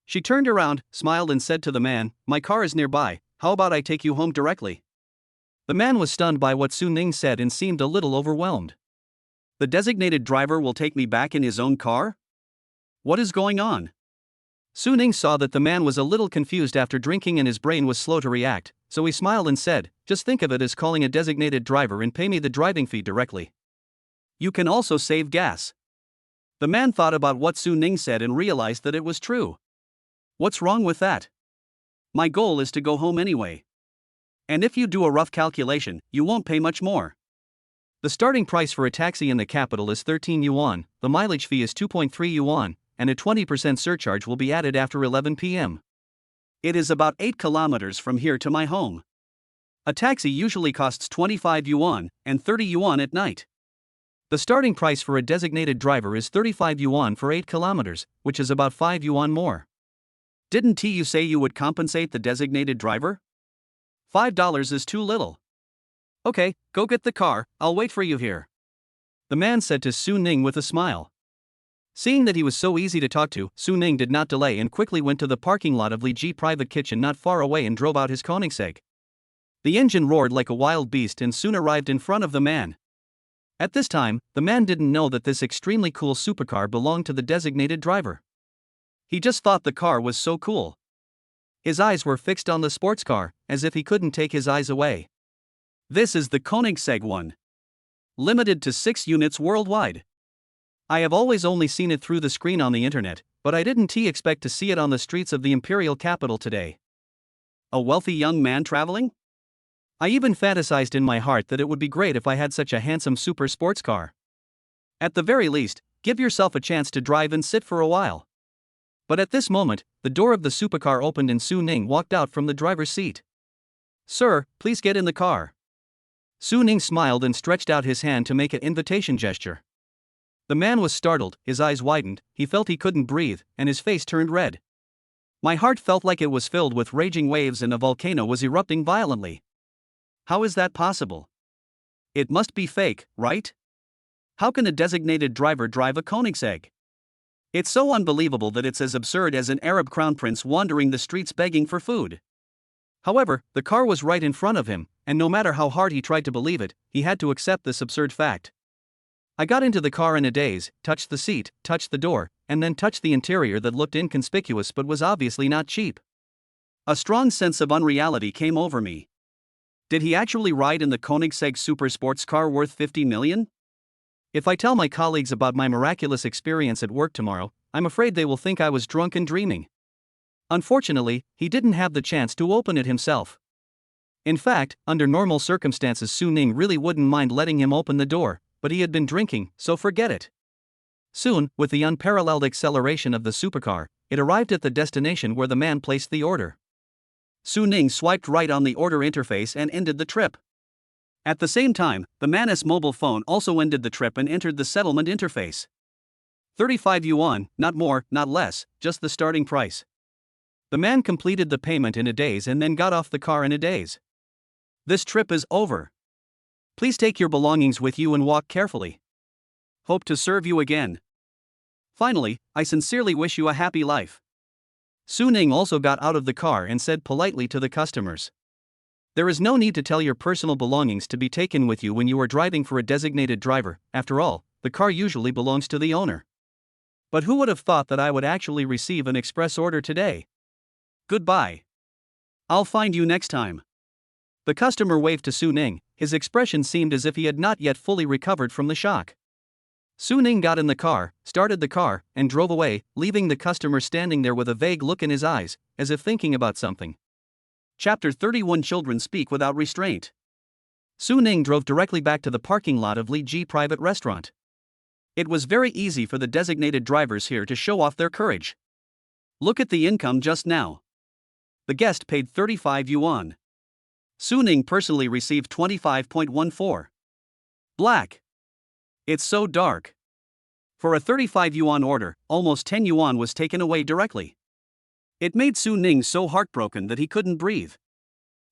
She turned around, smiled and said to the man, "My car is nearby, how about I take you home directly?" The man was stunned by what Su Ning said and seemed a little overwhelmed. The designated driver will take me back in his own car? What is going on? Su Ning saw that the man was a little confused after drinking and his brain was slow to react, so he smiled and said, "Just think of it as calling a designated driver and pay me the driving fee directly. You can also save gas." The man thought about what Su Ning said and realized that it was true. What's wrong with that? My goal is to go home anyway. And if you do a rough calculation, you won't pay much more. The starting price for a taxi in the capital is 13 yuan, the mileage fee is 2.3 yuan, and a 20% surcharge will be added after 11 p.m. It is about 8 kilometers from here to my home. A taxi usually costs 25 yuan, and 30 yuan at night. The starting price for a designated driver is 35 yuan for 8 kilometers, which is about 5 yuan more. Didn't you say you would compensate the designated driver? $5 is too little. Okay, go get the car, I'll wait for you here. The man said to Su Ning with a smile. Seeing that he was so easy to talk to, Su Ning did not delay and quickly went to the parking lot of Li Ji Private Kitchen not far away and drove out his Koenigsegg. The engine roared like a wild beast and soon arrived in front of the man. At this time, the man didn't know that this extremely cool supercar belonged to the designated driver. He just thought the car was so cool. His eyes were fixed on the sports car, as if he couldn't take his eyes away. This is the Koenigsegg one. Limited to 6 units worldwide. I have always only seen it through the screen on the internet, but I didn't expect to see it on the streets of the imperial capital today. A wealthy young man traveling? I even fantasized in my heart that it would be great if I had such a handsome super sports car. At the very least, give yourself a chance to drive and sit for a while. But at this moment, the door of the supercar opened and Su Ning walked out from the driver's seat. Sir, please get in the car. Su Ning smiled and stretched out his hand to make an invitation gesture. The man was startled, his eyes widened, he felt he couldn't breathe, and his face turned red. My heart felt like it was filled with raging waves and a volcano was erupting violently. How is that possible? It must be fake, right? How can a designated driver drive a Koenigsegg? It's so unbelievable that it's as absurd as an Arab crown prince wandering the streets begging for food. However, the car was right in front of him, and no matter how hard he tried to believe it, he had to accept this absurd fact. I got into the car in a daze, touched the seat, touched the door, and then touched the interior that looked inconspicuous but was obviously not cheap. A strong sense of unreality came over me. Did he actually ride in the Koenigsegg super sports car worth 50 million? If I tell my colleagues about my miraculous experience at work tomorrow, I'm afraid they will think I was drunk and dreaming. Unfortunately, he didn't have the chance to open it himself. In fact, under normal circumstances Su Ning really wouldn't mind letting him open the door, but he had been drinking, so forget it. Soon, with the unparalleled acceleration of the supercar, it arrived at the destination where the man placed the order. Su Ning swiped right on the order interface and ended the trip. At the same time, the man's mobile phone also ended the trip and entered the settlement interface. 35 yuan, not more, not less, just the starting price. The man completed the payment in a daze and then got off the car in a daze. This trip is over. Please take your belongings with you and walk carefully. Hope to serve you again. Finally, I sincerely wish you a happy life. Su Ning also got out of the car and said politely to the customers. There is no need to tell your personal belongings to be taken with you when you are driving for a designated driver. After all, the car usually belongs to the owner. But who would have thought that I would actually receive an express order today? Goodbye. I'll find you next time. The customer waved to Su Ning, his expression seemed as if he had not yet fully recovered from the shock. Su Ning got in the car, started the car, and drove away, leaving the customer standing there with a vague look in his eyes, as if thinking about something. Chapter 31 Children Speak Without Restraint. Su Ning drove directly back to the parking lot of Li Ji Private Restaurant. It was very easy for the designated drivers here to show off their courage. Look at the income just now. The guest paid 35 yuan. Su Ning personally received 25.14. Black. It's so dark. For a 35 yuan order, almost 10 yuan was taken away directly. It made Su Ning so heartbroken that he couldn't breathe.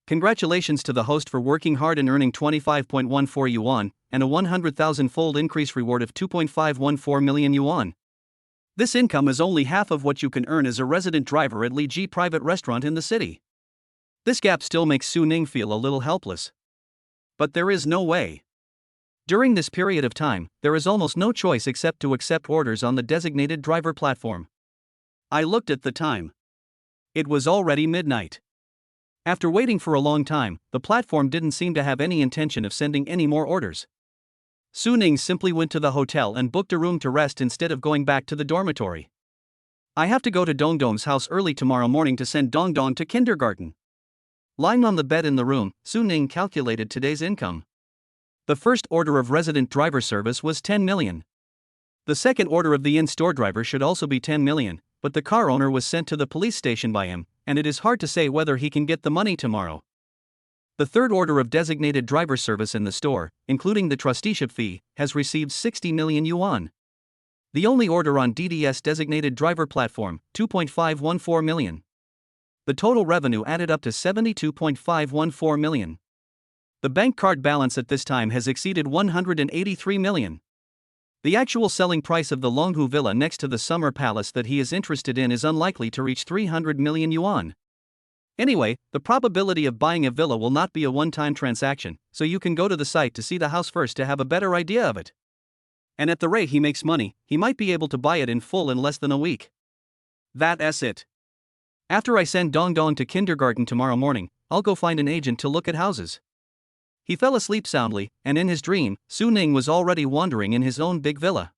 Congratulations to the host for working hard and earning 25.14 yuan, and a 100,000-fold increase reward of 2.514 million yuan. This income is only half of what you can earn as a resident driver at Li Ji Private Restaurant in the city. This gap still makes Su Ning feel a little helpless. But there is no way. During this period of time, there is almost no choice except to accept orders on the designated driver platform. I looked at the time. It was already midnight. After waiting for a long time, the platform didn't seem to have any intention of sending any more orders. Su Ning simply went to the hotel and booked a room to rest instead of going back to the dormitory. I have to go to Dongdong's house early tomorrow morning to send Dongdong to kindergarten. Lying on the bed in the room, Su Ning calculated today's income. The first order of resident driver service was 10 million. The second order of the in-store driver should also be 10 million, but the car owner was sent to the police station by him, and it is hard to say whether he can get the money tomorrow. The third order of designated driver service in the store, including the trusteeship fee, has received 60 million yuan. The only order on DDS designated driver platform, 2.514 million. The total revenue added up to 72.514 million. The bank card balance at this time has exceeded 183 million. The actual selling price of the Longhu villa next to the summer palace that he is interested in is unlikely to reach 300 million yuan. Anyway, the probability of buying a villa will not be a one-time transaction, so you can go to the site to see the house first to have a better idea of it. And at the rate he makes money, he might be able to buy it in full in less than a week. That's it. After I send Dong Dong to kindergarten tomorrow morning, I'll go find an agent to look at houses. He fell asleep soundly, and in his dream, Su Ning was already wandering in his own big villa.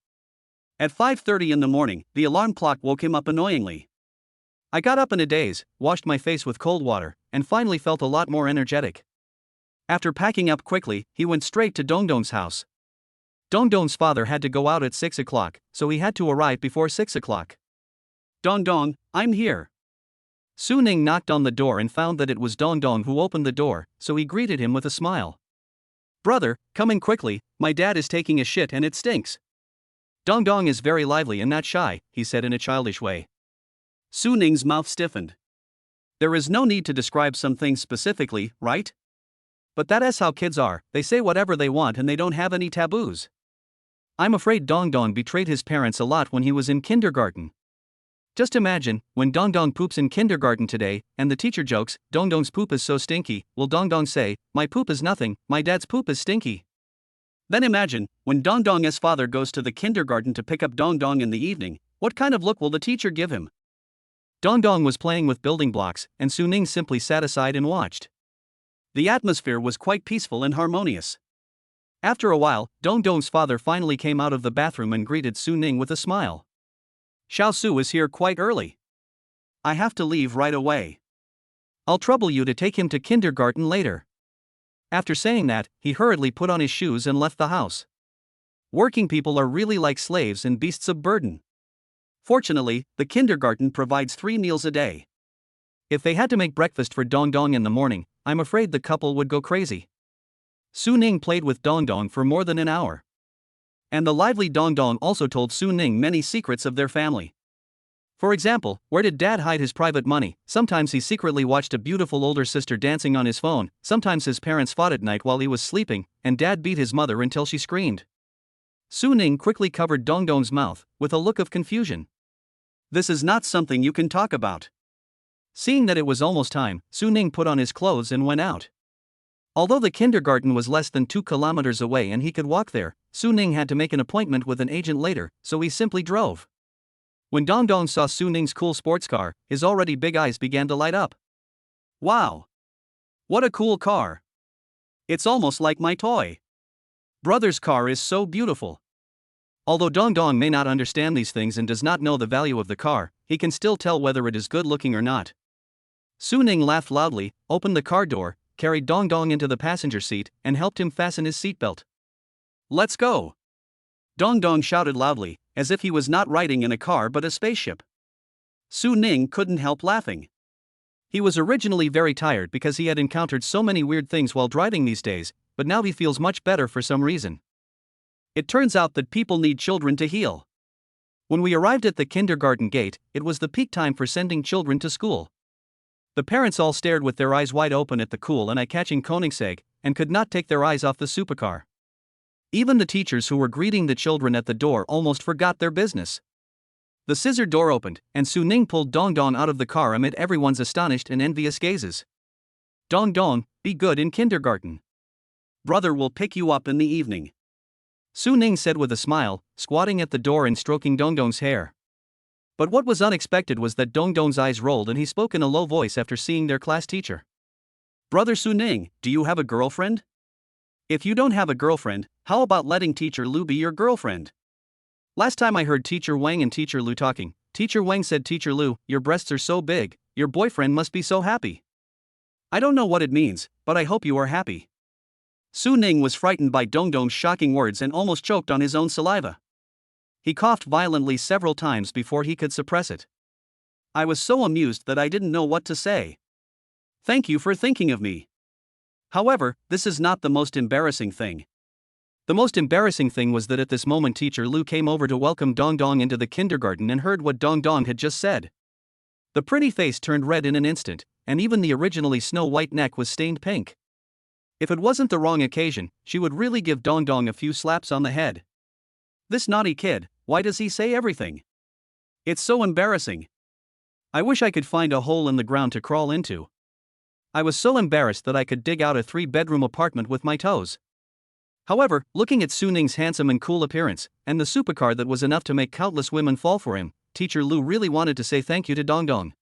At 5:30 in the morning, the alarm clock woke him up annoyingly. I got up in a daze, washed my face with cold water, and finally felt a lot more energetic. After packing up quickly, he went straight to Dong Dong's house. Dong Dong's father had to go out at 6 o'clock, so he had to arrive before 6 o'clock. Dong Dong, I'm here. Su Ning knocked on the door and found that it was Dong Dong who opened the door, so he greeted him with a smile. "Brother, come in quickly, my dad is taking a shit and it stinks." Dong Dong is very lively and not shy, he said in a childish way. Su Ning's mouth stiffened. There is no need to describe some things specifically, right? But that's how kids are, they say whatever they want and they don't have any taboos. I'm afraid Dong Dong betrayed his parents a lot when he was in kindergarten. Just imagine, when Dong Dong poops in kindergarten today, and the teacher jokes, "Dong Dong's poop is so stinky," will Dong Dong say, "My poop is nothing, my dad's poop is stinky"? Then imagine, when Dong Dong's father goes to the kindergarten to pick up Dong Dong in the evening, what kind of look will the teacher give him? Dong Dong was playing with building blocks, and Su Ning simply sat aside and watched. The atmosphere was quite peaceful and harmonious. After a while, Dong Dong's father finally came out of the bathroom and greeted Su Ning with a smile. "Xiao Su is here quite early. I have to leave right away. I'll trouble you to take him to kindergarten later." After saying that, he hurriedly put on his shoes and left the house. Working people are really like slaves and beasts of burden. Fortunately, the kindergarten provides 3 meals a day. If they had to make breakfast for Dong Dong in the morning, I'm afraid the couple would go crazy. Su Ning played with Dong Dong for more than an hour. And the lively Dong Dong also told Su Ning many secrets of their family. For example, where did dad hide his private money? Sometimes he secretly watched a beautiful older sister dancing on his phone, sometimes his parents fought at night while he was sleeping, and dad beat his mother until she screamed. Su Ning quickly covered Dong Dong's mouth, with a look of confusion. "This is not something you can talk about." Seeing that it was almost time, Su Ning put on his clothes and went out. Although the kindergarten was less than 2 kilometers away and he could walk there, Su Ning had to make an appointment with an agent later, so he simply drove. When Dong Dong saw Su Ning's cool sports car, his already big eyes began to light up. "Wow! What a cool car! It's almost like my toy. Brother's car is so beautiful." Although Dong Dong may not understand these things and does not know the value of the car, he can still tell whether it is good looking or not. Su Ning laughed loudly, opened the car door, carried Dong Dong into the passenger seat, and helped him fasten his seatbelt. "Let's go!" Dong Dong shouted loudly, as if he was not riding in a car but a spaceship. Su Ning couldn't help laughing. He was originally very tired because he had encountered so many weird things while driving these days, but now he feels much better for some reason. It turns out that people need children to heal. When we arrived at the kindergarten gate, it was the peak time for sending children to school. The parents all stared with their eyes wide open at the cool and eye-catching Koenigsegg, and could not take their eyes off the supercar. Even the teachers who were greeting the children at the door almost forgot their business. The scissor door opened, and Su Ning pulled Dong Dong out of the car amid everyone's astonished and envious gazes. "Dong Dong, be good in kindergarten. Brother will pick you up in the evening," Su Ning said with a smile, squatting at the door and stroking Dong Dong's hair. But what was unexpected was that Dong Dong's eyes rolled and he spoke in a low voice after seeing their class teacher. "Brother Su Ning, do you have a girlfriend? If you don't have a girlfriend, how about letting Teacher Lu be your girlfriend?" Last time I heard Teacher Wang and Teacher Lu talking, Teacher Wang said, "Teacher Lu, your breasts are so big, your boyfriend must be so happy." I don't know what it means, but I hope you are happy. Su Ning was frightened by Dong Dong's shocking words and almost choked on his own saliva. He coughed violently several times before he could suppress it. I was so amused that I didn't know what to say. Thank you for thinking of me. However, this is not the most embarrassing thing. The most embarrassing thing was that at this moment Teacher Lu came over to welcome Dong Dong into the kindergarten and heard what Dong Dong had just said. The pretty face turned red in an instant, and even the originally snow-white neck was stained pink. If it wasn't the wrong occasion, she would really give Dong Dong a few slaps on the head. This naughty kid, why does he say everything? It's so embarrassing. I wish I could find a hole in the ground to crawl into. I was so embarrassed that I could dig out a 3-bedroom apartment with my toes. However, looking at Su Ning's handsome and cool appearance, and the supercar that was enough to make countless women fall for him, Teacher Lu really wanted to say thank you to Dong Dong.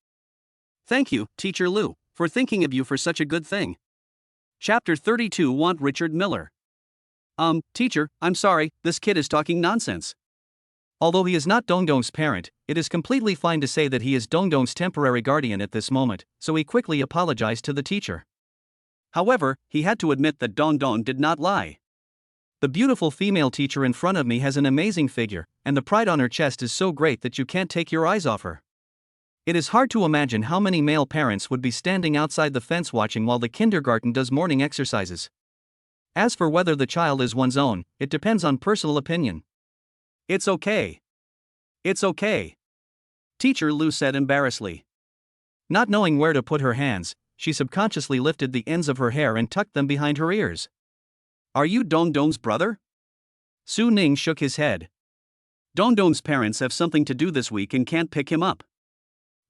Thank you, Teacher Lu, for thinking of you for such a good thing. Chapter 32 Want Richard Miller. Teacher, I'm sorry, this kid is talking nonsense. Although he is not Dong Dong's parent, it is completely fine to say that he is Dong Dong's temporary guardian at this moment, so he quickly apologized to the teacher. However, he had to admit that Dong Dong did not lie. The beautiful female teacher in front of me has an amazing figure, and the pride on her chest is so great that you can't take your eyes off her. It is hard to imagine how many male parents would be standing outside the fence watching while the kindergarten does morning exercises. As for whether the child is one's own, it depends on personal opinion. It's okay. It's okay. Teacher Lu said embarrassedly. Not knowing where to put her hands, she subconsciously lifted the ends of her hair and tucked them behind her ears. Are you Dong Dong's brother? Su Ning shook his head. Dong Dong's parents have something to do this week and can't pick him up.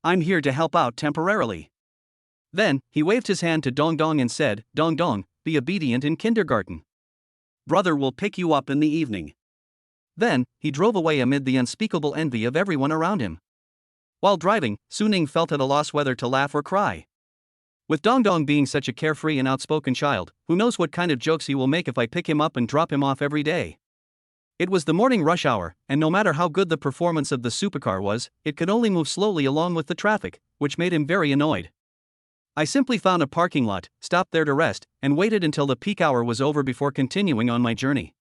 I'm here to help out temporarily. Then, he waved his hand to Dong Dong and said, Dong Dong, be obedient in kindergarten. Brother will pick you up in the evening. Then, he drove away amid the unspeakable envy of everyone around him. While driving, Su Ning felt at a loss whether to laugh or cry. With Dong Dong being such a carefree and outspoken child, who knows what kind of jokes he will make if I pick him up and drop him off every day. It was the morning rush hour, and no matter how good the performance of the supercar was, it could only move slowly along with the traffic, which made him very annoyed. I simply found a parking lot, stopped there to rest, and waited until the peak hour was over before continuing on my journey.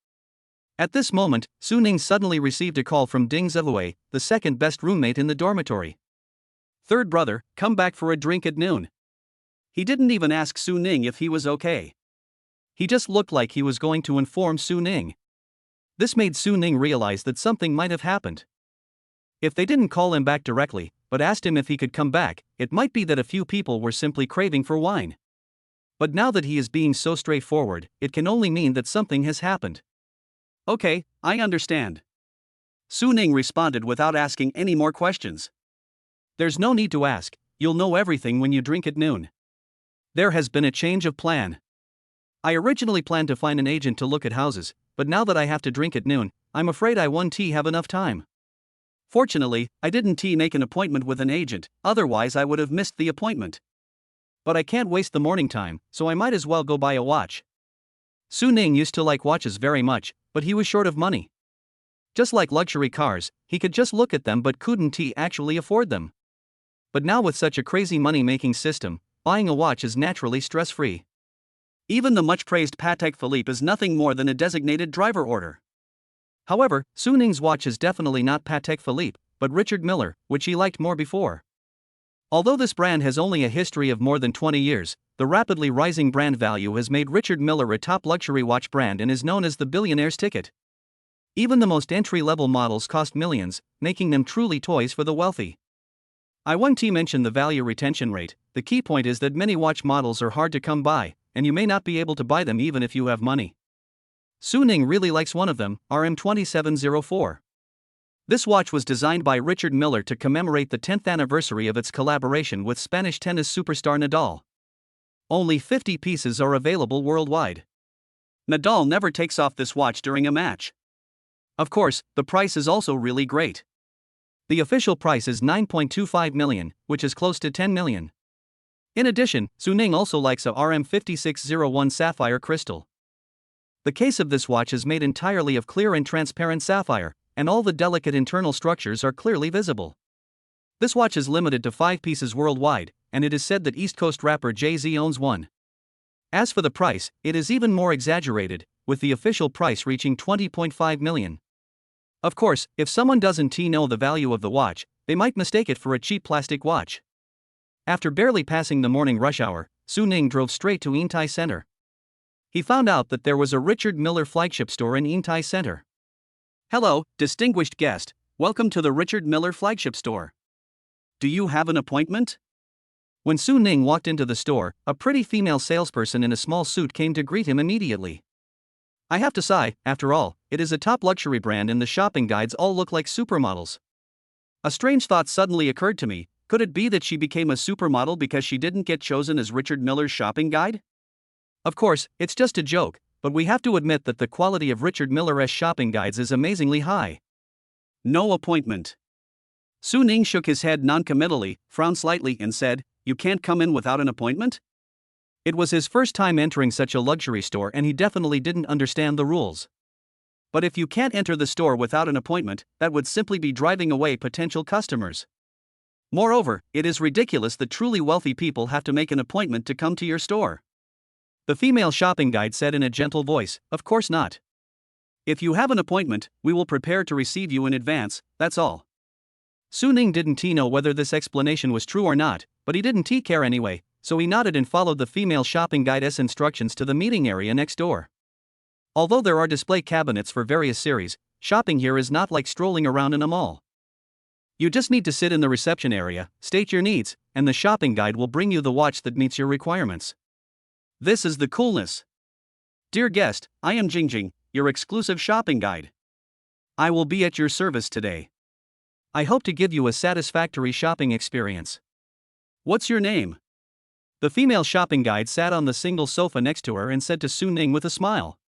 At this moment, Su Ning suddenly received a call from Ding Zivue, the second best roommate in the dormitory. Third brother, come back for a drink at noon. He didn't even ask Su Ning if he was okay. He just looked like he was going to inform Su Ning. This made Su Ning realize that something might have happened. If they didn't call him back directly, but asked him if he could come back, it might be that a few people were simply craving for wine. But now that he is being so straightforward, it can only mean that something has happened. Okay, I understand. Su Ning responded without asking any more questions. There's no need to ask, you'll know everything when you drink at noon. There has been a change of plan. I originally planned to find an agent to look at houses, but now that I have to drink at noon, I'm afraid I won't have enough time. Fortunately, I didn't make an appointment with an agent, otherwise I would have missed the appointment. But I can't waste the morning time, so I might as well go buy a watch. Su Ning used to like watches very much, but he was short of money. Just like luxury cars, he could just look at them but couldn't actually afford them. But now with such a crazy money-making system, buying a watch is naturally stress-free. Even the much-praised Patek Philippe is nothing more than a designated driver order. However, Su Ning's watch is definitely not Patek Philippe, but Richard Miller, which he liked more before. Although this brand has only a history of more than 20 years, the rapidly rising brand value has made Richard Miller a top luxury watch brand and is known as the billionaire's ticket. Even the most entry-level models cost millions, making them truly toys for the wealthy. I won't mention the value retention rate. The key point is that many watch models are hard to come by, and you may not be able to buy them even if you have money. Su Ning really likes one of them, RM2704. This watch was designed by Richard Miller to commemorate the 10th anniversary of its collaboration with Spanish tennis superstar Nadal. Only 50 pieces are available worldwide. Nadal never takes off this watch during a match. Of course, the price is also really great. The official price is 9.25 million, which is close to 10 million. In addition, Su Ning also likes a RM5601 sapphire crystal. The case of this watch is made entirely of clear and transparent sapphire, and all the delicate internal structures are clearly visible. This watch is limited to 5 pieces worldwide, and it is said that East Coast rapper Jay-Z owns one. As for the price, it is even more exaggerated, with the official price reaching 20.5 million. Of course, if someone doesn't know the value of the watch, they might mistake it for a cheap plastic watch. After barely passing the morning rush hour, Su Ning drove straight to Yintai Center. He found out that there was a Richard Miller flagship store in Yintai Center. Hello, distinguished guest, welcome to the Richard Miller flagship store. Do you have an appointment? When Su Ning walked into the store, a pretty female salesperson in a small suit came to greet him immediately. I have to sigh, after all, it is a top luxury brand and the shopping guides all look like supermodels. A strange thought suddenly occurred to me. Could it be that she became a supermodel because she didn't get chosen as Richard Miller's shopping guide? Of course, it's just a joke, but we have to admit that the quality of Richard Miller's shopping guides is amazingly high. No appointment. Su Ning shook his head noncommittally, frowned slightly, and said, "You can't come in without an appointment?" It was his first time entering such a luxury store and he definitely didn't understand the rules. But if you can't enter the store without an appointment, that would simply be driving away potential customers. Moreover, it is ridiculous that truly wealthy people have to make an appointment to come to your store. The female shopping guide said in a gentle voice, "Of course not. If you have an appointment, we will prepare to receive you in advance, that's all." Su Ning didn't know whether this explanation was true or not, but he didn't care anyway, so he nodded and followed the female shopping guide's instructions to the meeting area next door. Although there are display cabinets for various series, shopping here is not like strolling around in a mall. You just need to sit in the reception area, state your needs, and the shopping guide will bring you the watch that meets your requirements. This is the coolness. Dear guest, I am Jingjing, your exclusive shopping guide. I will be at your service today. I hope to give you a satisfactory shopping experience. What's your name? The female shopping guide sat on the single sofa next to her and said to Su Ning with a smile.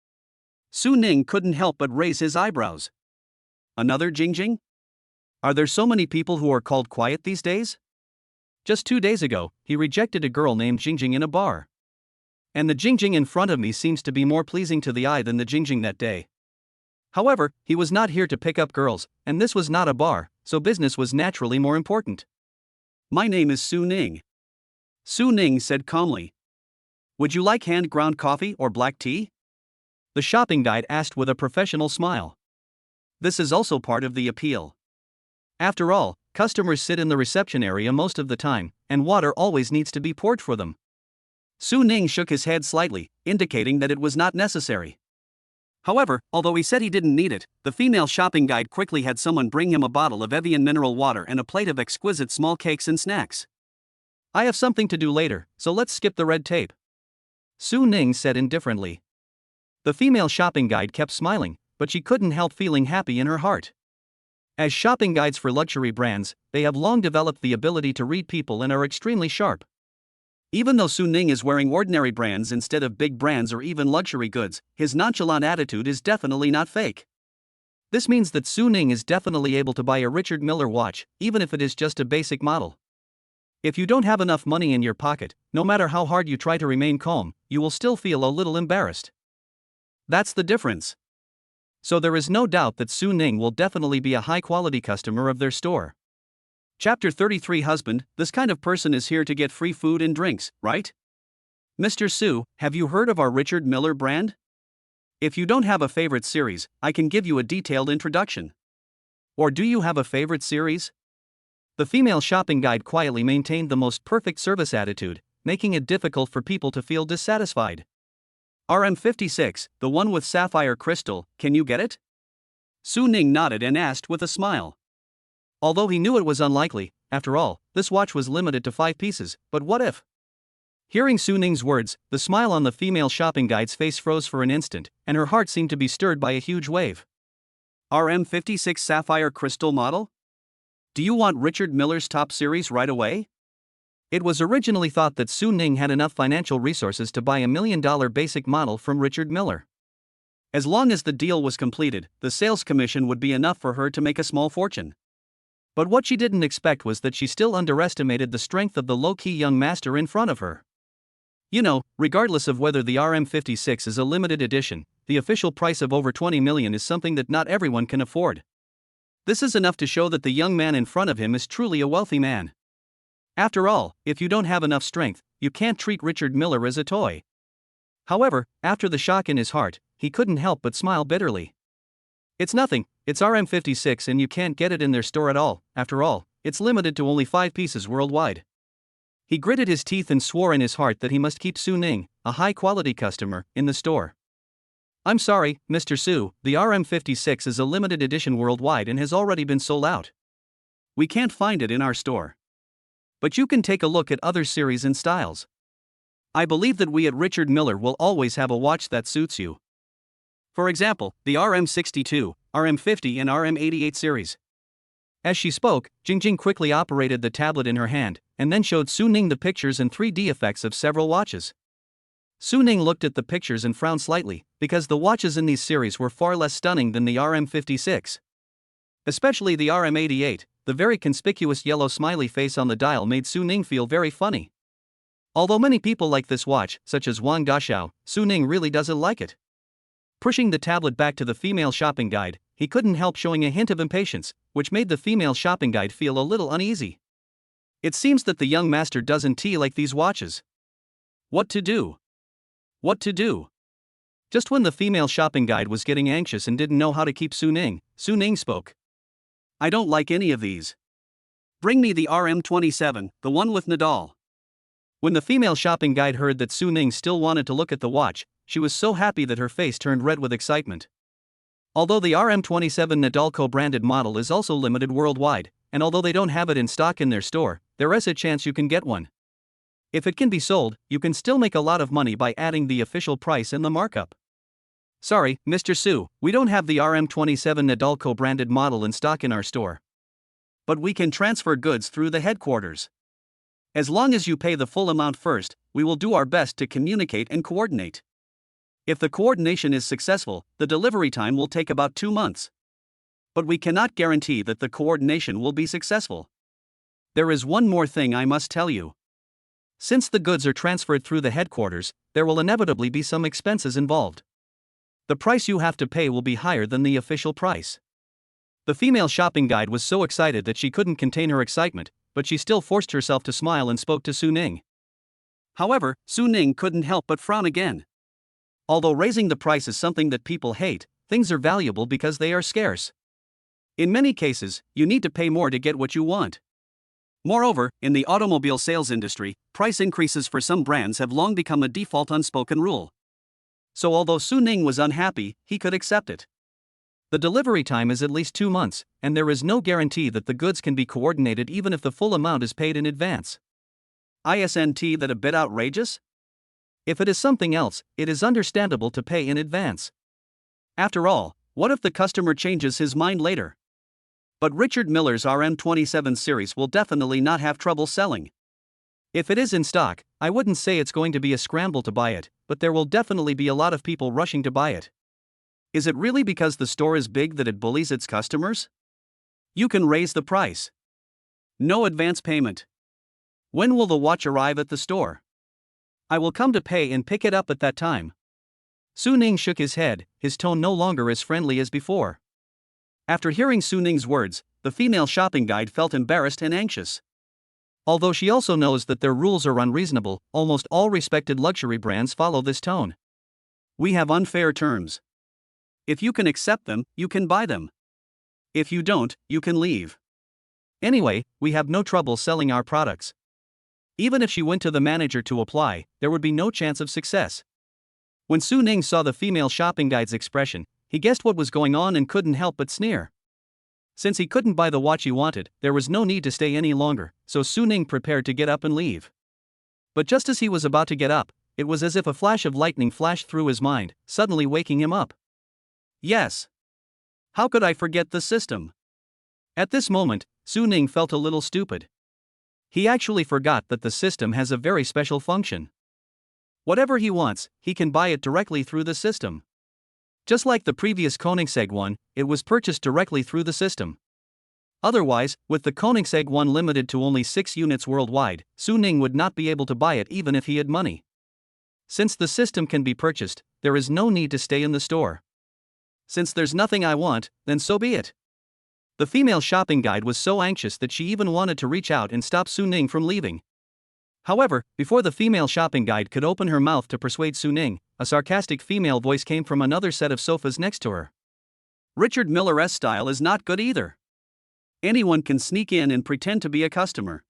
Su Ning couldn't help but raise his eyebrows. Another Jingjing? Are there so many people who are called quiet these days? Just 2 days ago, he rejected a girl named Jingjing in a bar. And the Jingjing in front of me seems to be more pleasing to the eye than the Jingjing that day. However, he was not here to pick up girls, and this was not a bar, so business was naturally more important. My name is Su Ning. Su Ning said calmly. Would you like hand-ground coffee or black tea? The shopping guide asked with a professional smile. This is also part of the appeal. After all, customers sit in the reception area most of the time, and water always needs to be poured for them. Su Ning shook his head slightly, indicating that it was not necessary. However, although he said he didn't need it, the female shopping guide quickly had someone bring him a bottle of Evian mineral water and a plate of exquisite small cakes and snacks. I have something to do later, so let's skip the red tape, Su Ning said indifferently. The female shopping guide kept smiling, but she couldn't help feeling happy in her heart. As shopping guides for luxury brands, they have long developed the ability to read people and are extremely sharp. Even though Su Ning is wearing ordinary brands instead of big brands or even luxury goods, his nonchalant attitude is definitely not fake. This means that Su Ning is definitely able to buy a Richard Miller watch, even if it is just a basic model. If you don't have enough money in your pocket, no matter how hard you try to remain calm, you will still feel a little embarrassed. That's the difference. So there is no doubt that Su Ning will definitely be a high-quality customer of their store. Chapter 33 Husband, this kind of person is here to get free food and drinks, right? Mr. Su, have you heard of our Richard Miller brand? If you don't have a favorite series, I can give you a detailed introduction. Or do you have a favorite series? The female shopping guide quietly maintained the most perfect service attitude, making it difficult for people to feel dissatisfied. RM56, the one with sapphire crystal, can you get it? Su Ning nodded and asked with a smile. Although he knew it was unlikely, after all, this watch was limited to 5 pieces, but what if? Hearing Su Ning's words, the smile on the female shopping guide's face froze for an instant, and her heart seemed to be stirred by a huge wave. RM56 sapphire crystal model? Do you want Richard Miller's top series right away? It was originally thought that Su Ning had enough financial resources to buy $1 million basic model from Richard Miller. As long as the deal was completed, the sales commission would be enough for her to make a small fortune. But what she didn't expect was that she still underestimated the strength of the low-key young master in front of her. You know, regardless of whether the RM56 is a limited edition, the official price of over 20 million is something that not everyone can afford. This is enough to show that the young man in front of him is truly a wealthy man. After all, if you don't have enough strength, you can't treat Richard Miller as a toy. However, after the shock in his heart, he couldn't help but smile bitterly. It's nothing, it's RM56 and you can't get it in their store at all. After all, it's limited to only 5 pieces worldwide. He gritted his teeth and swore in his heart that he must keep Su Ning, a high-quality customer, in the store. I'm sorry, Mr. Su, the RM56 is a limited edition worldwide and has already been sold out. We can't find it in our store. But you can take a look at other series and styles. I believe that we at Richard Miller will always have a watch that suits you. For example, the RM62, RM50 and RM88 series. As she spoke, Jingjing quickly operated the tablet in her hand, and then showed Su Ning the pictures and 3D effects of several watches. Su Ning looked at the pictures and frowned slightly, because the watches in these series were far less stunning than the RM56. Especially the RM88, the very conspicuous yellow smiley face on the dial made Su Ning feel very funny. Although many people like this watch, such as Wang Daxiao, Su Ning really doesn't like it. Pushing the tablet back to the female shopping guide, he couldn't help showing a hint of impatience, which made the female shopping guide feel a little uneasy. It seems that the young master doesn't like these watches. What to do? What to do? Just when the female shopping guide was getting anxious and didn't know how to keep Su Ning spoke. I don't like any of these. Bring me the RM27, the one with Nadal. When the female shopping guide heard that Su Ning still wanted to look at the watch, she was so happy that her face turned red with excitement. Although the RM27 Nadal co-branded model is also limited worldwide, and although they don't have it in stock in their store, there is a chance you can get one. If it can be sold, you can still make a lot of money by adding the official price and the markup. Sorry, Mr. Su, we don't have the RM27 Nadal co-branded model in stock in our store. But we can transfer goods through the headquarters. As long as you pay the full amount first, we will do our best to communicate and coordinate. If the coordination is successful, the delivery time will take about 2 months. But we cannot guarantee that the coordination will be successful. There is one more thing I must tell you. Since the goods are transferred through the headquarters, there will inevitably be some expenses involved. The price you have to pay will be higher than the official price. The female shopping guide was so excited that she couldn't contain her excitement, but she still forced herself to smile and spoke to Su Ning. However, Su Ning couldn't help but frown again. Although raising the price is something that people hate, things are valuable because they are scarce. In many cases, you need to pay more to get what you want. Moreover, in the automobile sales industry, price increases for some brands have long become a default unspoken rule. So although Su Ning was unhappy, he could accept it. The delivery time is at least 2 months, and there is no guarantee that the goods can be coordinated even if the full amount is paid in advance. Isn't that a bit outrageous? If it is something else, it is understandable to pay in advance. After all, what if the customer changes his mind later? But Richard Miller's RM27 series will definitely not have trouble selling. If it is in stock, I wouldn't say it's going to be a scramble to buy it, but there will definitely be a lot of people rushing to buy it. Is it really because the store is big that it bullies its customers? You can raise the price. No advance payment. When will the watch arrive at the store? I will come to pay and pick it up at that time. Su Ning shook his head, his tone no longer as friendly as before. After hearing Su Ning's words, the female shopping guide felt embarrassed and anxious. Although she also knows that their rules are unreasonable, almost all respected luxury brands follow this tone. We have unfair terms. If you can accept them, you can buy them. If you don't, you can leave. Anyway, we have no trouble selling our products. Even if she went to the manager to apply, there would be no chance of success. When Su Ning saw the female shopping guide's expression, he guessed what was going on and couldn't help but sneer. Since he couldn't buy the watch he wanted, there was no need to stay any longer, so Su Ning prepared to get up and leave. But just as he was about to get up, it was as if a flash of lightning flashed through his mind, suddenly waking him up. Yes. How could I forget the system? At this moment, Su Ning felt a little stupid. He actually forgot that the system has a very special function. Whatever he wants, he can buy it directly through the system. Just like the previous Koenigsegg one, it was purchased directly through the system. Otherwise, with the Koenigsegg one limited to only 6 units worldwide, Su Ning would not be able to buy it even if he had money. Since the system can be purchased, there is no need to stay in the store. Since there's nothing I want, then so be it. The female shopping guide was so anxious that she even wanted to reach out and stop Su Ning from leaving. However, before the female shopping guide could open her mouth to persuade Su Ning, a sarcastic female voice came from another set of sofas next to her. Richard Miller's style is not good either. Anyone can sneak in and pretend to be a customer.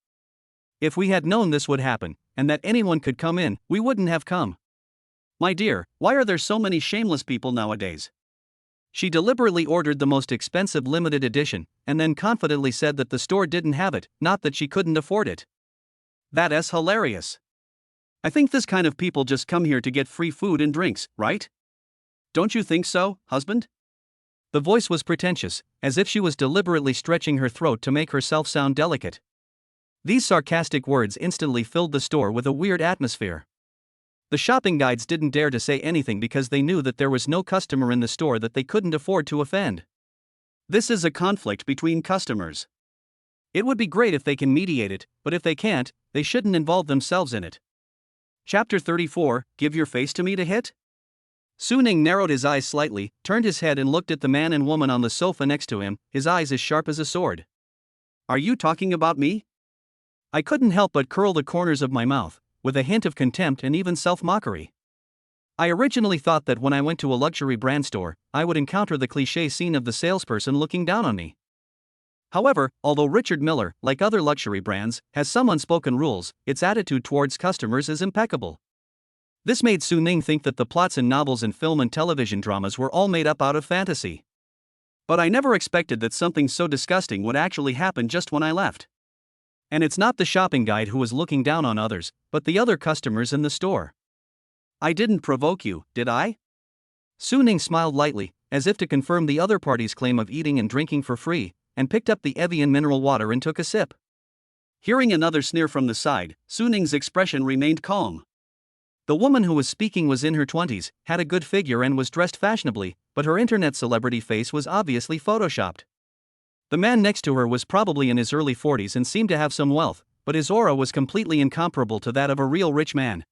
If we had known this would happen, and that anyone could come in, we wouldn't have come. My dear, why are there so many shameless people nowadays? She deliberately ordered the most expensive limited edition, and then confidently said that the store didn't have it, not that she couldn't afford it. That is hilarious. I think this kind of people just come here to get free food and drinks, right? Don't you think so, husband? The voice was pretentious, as if she was deliberately stretching her throat to make herself sound delicate. These sarcastic words instantly filled the store with a weird atmosphere. The shopping guides didn't dare to say anything because they knew that there was no customer in the store that they couldn't afford to offend. This is a conflict between customers. It would be great if they can mediate it, but if they can't, they shouldn't involve themselves in it. Chapter 34, Give Your Face to Me to Hit? Su Ning narrowed his eyes slightly, turned his head and looked at the man and woman on the sofa next to him, his eyes as sharp as a sword. Are you talking about me? I couldn't help but curl the corners of my mouth, with a hint of contempt and even self-mockery. I originally thought that when I went to a luxury brand store, I would encounter the cliché scene of the salesperson looking down on me. However, although Richard Miller, like other luxury brands, has some unspoken rules, its attitude towards customers is impeccable. This made Su Ning think that the plots in novels and film and television dramas were all made up out of fantasy. But I never expected that something so disgusting would actually happen just when I left. And it's not the shopping guide who was looking down on others, but the other customers in the store. I didn't provoke you, did I? Su Ning smiled lightly, as if to confirm the other party's claim of eating and drinking for free, and picked up the Evian mineral water and took a sip. Hearing another sneer from the side, Su Ning's expression remained calm. The woman who was speaking was in her 20s, had a good figure and was dressed fashionably, but her internet celebrity face was obviously photoshopped. The man next to her was probably in his early 40s and seemed to have some wealth, but his aura was completely incomparable to that of a real rich man.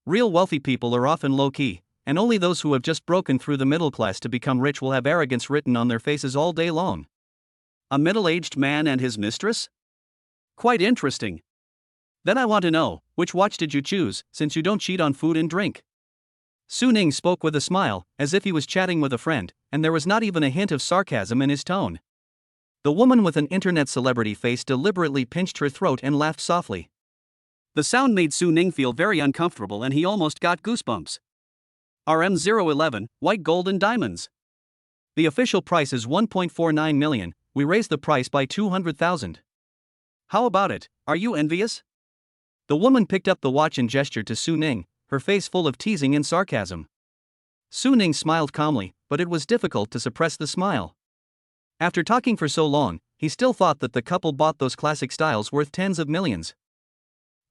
Real wealthy people are often low-key, and only those who have just broken through the middle class to become rich will have arrogance written on their faces all day long. A middle-aged man and his mistress? Quite interesting. Then I want to know, which watch did you choose, since you don't cheat on food and drink? Su Ning spoke with a smile, as if he was chatting with a friend, and there was not even a hint of sarcasm in his tone. The woman with an internet celebrity face deliberately pinched her throat and laughed softly. The sound made Su Ning feel very uncomfortable and he almost got goosebumps. RM011, white gold and diamonds. The official price is 1.49 million, we raised the price by 200,000. How about it, are you envious? The woman picked up the watch and gestured to Su Ning, her face full of teasing and sarcasm. Su Ning smiled calmly, but it was difficult to suppress the smile. After talking for so long, he still thought that the couple bought those classic styles worth tens of millions.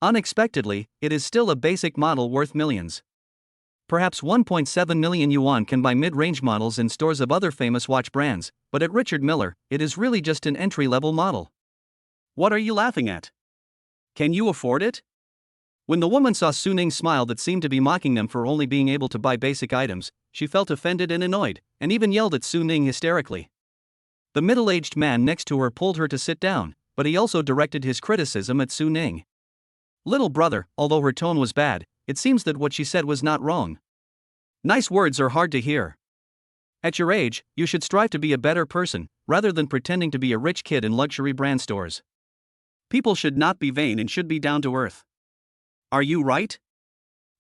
Unexpectedly, it is still a basic model worth millions. Perhaps 1.7 million yuan can buy mid-range models in stores of other famous watch brands, but at Richard Miller, it is really just an entry-level model. What are you laughing at? Can you afford it? When the woman saw Su Ning's smile that seemed to be mocking them for only being able to buy basic items, she felt offended and annoyed, and even yelled at Su Ning hysterically. The middle-aged man next to her pulled her to sit down, but he also directed his criticism at Su Ning. Little brother, although her tone was bad, it seems that what she said was not wrong. Nice words are hard to hear. At your age, you should strive to be a better person, rather than pretending to be a rich kid in luxury brand stores. People should not be vain and should be down to earth. Are you right?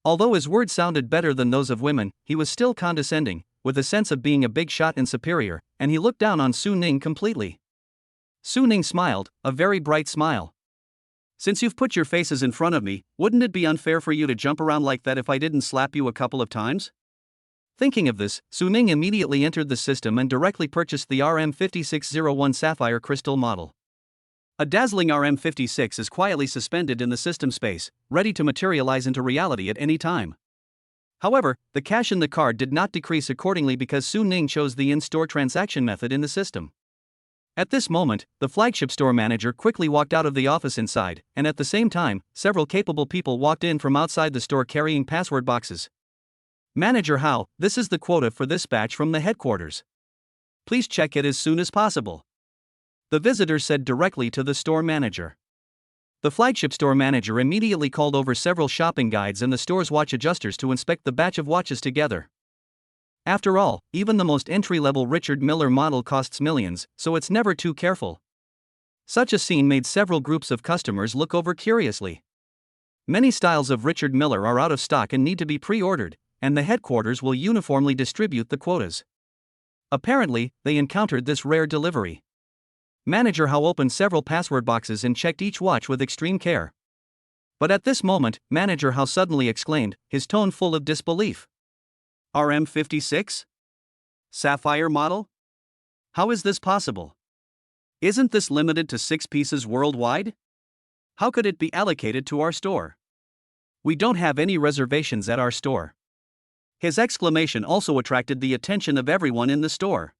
Although his words sounded better than those of women, he was still condescending, with a sense of being a big shot and superior, and he looked down on Su Ning completely. Su Ning smiled, a very bright smile. Since you've put your faces in front of me, wouldn't it be unfair for you to jump around like that if I didn't slap you a couple of times? Thinking of this, Su Ning immediately entered the system and directly purchased the RM5601 Sapphire Crystal model. A dazzling RM56 is quietly suspended in the system space, ready to materialize into reality at any time. However, the cash in the card did not decrease accordingly because Su Ning chose the in-store transaction method in the system. At this moment, the flagship store manager quickly walked out of the office inside, and at the same time, several capable people walked in from outside the store carrying password boxes. Manager Hao, this is the quota for this batch from the headquarters. Please check it as soon as possible. The visitor said directly to the store manager. The flagship store manager immediately called over several shopping guides and the store's watch adjusters to inspect the batch of watches together. After all, even the most entry-level Richard Miller model costs millions, so it's never too careful. Such a scene made several groups of customers look over curiously. Many styles of Richard Miller are out of stock and need to be pre-ordered, and the headquarters will uniformly distribute the quotas. Apparently, they encountered this rare delivery. Manager Hao opened several password boxes and checked each watch with extreme care. But at this moment, Manager Hao suddenly exclaimed, his tone full of disbelief. RM56? Sapphire model? How is this possible? Isn't this limited to 6 pieces worldwide? How could it be allocated to our store? We don't have any reservations at our store. His exclamation also attracted the attention of everyone in the store.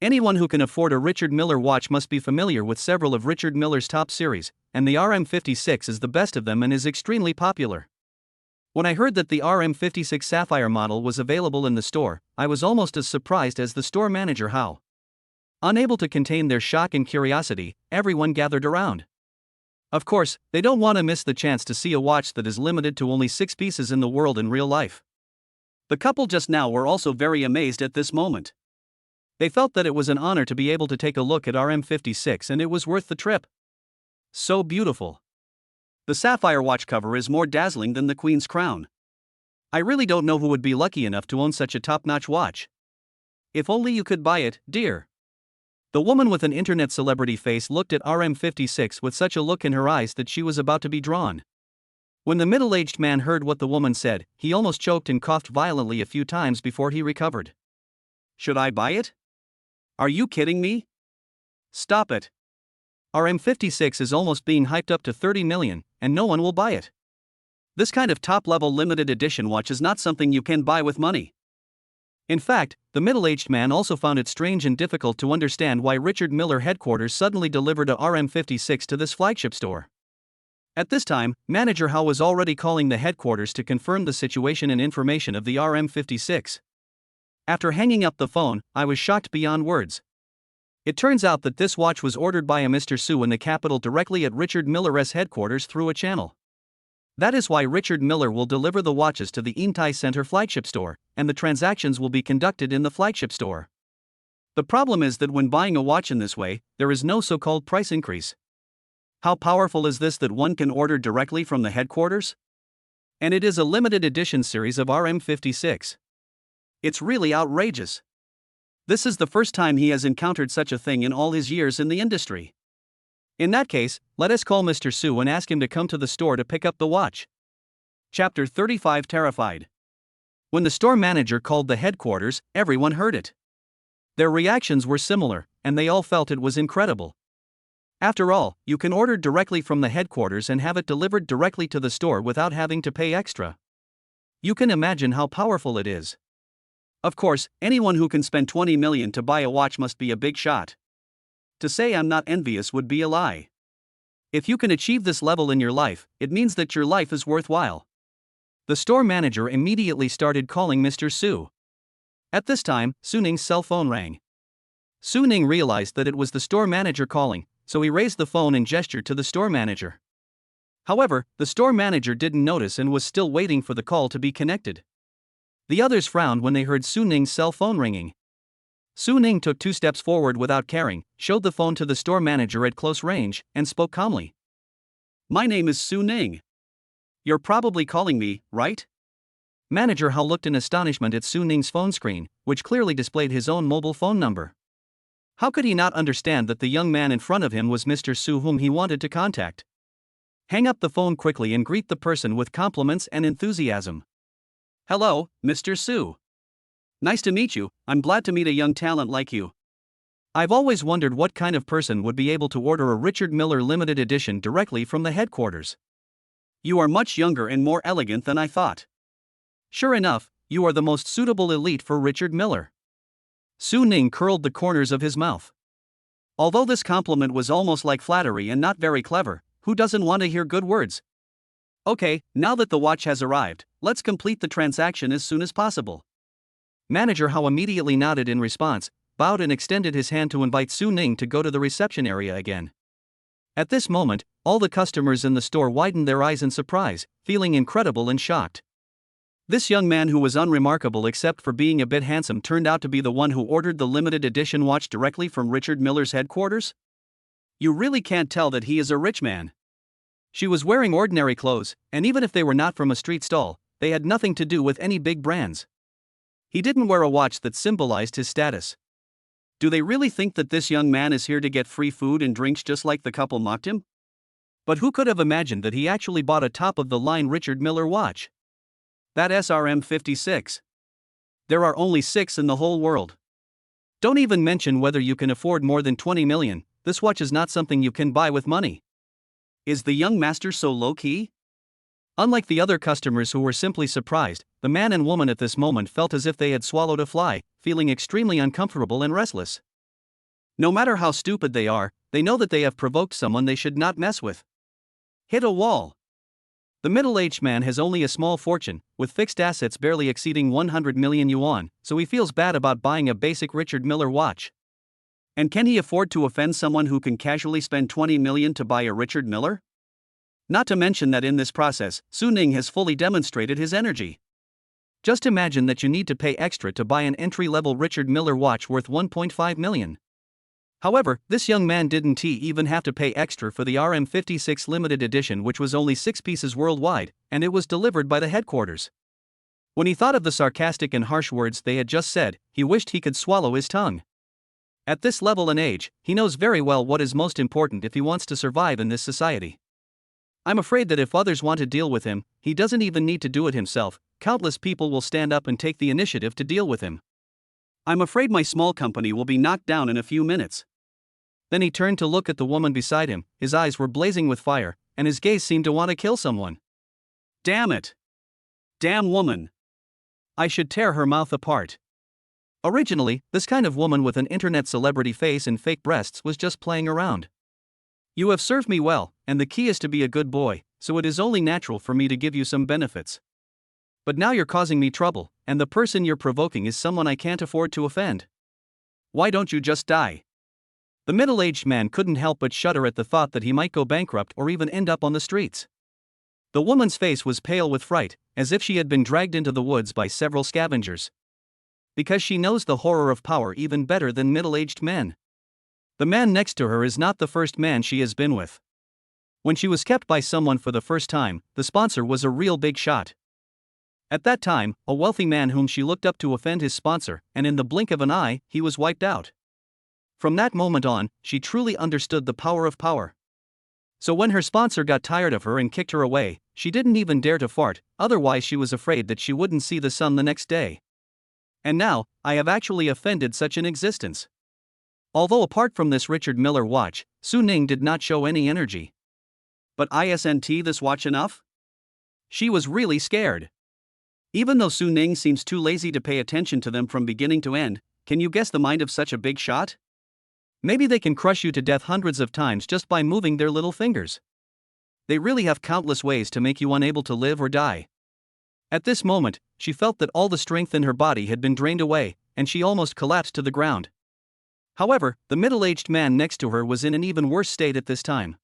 Anyone who can afford a Richard Miller watch must be familiar with several of Richard Miller's top series, and the RM56 is the best of them and is extremely popular. When I heard that the RM56 Sapphire model was available in the store, I was almost as surprised as the store manager. How? Unable to contain their shock and curiosity, everyone gathered around. Of course, they don't want to miss the chance to see a watch that is limited to only 6 pieces in the world in real life. The couple just now were also very amazed at this moment. They felt that it was an honor to be able to take a look at RM56 and it was worth the trip. So beautiful. The sapphire watch cover is more dazzling than the Queen's crown. I really don't know who would be lucky enough to own such a top-notch watch. If only you could buy it, dear. The woman with an internet celebrity face looked at RM56 with such a look in her eyes that she was about to be drawn. When the middle-aged man heard what the woman said, he almost choked and coughed violently a few times before he recovered. Should I buy it? Are you kidding me? Stop it. RM56 is almost being hyped up to 30 million, and no one will buy it. This kind of top-level limited edition watch is not something you can buy with money. In fact, the middle-aged man also found it strange and difficult to understand why Richard Miller headquarters suddenly delivered a RM56 to this flagship store. At this time, Manager Howe was already calling the headquarters to confirm the situation and information of the RM56. After hanging up the phone, I was shocked beyond words. It turns out that this watch was ordered by a Mr. Sue in the capital directly at Richard Miller's headquarters through a channel. That is why Richard Miller will deliver the watches to the Intai Center flagship store, and the transactions will be conducted in the flagship store. The problem is that when buying a watch in this way, there is no so-called price increase. How powerful is this that one can order directly from the headquarters? And it is a limited edition series of RM56. It's really outrageous. This is the first time he has encountered such a thing in all his years in the industry. In that case, let us call Mr. Sue and ask him to come to the store to pick up the watch. Chapter 35 Terrified. When the store manager called the headquarters, everyone heard it. Their reactions were similar, and they all felt it was incredible. After all, you can order directly from the headquarters and have it delivered directly to the store without having to pay extra. You can imagine how powerful it is. Of course, anyone who can spend 20 million to buy a watch must be a big shot. To say I'm not envious would be a lie. If you can achieve this level in your life, it means that your life is worthwhile. The store manager immediately started calling Mr. Sue. At this time, Su Ning's cell phone rang. Su Ning realized that it was the store manager calling, so he raised the phone and gestured to the store manager. However, the store manager didn't notice and was still waiting for the call to be connected. The others frowned when they heard Su Ning's cell phone ringing. Su Ning took 2 steps forward without caring, showed the phone to the store manager at close range, and spoke calmly. My name is Su Ning. You're probably calling me, right? Manager Howe looked in astonishment at Su Ning's phone screen, which clearly displayed his own mobile phone number. How could he not understand that the young man in front of him was Mr. Sue whom he wanted to contact? Hang up the phone quickly and greet the person with compliments and enthusiasm. Hello, Mr. Sue. Nice to meet you, I'm glad to meet a young talent like you. I've always wondered what kind of person would be able to order a Richard Miller limited edition directly from the headquarters. You are much younger and more elegant than I thought. Sure enough, you are the most suitable elite for Richard Miller. Su Ning curled the corners of his mouth. Although this compliment was almost like flattery and not very clever, who doesn't want to hear good words? Okay, now that the watch has arrived, let's complete the transaction as soon as possible. Manager Howe immediately nodded in response, bowed and extended his hand to invite Su Ning to go to the reception area again. At this moment, all the customers in the store widened their eyes in surprise, feeling incredible and shocked. This young man who was unremarkable except for being a bit handsome turned out to be the one who ordered the limited edition watch directly from Richard Miller's headquarters? You really can't tell that he is a rich man. She was wearing ordinary clothes, and even if they were not from a street stall, they had nothing to do with any big brands. He didn't wear a watch that symbolized his status. Do they really think that this young man is here to get free food and drinks just like the couple mocked him? But who could have imagined that he actually bought a top-of-the-line Richard Miller watch? That SRM56. There are only 6 in the whole world. Don't even mention whether you can afford more than 20 million, this watch is not something you can buy with money. Is the young master so low-key? Unlike the other customers who were simply surprised, the man and woman at this moment felt as if they had swallowed a fly, feeling extremely uncomfortable and restless. No matter how stupid they are, they know that they have provoked someone they should not mess with. Hit a wall. The middle-aged man has only a small fortune, with fixed assets barely exceeding 100 million yuan, so he feels bad about buying a basic Richard Miller watch. And can he afford to offend someone who can casually spend 20 million to buy a Richard Miller? Not to mention that in this process, Su Ning has fully demonstrated his energy. Just imagine that you need to pay extra to buy an entry-level Richard Miller watch worth 1.5 million. However, this young man didn't even have to pay extra for the RM56 limited edition, which was only 6 pieces worldwide, and it was delivered by the headquarters. When he thought of the sarcastic and harsh words they had just said, he wished he could swallow his tongue. At this level and age, he knows very well what is most important if he wants to survive in this society. I'm afraid that if others want to deal with him, he doesn't even need to do it himself. Countless people will stand up and take the initiative to deal with him. I'm afraid my small company will be knocked down in a few minutes. Then he turned to look at the woman beside him, his eyes were blazing with fire, and his gaze seemed to want to kill someone. Damn it! Damn woman! I should tear her mouth apart. Originally, this kind of woman with an internet celebrity face and fake breasts was just playing around. You have served me well, and the key is to be a good boy, so it is only natural for me to give you some benefits. But now you're causing me trouble, and the person you're provoking is someone I can't afford to offend. Why don't you just die? The middle-aged man couldn't help but shudder at the thought that he might go bankrupt or even end up on the streets. The woman's face was pale with fright, as if she had been dragged into the woods by several scavengers. Because she knows the horror of power even better than middle-aged men. The man next to her is not the first man she has been with. When she was kept by someone for the first time, the sponsor was a real big shot. At that time, a wealthy man whom she looked up to offend his sponsor, and in the blink of an eye, he was wiped out. From that moment on, she truly understood the power of power. So when her sponsor got tired of her and kicked her away, she didn't even dare to fart, otherwise she was afraid that she wouldn't see the sun the next day. And now, I have actually offended such an existence. Although apart from this Richard Miller watch, Su Ning did not show any energy. But isn't this watch enough? She was really scared. Even though Su Ning seems too lazy to pay attention to them from beginning to end, can you guess the mind of such a big shot? Maybe they can crush you to death hundreds of times just by moving their little fingers. They really have countless ways to make you unable to live or die. At this moment, she felt that all the strength in her body had been drained away, and she almost collapsed to the ground. However, the middle-aged man next to her was in an even worse state at this time.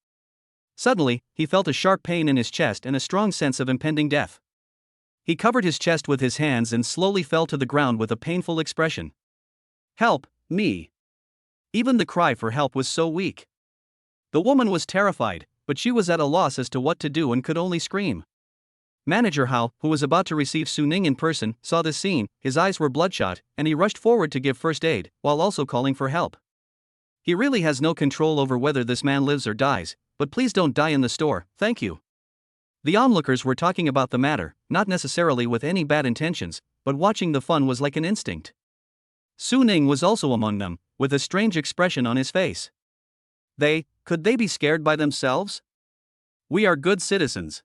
Suddenly, he felt a sharp pain in his chest and a strong sense of impending death. He covered his chest with his hands and slowly fell to the ground with a painful expression. Help me! Even the cry for help was so weak. The woman was terrified, but she was at a loss as to what to do and could only scream. Manager Hao, who was about to receive Su Ning in person, saw this scene, his eyes were bloodshot, and he rushed forward to give first aid, while also calling for help. He really has no control over whether this man lives or dies, but please don't die in the store, thank you. The onlookers were talking about the matter, not necessarily with any bad intentions, but watching the fun was like an instinct. Su Ning was also among them, with a strange expression on his face. Could they be scared by themselves? We are good citizens.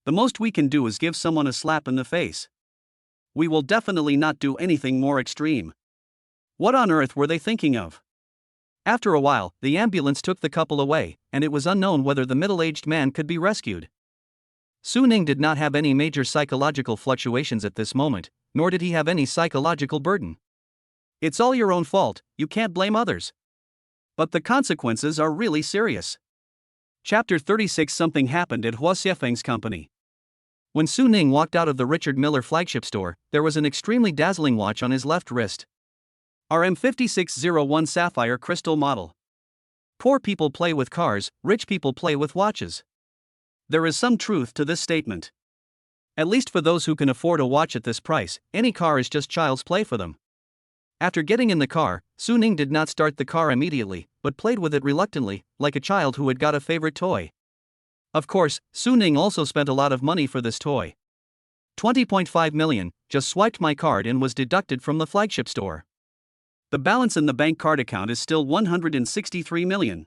The most we can do is give someone a slap in the face. We will definitely not do anything more extreme. What on earth were they thinking of? After a while, the ambulance took the couple away, and it was unknown whether the middle-aged man could be rescued. Su Ning did not have any major psychological fluctuations at this moment, nor did he have any psychological burden. It's all your own fault, you can't blame others. But the consequences are really serious. Chapter 36. Something happened at Hua Xiefeng's company. When Su Ning walked out of the Richard Miller flagship store, there was an extremely dazzling watch on his left wrist. RM5601 Sapphire Crystal Model. Poor people play with cars, rich people play with watches. There is some truth to this statement. At least for those who can afford a watch at this price, any car is just child's play for them. After getting in the car, Su Ning did not start the car immediately, but played with it reluctantly, like a child who had got a favorite toy. Of course, Su Ning also spent a lot of money for this toy. 20.5 million, just swiped my card and was deducted from the flagship store. The balance in the bank card account is still 163 million.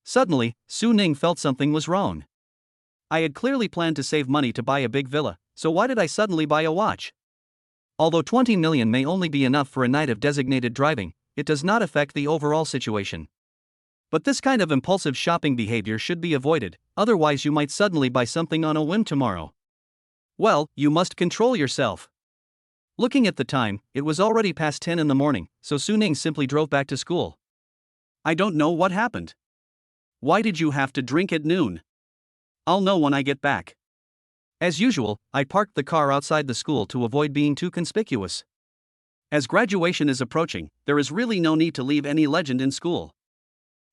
Suddenly, Su Ning felt something was wrong. I had clearly planned to save money to buy a big villa, so why did I suddenly buy a watch? Although 20 million may only be enough for a night of designated driving, it does not affect the overall situation. But this kind of impulsive shopping behavior should be avoided, otherwise you might suddenly buy something on a whim tomorrow. Well, you must control yourself. Looking at the time, it was already past 10 in the morning, so Su Ning simply drove back to school. I don't know what happened. Why did you have to drink at noon? I'll know when I get back. As usual, I parked the car outside the school to avoid being too conspicuous. As graduation is approaching, there is really no need to leave any legend in school.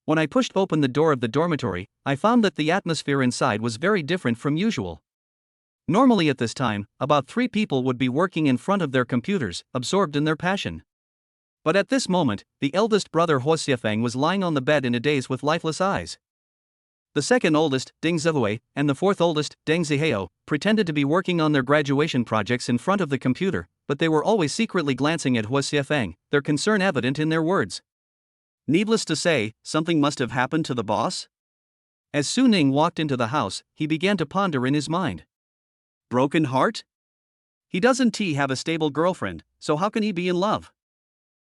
When I pushed open the door of the dormitory, I found that the atmosphere inside was very different from usual. Normally at this time, about 3 people would be working in front of their computers, absorbed in their passion. But at this moment, the eldest brother Huo Xiefeng was lying on the bed in a daze with lifeless eyes. The second oldest, Ding Zihui, and the fourth oldest, Deng Zihao, pretended to be working on their graduation projects in front of the computer, but they were always secretly glancing at Huo Xiefeng, their concern evident in their words. Needless to say, something must have happened to the boss? As Su Ning walked into the house, he began to ponder in his mind. Broken heart? He doesn't have a stable girlfriend, so how can he be in love?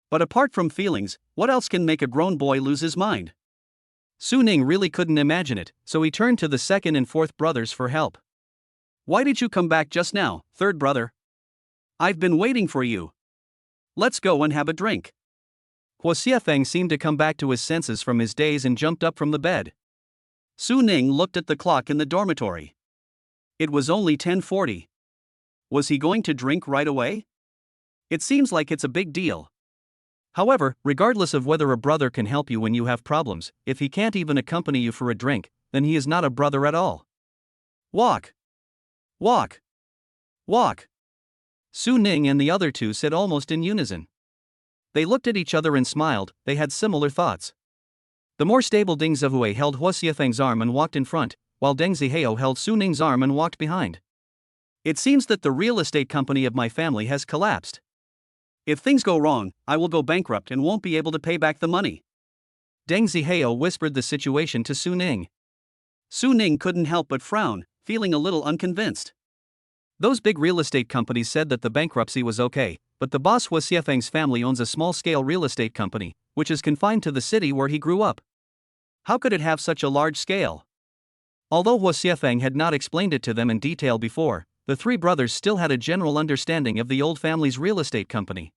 But apart from feelings, what else can make a grown boy lose his mind? Su Ning really couldn't imagine it, so he turned to the second and fourth brothers for help. Why did you come back just now, third brother? I've been waiting for you. Let's go and have a drink. Huo Xiefeng seemed to come back to his senses from his daze and jumped up from the bed. Su Ning looked at the clock in the dormitory. It was only 10:40. Was he going to drink right away? It seems like it's a big deal. However, regardless of whether a brother can help you when you have problems, if he can't even accompany you for a drink, then he is not a brother at all. Walk. Walk. Walk. Su Ning and the other two said almost in unison. They looked at each other and smiled, they had similar thoughts. The more stable Ding Zihui held Huo Xiefeng's arm and walked in front, while Deng Zihao held Su Ning's arm and walked behind. It seems that the real estate company of my family has collapsed. If things go wrong, I will go bankrupt and won't be able to pay back the money. Deng Zihao whispered the situation to Su Ning. Su Ning couldn't help but frown, feeling a little unconvinced. Those big real estate companies said that the bankruptcy was okay, but the boss Huo Xiefeng's family owns a small-scale real estate company, which is confined to the city where he grew up. How could it have such a large scale? Although Huo Xiefeng had not explained it to them in detail before, the 3 brothers still had a general understanding of the old family's real estate company.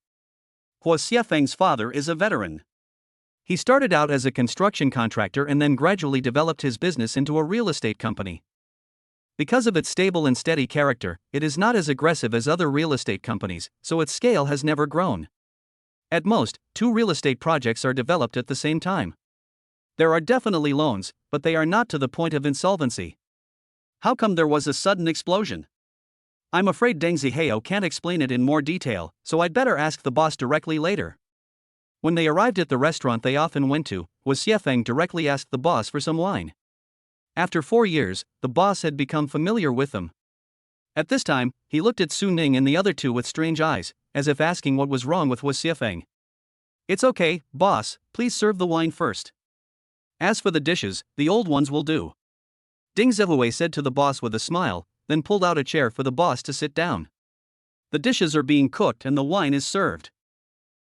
Huo Xiefeng's father is a veteran. He started out as a construction contractor and then gradually developed his business into a real estate company. Because of its stable and steady character, it is not as aggressive as other real estate companies, so its scale has never grown. At most, 2 real estate projects are developed at the same time. There are definitely loans, but they are not to the point of insolvency. How come there was a sudden explosion? I'm afraid Deng Zihao can't explain it in more detail, so I'd better ask the boss directly later. When they arrived at the restaurant they often went to, Huo Xiefeng directly asked the boss for some wine. After 4 years, the boss had become familiar with them. At this time, he looked at Su Ning and the other 2 with strange eyes, as if asking what was wrong with Huo Xiefeng. It's okay, boss, please serve the wine first. As for the dishes, the old ones will do. Ding Zihui said to the boss with a smile, then pulled out a chair for the boss to sit down. The dishes are being cooked and the wine is served.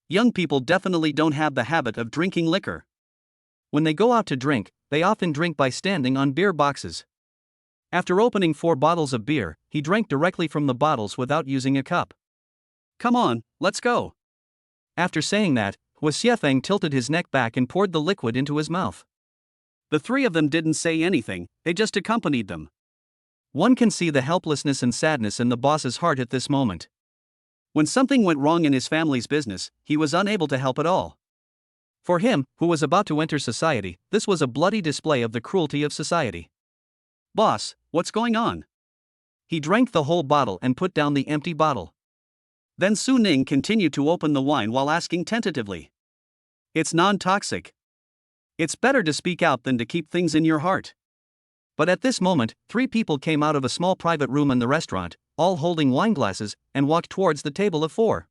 Young people definitely don't have the habit of drinking liquor. When they go out to drink, they often drink by standing on beer boxes. After opening 4 bottles of beer, he drank directly from the bottles without using a cup. Come on, let's go. After saying that, Huo Xiefeng tilted his neck back and poured the liquid into his mouth. The 3 of them didn't say anything, they just accompanied them. One can see the helplessness and sadness in the boss's heart at this moment. When something went wrong in his family's business, he was unable to help at all. For him, who was about to enter society, this was a bloody display of the cruelty of society. Boss, what's going on? He drank the whole bottle and put down the empty bottle. Then Su Ning continued to open the wine while asking tentatively. It's non-toxic. It's better to speak out than to keep things in your heart. But at this moment, 3 people came out of a small private room in the restaurant, all holding wine glasses, and walked towards the table of 4.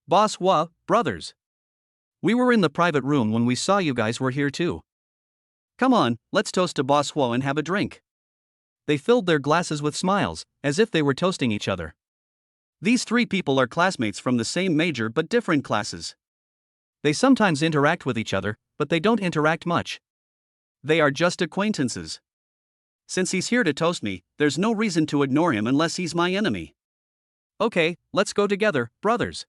Boss Hua, brothers. We were in the private room when we saw you guys were here too. Come on, let's toast to Boss Hua and have a drink. They filled their glasses with smiles, as if they were toasting each other. These three people are classmates from the same major but different classes. They sometimes interact with each other, but they don't interact much. They are just acquaintances. Since he's here to toast me, there's no reason to ignore him unless he's my enemy. Okay, let's go together, brothers.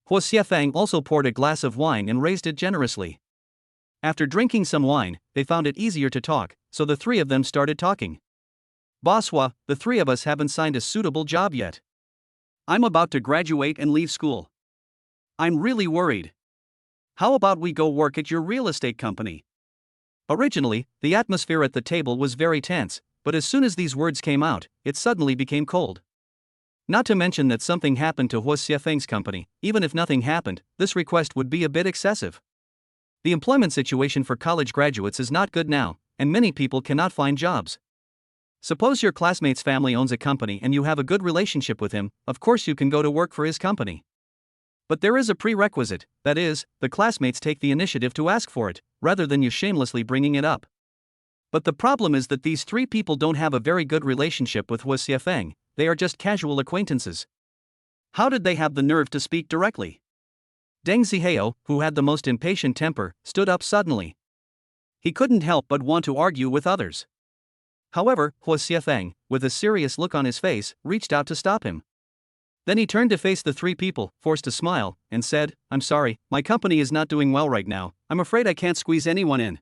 Hua Xiefang also poured a glass of wine and raised it generously. After drinking some wine, they found it easier to talk, so the three of them started talking. Boss Hua, the three of us haven't signed a suitable job yet. I'm about to graduate and leave school. I'm really worried. How about we go work at your real estate company? Originally, the atmosphere at the table was very tense, but as soon as these words came out, it suddenly became cold. Not to mention that something happened to Hua Xiefeng's company. Even if nothing happened, this request would be a bit excessive. The employment situation for college graduates is not good now, and many people cannot find jobs. Suppose your classmate's family owns a company and you have a good relationship with him, of course you can go to work for his company. But there is a prerequisite, that is, the classmates take the initiative to ask for it, rather than you shamelessly bringing it up. But the problem is that these three people don't have a very good relationship with Hua Xiefeng, they are just casual acquaintances. How did they have the nerve to speak directly? Deng Zihao, who had the most impatient temper, stood up suddenly. He couldn't help but want to argue with others. However, Hua Xiefeng, with a serious look on his face, reached out to stop him. Then he turned to face the three people, forced a smile, and said, "I'm sorry, my company is not doing well right now. I'm afraid I can't squeeze anyone in."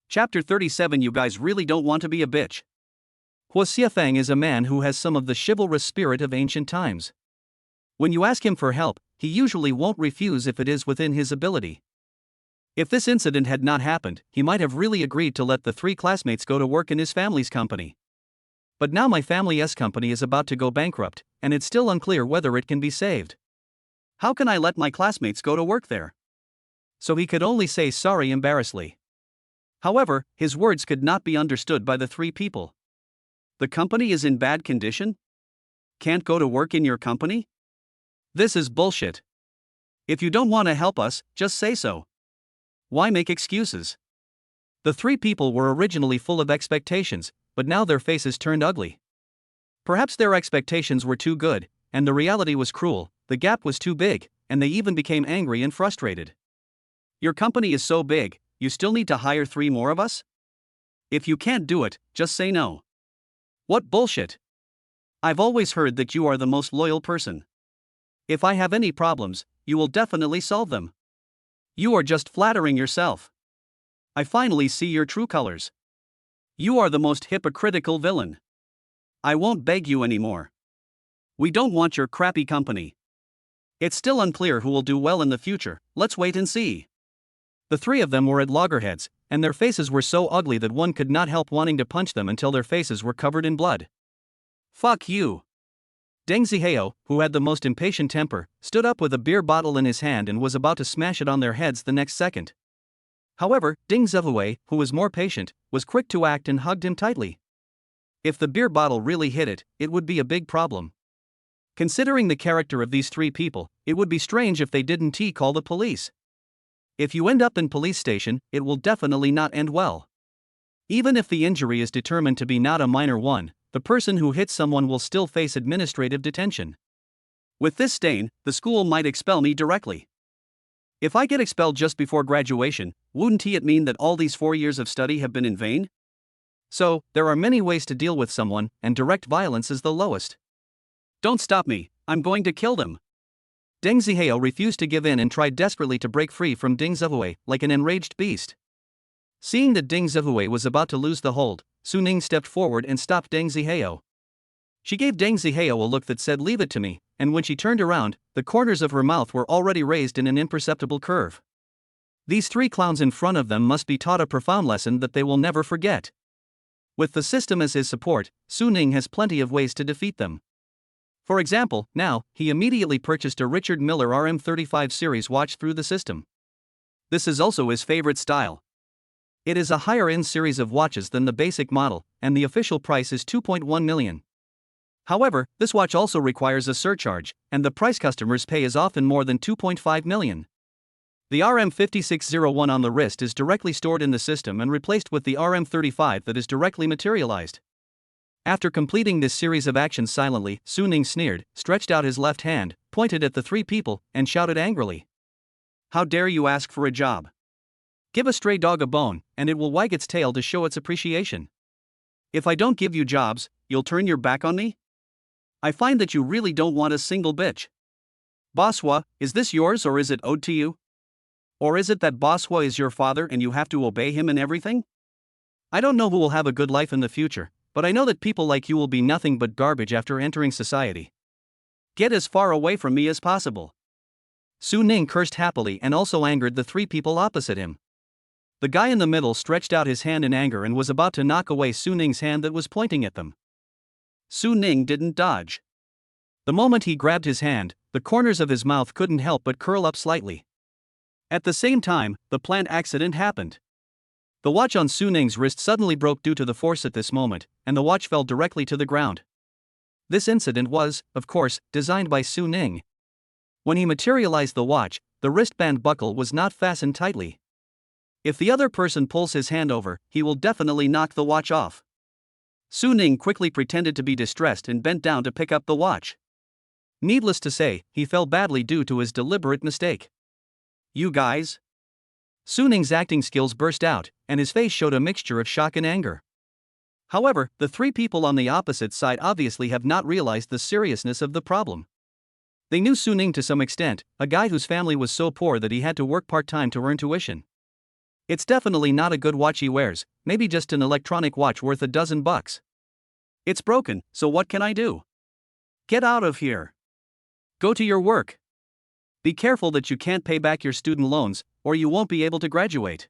Chapter 37. You guys really don't want to be a bitch. Hua Xiefeng is a man who has some of the chivalrous spirit of ancient times. When you ask him for help, he usually won't refuse if it is within his ability. If this incident had not happened, he might have really agreed to let the three classmates go to work in his family's company. But now my family's company is about to go bankrupt, and it's still unclear whether it can be saved. How can I let my classmates go to work there? So he could only say sorry embarrassedly. However, his words could not be understood by the three people. The company is in bad condition? Can't go to work in your company? This is bullshit. If you don't want to help us, just say so. Why make excuses? The three people were originally full of expectations, but now their faces turned ugly. Perhaps their expectations were too good, and the reality was cruel, the gap was too big, and they even became angry and frustrated. Your company is so big, you still need to hire 3 more of us? If you can't do it, just say no. What bullshit? I've always heard that you are the most loyal person. If I have any problems, you will definitely solve them. You are just flattering yourself. I finally see your true colors. You are the most hypocritical villain. I won't beg you anymore. We don't want your crappy company. It's still unclear who will do well in the future, let's wait and see. The three of them were at loggerheads, and their faces were so ugly that one could not help wanting to punch them until their faces were covered in blood. Fuck you. Deng Zihao, who had the most impatient temper, stood up with a beer bottle in his hand and was about to smash it on their heads the next second. However, Ding Zevue, who was more patient, was quick to act and hugged him tightly. If the beer bottle really hit it, it would be a big problem. Considering the character of these three people, it would be strange if they didn't call the police. If you end up in police station, it will definitely not end well. Even if the injury is determined to be not a minor one, the person who hit someone will still face administrative detention. With this stain, the school might expel me directly. If I get expelled just before graduation, wouldn't it mean that all these 4 years of study have been in vain? So, there are many ways to deal with someone, and direct violence is the lowest. Don't stop me, I'm going to kill them. Deng Zihao refused to give in and tried desperately to break free from Ding Zevue, like an enraged beast. Seeing that Ding Zevue was about to lose the hold, Su Ning stepped forward and stopped Deng Zihao. She gave Deng Zihao a look that said "leave it to me," and when she turned around, the corners of her mouth were already raised in an imperceptible curve. These three clowns in front of them must be taught a profound lesson that they will never forget. With the system as his support, Su Ning has plenty of ways to defeat them. For example, now, he immediately purchased a Richard Miller RM35 series watch through the system. This is also his favorite style. It is a higher-end series of watches than the basic model, and the official price is 2.1 million. However, this watch also requires a surcharge, and the price customers pay is often more than 2.5 million. The RM5601 on the wrist is directly stored in the system and replaced with the RM35 that is directly materialized. After completing this series of actions silently, Su Ning sneered, stretched out his left hand, pointed at the three people, and shouted angrily. How dare you ask for a job? Give a stray dog a bone, and it will wag its tail to show its appreciation. If I don't give you jobs, you'll turn your back on me? I find that you really don't want a single bitch. Bosswa, is this yours or is it owed to you? Or is it that Bosswa is your father and you have to obey him in everything? I don't know who will have a good life in the future, but I know that people like you will be nothing but garbage after entering society. Get as far away from me as possible. Su Ning cursed happily and also angered the three people opposite him. The guy in the middle stretched out his hand in anger and was about to knock away Su Ning's hand that was pointing at them. Su Ning didn't dodge. The moment he grabbed his hand, the corners of his mouth couldn't help but curl up slightly. At the same time, the planned accident happened. The watch on Su Ning's wrist suddenly broke due to the force at this moment, and the watch fell directly to the ground. This incident was, of course, designed by Su Ning. When he materialized the watch, the wristband buckle was not fastened tightly. If the other person pulls his hand over, he will definitely knock the watch off. Su Ning quickly pretended to be distressed and bent down to pick up the watch. Needless to say, he fell badly due to his deliberate mistake. You guys? Su Ning's acting skills burst out, and his face showed a mixture of shock and anger. However, the three people on the opposite side obviously have not realized the seriousness of the problem. They knew Su Ning to some extent, a guy whose family was so poor that he had to work part-time to earn tuition. It's definitely not a good watch he wears, maybe just an electronic watch worth $12. It's broken, so what can I do? Get out of here. Go to your work. Be careful that you can't pay back your student loans, or you won't be able to graduate.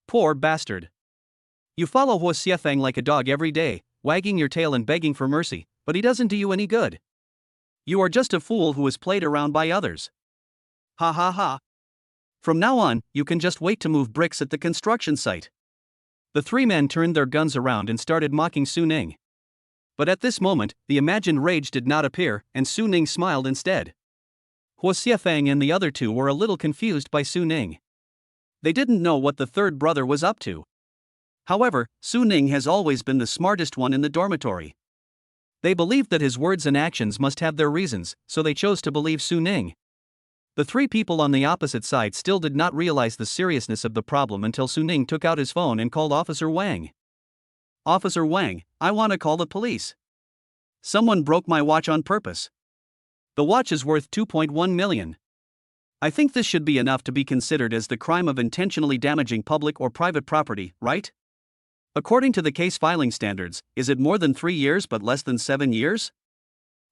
Poor bastard. You follow Huo Xiefeng like a dog every day, wagging your tail and begging for mercy, but he doesn't do you any good. You are just a fool who is played around by others. Ha ha ha. From now on, you can just wait to move bricks at the construction site. The three men turned their guns around and started mocking Su Ning. But at this moment, the imagined rage did not appear, and Su Ning smiled instead. Huo Xiefeng and the other two were a little confused by Su Ning. They didn't know what the third brother was up to. However, Su Ning has always been the smartest one in the dormitory. They believed that his words and actions must have their reasons, so they chose to believe Su Ning. The three people on the opposite side still did not realize the seriousness of the problem until Su Ning took out his phone and called Officer Wang. Officer Wang, I want to call the police. Someone broke my watch on purpose. The watch is worth 2.1 million. I think this should be enough to be considered as the crime of intentionally damaging public or private property, right? According to the case filing standards, is it more than 3 years but less than 7 years?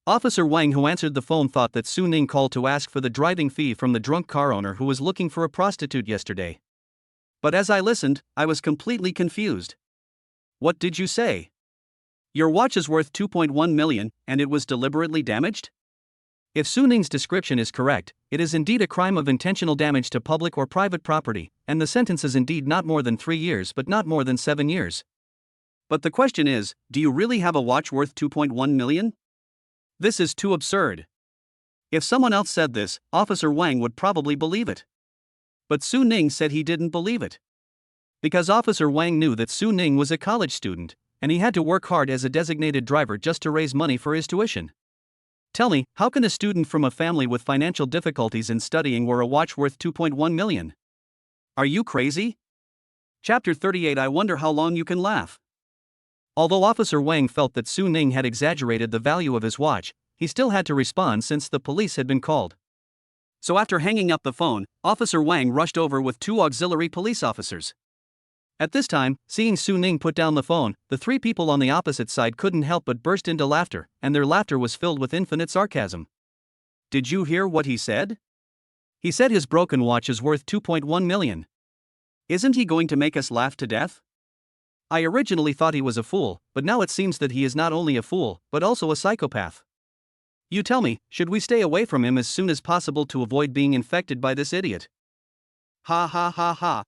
Officer Wang, who answered the phone, thought that Su Ning called to ask for the driving fee from the drunk car owner who was looking for a prostitute yesterday. But as I listened, I was completely confused. What did you say? Your watch is worth 2.1 million, and it was deliberately damaged? If Su Ning's description is correct, it is indeed a crime of intentional damage to public or private property, and the sentence is indeed not more than 3 years but not more than 7 years. But the question is, do you really have a watch worth 2.1 million? This is too absurd. If someone else said this, Officer Wang would probably believe it. But Su Ning said he didn't believe it. Because Officer Wang knew that Su Ning was a college student, and he had to work hard as a designated driver just to raise money for his tuition. Tell me, how can a student from a family with financial difficulties in studying wear a watch worth 2.1 million? Are you crazy? Chapter 38. I wonder how long you can laugh. Although Officer Wang felt that Su Ning had exaggerated the value of his watch, he still had to respond since the police had been called. So after hanging up the phone, Officer Wang rushed over with 2 auxiliary police officers. At this time, seeing Su Ning put down the phone, the three people on the opposite side couldn't help but burst into laughter, and their laughter was filled with infinite sarcasm. Did you hear what he said? He said his broken watch is worth 2.1 million. Isn't he going to make us laugh to death? I originally thought he was a fool, but now it seems that he is not only a fool, but also a psychopath. You tell me, should we stay away from him as soon as possible to avoid being infected by this idiot? Ha ha ha ha.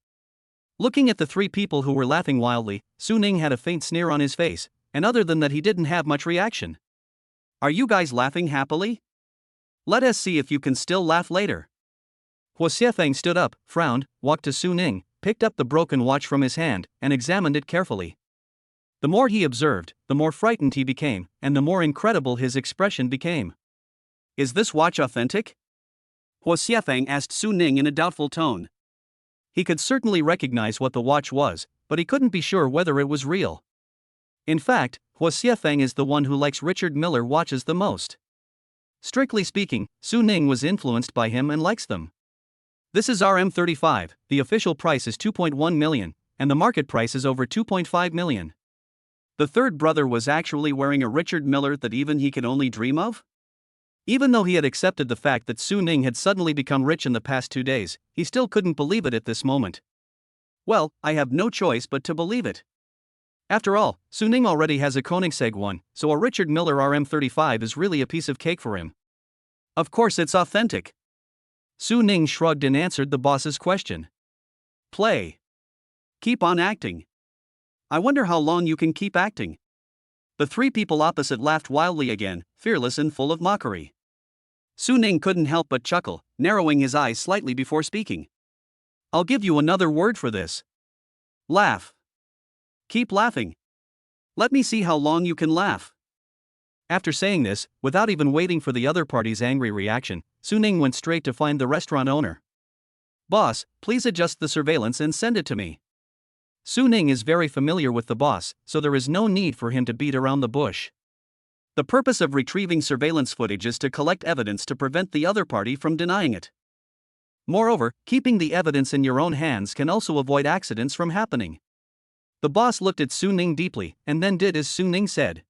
Looking at the three people who were laughing wildly, Su Ning had a faint sneer on his face, and other than that he didn't have much reaction. Are you guys laughing happily? Let us see if you can still laugh later. Hua Xiefeng stood up, frowned, walked to Su Ning, picked up the broken watch from his hand, and examined it carefully. The more he observed, the more frightened he became, and the more incredible his expression became. Is this watch authentic? Hua Xiefeng asked Su Ning in a doubtful tone. He could certainly recognize what the watch was, but he couldn't be sure whether it was real. In fact, Hua Xiefeng is the one who likes Richard Miller watches the most. Strictly speaking, Su Ning was influenced by him and likes them. This is RM35, the official price is 2.1 million, and the market price is over 2.5 million. The third brother was actually wearing a Richard Miller that even he could only dream of? Even though he had accepted the fact that Su Ning had suddenly become rich in the past 2 days, he still couldn't believe it at this moment. Well, I have no choice but to believe it. After all, Su Ning already has a Koenigsegg one, so a Richard Miller RM35 is really a piece of cake for him. Of course it's authentic. Su Ning shrugged and answered the boss's question. Play. Keep on acting. I wonder how long you can keep acting. The three people opposite laughed wildly again, fearless and full of mockery. Su Ning couldn't help but chuckle, narrowing his eyes slightly before speaking. I'll give you another word for this. Laugh. Keep laughing. Let me see how long you can laugh. After saying this, without even waiting for the other party's angry reaction, Su Ning went straight to find the restaurant owner. Boss, please adjust the surveillance and send it to me. Su Ning is very familiar with the boss, so there is no need for him to beat around the bush. The purpose of retrieving surveillance footage is to collect evidence to prevent the other party from denying it. Moreover, keeping the evidence in your own hands can also avoid accidents from happening. The boss looked at Su Ning deeply, and then did as Su Ning said.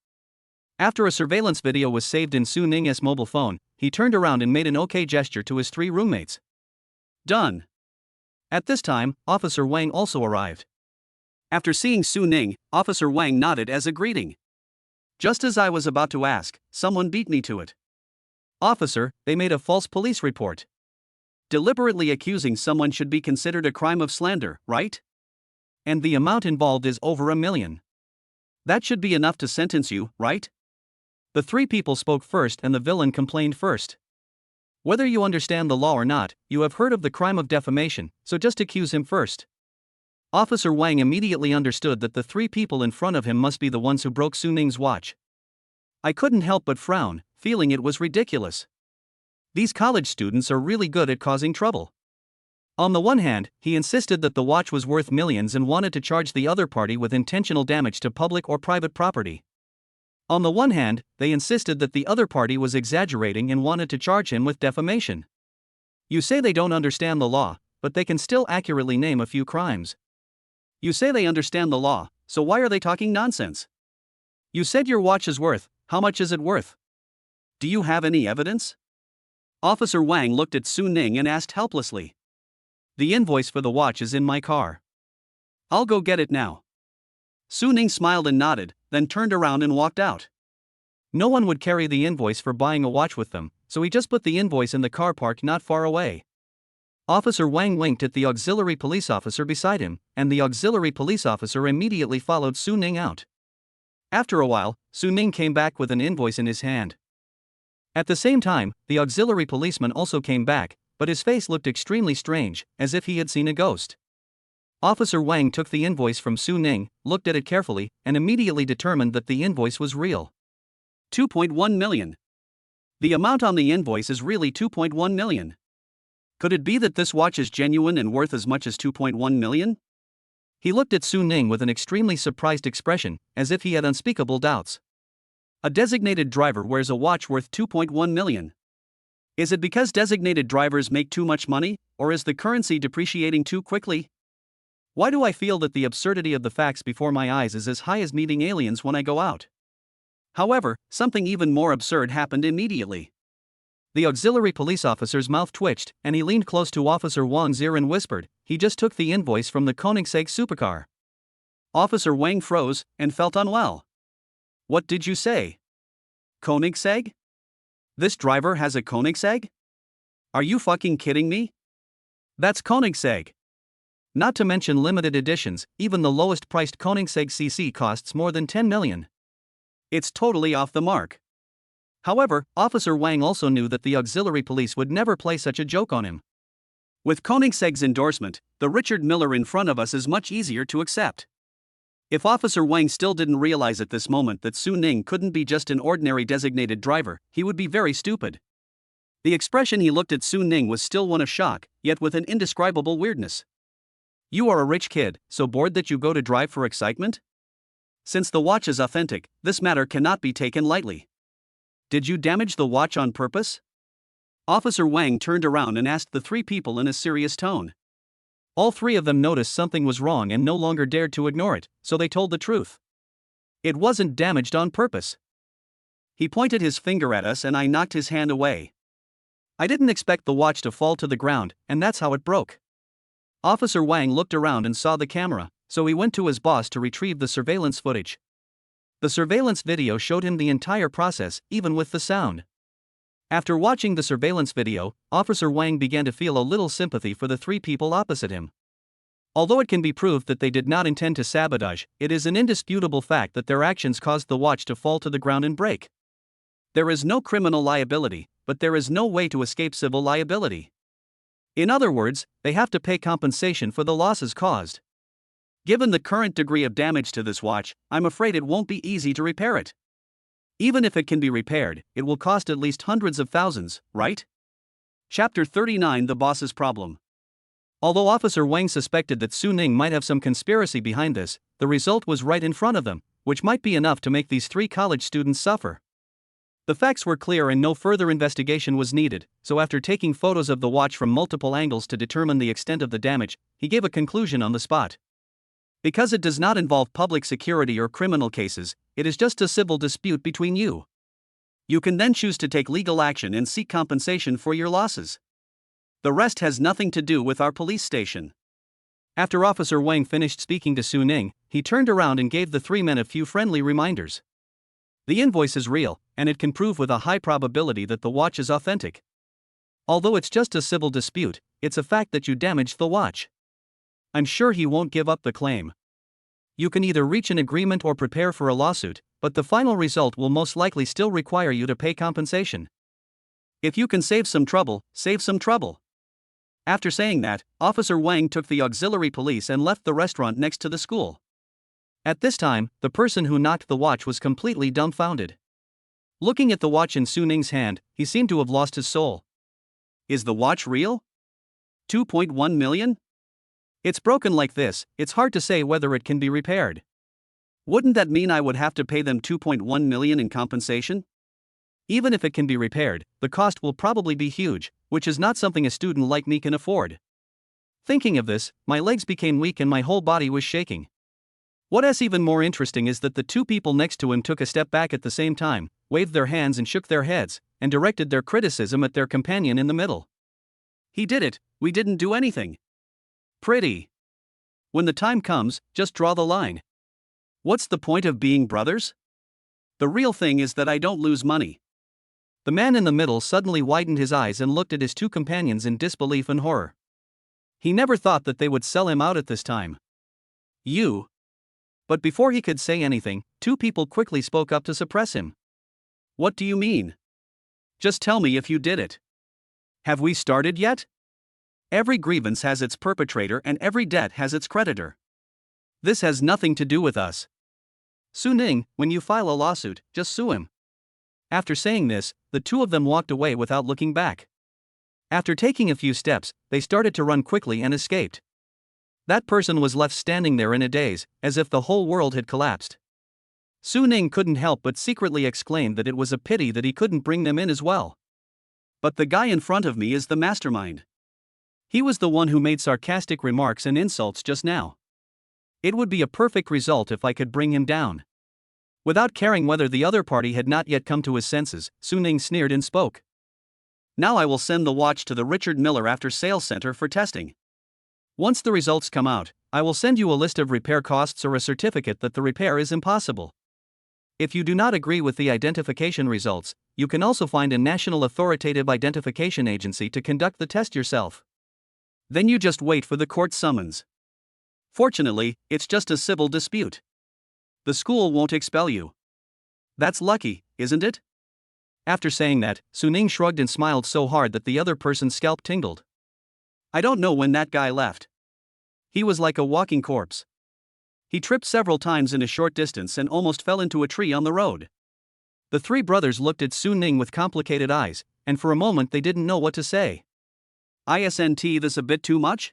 After a surveillance video was saved in Su Ning's mobile phone, he turned around and made an OK gesture to his 3 roommates. Done. At this time, Officer Wang also arrived. After seeing Su Ning, Officer Wang nodded as a greeting. Just as I was about to ask, someone beat me to it. Officer, they made a false police report. Deliberately accusing someone should be considered a crime of slander, right? And the amount involved is over $1 million. That should be enough to sentence you, right? The 3 people spoke first and the villain complained first. Whether you understand the law or not, you have heard of the crime of defamation, so just accuse him first. Officer Wang immediately understood that the 3 people in front of him must be the ones who broke Su Ning's watch. I couldn't help but frown, feeling it was ridiculous. These college students are really good at causing trouble. On the one hand, he insisted that the watch was worth millions and wanted to charge the other party with intentional damage to public or private property. On the one hand, they insisted that the other party was exaggerating and wanted to charge him with defamation. You say they don't understand the law, but they can still accurately name a few crimes. You say they understand the law, so why are they talking nonsense? You said your watch is worth, how much is it worth? Do you have any evidence? Officer Wang looked at Su Ning and asked helplessly. The invoice for the watch is in my car. I'll go get it now. Su Ning smiled and nodded, then turned around and walked out. No one would carry the invoice for buying a watch with them, so he just put the invoice in the car park not far away. Officer Wang winked at the auxiliary police officer beside him, and the auxiliary police officer immediately followed Su Ning out. After a while, Su Ning came back with an invoice in his hand. At the same time, the auxiliary policeman also came back, but his face looked extremely strange, as if he had seen a ghost. Officer Wang took the invoice from Su Ning, looked at it carefully, and immediately determined that the invoice was real. 2.1 million. The amount on the invoice is really 2.1 million. Could it be that this watch is genuine and worth as much as 2.1 million? He looked at Su Ning with an extremely surprised expression, as if he had unspeakable doubts. A designated driver wears a watch worth 2.1 million. Is it because designated drivers make too much money, or is the currency depreciating too quickly? Why do I feel that the absurdity of the facts before my eyes is as high as meeting aliens when I go out? However, something even more absurd happened immediately. The auxiliary police officer's mouth twitched, and he leaned close to Officer Wang's ear and whispered, "He just took the invoice from the Koenigsegg supercar." Officer Wang froze, and felt unwell. What did you say? Koenigsegg? This driver has a Koenigsegg? Are you fucking kidding me? That's Koenigsegg. Not to mention limited editions, even the lowest priced Koenigsegg CC costs more than 10 million. It's totally off the mark. However, Officer Wang also knew that the auxiliary police would never play such a joke on him. With Koenigsegg's endorsement, the Richard Miller in front of us is much easier to accept. If Officer Wang still didn't realize at this moment that Su Ning couldn't be just an ordinary designated driver, he would be very stupid. The expression he looked at Su Ning was still one of shock, yet with an indescribable weirdness. You are a rich kid, so bored that you go to drive for excitement? Since the watch is authentic, this matter cannot be taken lightly. Did you damage the watch on purpose? Officer Wang turned around and asked the three people in a serious tone. All three of them noticed something was wrong and no longer dared to ignore it, so they told the truth. It wasn't damaged on purpose. He pointed his finger at us and I knocked his hand away. I didn't expect the watch to fall to the ground, and that's how it broke. Officer Wang looked around and saw the camera, so he went to his boss to retrieve the surveillance footage. The surveillance video showed him the entire process, even with the sound. After watching the surveillance video, Officer Wang began to feel a little sympathy for the three people opposite him. Although it can be proved that they did not intend to sabotage, it is an indisputable fact that their actions caused the watch to fall to the ground and break. There is no criminal liability, but there is no way to escape civil liability. In other words, they have to pay compensation for the losses caused. Given the current degree of damage to this watch, I'm afraid it won't be easy to repair it. Even if it can be repaired, it will cost at least hundreds of thousands, right? Chapter 39: The Boss's Problem. Although Officer Wang suspected that Su Ning might have some conspiracy behind this, the result was right in front of them, which might be enough to make these three college students suffer. The facts were clear and no further investigation was needed, so after taking photos of the watch from multiple angles to determine the extent of the damage, he gave a conclusion on the spot. Because it does not involve public security or criminal cases, it is just a civil dispute between you. You can then choose to take legal action and seek compensation for your losses. The rest has nothing to do with our police station. After Officer Wang finished speaking to Su Ning, he turned around and gave the three men a few friendly reminders. The invoice is real, and it can prove with a high probability that the watch is authentic. Although it's just a civil dispute, it's a fact that you damaged the watch. I'm sure he won't give up the claim. You can either reach an agreement or prepare for a lawsuit, but the final result will most likely still require you to pay compensation. If you can save some trouble, save some trouble. After saying that, Officer Wang took the auxiliary police and left the restaurant next to the school. At this time, the person who knocked the watch was completely dumbfounded. Looking at the watch in Su Ning's hand, he seemed to have lost his soul. Is the watch real? 2.1 million? It's broken like this, it's hard to say whether it can be repaired. Wouldn't that mean I would have to pay them 2.1 million in compensation? Even if it can be repaired, the cost will probably be huge, which is not something a student like me can afford. Thinking of this, my legs became weak and my whole body was shaking. What is even more interesting is that the two people next to him took a step back at the same time, waved their hands and shook their heads, and directed their criticism at their companion in the middle. He did it, we didn't do anything. Pretty. When the time comes, just draw the line. What's the point of being brothers? The real thing is that I don't lose money. The man in the middle suddenly widened his eyes and looked at his two companions in disbelief and horror. He never thought that they would sell him out at this time. You. But before he could say anything, two people quickly spoke up to suppress him. What do you mean? Just tell me if you did it. Have we started yet? Every grievance has its perpetrator and every debt has its creditor. This has nothing to do with us. Su Ning, when you file a lawsuit, just sue him. After saying this, the two of them walked away without looking back. After taking a few steps, they started to run quickly and escaped. That person was left standing there in a daze, as if the whole world had collapsed. Su Ning couldn't help but secretly exclaim that it was a pity that he couldn't bring them in as well. But the guy in front of me is the mastermind. He was the one who made sarcastic remarks and insults just now. It would be a perfect result if I could bring him down. Without caring whether the other party had not yet come to his senses, Su Ning sneered and spoke. Now I will send the watch to the Richard Miller After Sales Center for testing. Once the results come out, I will send you a list of repair costs or a certificate that the repair is impossible. If you do not agree with the identification results, you can also find a national authoritative identification agency to conduct the test yourself. Then you just wait for the court summons. Fortunately, it's just a civil dispute. The school won't expel you. That's lucky, isn't it? After saying that, Su Ning shrugged and smiled so hard that the other person's scalp tingled. I don't know when that guy left. He was like a walking corpse. He tripped several times in a short distance and almost fell into a tree on the road. The three brothers looked at Su Ning with complicated eyes, and for a moment they didn't know what to say. Isn't this a bit too much?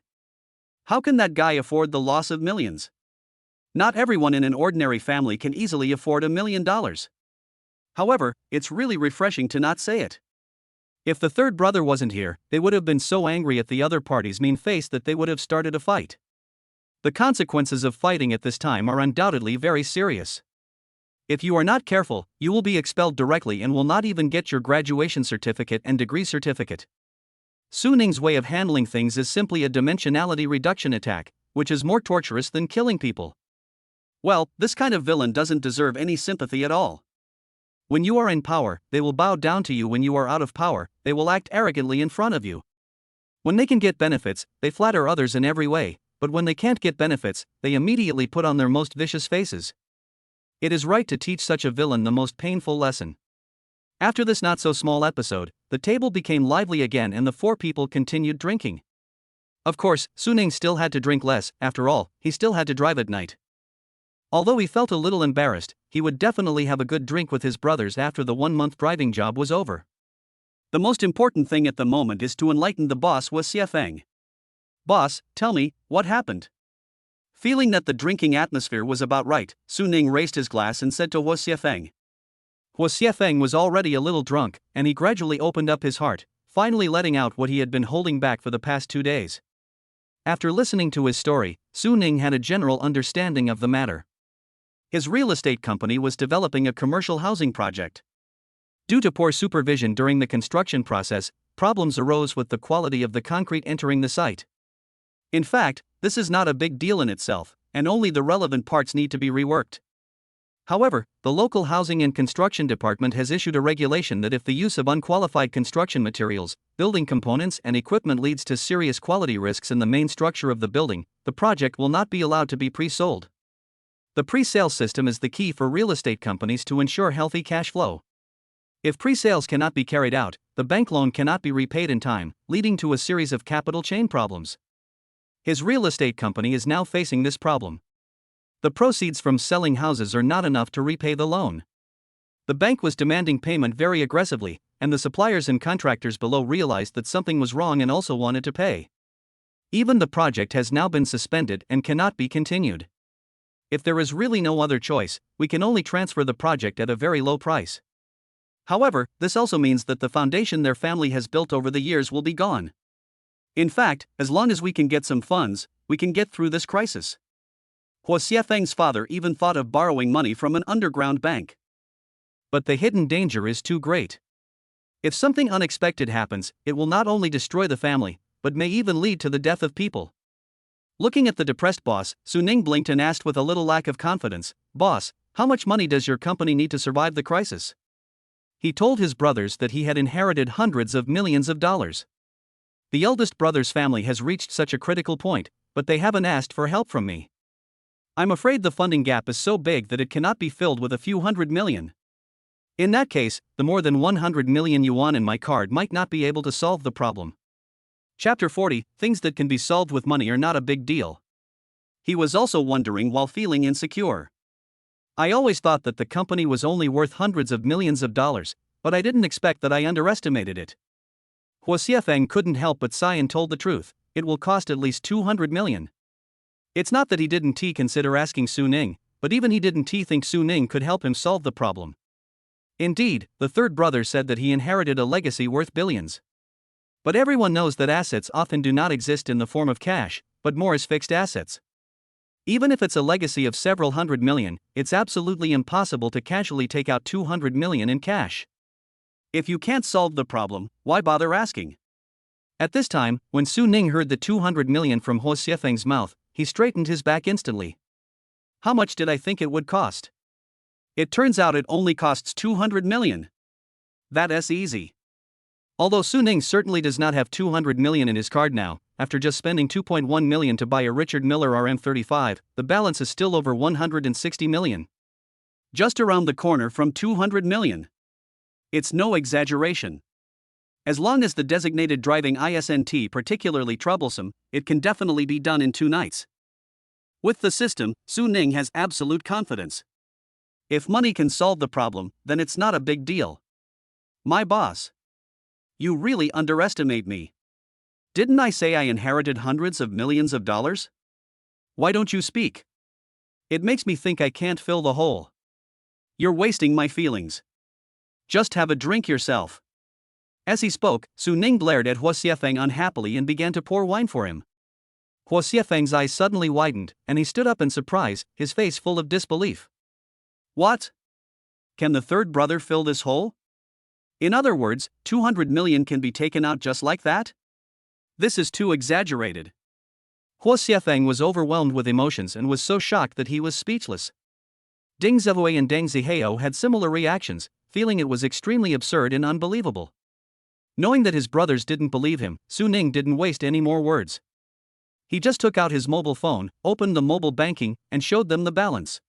How can that guy afford the loss of millions? Not everyone in an ordinary family can easily afford $1 million. However, it's really refreshing to not say it. If the third brother wasn't here, they would have been so angry at the other party's mean face that they would have started a fight. The consequences of fighting at this time are undoubtedly very serious. If you are not careful, you will be expelled directly and will not even get your graduation certificate and degree certificate. Su Ning's way of handling things is simply a dimensionality reduction attack, which is more torturous than killing people. Well, this kind of villain doesn't deserve any sympathy at all. When you are in power, they will bow down to you. When you are out of power, they will act arrogantly in front of you. When they can get benefits, they flatter others in every way, but when they can't get benefits, they immediately put on their most vicious faces. It is right to teach such a villain the most painful lesson. After this not-so-small episode, the table became lively again and the four people continued drinking. Of course, Su Ning still had to drink less. After all, he still had to drive at night. Although he felt a little embarrassed, he would definitely have a good drink with his brothers after the 1-month driving job was over. The most important thing at the moment is to enlighten the boss, was Xiefeng. Boss, tell me, what happened? Feeling that the drinking atmosphere was about right, Su Ning raised his glass and said to Huo Xiefeng. Huo Xiefeng was already a little drunk, and he gradually opened up his heart, finally letting out what he had been holding back for the past 2 days. After listening to his story, Su Ning had a general understanding of the matter. His real estate company was developing a commercial housing project. Due to poor supervision during the construction process, problems arose with the quality of the concrete entering the site. In fact, this is not a big deal in itself, and only the relevant parts need to be reworked. However, the local housing and construction department has issued a regulation that if the use of unqualified construction materials, building components and equipment leads to serious quality risks in the main structure of the building, the project will not be allowed to be pre-sold. The pre-sale system is the key for real estate companies to ensure healthy cash flow. If pre-sales cannot be carried out, the bank loan cannot be repaid in time, leading to a series of capital chain problems. His real estate company is now facing this problem. The proceeds from selling houses are not enough to repay the loan. The bank was demanding payment very aggressively, and the suppliers and contractors below realized that something was wrong and also wanted to pay. Even the project has now been suspended and cannot be continued. If there is really no other choice, we can only transfer the project at a very low price. However, this also means that the foundation their family has built over the years will be gone. In fact, as long as we can get some funds, we can get through this crisis. Huo Xiefeng's father even thought of borrowing money from an underground bank. But the hidden danger is too great. If something unexpected happens, it will not only destroy the family, but may even lead to the death of people. Looking at the depressed boss, Su Ning blinked and asked with a little lack of confidence, "Boss, how much money does your company need to survive the crisis?" He told his brothers that he had inherited hundreds of millions of dollars. The eldest brother's family has reached such a critical point, but they haven't asked for help from me. I'm afraid the funding gap is so big that it cannot be filled with a few hundred million. In that case, the more than 100 million yuan in my card might not be able to solve the problem. Chapter 40, Things that can be solved with money are not a big deal. He was also wondering while feeling insecure. I always thought that the company was only worth hundreds of millions of dollars, but I didn't expect that I underestimated it. Huo Xiefeng couldn't help but sigh and told the truth, it will cost at least 200 million. It's not that he didn't consider asking Su Ning, but even he didn't think Su Ning could help him solve the problem. Indeed, the third brother said that he inherited a legacy worth billions. But everyone knows that assets often do not exist in the form of cash, but more as fixed assets. Even if it's a legacy of several hundred million, it's absolutely impossible to casually take out 200 million in cash. If you can't solve the problem, why bother asking? At this time, when Su Ning heard the 200 million from Huo Xiefeng's mouth, he straightened his back instantly. How much did I think it would cost? It turns out it only costs 200 million. That's easy. Although Su Ning certainly does not have 200 million in his card now, after just spending 2.1 million to buy a Richard Miller RM35, the balance is still over 160 million. Just around the corner from 200 million. It's no exaggeration. As long as the designated driving isn't particularly troublesome, it can definitely be done in 2 nights. With the system, Su Ning has absolute confidence. If money can solve the problem, then it's not a big deal. My boss. You really underestimate me. Didn't I say I inherited hundreds of millions of dollars? Why don't you speak? It makes me think I can't fill the hole. You're wasting my feelings. Just have a drink yourself. As he spoke, Su Ning glared at Huo Xiefeng unhappily and began to pour wine for him. Huo Xiefeng's eyes suddenly widened, and he stood up in surprise, his face full of disbelief. What? Can the third brother fill this hole? In other words, 200 million can be taken out just like that? This is too exaggerated. Huo Xiefeng was overwhelmed with emotions and was so shocked that he was speechless. Ding Zewei and Deng Zihao had similar reactions, feeling it was extremely absurd and unbelievable. Knowing that his brothers didn't believe him, Su Ning didn't waste any more words. He just took out his mobile phone, opened the mobile banking, and showed them the balance.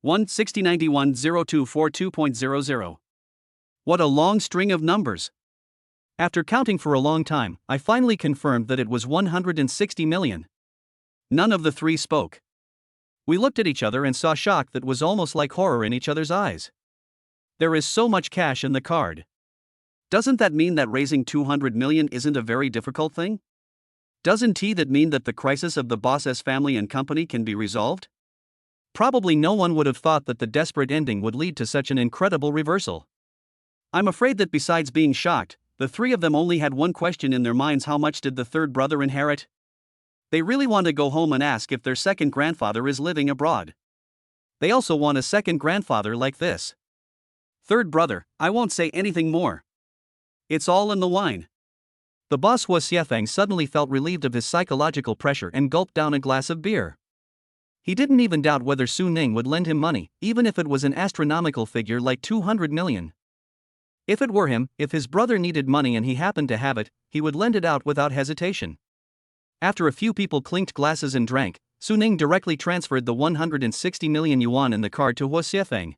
160910242.00. What a long string of numbers. After counting for a long time, I finally confirmed that it was 160 million. None of the 3 spoke. We looked at each other and saw shock that was almost like horror in each other's eyes. There is so much cash in the card. Doesn't that mean that raising 200 million isn't a very difficult thing? Doesn't that mean that the crisis of the boss's family and company can be resolved? Probably no one would have thought that the desperate ending would lead to such an incredible reversal. I'm afraid that besides being shocked, the 3 of them only had one question in their minds: how much did the third brother inherit? They really want to go home and ask if their second grandfather is living abroad. They also want a second grandfather like this. Third brother, I won't say anything more. It's all in the wine. The boss Huo Xiefeng suddenly felt relieved of his psychological pressure and gulped down a glass of beer. He didn't even doubt whether Su Ning would lend him money, even if it was an astronomical figure like 200 million. If it were him, if his brother needed money and he happened to have it, he would lend it out without hesitation. After a few people clinked glasses and drank, Su Ning directly transferred the 160 million yuan in the card to Huo Xiefeng.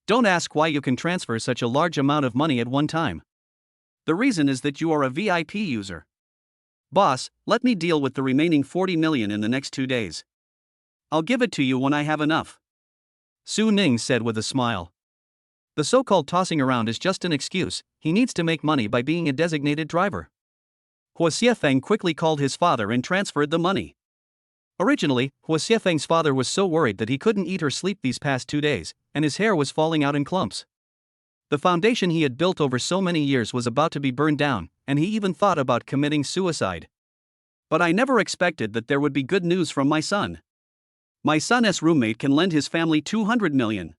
Don't ask why you can transfer such a large amount of money at one time. The reason is that you are a VIP user. Boss, let me deal with the remaining 40 million in the next 2 days. I'll give it to you when I have enough. Su Ning said with a smile. The so-called tossing around is just an excuse. He needs to make money by being a designated driver. Huo Xiefeng quickly called his father and transferred the money. Originally, Huo Xiefeng's father was so worried that he couldn't eat or sleep these past 2 days, and his hair was falling out in clumps. The foundation he had built over so many years was about to be burned down, and he even thought about committing suicide. But I never expected that there would be good news from my son. My son's roommate can lend his family 200 million.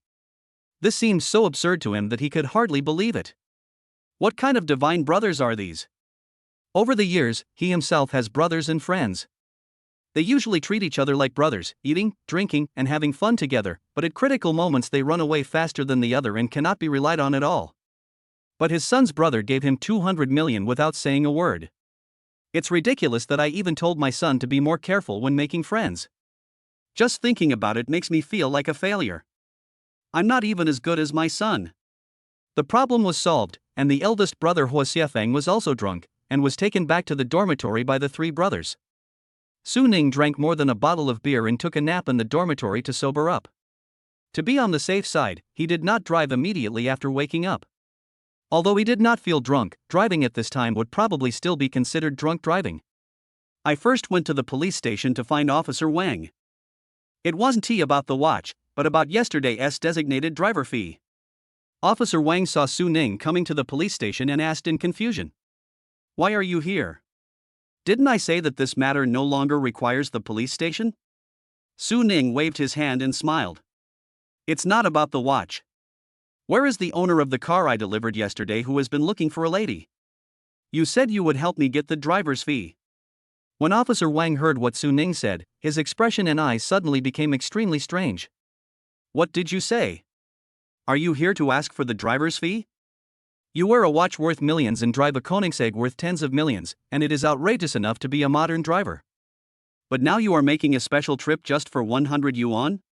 This seemed so absurd to him that he could hardly believe it. What kind of divine brothers are these? Over the years, he himself has brothers and friends. They usually treat each other like brothers, eating, drinking, and having fun together, but at critical moments they run away faster than the other and cannot be relied on at all. But his son's brother gave him 200 million without saying a word. It's ridiculous that I even told my son to be more careful when making friends. Just thinking about it makes me feel like a failure. I'm not even as good as my son. The problem was solved, and the eldest brother Huo Xiefeng was also drunk, and was taken back to the dormitory by the 3 brothers. Su Ning drank more than a bottle of beer and took a nap in the dormitory to sober up. To be on the safe side, he did not drive immediately after waking up. Although he did not feel drunk, driving at this time would probably still be considered drunk driving. I first went to the police station to find Officer Wang. It wasn't about the watch, but about yesterday's designated driver fee. Officer Wang saw Su Ning coming to the police station and asked in confusion, "Why are you here? Didn't I say that this matter no longer requires the police station?" Su Ning waved his hand and smiled. "It's not about the watch. Where is the owner of the car I delivered yesterday who has been looking for a lady? You said you would help me get the driver's fee." When Officer Wang heard what Su Ning said, his expression and eyes suddenly became extremely strange. "What did you say? Are you here to ask for the driver's fee? You wear a watch worth millions and drive a Koenigsegg worth tens of millions, and it is outrageous enough to be a modern driver. But now you are making a special trip just for 100 yuan?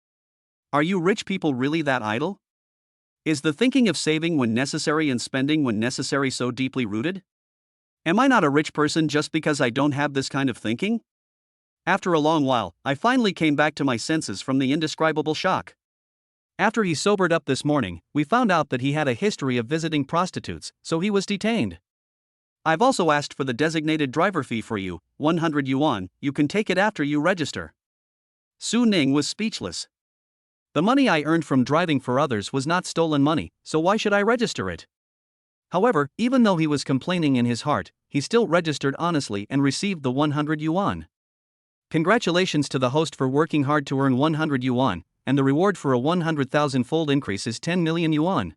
Are you rich people really that idle?" Is the thinking of saving when necessary and spending when necessary so deeply rooted? Am I not a rich person just because I don't have this kind of thinking? After a long while, I finally came back to my senses from the indescribable shock. After he sobered up this morning, we found out that he had a history of visiting prostitutes, so he was detained. I've also asked for the designated driver fee for you, 100 yuan, you can take it after you register. Su Ning was speechless. The money I earned from driving for others was not stolen money, so why should I register it? However, even though he was complaining in his heart, he still registered honestly and received the 100 yuan. Congratulations to the host for working hard to earn 100 yuan, and the reward for a 100,000-fold increase is 10 million yuan.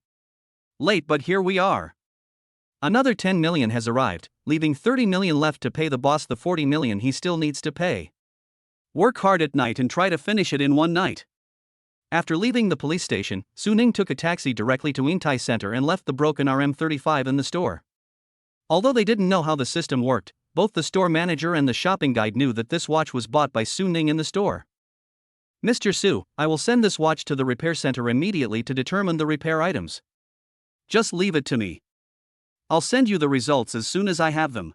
Late, but here we are. Another 10 million has arrived, leaving 30 million left to pay the boss the 40 million he still needs to pay. Work hard at night and try to finish it in one night. After leaving the police station, Su Ning took a taxi directly to Yingtai Center and left the broken RM35 in the store. Although they didn't know how the system worked, both the store manager and the shopping guide knew that this watch was bought by Su Ning in the store. Mr. Su, I will send this watch to the repair center immediately to determine the repair items. Just leave it to me. I'll send you the results as soon as I have them.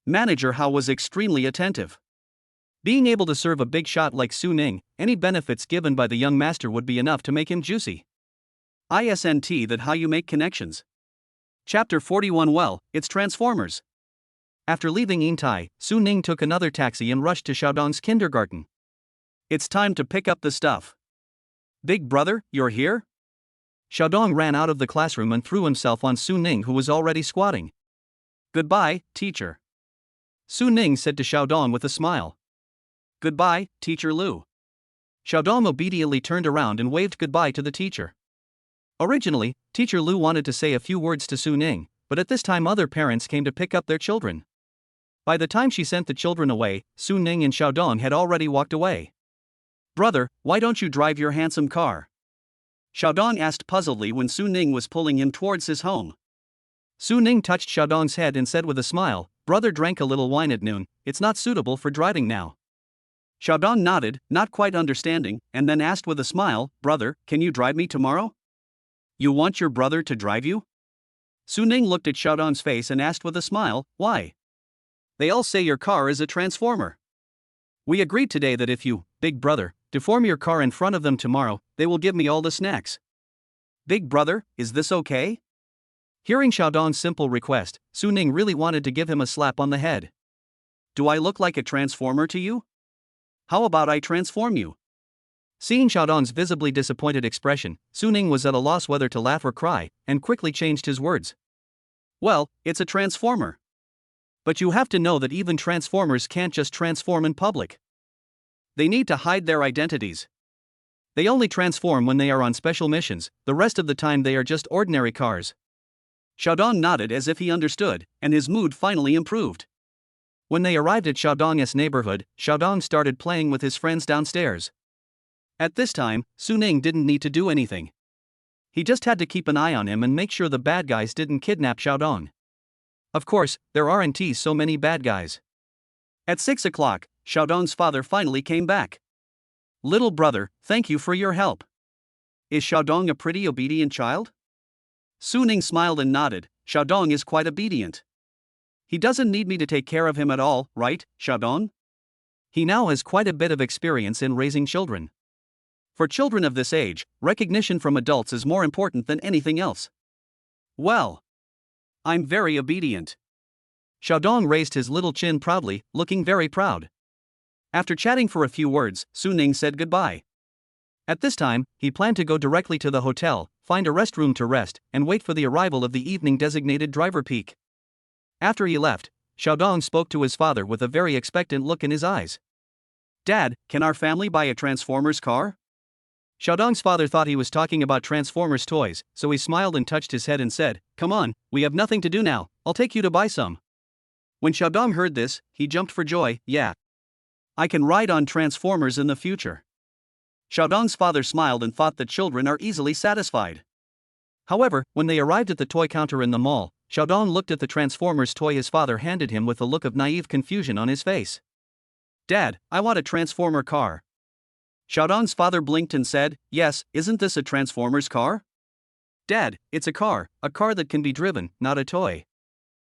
Manager Hao was extremely attentive. Being able to serve a big shot like Su Ning, any benefits given by the young master would be enough to make him juicy. Isn't that how you make connections? Chapter 41. Well, it's Transformers. After leaving Yingtai, Su Ning took another taxi and rushed to Xiaodong's kindergarten. It's time to pick up the stuff. Big brother, you're here? Xiaodong ran out of the classroom and threw himself on Su Ning, who was already squatting. Goodbye, teacher. Su Ning said to Xiaodong with a smile. Goodbye, Teacher Lu. Xiaodong obediently turned around and waved goodbye to the teacher. Originally, Teacher Lu wanted to say a few words to Su Ning, but at this time other parents came to pick up their children. By the time she sent the children away, Su Ning and Xiaodong had already walked away. Brother, why don't you drive your handsome car? Xiaodong asked puzzledly when Su Ning was pulling him towards his home. Su Ning touched Xiaodong's head and said with a smile, Brother drank a little wine at noon, it's not suitable for driving now. Xiaodong nodded, not quite understanding, and then asked with a smile, Brother, can you drive me tomorrow? You want your brother to drive you? Su Ning looked at Xiaodong's face and asked with a smile, why? They all say your car is a transformer. We agreed today that if you, big brother, deform your car in front of them tomorrow, they will give me all the snacks. Big brother, is this okay? Hearing Xiaodong's simple request, Su Ning really wanted to give him a slap on the head. Do I look like a transformer to you? How about I transform you? Seeing Xiaodong's visibly disappointed expression, Su Ning was at a loss whether to laugh or cry, and quickly changed his words. Well, it's a transformer. But you have to know that even transformers can't just transform in public. They need to hide their identities. They only transform when they are on special missions, the rest of the time they are just ordinary cars. Xiaodong nodded as if he understood, and his mood finally improved. When they arrived at Xiaodong's neighborhood, Xiaodong started playing with his friends downstairs. At this time, Su Ning didn't need to do anything. He just had to keep an eye on him and make sure the bad guys didn't kidnap Xiaodong. Of course, there aren't so many bad guys. At 6 o'clock, Xiaodong's father finally came back. Little brother, thank you for your help. Is Xiaodong a pretty obedient child? Su Ning smiled and nodded. Xiaodong is quite obedient. He doesn't need me to take care of him at all, right, Xiaodong? He now has quite a bit of experience in raising children. For children of this age, recognition from adults is more important than anything else. Well, I'm very obedient. Xiaodong raised his little chin proudly, looking very proud. After chatting for a few words, Su Ning said goodbye. At this time, he planned to go directly to the hotel, find a restroom to rest, and wait for the arrival of the evening designated driver peak. After he left, Xiaodong spoke to his father with a very expectant look in his eyes. Dad, can our family buy a Transformers car? Xiaodong's father thought he was talking about Transformers toys, so he smiled and touched his head and said, Come on, we have nothing to do now, I'll take you to buy some. When Xiaodong heard this, he jumped for joy, yeah. I can ride on Transformers in the future. Xiaodong's father smiled and thought that children are easily satisfied. However, when they arrived at the toy counter in the mall, Xiaodong looked at the Transformers toy his father handed him with a look of naive confusion on his face. Dad, I want a Transformer car. Xiaodong's father blinked and said, Yes, isn't this a Transformers car? Dad, it's a car that can be driven, not a toy.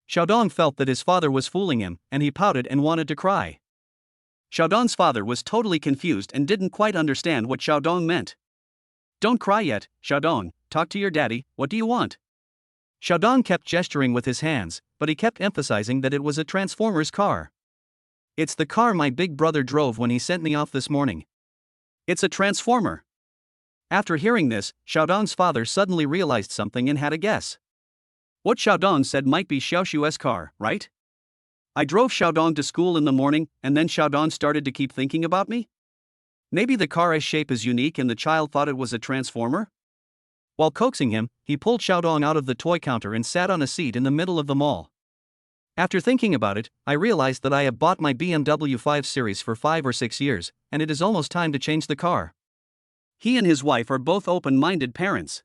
Xiaodong felt that his father was fooling him, and he pouted and wanted to cry. Xiaodong's father was totally confused and didn't quite understand what Xiaodong meant. Don't cry yet, Xiaodong, talk to your daddy, what do you want? Xiaodong kept gesturing with his hands, but he kept emphasizing that it was a Transformers car. It's the car my big brother drove when he sent me off this morning. It's a transformer. After hearing this, Xiaodong's father suddenly realized something and had a guess. What Xiaodong said might be Xiaoshu's car, right? I drove Xiaodong to school in the morning, and then Xiaodong started to keep thinking about me? Maybe the car's shape is unique and the child thought it was a transformer? While coaxing him, he pulled Xiaodong out of the toy counter and sat on a seat in the middle of the mall. After thinking about it, I realized that I have bought my BMW 5 Series for 5 or 6 years, and it is almost time to change the car. He and his wife are both open-minded parents.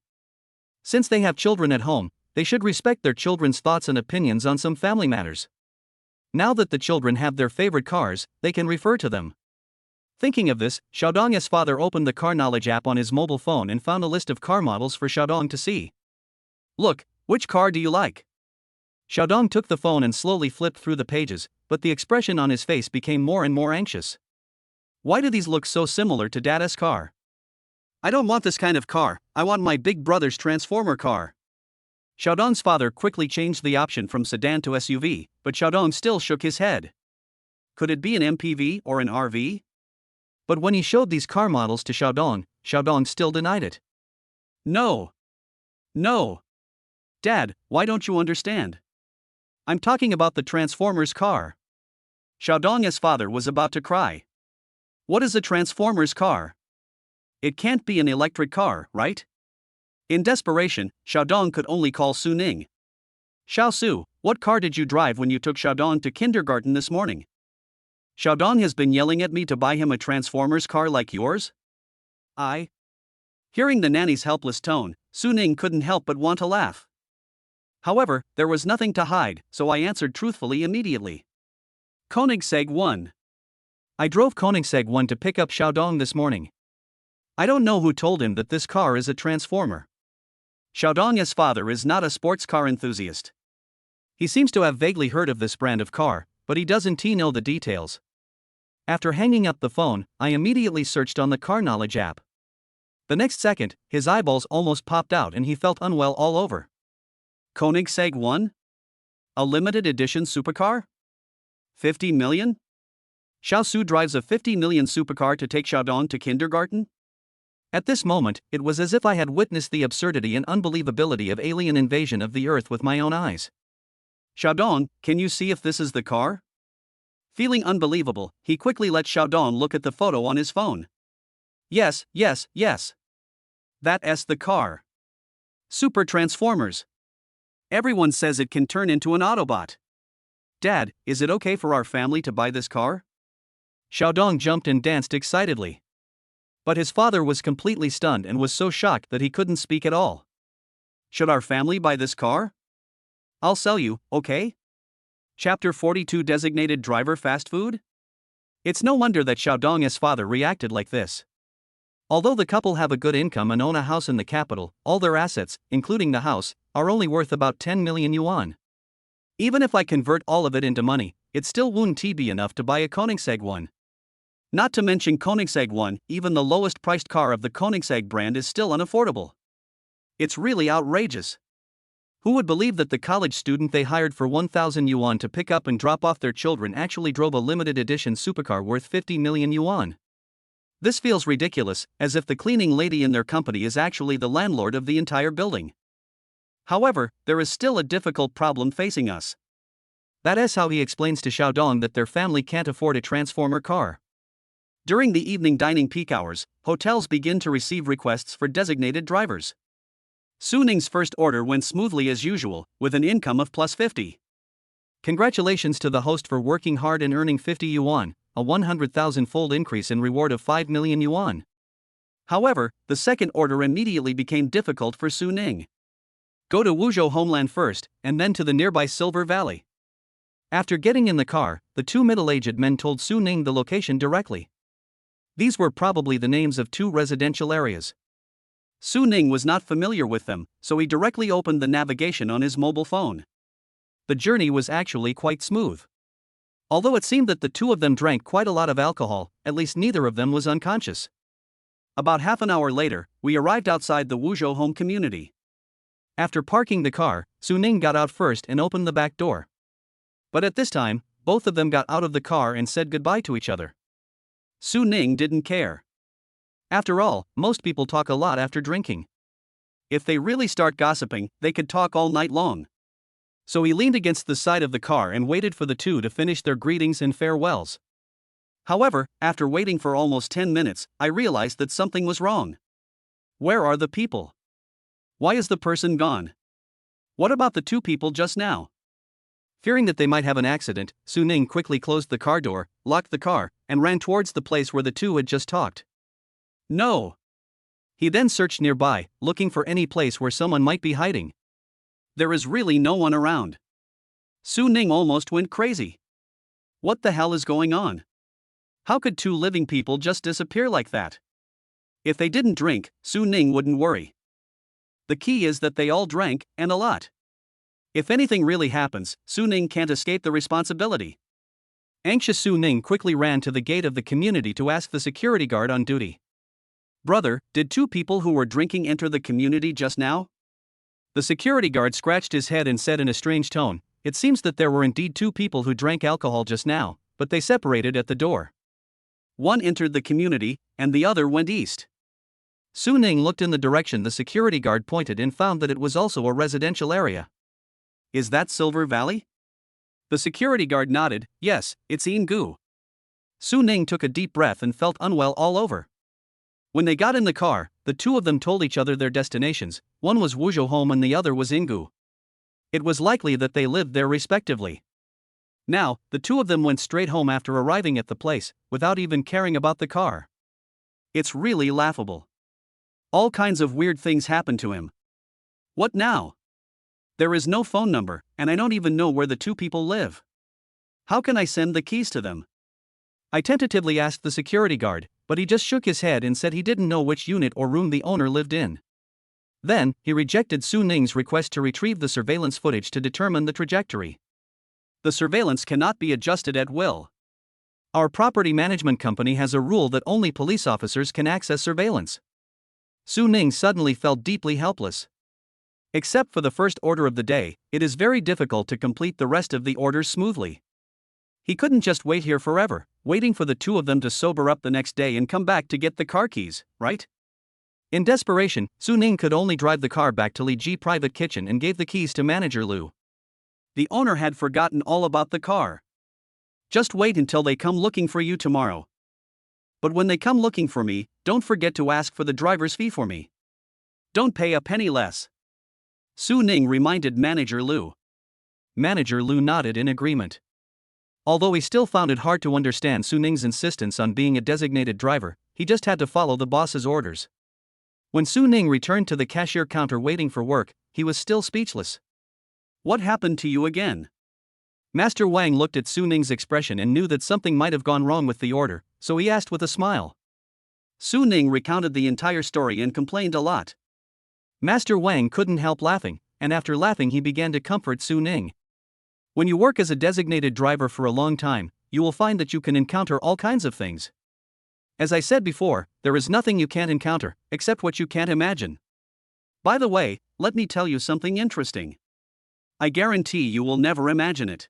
Since they have children at home, they should respect their children's thoughts and opinions on some family matters. Now that the children have their favorite cars, they can refer to them. Thinking of this, Xiaodong's father opened the car knowledge app on his mobile phone and found a list of car models for Xiaodong to see. Look, which car do you like? Xiaodong took the phone and slowly flipped through the pages, but the expression on his face became more and more anxious. Why do these look so similar to Dada's car? I don't want this kind of car, I want my big brother's transformer car. Xiaodong's father quickly changed the option from sedan to SUV, but Xiaodong still shook his head. Could it be an MPV or an RV? But when he showed these car models to Xiaodong, Xiaodong still denied it. No. Dad, why don't you understand? I'm talking about the Transformers car. Xiaodong's father was about to cry. What is a Transformers car? It can't be an electric car, right? In desperation, Xiaodong could only call Su Ning. Xiaosu, what car did you drive when you took Xiaodong to kindergarten this morning? Xiaodong has been yelling at me to buy him a Transformers car like yours? Hearing the nanny's helpless tone, Su Ning couldn't help but want to laugh. However, there was nothing to hide, so I answered truthfully immediately. Koenigsegg 1. I drove Koenigsegg 1 to pick up Xiaodong this morning. I don't know who told him that this car is a transformer. Xiaodong's father is not a sports car enthusiast. He seems to have vaguely heard of this brand of car, but he doesn't know the details. After hanging up the phone, I immediately searched on the car knowledge app. The next second, his eyeballs almost popped out and he felt unwell all over. Koenigsegg 1? A limited edition supercar? 50 million? Xiaosu drives a 50 million supercar to take Xiaodong to kindergarten? At this moment, it was as if I had witnessed the absurdity and unbelievability of alien invasion of the Earth with my own eyes. Xiaodong, can you see if this is the car? Feeling unbelievable, he quickly let Xiaodong look at the photo on his phone. Yes. That's the car. Super Transformers. Everyone says it can turn into an Autobot. Dad, is it okay for our family to buy this car? Xiaodong jumped and danced excitedly. But his father was completely stunned and was so shocked that he couldn't speak at all. Should our family buy this car? I'll sell you, okay? Chapter 42 Designated Driver Fast Food? It's no wonder that Xiaodong's father reacted like this. Although the couple have a good income and own a house in the capital, all their assets, including the house, are only worth about 10 million yuan. Even if I convert all of it into money, it still wouldn't be enough to buy a Koenigsegg 1. Not to mention Koenigsegg 1, even the lowest priced car of the Koenigsegg brand is still unaffordable. It's really outrageous. Who would believe that the college student they hired for 1,000 yuan to pick up and drop off their children actually drove a limited edition supercar worth 50 million yuan? This feels ridiculous, as if the cleaning lady in their company is actually the landlord of the entire building. However, there is still a difficult problem facing us. That is how he explains to Xiaodong that their family can't afford a transformer car. During the evening dining peak hours, hotels begin to receive requests for designated drivers. Su Ning's first order went smoothly as usual, with an income of plus 50. Congratulations to the host for working hard and earning 50 yuan, a 100,000-fold increase in reward of 5 million yuan. However, the second order immediately became difficult for Su Ning. Go to Wuzhou homeland first, and then to the nearby Silver Valley. After getting in the car, the two middle-aged men told Su Ning the location directly. These were probably the names of two residential areas. Su Ning was not familiar with them, so he directly opened the navigation on his mobile phone. The journey was actually quite smooth. Although it seemed that the two of them drank quite a lot of alcohol, at least neither of them was unconscious. About half an hour later, we arrived outside the Wuzhou home community. After parking the car, Su Ning got out first and opened the back door. But at this time, both of them got out of the car and said goodbye to each other. Su Ning didn't care. After all, most people talk a lot after drinking. If they really start gossiping, they could talk all night long. So he leaned against the side of the car and waited for the two to finish their greetings and farewells. However, after waiting for almost 10 minutes, I realized that something was wrong. Where are the people? Why is the person gone? What about the two people just now? Fearing that they might have an accident, Su Ning quickly closed the car door, locked the car, and ran towards the place where the two had just talked. No. He then searched nearby, looking for any place where someone might be hiding. There is really no one around. Su Ning almost went crazy. What the hell is going on? How could two living people just disappear like that? If they didn't drink, Su Ning wouldn't worry. The key is that they all drank, and a lot. If anything really happens, Su Ning can't escape the responsibility. Anxious Su Ning quickly ran to the gate of the community to ask the security guard on duty. Brother, did two people who were drinking enter the community just now? The security guard scratched his head and said in a strange tone, "It seems that there were indeed two people who drank alcohol just now, but they separated at the door. One entered the community, and the other went east." Su Ning looked in the direction the security guard pointed and found that it was also a residential area. Is that Silver Valley? The security guard nodded. Yes, it's Yinggu. Su Ning took a deep breath and felt unwell all over. When they got in the car, the two of them told each other their destinations. One was Wuzhou home and the other was Yinggu. It was likely that they lived there respectively. Now, the two of them went straight home after arriving at the place, without even caring about the car. It's really laughable. All kinds of weird things happened to him. What now? There is no phone number, and I don't even know where the two people live. How can I send the keys to them? I tentatively asked the security guard, but he just shook his head and said he didn't know which unit or room the owner lived in. Then, he rejected Su Ning's request to retrieve the surveillance footage to determine the trajectory. The surveillance cannot be adjusted at will. Our property management company has a rule that only police officers can access surveillance. Su Ning suddenly felt deeply helpless. Except for the first order of the day, it is very difficult to complete the rest of the orders smoothly. He couldn't just wait here forever, waiting for the two of them to sober up the next day and come back to get the car keys, right? In desperation, Su Ning could only drive the car back to Li Ji private kitchen and gave the keys to manager Lu. The owner had forgotten all about the car. Just wait until they come looking for you tomorrow. But when they come looking for me, don't forget to ask for the driver's fee for me. Don't pay a penny less. Su Ning reminded manager Lu. Manager Lu nodded in agreement. Although he still found it hard to understand Su Ning's insistence on being a designated driver, he just had to follow the boss's orders. When Su Ning returned to the cashier counter waiting for work, he was still speechless. What happened to you again? Master Wang looked at Su Ning's expression and knew that something might have gone wrong with the order, so he asked with a smile. Su Ning recounted the entire story and complained a lot. Master Wang couldn't help laughing, and after laughing he began to comfort Su Ning. When you work as a designated driver for a long time, you will find that you can encounter all kinds of things. As I said before, there is nothing you can't encounter, except what you can't imagine. By the way, let me tell you something interesting. I guarantee you will never imagine it.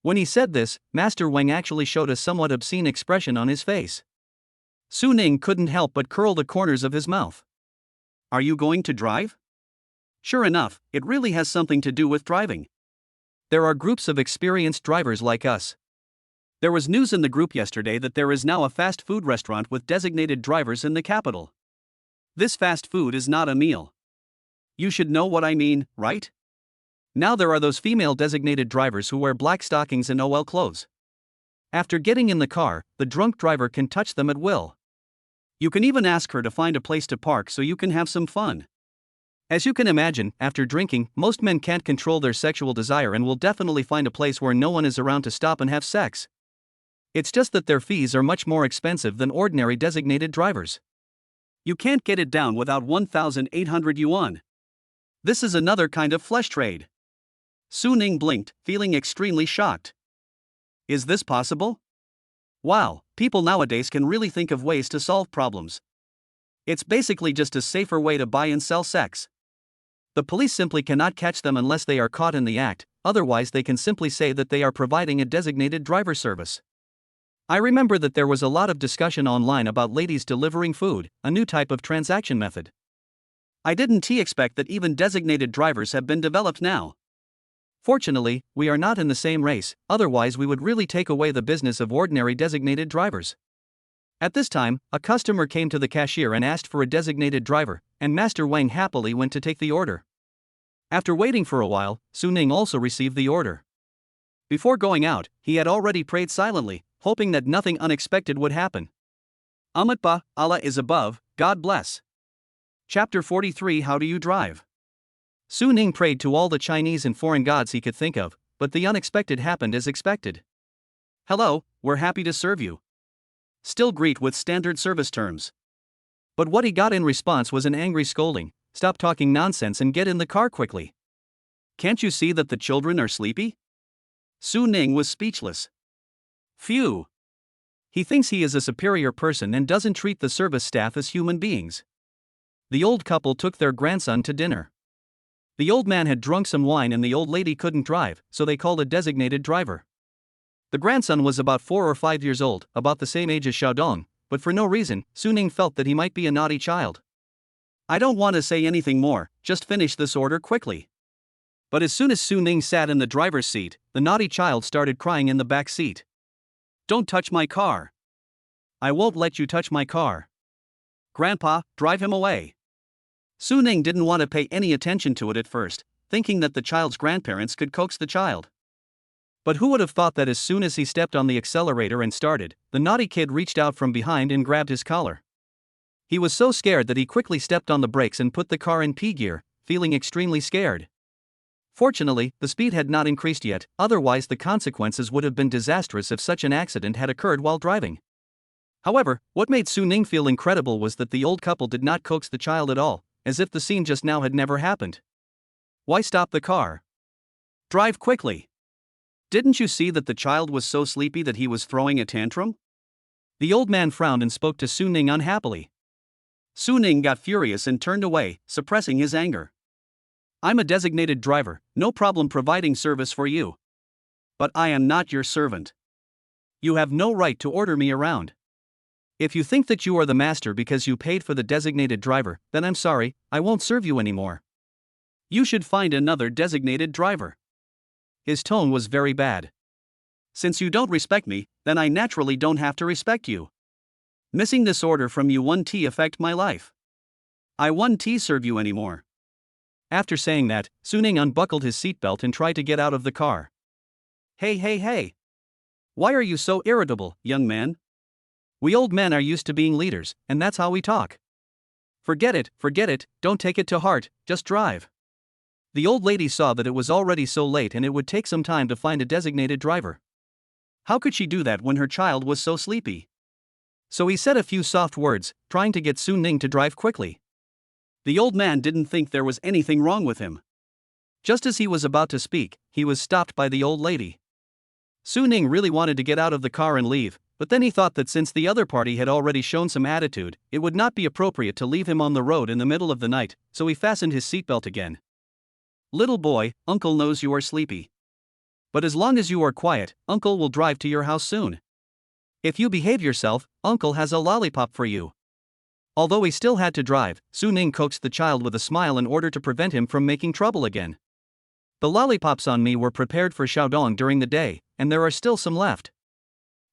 When he said this, Master Wang actually showed a somewhat obscene expression on his face. Su Ning couldn't help but curl the corners of his mouth. Are you going to drive? Sure enough, it really has something to do with driving. There are groups of experienced drivers like us. There was news in the group yesterday that there is now a fast food restaurant with designated drivers in the capital. This fast food is not a meal. You should know what I mean, right? Now there are those female designated drivers who wear black stockings and OL clothes. After getting in the car, the drunk driver can touch them at will. You can even ask her to find a place to park so you can have some fun. As you can imagine, after drinking, most men can't control their sexual desire and will definitely find a place where no one is around to stop and have sex. It's just that their fees are much more expensive than ordinary designated drivers. You can't get it down without 1,800 yuan. This is another kind of flesh trade. Su Ning blinked, feeling extremely shocked. Is this possible? Wow, people nowadays can really think of ways to solve problems. It's basically just a safer way to buy and sell sex. The police simply cannot catch them unless they are caught in the act, otherwise they can simply say that they are providing a designated driver service. I remember that there was a lot of discussion online about ladies delivering food, a new type of transaction method. I didn't expect that even designated drivers have been developed now. Fortunately, we are not in the same race, otherwise we would really take away the business of ordinary designated drivers. At this time, a customer came to the cashier and asked for a designated driver, and Master Wang happily went to take the order. After waiting for a while, Su Ning also received the order. Before going out, he had already prayed silently, hoping that nothing unexpected would happen. Amatba, Allah is above, God bless. Chapter 43 How do you drive? Su Ning prayed to all the Chinese and foreign gods he could think of, but the unexpected happened as expected. Hello, we're happy to serve you. Still greet with standard service terms. But what he got in response was an angry scolding. Stop talking nonsense and get in the car quickly. Can't you see that the children are sleepy? Su Ning was speechless. Phew. He thinks he is a superior person and doesn't treat the service staff as human beings. The old couple took their grandson to dinner. The old man had drunk some wine and the old lady couldn't drive, so they called a designated driver. The grandson was about 4 or 5 years old, about the same age as Xiaodong, but for no reason, Su Ning felt that he might be a naughty child. I don't want to say anything more, just finish this order quickly. But as soon as Su Ning sat in the driver's seat, the naughty child started crying in the back seat. Don't touch my car. I won't let you touch my car. Grandpa, drive him away. Su Ning didn't want to pay any attention to it at first, thinking that the child's grandparents could coax the child. But who would have thought that as soon as he stepped on the accelerator and started, the naughty kid reached out from behind and grabbed his collar. He was so scared that he quickly stepped on the brakes and put the car in P gear, feeling extremely scared. Fortunately, the speed had not increased yet, otherwise the consequences would have been disastrous if such an accident had occurred while driving. However, what made Su Ning feel incredible was that the old couple did not coax the child at all, as if the scene just now had never happened. Why stop the car? Drive quickly. Didn't you see that the child was so sleepy that he was throwing a tantrum? The old man frowned and spoke to Su Ning unhappily. Su Ning got furious and turned away, suppressing his anger. I'm a designated driver, no problem providing service for you. But I am not your servant. You have no right to order me around. If you think that you are the master because you paid for the designated driver, then I'm sorry, I won't serve you anymore. You should find another designated driver. His tone was very bad. Since you don't respect me, then I naturally don't have to respect you. Missing this order from you won't affect my life. I won't serve you anymore. After saying that, Su Ning unbuckled his seatbelt and tried to get out of the car. Hey. Why are you so irritable, young man? We old men are used to being leaders, and that's how we talk. Forget it, don't take it to heart, just drive. The old lady saw that it was already so late and it would take some time to find a designated driver. How could she do that when her child was so sleepy? So he said a few soft words, trying to get Su Ning to drive quickly. The old man didn't think there was anything wrong with him. Just as he was about to speak, he was stopped by the old lady. Su Ning really wanted to get out of the car and leave, but then he thought that since the other party had already shown some attitude, it would not be appropriate to leave him on the road in the middle of the night, so he fastened his seatbelt again. Little boy, Uncle knows you are sleepy. But as long as you are quiet, Uncle will drive to your house soon. If you behave yourself, Uncle has a lollipop for you. Although he still had to drive, Su Ning coaxed the child with a smile in order to prevent him from making trouble again. The lollipops on me were prepared for Xiaodong during the day, and there are still some left.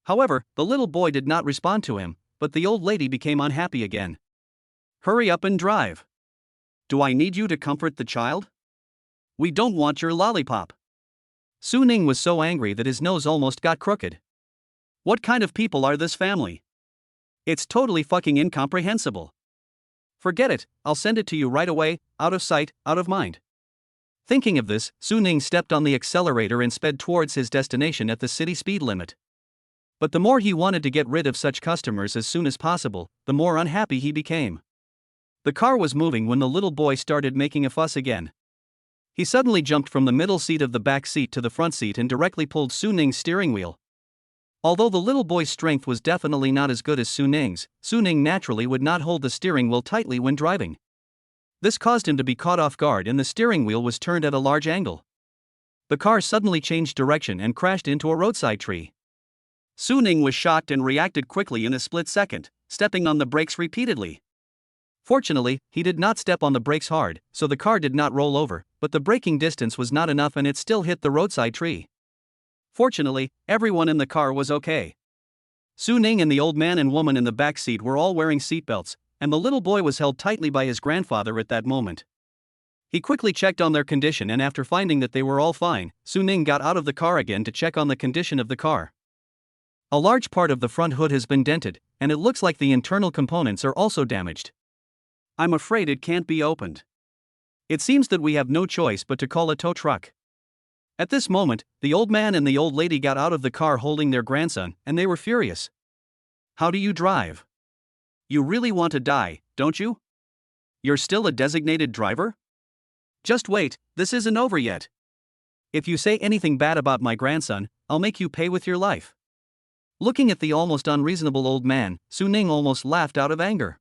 However, the little boy did not respond to him, but the old lady became unhappy again. Hurry up and drive. Do I need you to comfort the child? We don't want your lollipop. Su Ning was so angry that his nose almost got crooked. What kind of people are this family? It's totally fucking incomprehensible. Forget it, I'll send it to you right away, out of sight, out of mind. Thinking of this, Su Ning stepped on the accelerator and sped towards his destination at the city speed limit. But the more he wanted to get rid of such customers as soon as possible, the more unhappy he became. The car was moving when the little boy started making a fuss again. He suddenly jumped from the middle seat of the back seat to the front seat and directly pulled Su Ning's steering wheel. Although the little boy's strength was definitely not as good as Su Ning's, Su Ning naturally would not hold the steering wheel tightly when driving. This caused him to be caught off guard and the steering wheel was turned at a large angle. The car suddenly changed direction and crashed into a roadside tree. Su Ning was shocked and reacted quickly in a split second, stepping on the brakes repeatedly. Fortunately, he did not step on the brakes hard, so the car did not roll over, but the braking distance was not enough and it still hit the roadside tree. Fortunately, everyone in the car was okay. Su Ning and the old man and woman in the back seat were all wearing seatbelts, and the little boy was held tightly by his grandfather at that moment. He quickly checked on their condition and after finding that they were all fine, Su Ning got out of the car again to check on the condition of the car. A large part of the front hood has been dented, and it looks like the internal components are also damaged. I'm afraid it can't be opened. It seems that we have no choice but to call a tow truck. At this moment, the old man and the old lady got out of the car holding their grandson, and they were furious. How do you drive? You really want to die, don't you? You're still a designated driver? Just wait, this isn't over yet. If you say anything bad about my grandson, I'll make you pay with your life. Looking at the almost unreasonable old man, Su Ning almost laughed out of anger.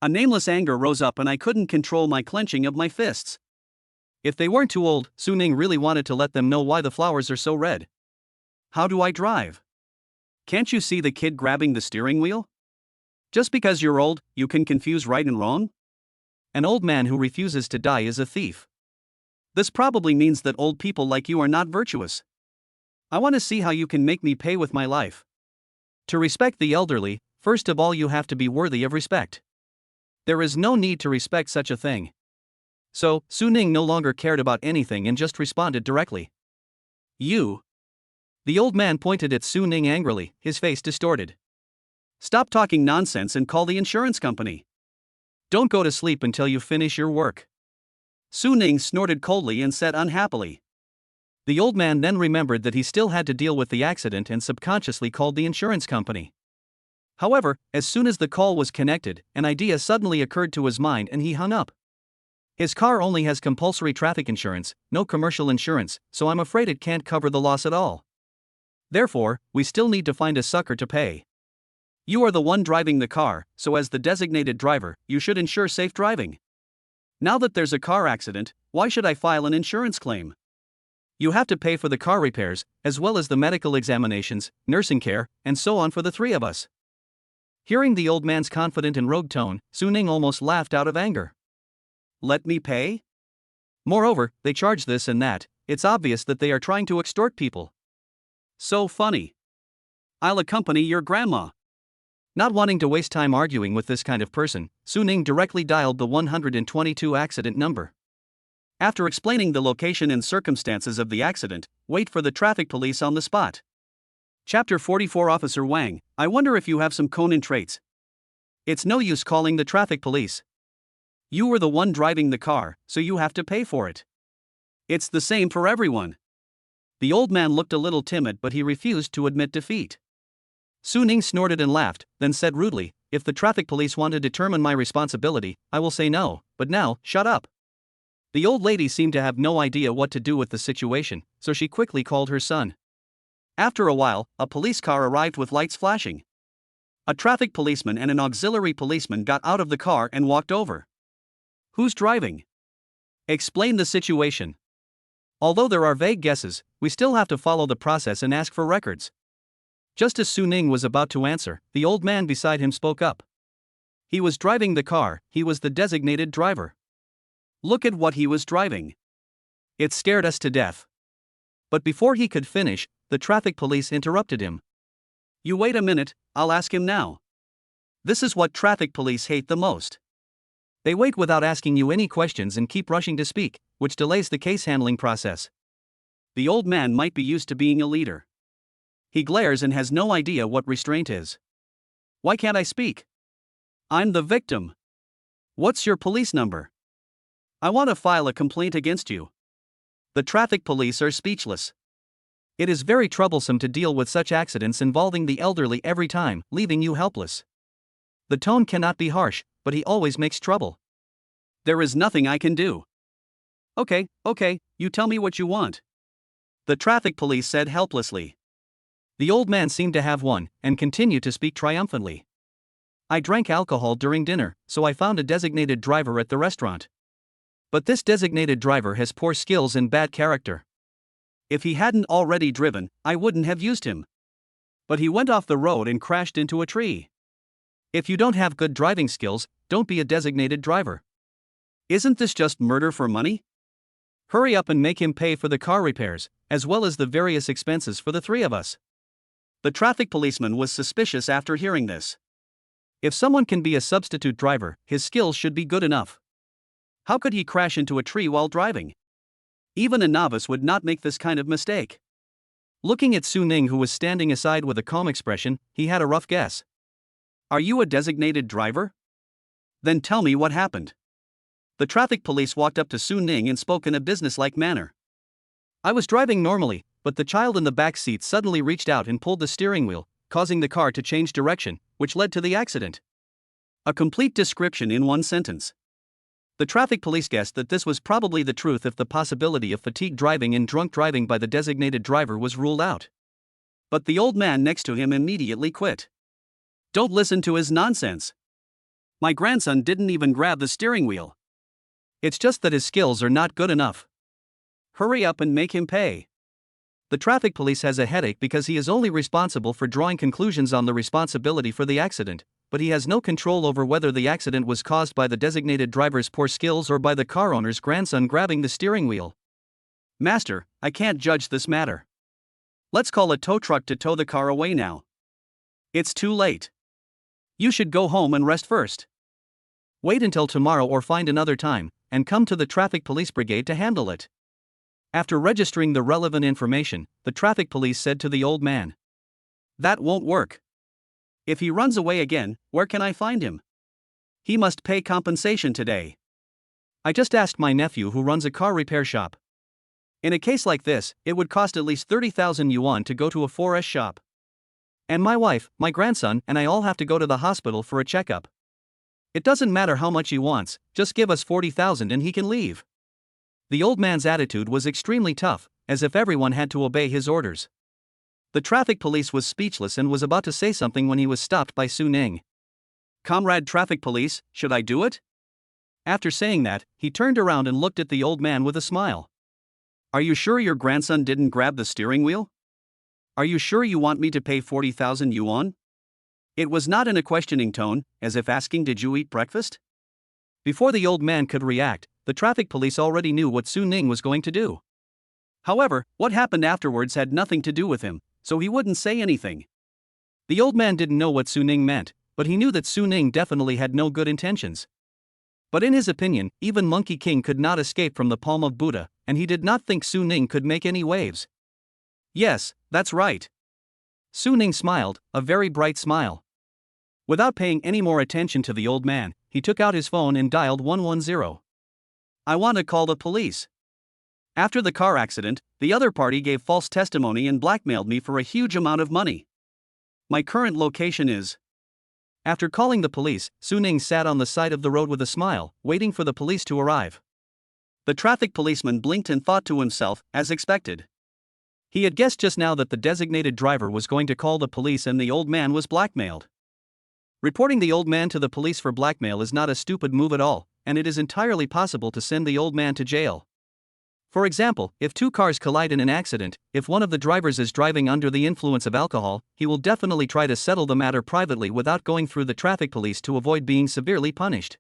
A nameless anger rose up and I couldn't control my clenching of my fists. If they weren't too old, Su Ning really wanted to let them know why the flowers are so red. How do I drive? Can't you see the kid grabbing the steering wheel? Just because you're old, you can confuse right and wrong? An old man who refuses to die is a thief. This probably means that old people like you are not virtuous. I want to see how you can make me pay with my life. To respect the elderly, first of all you have to be worthy of respect. There is no need to respect such a thing. So, Su Ning no longer cared about anything and just responded directly. You. The old man pointed at Su Ning angrily, his face distorted. Stop talking nonsense and call the insurance company. Don't go to sleep until you finish your work. Su Ning snorted coldly and said unhappily. The old man then remembered that he still had to deal with the accident and subconsciously called the insurance company. However, as soon as the call was connected, an idea suddenly occurred to his mind and he hung up. His car only has compulsory traffic insurance, no commercial insurance, so I'm afraid it can't cover the loss at all. Therefore, we still need to find a sucker to pay. You are the one driving the car, so as the designated driver, you should ensure safe driving. Now that there's a car accident, why should I file an insurance claim? You have to pay for the car repairs, as well as the medical examinations, nursing care, and so on for the three of us. Hearing the old man's confident and rogue tone, Su Ning almost laughed out of anger. Let me pay? Moreover, they charge this and that. It's obvious that they are trying to extort people. So funny. I'll accompany your grandma. Not wanting to waste time arguing with this kind of person, Su Ning directly dialed the 122 accident number. After explaining the location and circumstances of the accident, wait for the traffic police on the spot. Chapter 44 Officer Wang, I wonder if you have some Conan traits. It's no use calling the traffic police. You were the one driving the car, so you have to pay for it. It's the same for everyone. The old man looked a little timid but he refused to admit defeat. Su Ning snorted and laughed, then said rudely, if the traffic police want to determine my responsibility, I will say no, but now, shut up. The old lady seemed to have no idea what to do with the situation, so she quickly called her son. After a while, a police car arrived with lights flashing. A traffic policeman and an auxiliary policeman got out of the car and walked over. Who's driving? Explain the situation. Although there are vague guesses, we still have to follow the process and ask for records. Just as Su Ning was about to answer, the old man beside him spoke up. He was driving the car, he was the designated driver. Look at what he was driving. It scared us to death. But before he could finish, the traffic police interrupted him. You wait a minute, I'll ask him now. This is what traffic police hate the most. They wait without asking you any questions and keep rushing to speak, which delays the case handling process. The old man might be used to being a leader. He glares and has no idea what restraint is. Why can't I speak? I'm the victim. What's your police number? I want to file a complaint against you. The traffic police are speechless. It is very troublesome to deal with such accidents involving the elderly every time, leaving you helpless. The tone cannot be harsh, but he always makes trouble. There is nothing I can do. Okay, you tell me what you want. The traffic police said helplessly. The old man seemed to have won, and continued to speak triumphantly. I drank alcohol during dinner, so I found a designated driver at the restaurant. But this designated driver has poor skills and bad character. If he hadn't already driven, I wouldn't have used him. But he went off the road and crashed into a tree. If you don't have good driving skills, don't be a designated driver. Isn't this just murder for money? Hurry up and make him pay for the car repairs, as well as the various expenses for the three of us. The traffic policeman was suspicious after hearing this. If someone can be a substitute driver, his skills should be good enough. How could he crash into a tree while driving? Even a novice would not make this kind of mistake. Looking at Su Ning, who was standing aside with a calm expression, he had a rough guess. Are you a designated driver? Then tell me what happened. The traffic police walked up to Su Ning and spoke in a businesslike manner. I was driving normally, but the child in the back seat suddenly reached out and pulled the steering wheel, causing the car to change direction, which led to the accident. A complete description in one sentence. The traffic police guessed that this was probably the truth if the possibility of fatigue driving and drunk driving by the designated driver was ruled out. But the old man next to him immediately quit. Don't listen to his nonsense. My grandson didn't even grab the steering wheel. It's just that his skills are not good enough. Hurry up and make him pay. The traffic police has a headache because he is only responsible for drawing conclusions on the responsibility for the accident, but he has no control over whether the accident was caused by the designated driver's poor skills or by the car owner's grandson grabbing the steering wheel. Master, I can't judge this matter. Let's call a tow truck to tow the car away now. It's too late. You should go home and rest first. Wait until tomorrow or find another time, and come to the traffic police brigade to handle it. After registering the relevant information, the traffic police said to the old man, That won't work. If he runs away again, where can I find him? He must pay compensation today. I just asked my nephew who runs a car repair shop. In a case like this, it would cost at least 30,000 yuan to go to a 4S shop. And my wife, my grandson, and I all have to go to the hospital for a checkup. It doesn't matter how much he wants, just give us 40,000 and he can leave. The old man's attitude was extremely tough, as if everyone had to obey his orders. The traffic police was speechless and was about to say something when he was stopped by Su Ning. Comrade traffic police, should I do it? After saying that, he turned around and looked at the old man with a smile. Are you sure your grandson didn't grab the steering wheel? Are you sure you want me to pay 40,000 yuan? It was not in a questioning tone, as if asking, Did you eat breakfast? Before the old man could react, the traffic police already knew what Su Ning was going to do. However, what happened afterwards had nothing to do with him, so he wouldn't say anything. The old man didn't know what Su Ning meant, but he knew that Su Ning definitely had no good intentions. But in his opinion, even Monkey King could not escape from the palm of Buddha, and he did not think Su Ning could make any waves. Yes, that's right. Su Ning smiled, a very bright smile. Without paying any more attention to the old man, he took out his phone and dialed 110. I want to call the police. After the car accident, the other party gave false testimony and blackmailed me for a huge amount of money. My current location is... After calling the police, Su Ning sat on the side of the road with a smile, waiting for the police to arrive. The traffic policeman blinked and thought to himself, as expected. He had guessed just now that the designated driver was going to call the police and the old man was blackmailed. Reporting the old man to the police for blackmail is not a stupid move at all, and it is entirely possible to send the old man to jail. For example, if two cars collide in an accident, if one of the drivers is driving under the influence of alcohol, he will definitely try to settle the matter privately without going through the traffic police to avoid being severely punished.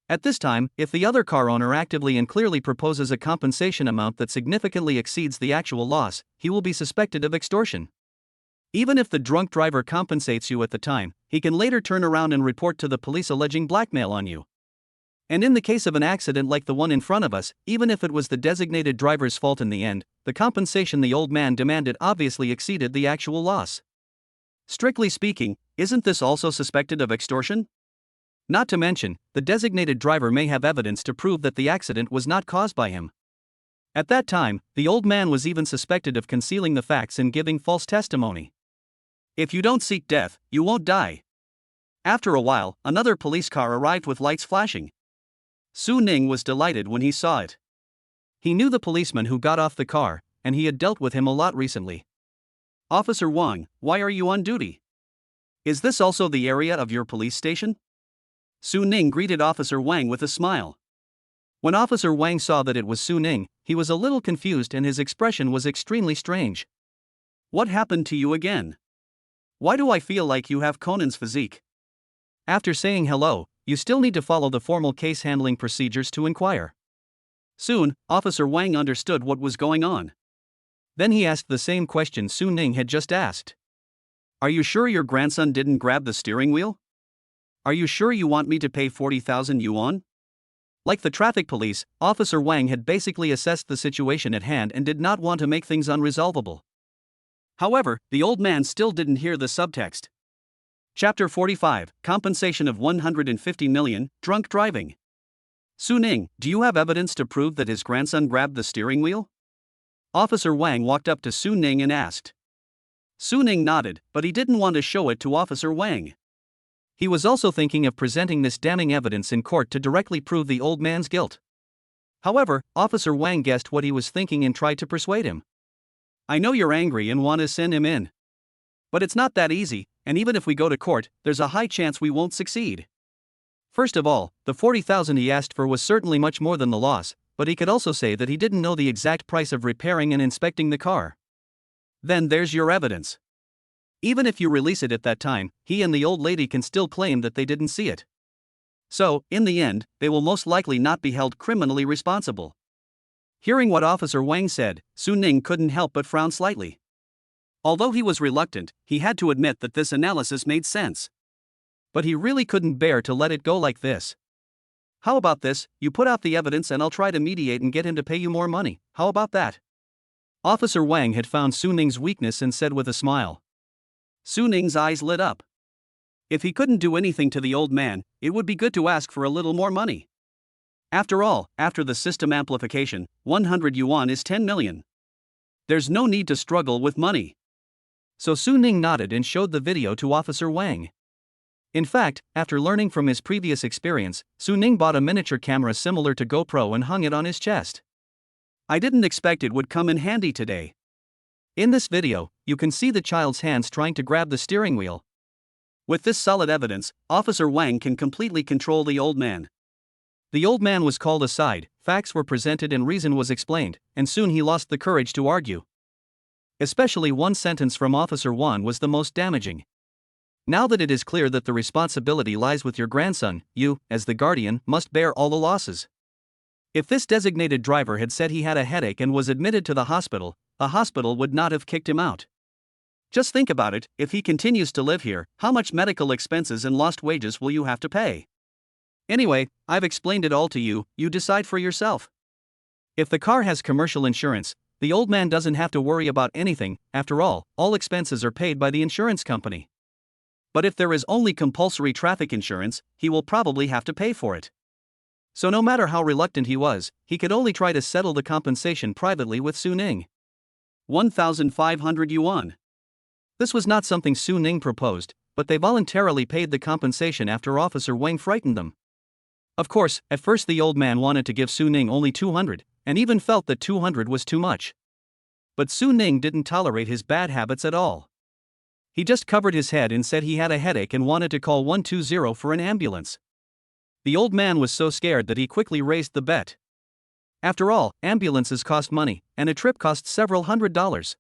At this time, if the other car owner actively and clearly proposes a compensation amount that significantly exceeds the actual loss, he will be suspected of extortion. Even if the drunk driver compensates you at the time, he can later turn around and report to the police alleging blackmail on you. And in the case of an accident like the one in front of us, even if it was the designated driver's fault in the end, the compensation the old man demanded obviously exceeded the actual loss. Strictly speaking, isn't this also suspected of extortion? Not to mention, the designated driver may have evidence to prove that the accident was not caused by him. At that time, the old man was even suspected of concealing the facts and giving false testimony. If you don't seek death, you won't die. After a while, another police car arrived with lights flashing. Su Ning was delighted when he saw it. He knew the policeman who got off the car, and he had dealt with him a lot recently. Officer Wang, why are you on duty? Is this also the area of your police station? Su Ning greeted Officer Wang with a smile. When Officer Wang saw that it was Su Ning, he was a little confused and his expression was extremely strange. What happened to you again? Why do I feel like you have Conan's physique? After saying hello, you still need to follow the formal case handling procedures to inquire. Soon, Officer Wang understood what was going on. Then he asked the same question Su Ning had just asked. Are you sure your grandson didn't grab the steering wheel? Are you sure you want me to pay 40,000 yuan? Like the traffic police, Officer Wang had basically assessed the situation at hand and did not want to make things unresolvable. However, the old man still didn't hear the subtext. Chapter 45, Compensation of 150 million, Drunk Driving. Su Ning, do you have evidence to prove that his grandson grabbed the steering wheel? Officer Wang walked up to Su Ning and asked. Su Ning nodded, but he didn't want to show it to Officer Wang. He was also thinking of presenting this damning evidence in court to directly prove the old man's guilt. However, Officer Wang guessed what he was thinking and tried to persuade him. I know you're angry and want to send him in. But it's not that easy, and even if we go to court, there's a high chance we won't succeed. First of all, the 40,000 he asked for was certainly much more than the loss, but he could also say that he didn't know the exact price of repairing and inspecting the car. Then there's your evidence. Even if you release it at that time, he and the old lady can still claim that they didn't see it. So, in the end, they will most likely not be held criminally responsible. Hearing what Officer Wang said, Su Ning couldn't help but frown slightly. Although he was reluctant, he had to admit that this analysis made sense. But he really couldn't bear to let it go like this. How about this, you put out the evidence and I'll try to mediate and get him to pay you more money, how about that? Officer Wang had found Su Ning's weakness and said with a smile. Su Ning's eyes lit up. If he couldn't do anything to the old man, it would be good to ask for a little more money. After all, after the system amplification, 100 yuan is 10 million. There's no need to struggle with money. So Su Ning nodded and showed the video to Officer Wang. In fact, after learning from his previous experience, Su Ning bought a miniature camera similar to GoPro and hung it on his chest. I didn't expect it would come in handy today. In this video, you can see the child's hands trying to grab the steering wheel. With this solid evidence, Officer Wang can completely control the old man. The old man was called aside, facts were presented and reason was explained, and soon he lost the courage to argue. Especially one sentence from Officer Wang was the most damaging. Now that it is clear that the responsibility lies with your grandson, you, as the guardian, must bear all the losses. If this designated driver had said he had a headache and was admitted to the hospital would not have kicked him out. Just think about it, if he continues to live here, how much medical expenses and lost wages will you have to pay? Anyway, I've explained it all to you, you decide for yourself. If the car has commercial insurance, the old man doesn't have to worry about anything, after all expenses are paid by the insurance company. But if there is only compulsory traffic insurance, he will probably have to pay for it. So no matter how reluctant he was, he could only try to settle the compensation privately with Su Ning. 1,500 yuan. This was not something Su Ning proposed, but they voluntarily paid the compensation after Officer Wang frightened them. Of course, at first the old man wanted to give Su Ning only 200, and even felt that 200 was too much. But Su Ning didn't tolerate his bad habits at all. He just covered his head and said he had a headache and wanted to call 120 for an ambulance. The old man was so scared that he quickly raised the bet. After all, ambulances cost money, and a trip costs several $100s.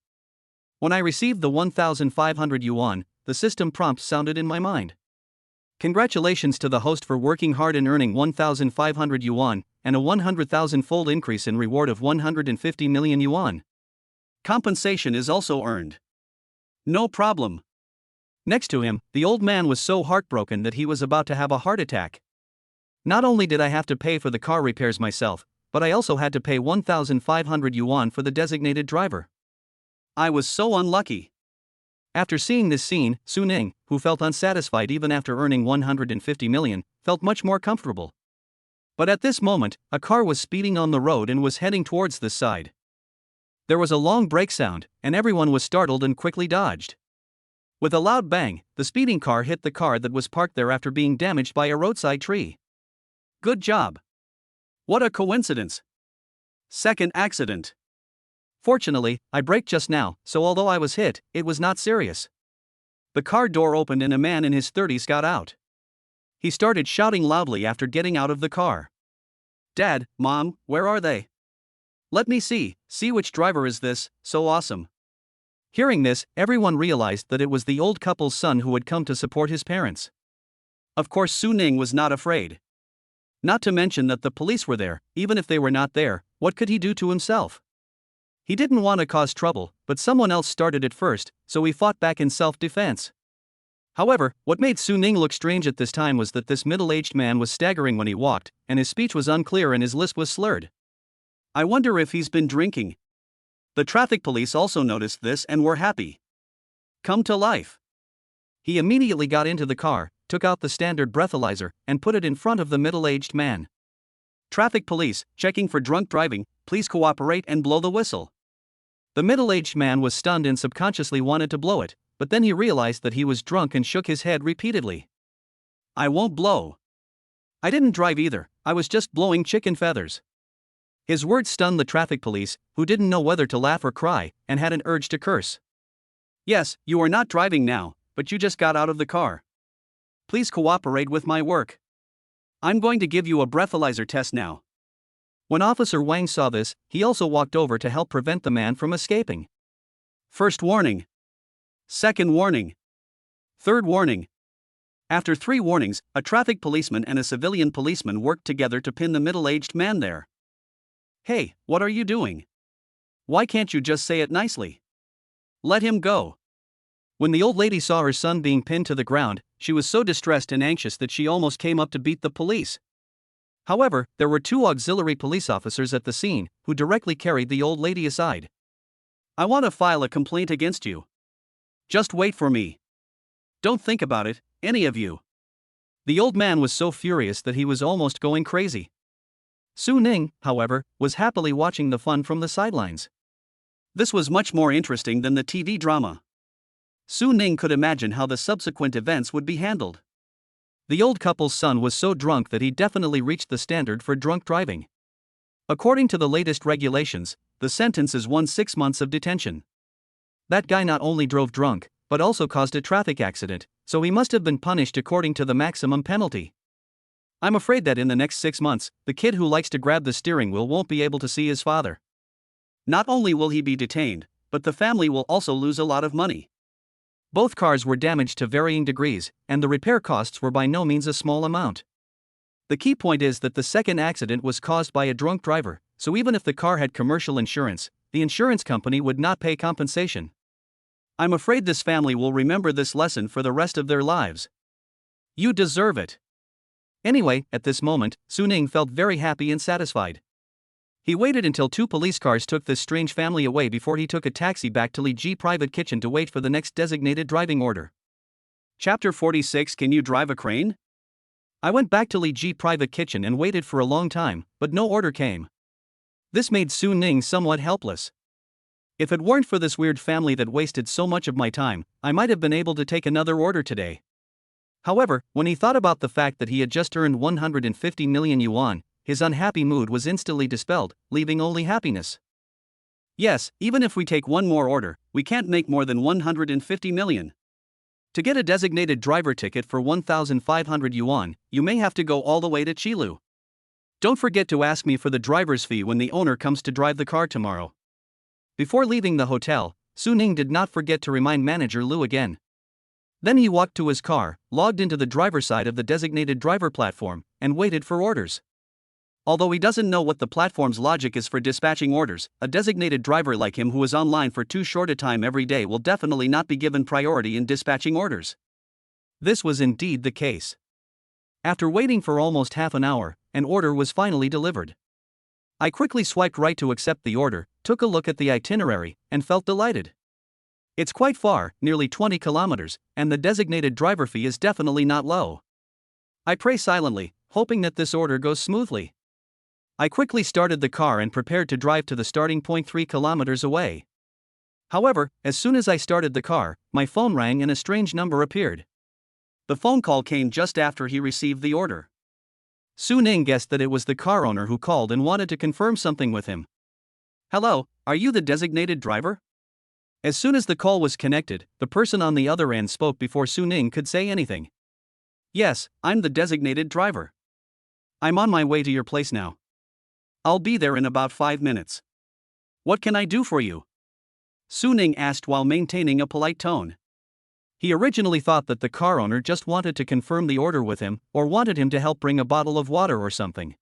When I received the 1,500 yuan, the system prompt sounded in my mind. Congratulations to the host for working hard and earning 1,500 yuan, and a 100,000-fold increase in reward of 150 million yuan. Compensation is also earned. No problem. Next to him, the old man was so heartbroken that he was about to have a heart attack. Not only did I have to pay for the car repairs myself, but I also had to pay 1,500 yuan for the designated driver. I was so unlucky. After seeing this scene, Su Ning, who felt unsatisfied even after earning 150 million, felt much more comfortable. But at this moment, a car was speeding on the road and was heading towards this side. There was a long brake sound, and everyone was startled and quickly dodged. With a loud bang, the speeding car hit the car that was parked there after being damaged by a roadside tree. Good job. What a coincidence. Second accident. Fortunately, I braked just now, so although I was hit, it was not serious. The car door opened and a man in his 30s got out. He started shouting loudly after getting out of the car. Dad, Mom, where are they? Let me see which driver is this, so awesome. Hearing this, everyone realized that it was the old couple's son who had come to support his parents. Of course, Su Ning was not afraid. Not to mention that the police were there. Even if they were not there, what could he do to himself? He didn't want to cause trouble, but someone else started it first, so he fought back in self-defense. However, what made Su Ning look strange at this time was that this middle-aged man was staggering when he walked, and his speech was unclear and his lisp was slurred. I wonder if he's been drinking. The traffic police also noticed this and were happy. Come to life. He immediately got into the car, took out the standard breathalyzer, and put it in front of the middle-aged man. Traffic police, checking for drunk driving, please cooperate and blow the whistle. The middle-aged man was stunned and subconsciously wanted to blow it, but then he realized that he was drunk and shook his head repeatedly. I won't blow. I didn't drive either, I was just blowing chicken feathers. His words stunned the traffic police, who didn't know whether to laugh or cry, and had an urge to curse. Yes, you are not driving now, but you just got out of the car. Please cooperate with my work. I'm going to give you a breathalyzer test now. When Officer Wang saw this, he also walked over to help prevent the man from escaping. First warning. Second warning. Third warning. After 3 warnings, a traffic policeman and a civilian policeman worked together to pin the middle-aged man there. Hey, what are you doing? Why can't you just say it nicely? Let him go. When the old lady saw her son being pinned to the ground, she was so distressed and anxious that she almost came up to beat the police. However, there were 2 auxiliary police officers at the scene, who directly carried the old lady aside. I want to file a complaint against you. Just wait for me. Don't think about it, any of you. The old man was so furious that he was almost going crazy. Su Ning, however, was happily watching the fun from the sidelines. This was much more interesting than the TV drama. Su Ning could imagine how the subsequent events would be handled. The old couple's son was so drunk that he definitely reached the standard for drunk driving. According to the latest regulations, the sentence is 6 months of detention. That guy not only drove drunk, but also caused a traffic accident, so he must have been punished according to the maximum penalty. I'm afraid that in the next 6 months, the kid who likes to grab the steering wheel won't be able to see his father. Not only will he be detained, but the family will also lose a lot of money. Both cars were damaged to varying degrees, and the repair costs were by no means a small amount. The key point is that the second accident was caused by a drunk driver, so even if the car had commercial insurance, the insurance company would not pay compensation. I'm afraid this family will remember this lesson for the rest of their lives. You deserve it. Anyway, at this moment, Su Ning felt very happy and satisfied. He waited until 2 police cars took this strange family away before he took a taxi back to Li Ji Private Kitchen to wait for the next designated driving order. Chapter 46. Can you drive a crane? I went back to Li Ji Private Kitchen and waited for a long time, but no order came. This made Su Ning somewhat helpless. If it weren't for this weird family that wasted so much of my time, I might have been able to take another order today. However, when he thought about the fact that he had just earned 150 million yuan, his unhappy mood was instantly dispelled, leaving only happiness. Yes, even if we take one more order, we can't make more than 150 million. To get a designated driver ticket for 1,500 yuan, you may have to go all the way to Qilu. Don't forget to ask me for the driver's fee when the owner comes to drive the car tomorrow. Before leaving the hotel, Su Ning did not forget to remind manager Lu again. Then he walked to his car, logged into the driver's side of the designated driver platform, and waited for orders. Although he doesn't know what the platform's logic is for dispatching orders, a designated driver like him who is online for too short a time every day will definitely not be given priority in dispatching orders. This was indeed the case. After waiting for almost half an hour, an order was finally delivered. I quickly swiped right to accept the order, took a look at the itinerary, and felt delighted. It's quite far, nearly 20 kilometers, and the designated driver fee is definitely not low. I pray silently, hoping that this order goes smoothly. I quickly started the car and prepared to drive to the starting point 3 kilometers away. However, as soon as I started the car, my phone rang and a strange number appeared. The phone call came just after he received the order. Su Ning guessed that it was the car owner who called and wanted to confirm something with him. Hello, are you the designated driver? As soon as the call was connected, the person on the other end spoke before Su Ning could say anything. Yes, I'm the designated driver. I'm on my way to your place now. I'll be there in about 5 minutes. What can I do for you? Su Ning asked while maintaining a polite tone. He originally thought that the car owner just wanted to confirm the order with him, or wanted him to help bring a bottle of water or something.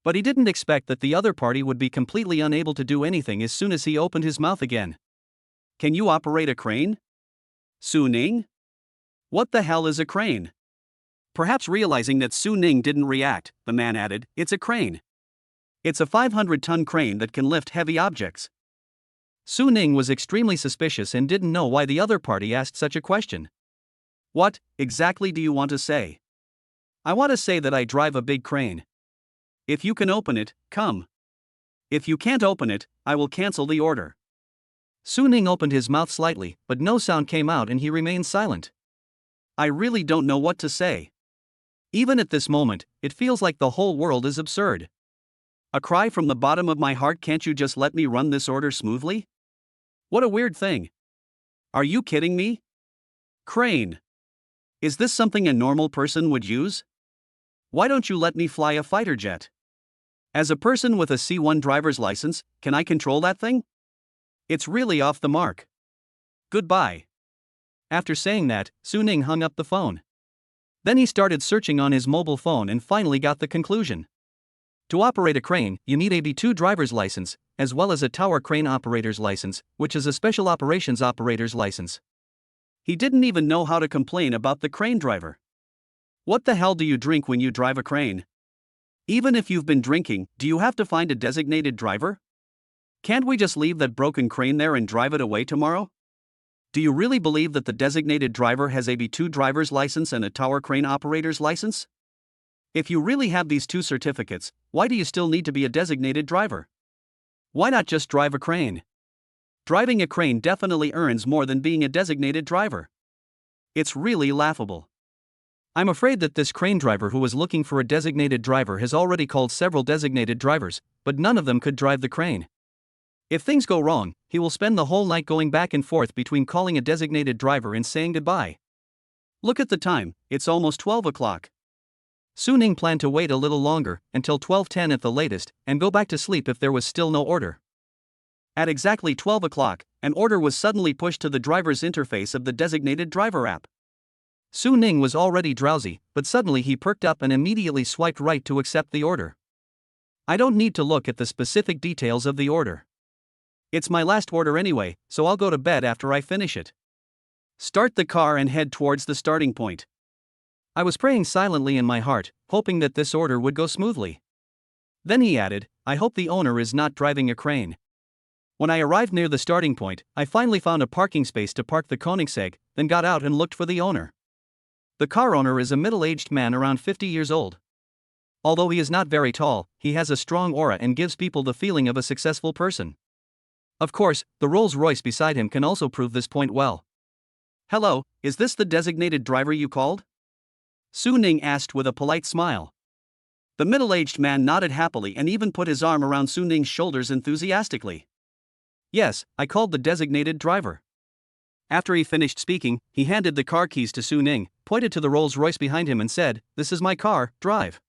But he didn't expect that the other party would be completely unable to do anything as soon as he opened his mouth again. Can you operate a crane? Su Ning? What the hell is a crane? Perhaps realizing that Su Ning didn't react, the man added, it's a crane. It's a 500-ton crane that can lift heavy objects. Su Ning was extremely suspicious and didn't know why the other party asked such a question. What exactly do you want to say? I want to say that I drive a big crane. If you can open it, come. If you can't open it, I will cancel the order. Su Ning opened his mouth slightly, but no sound came out and he remained silent. I really don't know what to say. Even at this moment, it feels like the whole world is absurd. A cry from the bottom of my heart, can't you just let me run this order smoothly? What a weird thing. Are you kidding me? Crane. Is this something a normal person would use? Why don't you let me fly a fighter jet? As a person with a C1 driver's license, can I control that thing? It's really off the mark. Goodbye. After saying that, Su Ning hung up the phone. Then he started searching on his mobile phone and finally got the conclusion. To operate a crane, you need a B2 driver's license, as well as a tower crane operator's license, which is a special operations operator's license. He didn't even know how to complain about the crane driver. What the hell do you drink when you drive a crane? Even if you've been drinking, do you have to find a designated driver? Can't we just leave that broken crane there and drive it away tomorrow? Do you really believe that the designated driver has a B2 driver's license and a tower crane operator's license? If you really have these two certificates, why do you still need to be a designated driver? Why not just drive a crane? Driving a crane definitely earns more than being a designated driver. It's really laughable. I'm afraid that this crane driver who was looking for a designated driver has already called several designated drivers, but none of them could drive the crane. If things go wrong, he will spend the whole night going back and forth between calling a designated driver and saying goodbye. Look at the time, it's almost 12 o'clock. Su Ning planned to wait a little longer, until 12:10 at the latest, and go back to sleep if there was still no order. At exactly 12 o'clock, an order was suddenly pushed to the driver's interface of the designated driver app. Su Ning was already drowsy, but suddenly he perked up and immediately swiped right to accept the order. I don't need to look at the specific details of the order. It's my last order anyway, so I'll go to bed after I finish it. Start the car and head towards the starting point. I was praying silently in my heart, hoping that this order would go smoothly. Then he added, I hope the owner is not driving a crane. When I arrived near the starting point, I finally found a parking space to park the Koenigsegg, then got out and looked for the owner. The car owner is a middle-aged man around 50 years old. Although he is not very tall, he has a strong aura and gives people the feeling of a successful person. Of course, the Rolls-Royce beside him can also prove this point well. Hello, is this the designated driver you called? Su Ning asked with a polite smile. The middle-aged man nodded happily and even put his arm around Su Ning's shoulders enthusiastically. Yes, I called the designated driver. After he finished speaking, he handed the car keys to Su Ning, pointed to the Rolls-Royce behind him and said, This is my car, drive.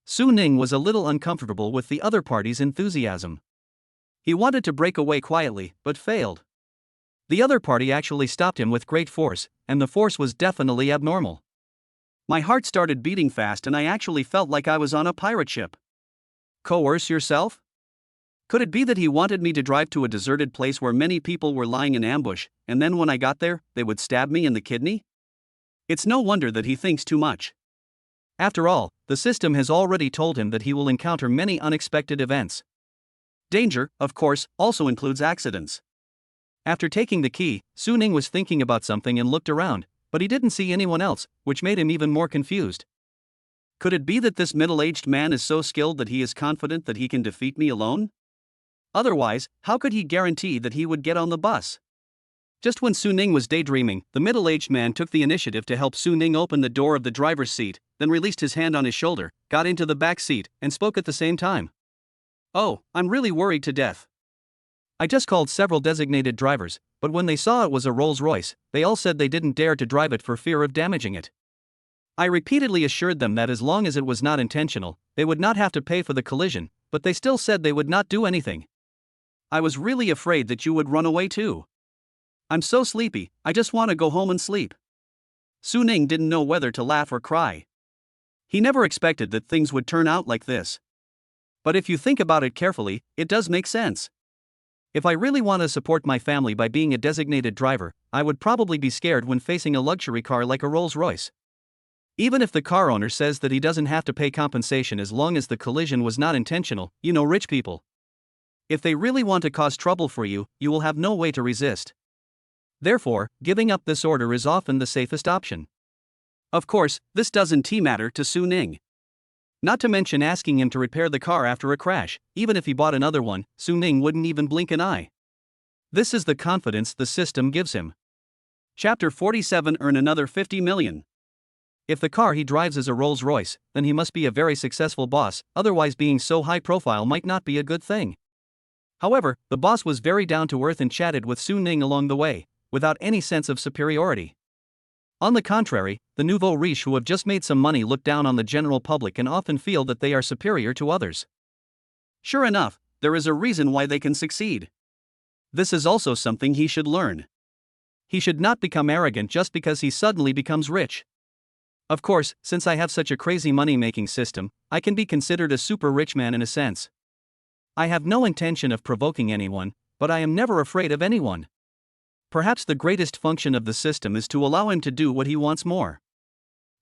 Su Ning was a little uncomfortable with the other party's enthusiasm. He wanted to break away quietly, but failed. The other party actually stopped him with great force, and the force was definitely abnormal. My heart started beating fast and I actually felt like I was on a pirate ship. Coerce yourself? Could it be that he wanted me to drive to a deserted place where many people were lying in ambush, and then when I got there, they would stab me in the kidney? It's no wonder that he thinks too much. After all, the system has already told him that he will encounter many unexpected events. Danger, of course, also includes accidents. After taking the key, Su Ning was thinking about something and looked around, but he didn't see anyone else, which made him even more confused. Could it be that this middle-aged man is so skilled that he is confident that he can defeat me alone? Otherwise, how could he guarantee that he would get on the bus? Just when Su Ning was daydreaming, the middle-aged man took the initiative to help Su Ning open the door of the driver's seat, then released his hand on his shoulder, got into the back seat, and spoke at the same time. "Oh, I'm really worried to death. I just called several designated drivers, but when they saw it was a Rolls-Royce, they all said they didn't dare to drive it for fear of damaging it. I repeatedly assured them that as long as it was not intentional, they would not have to pay for the collision, but they still said they would not do anything. I was really afraid that you would run away too. I'm so sleepy, I just want to go home and sleep." Su Ning didn't know whether to laugh or cry. He never expected that things would turn out like this. But if you think about it carefully, it does make sense. If I really want to support my family by being a designated driver, I would probably be scared when facing a luxury car like a Rolls-Royce. Even if the car owner says that he doesn't have to pay compensation as long as the collision was not intentional, rich people. If they really want to cause trouble for you, you will have no way to resist. Therefore, giving up this order is often the safest option. Of course, this doesn't matter to Su Ning. Not to mention asking him to repair the car after a crash. Even if he bought another one, Su Ning wouldn't even blink an eye. This is the confidence the system gives him. Chapter 47. Earn another 50 million. If the car he drives is a Rolls-Royce, then he must be a very successful boss, otherwise being so high profile might not be a good thing. However, the boss was very down to earth and chatted with Su Ning along the way, without any sense of superiority. On the contrary, the nouveau riche who have just made some money look down on the general public and often feel that they are superior to others. Sure enough, there is a reason why they can succeed. This is also something he should learn. He should not become arrogant just because he suddenly becomes rich. Of course, since I have such a crazy money-making system, I can be considered a super rich man in a sense. I have no intention of provoking anyone, but I am never afraid of anyone. Perhaps the greatest function of the system is to allow him to do what he wants more.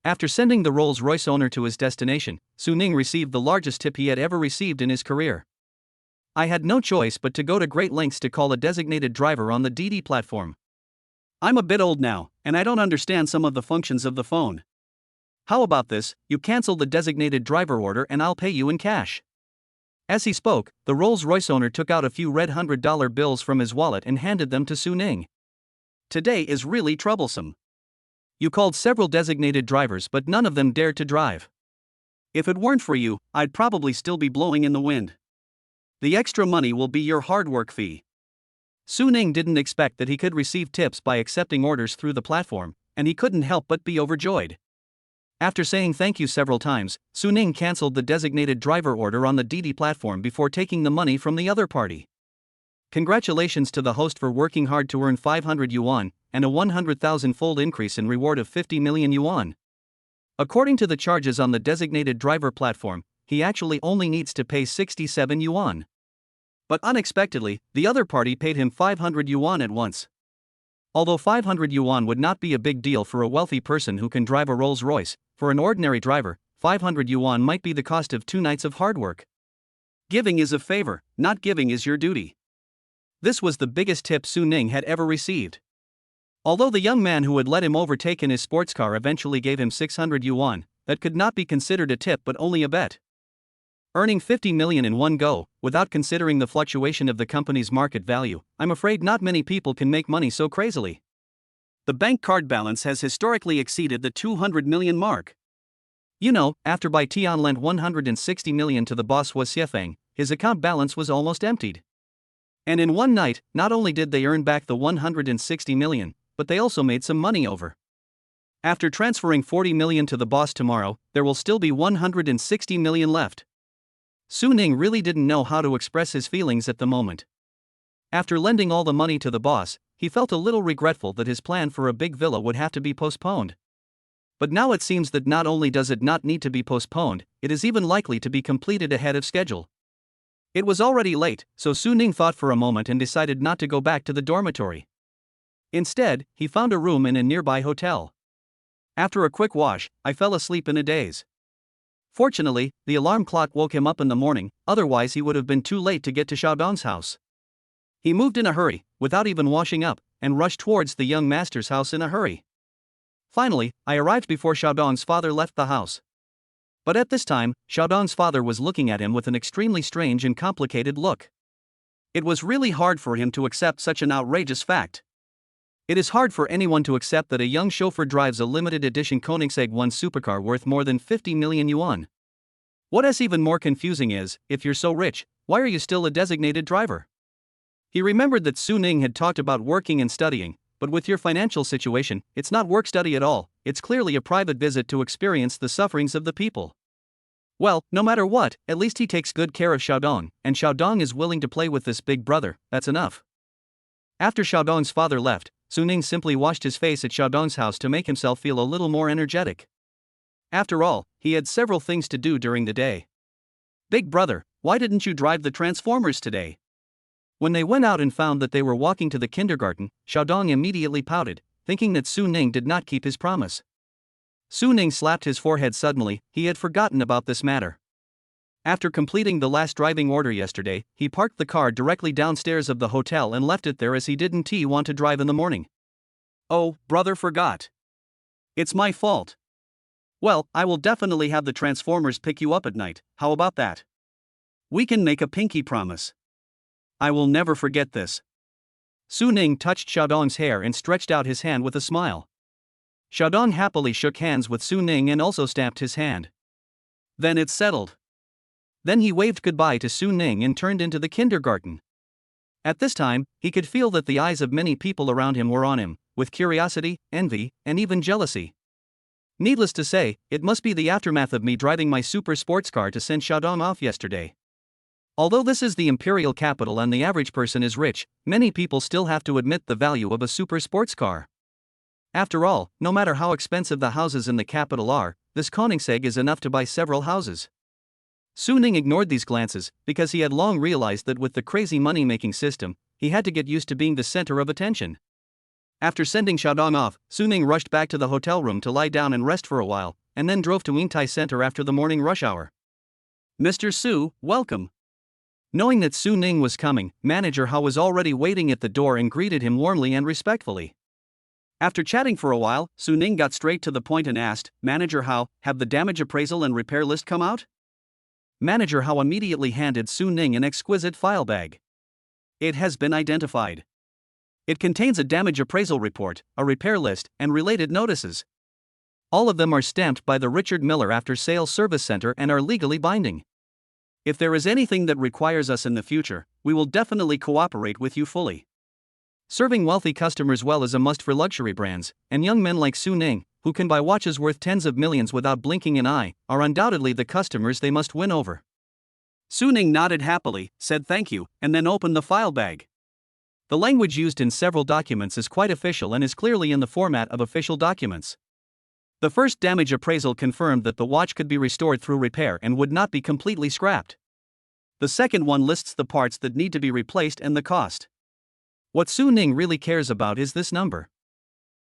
After sending the Rolls-Royce owner to his destination, Su Ning received the largest tip he had ever received in his career. I had no choice but to go to great lengths to call a designated driver on the DD platform. I'm a bit old now, and I don't understand some of the functions of the phone. How about this, you cancel the designated driver order and I'll pay you in cash. As he spoke, the Rolls-Royce owner took out a few red $100 bills from his wallet and handed them to Su Ning. Today is really troublesome. You called several designated drivers but none of them dared to drive. If it weren't for you, I'd probably still be blowing in the wind. The extra money will be your hard work fee. Su Ning didn't expect that he could receive tips by accepting orders through the platform, and he couldn't help but be overjoyed. After saying thank you several times, Su Ning cancelled the designated driver order on the DD platform before taking the money from the other party. Congratulations to the host for working hard to earn 500 yuan, and a 100,000-fold increase in reward of 50 million yuan. According to the charges on the designated driver platform, he actually only needs to pay 67 yuan. But unexpectedly, the other party paid him 500 yuan at once. Although 500 yuan would not be a big deal for a wealthy person who can drive a Rolls-Royce, for an ordinary driver, 500 yuan might be the cost of 2 nights of hard work. Giving is a favor, not giving is your duty. This was the biggest tip Su Ning had ever received. Although the young man who had let him overtake in his sports car eventually gave him 600 yuan, that could not be considered a tip but only a bet. Earning 50 million in one go, without considering the fluctuation of the company's market value, I'm afraid not many people can make money so crazily. The bank card balance has historically exceeded the 200 million mark. After Bai Tian lent 160 million to the boss Hua Xiefeng, his account balance was almost emptied. And in one night, not only did they earn back the 160 million, but they also made some money over. After transferring 40 million to the boss tomorrow, there will still be 160 million left. Su Ning really didn't know how to express his feelings at the moment. After lending all the money to the boss, he felt a little regretful that his plan for a big villa would have to be postponed. But now it seems that not only does it not need to be postponed, it is even likely to be completed ahead of schedule. It was already late, so Su Ning thought for a moment and decided not to go back to the dormitory. Instead, he found a room in a nearby hotel. After a quick wash, I fell asleep in a daze. Fortunately, the alarm clock woke him up in the morning, otherwise he would have been too late to get to Xiaodong's house. He moved in a hurry, without even washing up, and rushed towards the young master's house in a hurry. Finally, I arrived before Xiaodong's father left the house. But at this time, Xiaodong's father was looking at him with an extremely strange and complicated look. It was really hard for him to accept such an outrageous fact. It is hard for anyone to accept that a young chauffeur drives a limited edition Koenigsegg 1 supercar worth more than 50 million yuan. What is even more confusing is, if you're so rich, why are you still a designated driver? He remembered that Su Ning had talked about working and studying, but with your financial situation, it's not work-study at all, it's clearly a private visit to experience the sufferings of the people. Well, no matter what, at least he takes good care of Xiaodong, and Xiaodong is willing to play with this big brother, that's enough. After Xiaodong's father left, Su Ning simply washed his face at Xiaodong's house to make himself feel a little more energetic. After all, he had several things to do during the day. Big brother, why didn't you drive the Transformers today? When they went out and found that they were walking to the kindergarten, Xiaodong immediately pouted, thinking that Su Ning did not keep his promise. Su Ning slapped his forehead suddenly, he had forgotten about this matter. After completing the last driving order yesterday, he parked the car directly downstairs of the hotel and left it there as he didn't want to drive in the morning. Oh, brother forgot. It's my fault. Well, I will definitely have the Transformers pick you up at night, how about that? We can make a pinky promise. I will never forget this. Su Ning touched Xiaodong's hair and stretched out his hand with a smile. Xiaodong happily shook hands with Su Ning and also stamped his hand. Then it's settled. Then he waved goodbye to Su Ning and turned into the kindergarten. At this time, he could feel that the eyes of many people around him were on him, with curiosity, envy, and even jealousy. Needless to say, it must be the aftermath of me driving my super sports car to send Xiaodong off yesterday. Although this is the imperial capital and the average person is rich, many people still have to admit the value of a super sports car. After all, no matter how expensive the houses in the capital are, this Koenigsegg is enough to buy several houses. Su Ning ignored these glances, because he had long realized that with the crazy money-making system, he had to get used to being the center of attention. After sending Xiaodong off, Su Ning rushed back to the hotel room to lie down and rest for a while, and then drove to Yingtai Center after the morning rush hour. Mr. Su, welcome. Knowing that Su Ning was coming, Manager Hao was already waiting at the door and greeted him warmly and respectfully. After chatting for a while, Su Ning got straight to the point and asked, Manager Hao, have the damage appraisal and repair list come out? Manager Hao immediately handed Su Ning an exquisite file bag. It has been identified. It contains a damage appraisal report, a repair list, and related notices. All of them are stamped by the Richard Miller After Sales Service Center and are legally binding. If there is anything that requires us in the future, we will definitely cooperate with you fully. Serving wealthy customers well is a must for luxury brands, and young men like Su Ning, who can buy watches worth tens of millions without blinking an eye, are undoubtedly the customers they must win over. Su Ning nodded happily, said thank you, and then opened the file bag. The language used in several documents is quite official and is clearly in the format of official documents. The first damage appraisal confirmed that the watch could be restored through repair and would not be completely scrapped. The second one lists the parts that need to be replaced and the cost. What Su Ning really cares about is this number.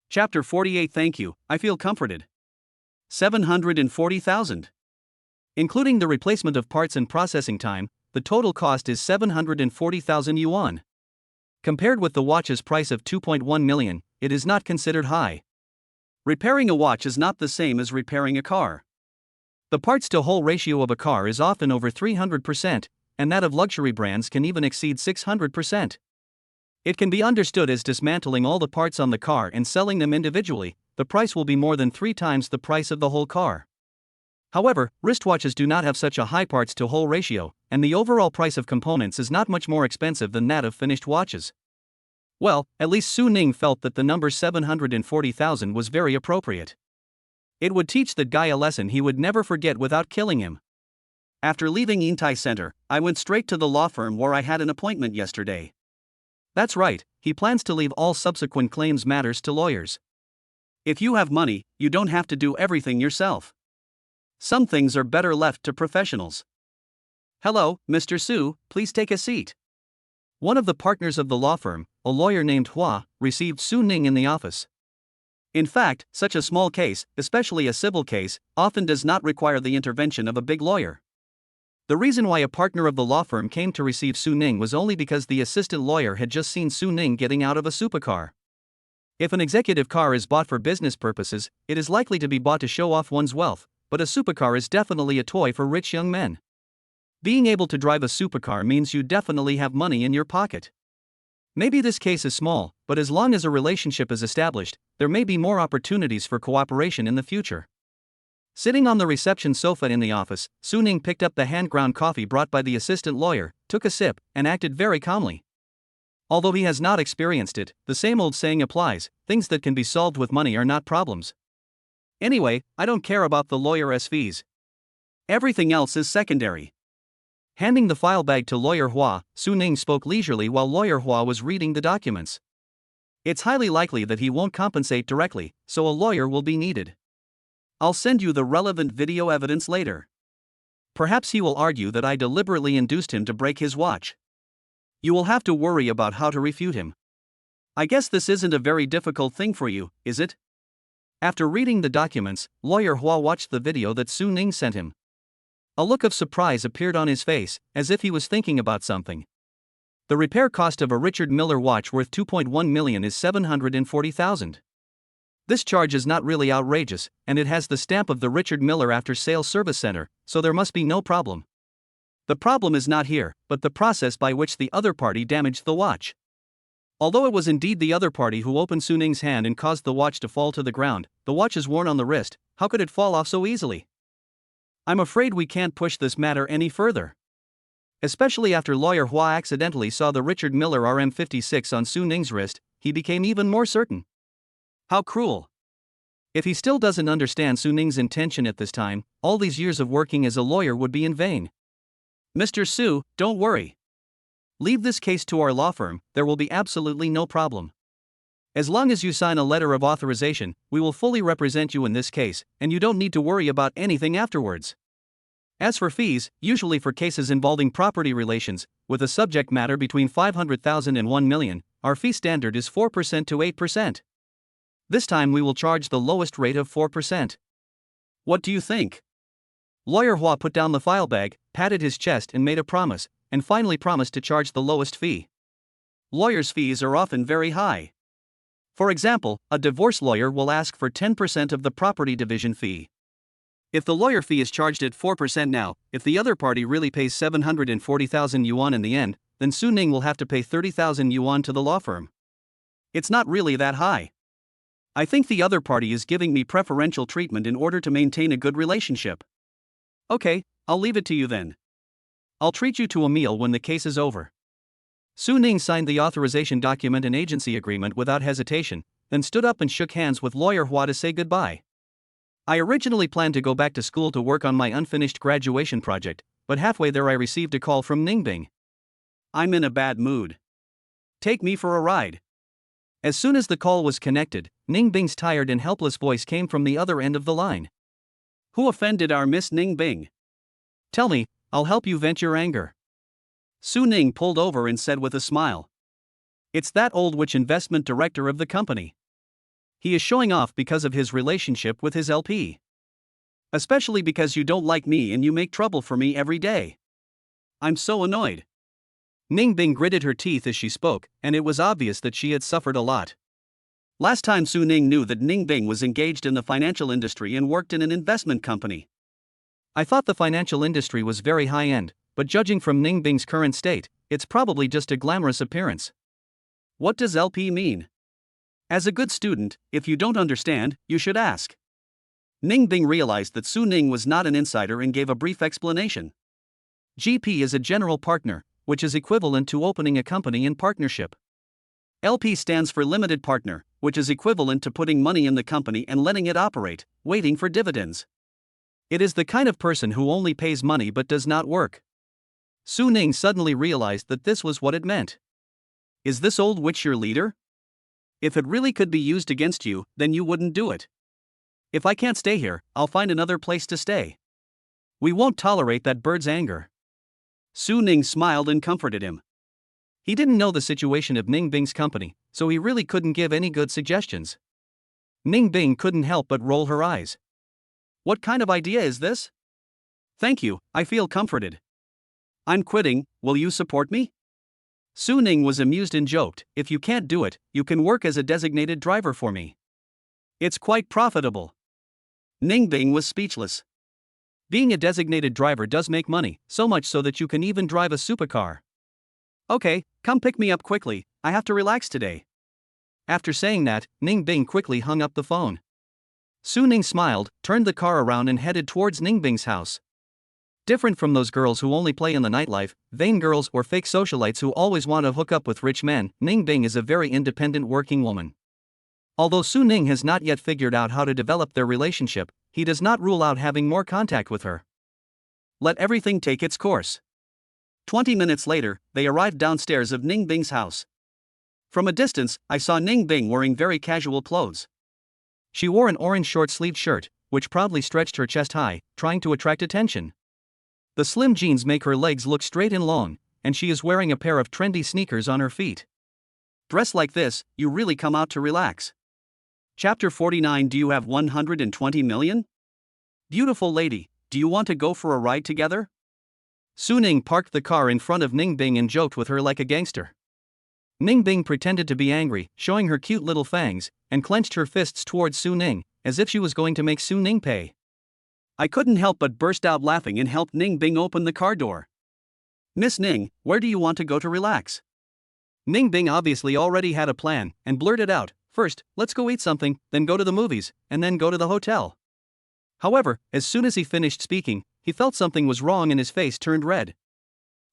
Chapter 48. Thank you, I feel comforted. 740,000. Including the replacement of parts and processing time, the total cost is 740,000 yuan. Compared with the watch's price of 2.1 million, it is not considered high. Repairing a watch is not the same as repairing a car. The parts-to-whole ratio of a car is often over 300%, and that of luxury brands can even exceed 600%. It can be understood as dismantling all the parts on the car and selling them individually, the price will be more than 3 times the price of the whole car. However, wristwatches do not have such a high parts-to-whole ratio, and the overall price of components is not much more expensive than that of finished watches. Well, at least Su Ning felt that the number 740,000 was very appropriate. It would teach that guy a lesson he would never forget without killing him. After leaving Yingtai Center, I went straight to the law firm where I had an appointment yesterday. That's right, he plans to leave all subsequent claims matters to lawyers. If you have money, you don't have to do everything yourself. Some things are better left to professionals. Hello, Mr. Su, please take a seat. One of the partners of the law firm, a lawyer named Hua, received Su Ning in the office. In fact, such a small case, especially a civil case, often does not require the intervention of a big lawyer. The reason why a partner of the law firm came to receive Su Ning was only because the assistant lawyer had just seen Su Ning getting out of a supercar. If an executive car is bought for business purposes, it is likely to be bought to show off one's wealth, but a supercar is definitely a toy for rich young men. Being able to drive a supercar means you definitely have money in your pocket. Maybe this case is small, but as long as a relationship is established, there may be more opportunities for cooperation in the future. Sitting on the reception sofa in the office, Su-ning picked up the hand-ground coffee brought by the assistant lawyer, took a sip, and acted very calmly. Although he has not experienced it, the same old saying applies: things that can be solved with money are not problems. Anyway, I don't care about the lawyer's fees. Everything else is secondary. Handing the file bag to Lawyer Hua, Su-ning spoke leisurely while Lawyer Hua was reading the documents. It's highly likely that he won't compensate directly, so a lawyer will be needed. I'll send you the relevant video evidence later. Perhaps he will argue that I deliberately induced him to break his watch. You will have to worry about how to refute him. I guess this isn't a very difficult thing for you, is it? After reading the documents, Lawyer Hua watched the video that Su-ning sent him. A look of surprise appeared on his face, as if he was thinking about something. The repair cost of a Richard Miller watch worth $2.1 million is $740,000. This charge is not really outrageous, and it has the stamp of the Richard Miller After Sales Service Center, so there must be no problem. The problem is not here, but the process by which the other party damaged the watch. Although it was indeed the other party who opened Su-ning's hand and caused the watch to fall to the ground, the watch is worn on the wrist. How could it fall off so easily? I'm afraid we can't push this matter any further. Especially after Lawyer Hua accidentally saw the Richard Miller RM56 on Su-ning's wrist, he became even more certain. How cruel. If he still doesn't understand Su-ning's intention at this time, all these years of working as a lawyer would be in vain. Mr. Su, don't worry. Leave this case to our law firm, there will be absolutely no problem. As long as you sign a letter of authorization, we will fully represent you in this case, and you don't need to worry about anything afterwards. As for fees, usually for cases involving property relations, with a subject matter between $500,000 and $1 million, our fee standard is 4% to 8%. This time we will charge the lowest rate of 4%. What do you think? Lawyer Hua put down the file bag, patted his chest and made a promise, and finally promised to charge the lowest fee. Lawyers' fees are often very high. For example, a divorce lawyer will ask for 10% of the property division fee. If the lawyer fee is charged at 4% now, if the other party really pays 740,000 yuan in the end, then Su-ning will have to pay 30,000 yuan to the law firm. It's not really that high. I think the other party is giving me preferential treatment in order to maintain a good relationship. Okay, I'll leave it to you then. I'll treat you to a meal when the case is over. Su-ning signed the authorization document and agency agreement without hesitation, then stood up and shook hands with Lawyer Hua to say goodbye. I originally planned to go back to school to work on my unfinished graduation project, but halfway there I received a call from Ningbing. I'm in a bad mood. Take me for a ride. As soon as the call was connected, Ningbing's tired and helpless voice came from the other end of the line. Who offended our Miss Ningbing? Tell me, I'll help you vent your anger. Su-ning pulled over and said with a smile. It's that old witch investment director of the company. He is showing off because of his relationship with his LP. Especially because you don't like me and you make trouble for me every day. I'm so annoyed. Ningbing gritted her teeth as she spoke, and it was obvious that she had suffered a lot. Last time Su-ning knew that Ningbing was engaged in the financial industry and worked in an investment company. I thought the financial industry was very high-end, but judging from Ningbing's current state, it's probably just a glamorous appearance. What does LP mean? As a good student, if you don't understand, you should ask. Ningbing realized that Su-ning was not an insider and gave a brief explanation. GP is a general partner, which is equivalent to opening a company in partnership. LP stands for limited partner, which is equivalent to putting money in the company and letting it operate, waiting for dividends. It is the kind of person who only pays money but does not work. Su-ning suddenly realized that this was what it meant. Is this old witch your leader? If it really could be used against you, then you wouldn't do it. If I can't stay here, I'll find another place to stay. We won't tolerate that bird's anger. Su-ning smiled and comforted him. He didn't know the situation of Ningbing's company, so he really couldn't give any good suggestions. Ningbing couldn't help but roll her eyes. What kind of idea is this? Thank you, I feel comforted. I'm quitting, will you support me? Su-ning was amused and joked, if you can't do it, you can work as a designated driver for me. It's quite profitable. Ningbing was speechless. Being a designated driver does make money, so much so that you can even drive a supercar. Okay, come pick me up quickly, I have to relax today. After saying that, Ningbing quickly hung up the phone. Su Ning smiled, turned the car around and headed towards Ningbing's house. Different from those girls who only play in the nightlife, vain girls or fake socialites who always want to hook up with rich men, Ningbing is a very independent working woman. Although Su Ning has not yet figured out how to develop their relationship, he does not rule out having more contact with her. Let everything take its course. 20 minutes later, they arrived downstairs of Ningbing's house. From a distance, I saw Ningbing wearing very casual clothes. She wore an orange short-sleeved shirt, which proudly stretched her chest high, trying to attract attention. The slim jeans make her legs look straight and long, and she is wearing a pair of trendy sneakers on her feet. Dressed like this, you really come out to relax. Chapter 49. Do you have 120 million? Beautiful lady, do you want to go for a ride together? Su Ning parked the car in front of Ningbing and joked with her like a gangster. Ningbing pretended to be angry, showing her cute little fangs, and clenched her fists towards Su Ning, as if she was going to make Su Ning pay. I couldn't help but burst out laughing and helped Ningbing open the car door. Miss Ning, where do you want to go to relax? Ningbing obviously already had a plan, and blurted out, first, let's go eat something, then go to the movies, and then go to the hotel. However, as soon as he finished speaking, he felt something was wrong and his face turned red.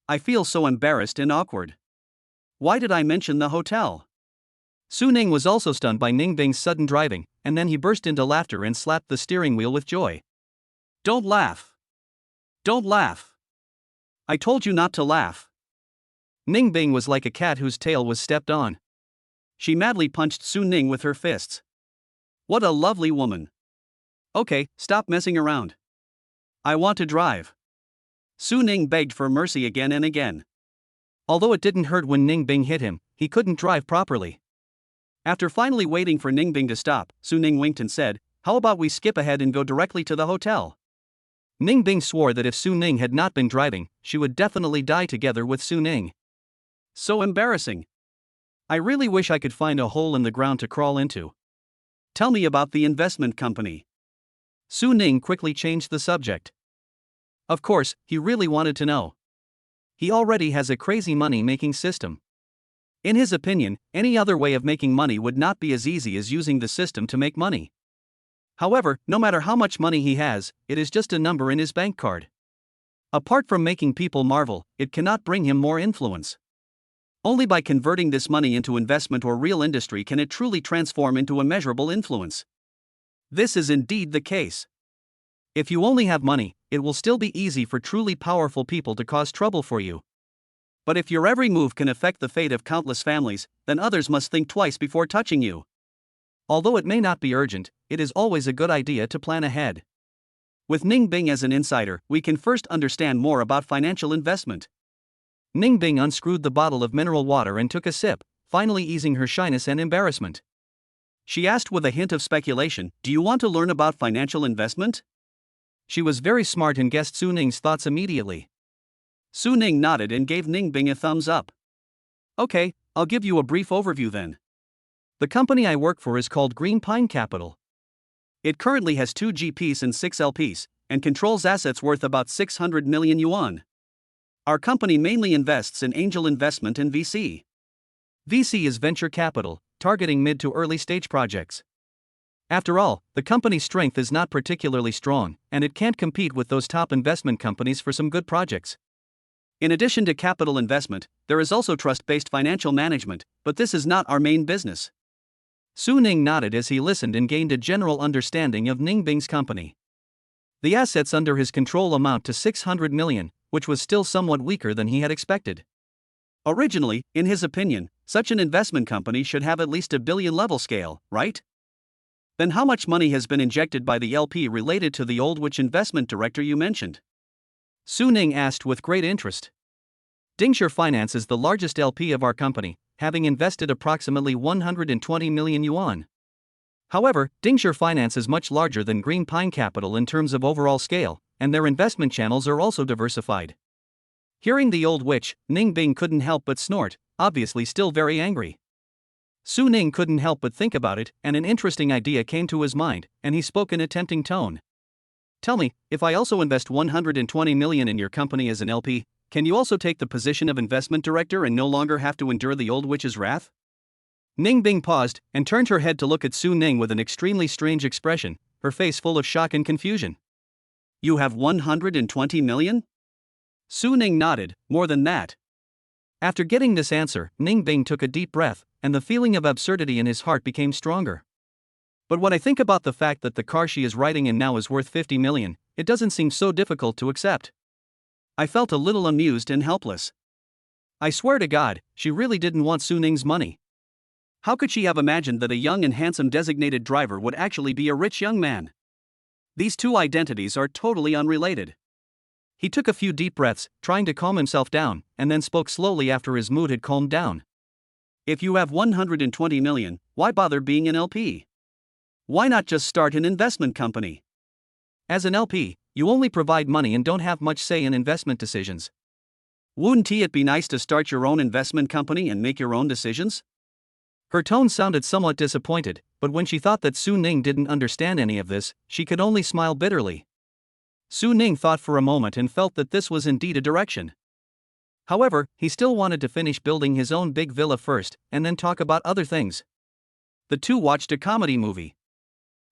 I feel so embarrassed and awkward. Why did I mention the hotel? Su Ning was also stunned by Ningbing's sudden driving, and then he burst into laughter and slapped the steering wheel with joy. Don't laugh. Don't laugh. I told you not to laugh. Ningbing was like a cat whose tail was stepped on. She madly punched Su Ning with her fists. What a lovely woman. Okay, stop messing around. I want to drive. Su Ning begged for mercy again and again. Although it didn't hurt when Ningbing hit him, he couldn't drive properly. After finally waiting for Ningbing to stop, Su Ning winked and said, how about we skip ahead and go directly to the hotel? Ningbing swore that if Su Ning had not been driving, she would definitely die together with Su Ning. So embarrassing. I really wish I could find a hole in the ground to crawl into. Tell me about the investment company. Su Ning quickly changed the subject. Of course, he really wanted to know. He already has a crazy money-making system. In his opinion, any other way of making money would not be as easy as using the system to make money. However, no matter how much money he has, it is just a number in his bank card. Apart from making people marvel, it cannot bring him more influence. Only by converting this money into investment or real industry can it truly transform into a measurable influence. This is indeed the case. If you only have money, it will still be easy for truly powerful people to cause trouble for you. But if your every move can affect the fate of countless families, then others must think twice before touching you. Although it may not be urgent, it is always a good idea to plan ahead. With Ningbing as an insider, we can first understand more about financial investment. Ningbing unscrewed the bottle of mineral water and took a sip, finally easing her shyness and embarrassment. She asked with a hint of speculation, do you want to learn about financial investment? She was very smart and guessed Su Ning's thoughts immediately. Su Ning nodded and gave Ningbing a thumbs up. Okay, I'll give you a brief overview then. The company I work for is called Green Pine Capital. It currently has 2 GPs and 6 LPs, and controls assets worth about 600 million yuan. Our company mainly invests in angel investment and VC. VC is venture capital, targeting mid to early stage projects. After all, the company's strength is not particularly strong, and it can't compete with those top investment companies for some good projects. In addition to capital investment, there is also trust-based financial management, but this is not our main business. Su Ning nodded as he listened and gained a general understanding of Ningbing's company. The assets under his control amount to 600 million, which was still somewhat weaker than he had expected. Originally, in his opinion, such an investment company should have at least a billion-level scale, right? Then how much money has been injected by the LP related to the old witch investment director you mentioned? Su Ning asked with great interest. Dingxia Finance is the largest LP of our company, having invested approximately 120 million yuan. However, Dingxia Finance is much larger than Green Pine Capital in terms of overall scale, and their investment channels are also diversified. Hearing the old witch, Ningbing couldn't help but snort, obviously still very angry. Su Ning couldn't help but think about it, and an interesting idea came to his mind, and he spoke in a tempting tone. Tell me, if I also invest 120 million in your company as an LP, can you also take the position of investment director and no longer have to endure the old witch's wrath? Ning Bing paused and turned her head to look at Su Ning with an extremely strange expression, her face full of shock and confusion. You have 120 million? Su Ning nodded, more than that. After getting this answer, Ning Bing took a deep breath, and the feeling of absurdity in his heart became stronger. But when I think about the fact that the car she is riding in now is worth 50 million, it doesn't seem so difficult to accept. I felt a little amused and helpless. I swear to God, she really didn't want Su Ning's money. How could she have imagined that a young and handsome designated driver would actually be a rich young man? These two identities are totally unrelated. He took a few deep breaths, trying to calm himself down, and then spoke slowly after his mood had calmed down. If you have 120 million, why bother being an LP? Why not just start an investment company? As an LP, you only provide money and don't have much say in investment decisions. Wouldn't it be nice to start your own investment company and make your own decisions? Her tone sounded somewhat disappointed, but when she thought that Su Ning didn't understand any of this, she could only smile bitterly. Su Ning thought for a moment and felt that this was indeed a direction. However, he still wanted to finish building his own big villa first, and then talk about other things. The two watched a comedy movie.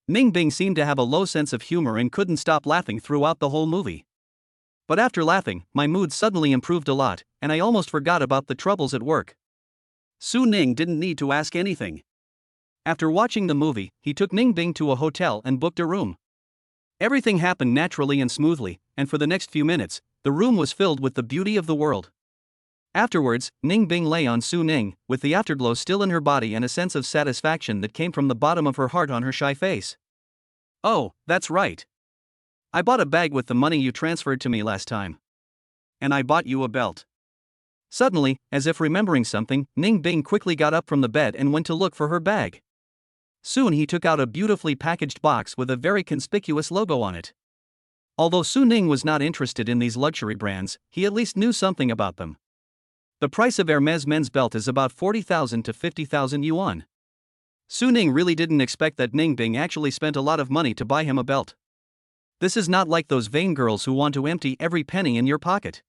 Ning Bing seemed to have a low sense of humor and couldn't stop laughing throughout the whole movie. But after laughing, my mood suddenly improved a lot, and I almost forgot about the troubles at work. Su Ning didn't need to ask anything. After watching the movie, he took Ning Bing to a hotel and booked a room. Everything happened naturally and smoothly, and for the next few minutes, the room was filled with the beauty of the world. Afterwards, Ning Bing lay on Su Ning, with the afterglow still in her body and a sense of satisfaction that came from the bottom of her heart on her shy face. Oh, that's right. I bought a bag with the money you transferred to me last time. And I bought you a belt. Suddenly, as if remembering something, Ning Bing quickly got up from the bed and went to look for her bag. Soon he took out a beautifully packaged box with a very conspicuous logo on it. Although Su Ning was not interested in these luxury brands, he at least knew something about them. The price of Hermes men's belt is about 40,000 to 50,000 yuan. Su Ning really didn't expect that Ning Bing actually spent a lot of money to buy him a belt. This is not like those vain girls who want to empty every penny in your pocket.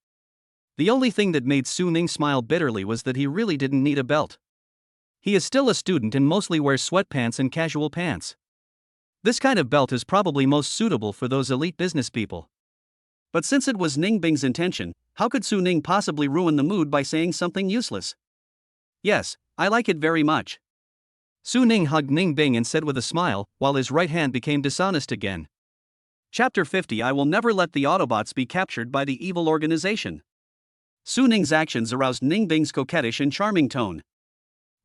The only thing that made Su Ning smile bitterly was that he really didn't need a belt. He is still a student and mostly wears sweatpants and casual pants. This kind of belt is probably most suitable for those elite business people. But since it was Ning Bing's intention, how could Su Ning possibly ruin the mood by saying something useless? Yes, I like it very much. Su Ning hugged Ning Bing and said with a smile, while his right hand became dishonest again. Chapter 50. I will never let the Autobots be captured by the evil organization. Su Ning's actions aroused Ning Bing's coquettish and charming tone.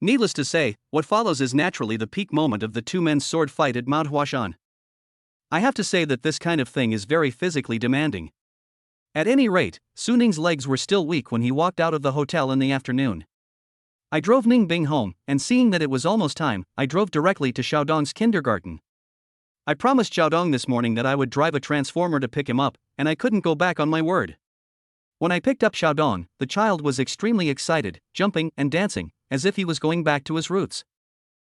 Needless to say, what follows is naturally the peak moment of the two men's sword fight at Mount Huashan. I have to say that this kind of thing is very physically demanding. At any rate, Su Ning's legs were still weak when he walked out of the hotel in the afternoon. I drove Ning Bing home, and seeing that it was almost time, I drove directly to Xiaodong's kindergarten. I promised Xiaodong this morning that I would drive a transformer to pick him up, and I couldn't go back on my word. When I picked up Xiaodong, the child was extremely excited, jumping and dancing, as if he was going back to his roots.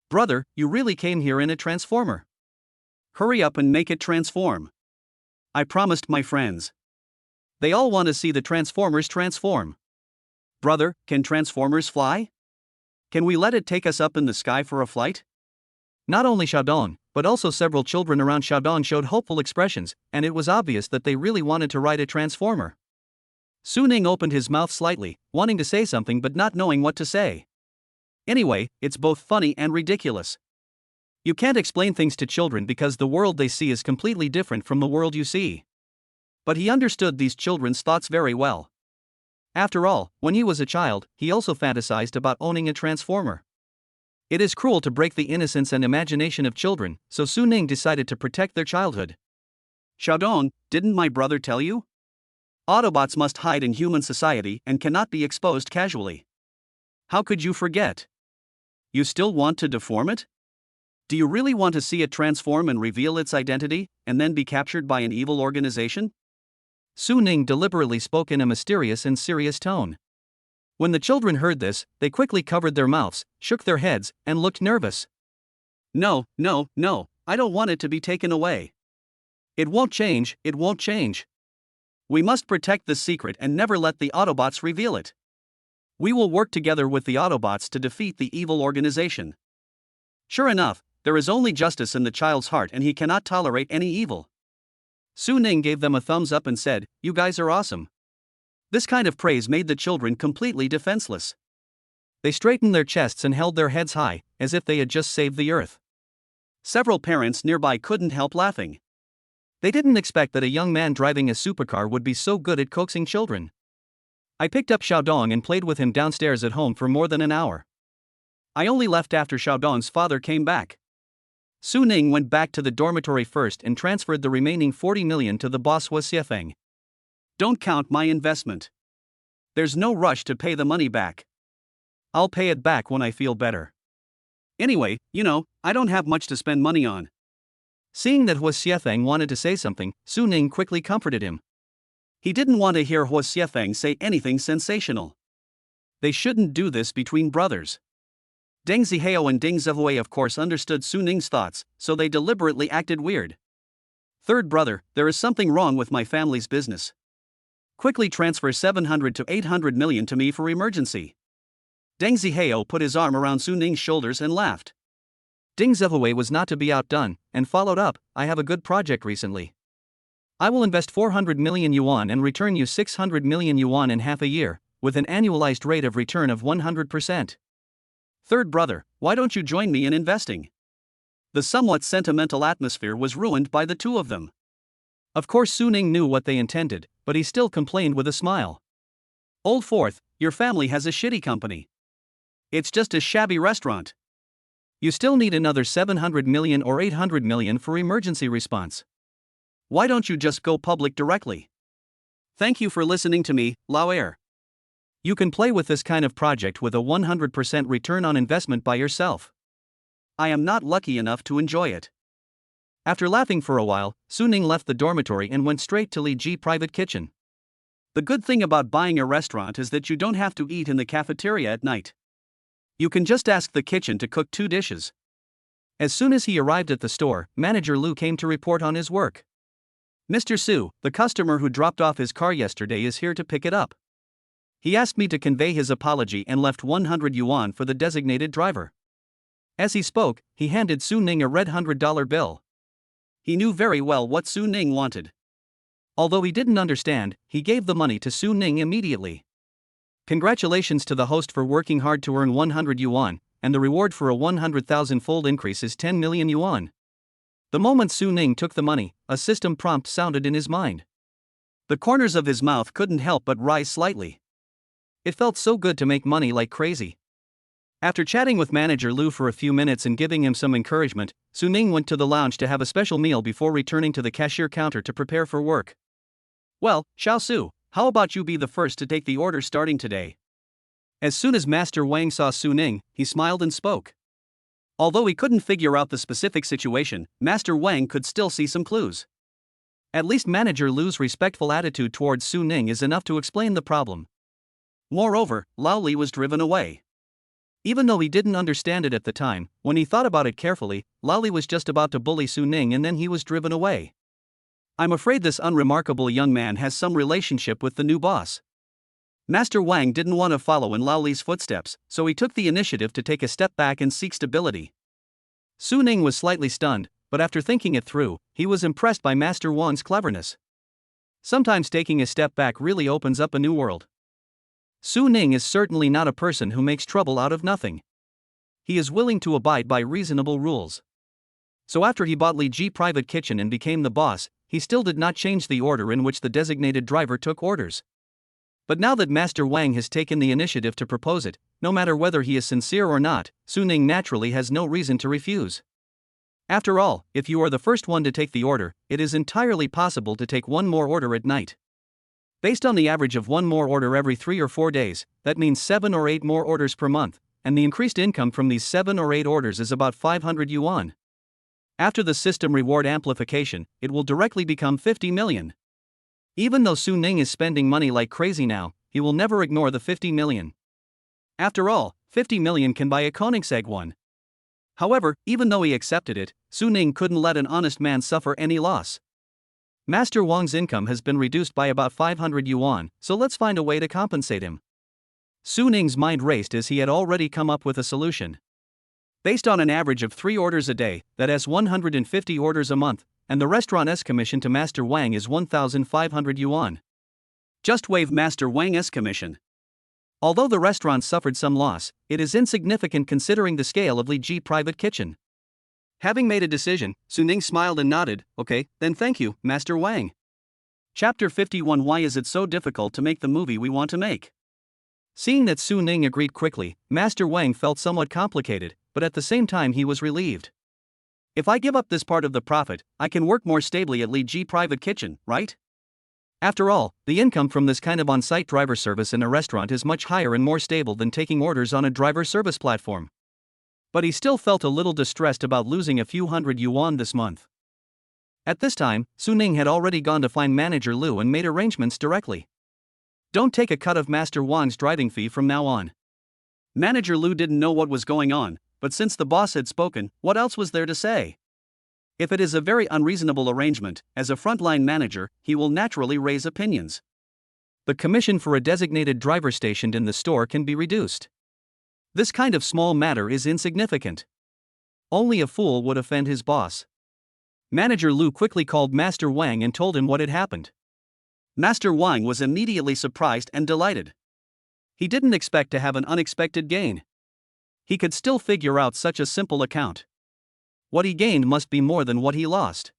Brother, you really came here in a transformer. Hurry up and make it transform. I promised my friends. They all want to see the transformers transform. Brother, can transformers fly? Can we let it take us up in the sky for a flight? Not only Xiaodong, but also several children around Xiaodong showed hopeful expressions, and it was obvious that they really wanted to ride a transformer. Su Ning opened his mouth slightly, wanting to say something but not knowing what to say. Anyway, it's both funny and ridiculous. You can't explain things to children because the world they see is completely different from the world you see. But he understood these children's thoughts very well. After all, when he was a child, he also fantasized about owning a transformer. It is cruel to break the innocence and imagination of children, so Su Ning decided to protect their childhood. Xiaodong, didn't my brother tell you? Autobots must hide in human society and cannot be exposed casually. How could you forget? You still want to deform it? Do you really want to see it transform and reveal its identity, and then be captured by an evil organization? Su Ning deliberately spoke in a mysterious and serious tone. When the children heard this, they quickly covered their mouths, shook their heads, and looked nervous. No, I don't want it to be taken away. It won't change, it won't change. We must protect the secret and never let the Autobots reveal it. We will work together with the Autobots to defeat the evil organization. Sure enough, there is only justice in the child's heart and he cannot tolerate any evil. Su Ning gave them a thumbs up and said, "You guys are awesome." This kind of praise made the children completely defenseless. They straightened their chests and held their heads high, as if they had just saved the Earth. Several parents nearby couldn't help laughing. They didn't expect that a young man driving a supercar would be so good at coaxing children. I picked up Xiaodong and played with him downstairs at home for more than an hour. I only left after Xiaodong's father came back. Su Ning went back to the dormitory first and transferred the remaining 40 million to the boss Hua Xiefeng. Don't count my investment. There's no rush to pay the money back. I'll pay it back when I feel better. Anyway, I don't have much to spend money on. Seeing that Hua Xiefeng wanted to say something, Su Ning quickly comforted him. He didn't want to hear Hua Xiefeng say anything sensational. They shouldn't do this between brothers. Deng Zihao and Ding Zihui of course understood Su Ning's thoughts, so they deliberately acted weird. Third brother, there is something wrong with my family's business. Quickly transfer 700 to 800 million to me for emergency. Deng Zihao put his arm around Su Ning's shoulders and laughed. Ding Zihui was not to be outdone, and followed up, "I have a good project recently. I will invest 400 million yuan and return you 600 million yuan in half a year, with an annualized rate of return of 100%. Third brother, why don't you join me in investing?" The somewhat sentimental atmosphere was ruined by the two of them. Of course Su Ning knew what they intended, but he still complained with a smile. "Old fourth, your family has a shitty company. It's just a shabby restaurant. You still need another 700 million or 800 million for emergency response. Why don't you just go public directly?" Thank you for listening to me, Lao Air. You can play with this kind of project with a 100% return on investment by yourself. I am not lucky enough to enjoy it. After laughing for a while, Su Ning left the dormitory and went straight to Li Ji private kitchen. The good thing about buying a restaurant is that you don't have to eat in the cafeteria at night. You can just ask the kitchen to cook 2 dishes. As soon as he arrived at the store, Manager Lu came to report on his work. "Mr. Su, the customer who dropped off his car yesterday is here to pick it up. He asked me to convey his apology and left 100 yuan for the designated driver." As he spoke, he handed Su Ning a red $100 bill. He knew very well what Su Ning wanted. Although he didn't understand, he gave the money to Su Ning immediately. Congratulations to the host for working hard to earn 100 yuan, and the reward for a 100,000-fold increase is 10 million yuan. The moment Su Ning took the money, a system prompt sounded in his mind. The corners of his mouth couldn't help but rise slightly. It felt so good to make money like crazy. After chatting with Manager Lu for a few minutes and giving him some encouragement, Su Ning went to the lounge to have a special meal before returning to the cashier counter to prepare for work. "Well, Xiao Su, how about you be the first to take the order starting today?" As soon as Master Wang saw Su Ning, he smiled and spoke. Although he couldn't figure out the specific situation, Master Wang could still see some clues. At least Manager Lu's respectful attitude towards Su Ning is enough to explain the problem. Moreover, Lao Li was driven away. Even though he didn't understand it at the time, when he thought about it carefully, Lao Li was just about to bully Su Ning and then he was driven away. I'm afraid this unremarkable young man has some relationship with the new boss. Master Wang didn't want to follow in Lao Li's footsteps, so he took the initiative to take a step back and seek stability. Su Ning was slightly stunned, but after thinking it through, he was impressed by Master Wang's cleverness. Sometimes taking a step back really opens up a new world. Su Ning is certainly not a person who makes trouble out of nothing. He is willing to abide by reasonable rules. So after he bought Li Ji private kitchen and became the boss, he still did not change the order in which the designated driver took orders. But now that Master Wang has taken the initiative to propose it, no matter whether he is sincere or not, Su Ning naturally has no reason to refuse. After all, if you are the first one to take the order, it is entirely possible to take one more order at night. Based on the average of one more order every 3 or 4 days, that means 7 or 8 more orders per month, and the increased income from these 7 or 8 orders is about 500 yuan. After the system reward amplification, it will directly become 50 million. Even though Su Ning is spending money like crazy now, he will never ignore the 50 million. After all, 50 million can buy a Koenigsegg one. However, even though he accepted it, Su Ning couldn't let an honest man suffer any loss. Master Wang's income has been reduced by about 500 yuan, so let's find a way to compensate him. Su Ning's mind raced as he had already come up with a solution. Based on an average of 3 orders a day, that is 150 orders a month, and the restaurant's commission to Master Wang is 1,500 yuan. Just waive Master Wang's commission. Although the restaurant suffered some loss, it is insignificant considering the scale of Li Ji private kitchen. Having made a decision, Su Ning smiled and nodded. Okay, then thank you, Master Wang. Chapter 51. Why is it so difficult to make the movie we want to make? Seeing that Su Ning agreed quickly, Master Wang felt somewhat complicated, but at the same time he was relieved. If I give up this part of the profit, I can work more stably at Li Ji private kitchen, right? After all, the income from this kind of on-site driver service in a restaurant is much higher and more stable than taking orders on a driver service platform. But he still felt a little distressed about losing a few hundred yuan this month. At this time, Su Ning had already gone to find manager Lu and made arrangements directly. Don't take a cut of Master Wang's driving fee from now on. Manager Lu didn't know what was going on, but since the boss had spoken, what else was there to say? If it is a very unreasonable arrangement, as a frontline manager, he will naturally raise opinions. The commission for a designated driver stationed in the store can be reduced. This kind of small matter is insignificant. Only a fool would offend his boss. Manager Lu quickly called Master Wang and told him what had happened. Master Wang was immediately surprised and delighted. He didn't expect to have an unexpected gain. He could still figure out such a simple account. What he gained must be more than what he lost.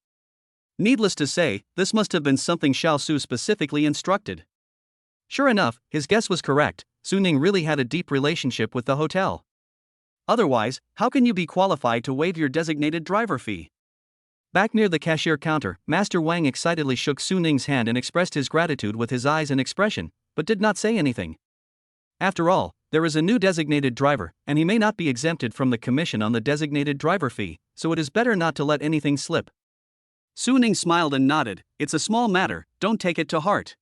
Needless to say, this must have been something Xiao Su specifically instructed. Sure enough, his guess was correct. Su Ning really had a deep relationship with the hotel. Otherwise, how can you be qualified to waive your designated driver fee? Back near the cashier counter, Master Wang excitedly shook Su Ning's hand and expressed his gratitude with his eyes and expression, but did not say anything. After all, there is a new designated driver, and he may not be exempted from the commission on the designated driver fee, so it is better not to let anything slip. Su Ning smiled and nodded. It's a small matter, don't take it to heart.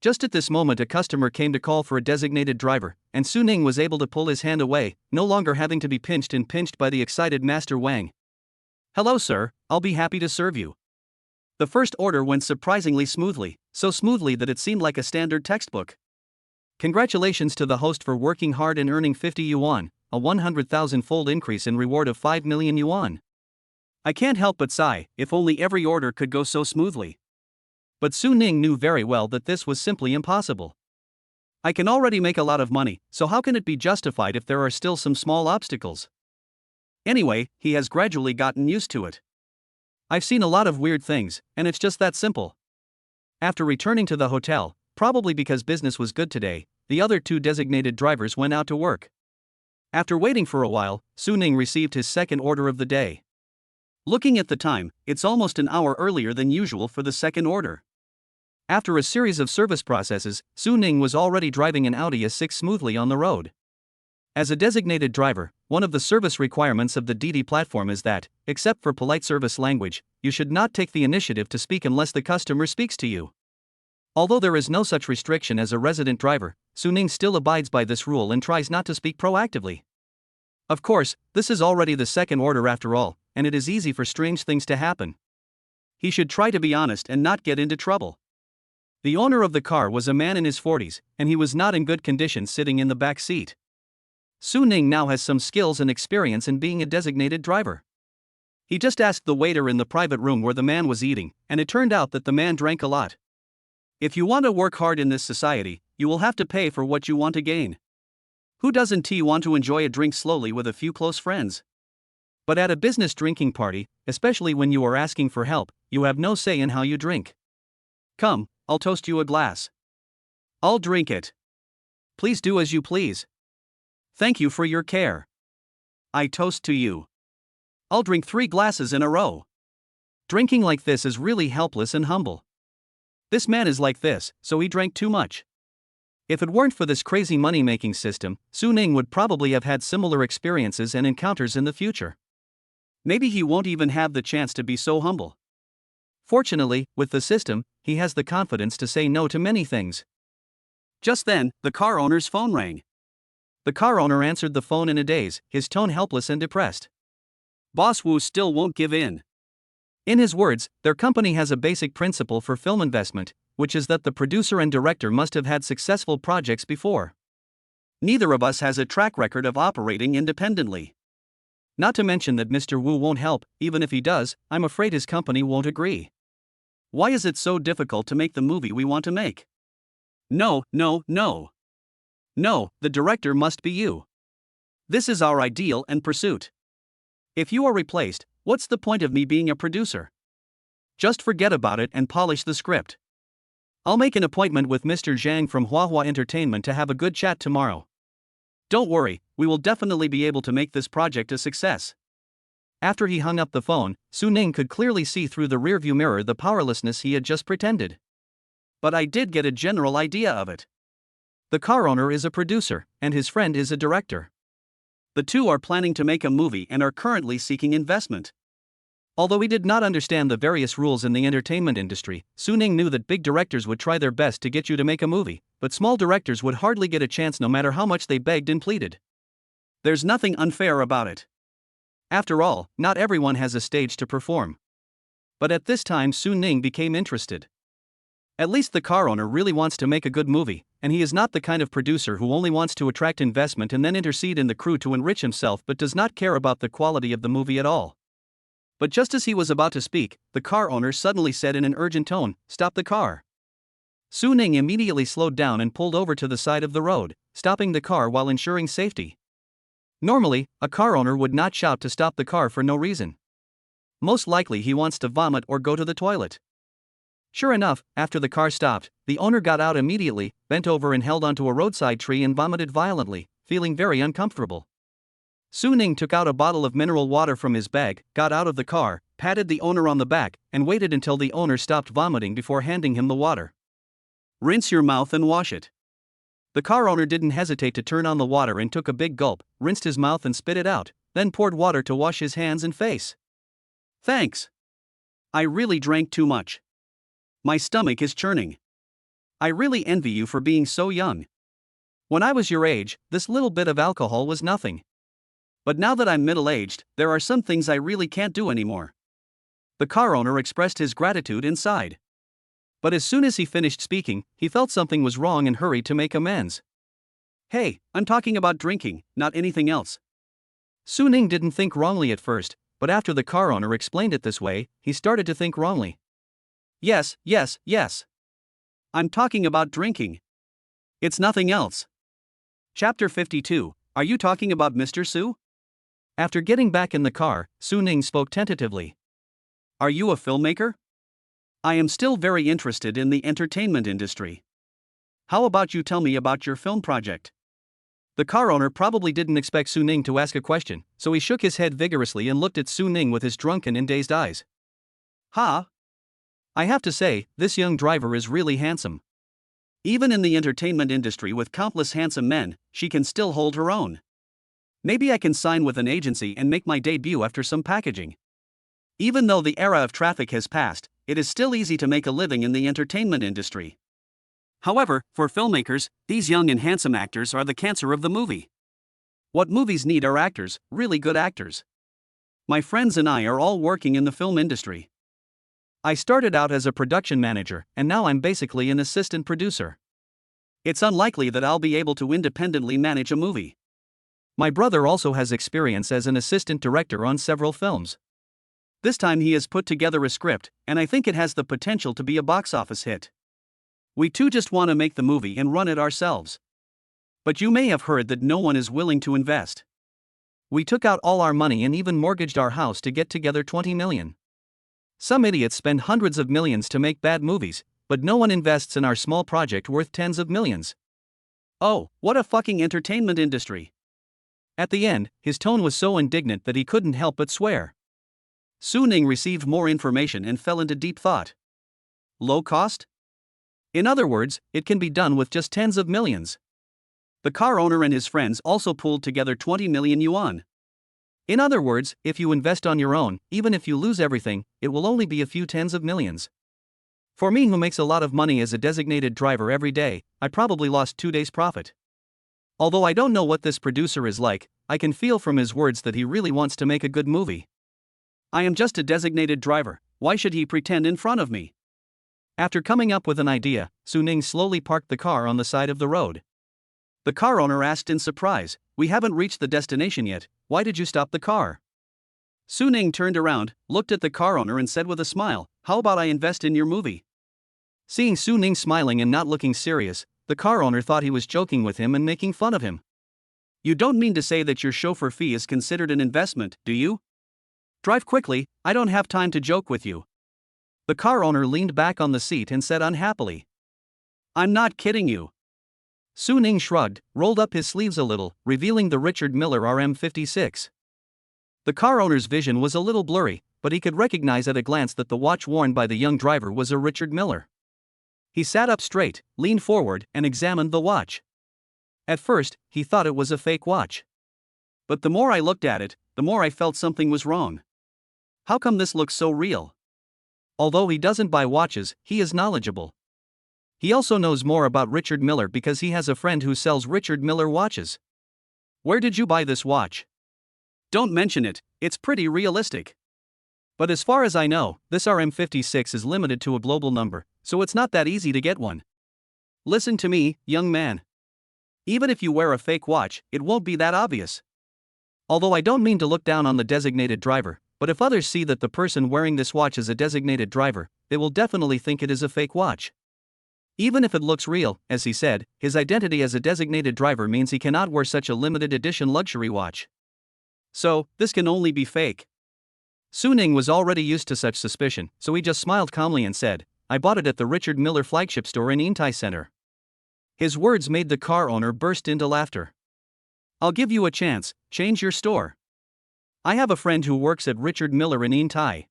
Just at this moment a customer came to call for a designated driver, and Su Ning was able to pull his hand away, no longer having to be pinched by the excited Master Wang. Hello sir, I'll be happy to serve you. The first order went surprisingly smoothly, so smoothly that it seemed like a standard textbook. Congratulations to the host for working hard and earning 50 yuan, a 100,000-fold increase in reward of 5 million yuan. I can't help but sigh, if only every order could go so smoothly. But Su Ning knew very well that this was simply impossible. I can already make a lot of money, so how can it be justified if there are still some small obstacles? Anyway, he has gradually gotten used to it. I've seen a lot of weird things, and it's just that simple. After returning to the hotel, probably because business was good today, the other 2 designated drivers went out to work. After waiting for a while, Su Ning received his second order of the day. Looking at the time, it's almost an hour earlier than usual for the second order. After a series of service processes, Su Ning was already driving an Audi A6 smoothly on the road. As a designated driver, one of the service requirements of the Didi platform is that, except for polite service language, you should not take the initiative to speak unless the customer speaks to you. Although there is no such restriction as a resident driver, Su Ning still abides by this rule and tries not to speak proactively. Of course, this is already the second order after all, and it is easy for strange things to happen. He should try to be honest and not get into trouble. The owner of the car was a man in his 40s, and he was not in good condition sitting in the back seat. Su Ning now has some skills and experience in being a designated driver. He just asked the waiter in the private room where the man was eating, and it turned out that the man drank a lot. If you want to work hard in this society, you will have to pay for what you want to gain. Who doesn't want to enjoy a drink slowly with a few close friends? But at a business drinking party, especially when you are asking for help, you have no say in how you drink. Come, I'll toast you a glass. I'll drink it. Please do as you please. Thank you for your care. I toast to you. I'll drink 3 glasses in a row. Drinking like this is really helpless and humble. This man is like this, so he drank too much. If it weren't for this crazy money-making system, Su Ning would probably have had similar experiences and encounters in the future. Maybe he won't even have the chance to be so humble. Fortunately, with the system, he has the confidence to say no to many things. Just then, the car owner's phone rang. The car owner answered the phone in a daze, his tone helpless and depressed. Boss Wu still won't give in. In his words, their company has a basic principle for film investment, which is that the producer and director must have had successful projects before. Neither of us has a track record of operating independently. Not to mention that Mr. Wu won't help. Even if he does, I'm afraid his company won't agree. Why is it so difficult to make the movie we want to make? No, no, no. No, the director must be you. This is our ideal and pursuit. If you are replaced, what's the point of me being a producer? Just forget about it and polish the script. I'll make an appointment with Mr. Zhang from Huahua Entertainment to have a good chat tomorrow. Don't worry, we will definitely be able to make this project a success. After he hung up the phone, Su Ning could clearly see through the rearview mirror the powerlessness he had just pretended. But I did get a general idea of it. The car owner is a producer, and his friend is a director. The two are planning to make a movie and are currently seeking investment. Although he did not understand the various rules in the entertainment industry, Su Ning knew that big directors would try their best to get you to make a movie, but small directors would hardly get a chance no matter how much they begged and pleaded. There's nothing unfair about it. After all, not everyone has a stage to perform. But at this time Su Ning became interested. At least the car owner really wants to make a good movie, and he is not the kind of producer who only wants to attract investment and then intercede in the crew to enrich himself but does not care about the quality of the movie at all. But just as he was about to speak, the car owner suddenly said in an urgent tone, "Stop the car." Su Ning immediately slowed down and pulled over to the side of the road, stopping the car while ensuring safety. Normally, a car owner would not shout to stop the car for no reason. Most likely he wants to vomit or go to the toilet. Sure enough, after the car stopped, the owner got out immediately, bent over and held onto a roadside tree and vomited violently, feeling very uncomfortable. Su Ning took out a bottle of mineral water from his bag, got out of the car, patted the owner on the back, and waited until the owner stopped vomiting before handing him the water. Rinse your mouth and wash it. The car owner didn't hesitate to turn on the water and took a big gulp, rinsed his mouth and spit it out, then poured water to wash his hands and face. Thanks. I really drank too much. My stomach is churning. I really envy you for being so young. When I was your age, this little bit of alcohol was nothing. But now that I'm middle-aged, there are some things I really can't do anymore. The car owner expressed his gratitude inside. But as soon as he finished speaking, he felt something was wrong and hurried to make amends. Hey, I'm talking about drinking, not anything else. Su Ning didn't think wrongly at first, but after the car owner explained it this way, he started to think wrongly. Yes. I'm talking about drinking. It's nothing else. Chapter 52, are you talking about Mr. Su? After getting back in the car, Su Ning spoke tentatively. Are you a filmmaker? I am still very interested in the entertainment industry. How about you tell me about your film project? The car owner probably didn't expect Su Ning to ask a question, so he shook his head vigorously and looked at Su Ning with his drunken and dazed eyes. Ha! I have to say, this young driver is really handsome. Even in the entertainment industry with countless handsome men, she can still hold her own. Maybe I can sign with an agency and make my debut after some packaging. Even though the era of traffic has passed, it is still easy to make a living in the entertainment industry. However, for filmmakers, these young and handsome actors are the cancer of the movie. What movies need are actors, really good actors. My friends and I are all working in the film industry. I started out as a production manager, and now I'm basically an assistant producer. It's unlikely that I'll be able to independently manage a movie. My brother also has experience as an assistant director on several films. This time he has put together a script, and I think it has the potential to be a box office hit. We too just want to make the movie and run it ourselves. But you may have heard that no one is willing to invest. We took out all our money and even mortgaged our house to get together 20 million. Some idiots spend hundreds of millions to make bad movies, but no one invests in our small project worth tens of millions. Oh, what a fucking entertainment industry. At the end, his tone was so indignant that he couldn't help but swear. Su Ning received more information and fell into deep thought. Low cost? In other words, it can be done with just tens of millions. The car owner and his friends also pooled together 20 million yuan. In other words, if you invest on your own, even if you lose everything, it will only be a few tens of millions. For me, who makes a lot of money as a designated driver every day, I probably lost 2 days' profit. Although I don't know what this producer is like, I can feel from his words that he really wants to make a good movie. I am just a designated driver, Why should he pretend in front of me? After coming up with an idea, Su Ning slowly parked the car on the side of the road. The car owner asked in surprise, "We haven't reached the destination yet, why did you stop the car?" Su Ning turned around, looked at the car owner and said with a smile, "How about I invest in your movie?" Seeing Su Ning smiling and not looking serious, the car owner thought he was joking with him and making fun of him. "You don't mean to say that your chauffeur fee is considered an investment, do you? Drive quickly, I don't have time to joke with you." The car owner leaned back on the seat and said unhappily, "I'm not kidding you." Su Ning shrugged, rolled up his sleeves a little, revealing the Richard Miller RM56. The car owner's vision was a little blurry, but he could recognize at a glance that the watch worn by the young driver was a Richard Miller. He sat up straight, leaned forward, and examined the watch. At first, he thought it was a fake watch. But the more I looked at it, the more I felt something was wrong. How come this looks so real? Although he doesn't buy watches, he is knowledgeable. He also knows more about Richard Miller because he has a friend who sells Richard Miller watches. "Where did you buy this watch?" "Don't mention it, it's pretty realistic." But as far as I know, this RM56 is limited to a global number, so it's not that easy to get one. "Listen to me, young man. Even if you wear a fake watch, it won't be that obvious." Although I don't mean to look down on the designated driver, but if others see that the person wearing this watch is a designated driver, they will definitely think it is a fake watch. Even if it looks real, as he said, his identity as a designated driver means he cannot wear such a limited edition luxury watch. So, this can only be fake. Su Ning was already used to such suspicion, so he just smiled calmly and said, "I bought it at the Richard Miller flagship store in Intai Center." His words made the car owner burst into laughter. "I'll give you a chance, change your store. I have a friend who works at Richard Miller in Intai.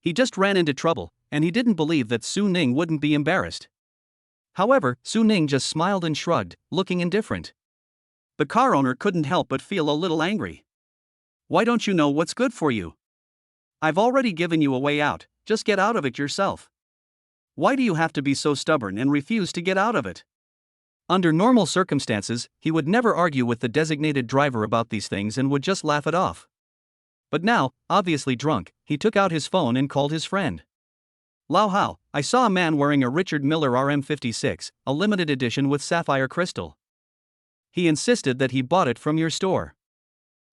He just ran into trouble, and he didn't believe that Su Ning wouldn't be embarrassed." However, Su Ning just smiled and shrugged, looking indifferent. The car owner couldn't help but feel a little angry. "Why don't you know what's good for you? I've already given you a way out, just get out of it yourself. Why do you have to be so stubborn and refuse to get out of it?" Under normal circumstances, he would never argue with the designated driver about these things and would just laugh it off. But now, obviously drunk, he took out his phone and called his friend. "Lao Hao, I saw a man wearing a Richard Miller RM56, a limited edition with sapphire crystal. He insisted that he bought it from your store.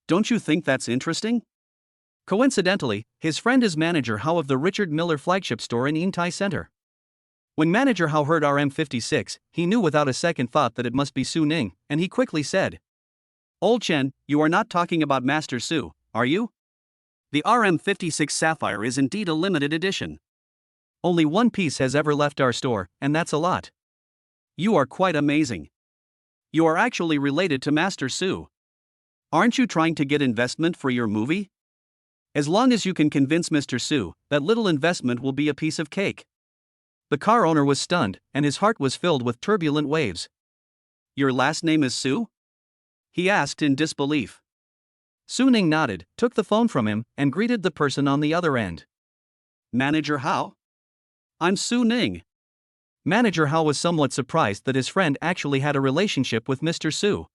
Don't you think that's interesting?" Coincidentally, his friend is Manager Hao of the Richard Miller flagship store in Intai Center. When Manager Hao heard RM56, he knew without a second thought that it must be Su Ning, and he quickly said, "Old Chen, you are not talking about Master Su, are you? The RM56 Sapphire is indeed a limited edition. Only one piece has ever left our store, and that's a lot." "You are quite amazing. You are actually related to Master Su. Aren't you trying to get investment for your movie? As long as you can convince Mr. Su, that little investment will be a piece of cake." The car owner was stunned, and his heart was filled with turbulent waves. "Your last name is Su?" he asked in disbelief. Su Ning nodded, took the phone from him, and greeted the person on the other end. "Manager Hao? I'm Su Ning." Manager Hao was somewhat surprised that his friend actually had a relationship with Mr. Su.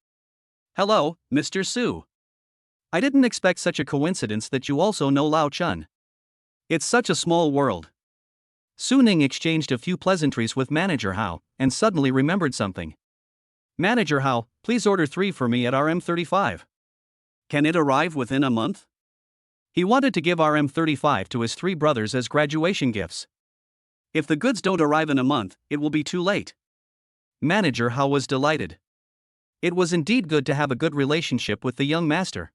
"Hello, Mr. Su. I didn't expect such a coincidence that you also know Lao Chun. It's such a small world." Su Ning exchanged a few pleasantries with Manager Hao, and suddenly remembered something. "Manager Hao, please order 3 for me at RM35. Can it arrive within a month?" He wanted to give RM35 to his 3 brothers as graduation gifts. "If the goods don't arrive in a month, it will be too late." Manager Hao was delighted. It was indeed good to have a good relationship with the young master.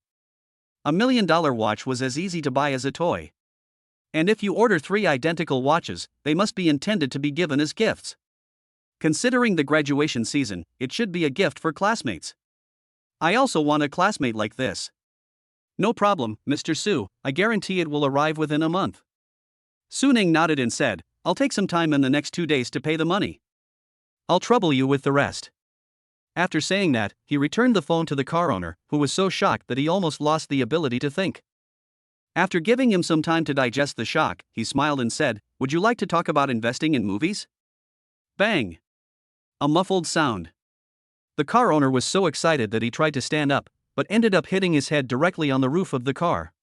$1 million watch was as easy to buy as a toy. And if you order 3 identical watches, they must be intended to be given as gifts. Considering the graduation season, it should be a gift for classmates. I also want a classmate like this. "No problem, Mr. Su, I guarantee it will arrive within a month." Su Ning nodded and said, "I'll take some time in the next 2 days to pay the money. I'll trouble you with the rest." After saying that, he returned the phone to the car owner, who was so shocked that he almost lost the ability to think. After giving him some time to digest the shock, he smiled and said, "Would you like to talk about investing in movies?" Bang! A muffled sound. The car owner was so excited that he tried to stand up, but ended up hitting his head directly on the roof of the car.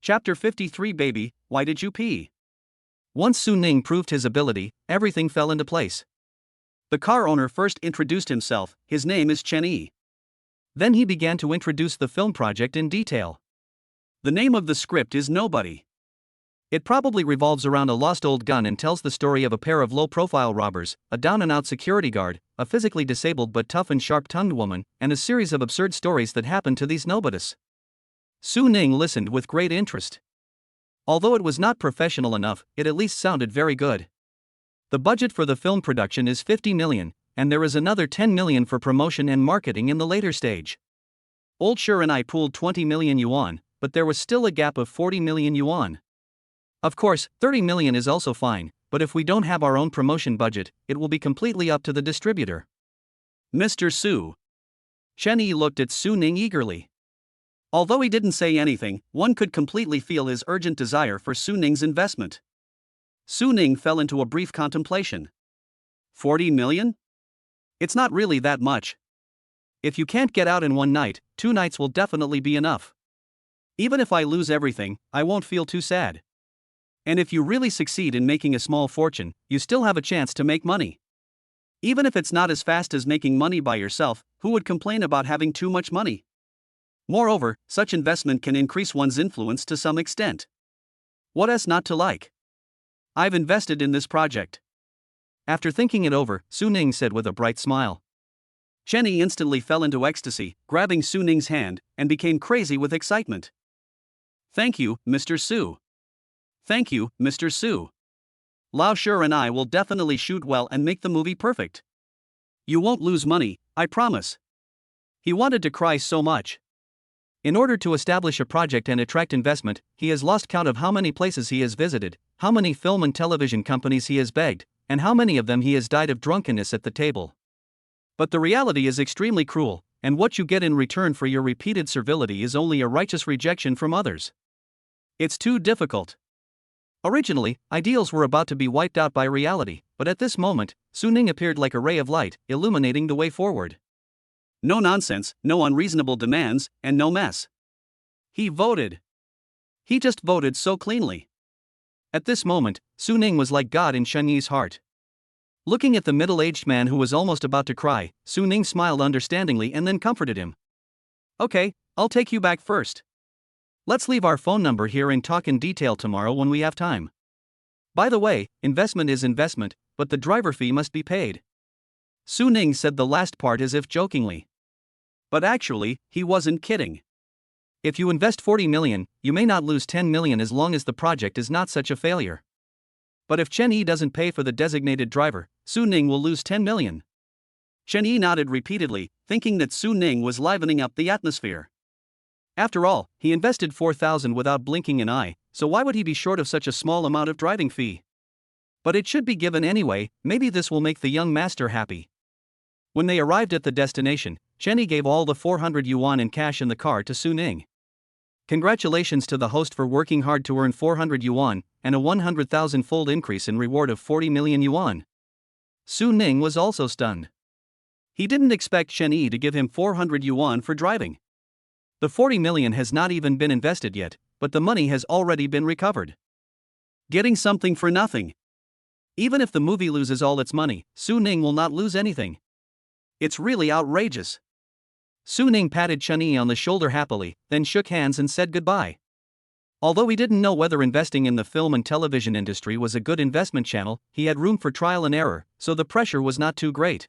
Chapter 53 Baby, why did you pee? Once Su Ning proved his ability, everything fell into place. The car owner first introduced himself. His name is Chen Yi. Then he began to introduce the film project in detail. The name of the script is Nobody. It probably revolves around a lost old gun and tells the story of a pair of low-profile robbers, a down-and-out security guard, a physically disabled but tough and sharp-tongued woman, and a series of absurd stories that happen to these nobodies. Su Ning listened with great interest. Although it was not professional enough, it at least sounded very good. The budget for the film production is 50 million, and there is another 10 million for promotion and marketing in the later stage. Old Sure and I pooled 20 million yuan, but there was still a gap of 40 million yuan. Of course, 30 million is also fine, but if we don't have our own promotion budget, it will be completely up to the distributor. Mr. Su. Chen Yi looked at Su Ning eagerly. Although he didn't say anything, one could completely feel his urgent desire for Su Ning's investment. Su Ning fell into a brief contemplation. 40 million? It's not really that much. If you can't get out in one night, 2 nights will definitely be enough. Even if I lose everything, I won't feel too sad. And if you really succeed in making a small fortune, you still have a chance to make money. Even if it's not as fast as making money by yourself, who would complain about having too much money? Moreover, such investment can increase one's influence to some extent. What else not to like? I've invested in this project. After thinking it over, Su Ning said with a bright smile. Chen Yi instantly fell into ecstasy, grabbing Su Ning's hand, and became crazy with excitement. Thank you, Mr. Su. Thank you, Mr. Su. Lao Sure and I will definitely shoot well and make the movie perfect. You won't lose money, I promise. He wanted to cry so much. In order to establish a project and attract investment, he has lost count of how many places he has visited, how many film and television companies he has begged, and how many of them he has died of drunkenness at the table. But the reality is extremely cruel, and what you get in return for your repeated servility is only a righteous rejection from others. It's too difficult. Originally, ideals were about to be wiped out by reality, but at this moment, Su Ning appeared like a ray of light, illuminating the way forward. No nonsense, no unreasonable demands, and no mess. He voted. He just voted so cleanly. At this moment, Su Ning was like God in Chen Yi's heart. Looking at the middle-aged man who was almost about to cry, Su Ning smiled understandingly and then comforted him. Okay, I'll take you back first. Let's leave our phone number here and talk in detail tomorrow when we have time. By the way, investment is investment, but the driver fee must be paid. Su Ning said the last part as if jokingly. But actually, he wasn't kidding. If you invest 40 million, you may not lose 10 million as long as the project is not such a failure. But if Chen Yi doesn't pay for the designated driver, Su Ning will lose 10 million. Chen Yi nodded repeatedly, thinking that Su Ning was livening up the atmosphere. After all, he invested 4,000 without blinking an eye, so why would he be short of such a small amount of driving fee? But it should be given anyway, maybe this will make the young master happy. When they arrived at the destination, Chen Yi gave all the 400 yuan in cash in the car to Su Ning. Congratulations to the host for working hard to earn 400 yuan, and a 100,000-fold increase in reward of 40 million yuan. Su Ning was also stunned. He didn't expect Chen Yi to give him 400 yuan for driving. The 40 million has not even been invested yet, but the money has already been recovered. Getting something for nothing. Even if the movie loses all its money, Su Ning will not lose anything. It's really outrageous. Su Ning patted Chen Yi on the shoulder happily, then shook hands and said goodbye. Although he didn't know whether investing in the film and television industry was a good investment channel, he had room for trial and error, so the pressure was not too great.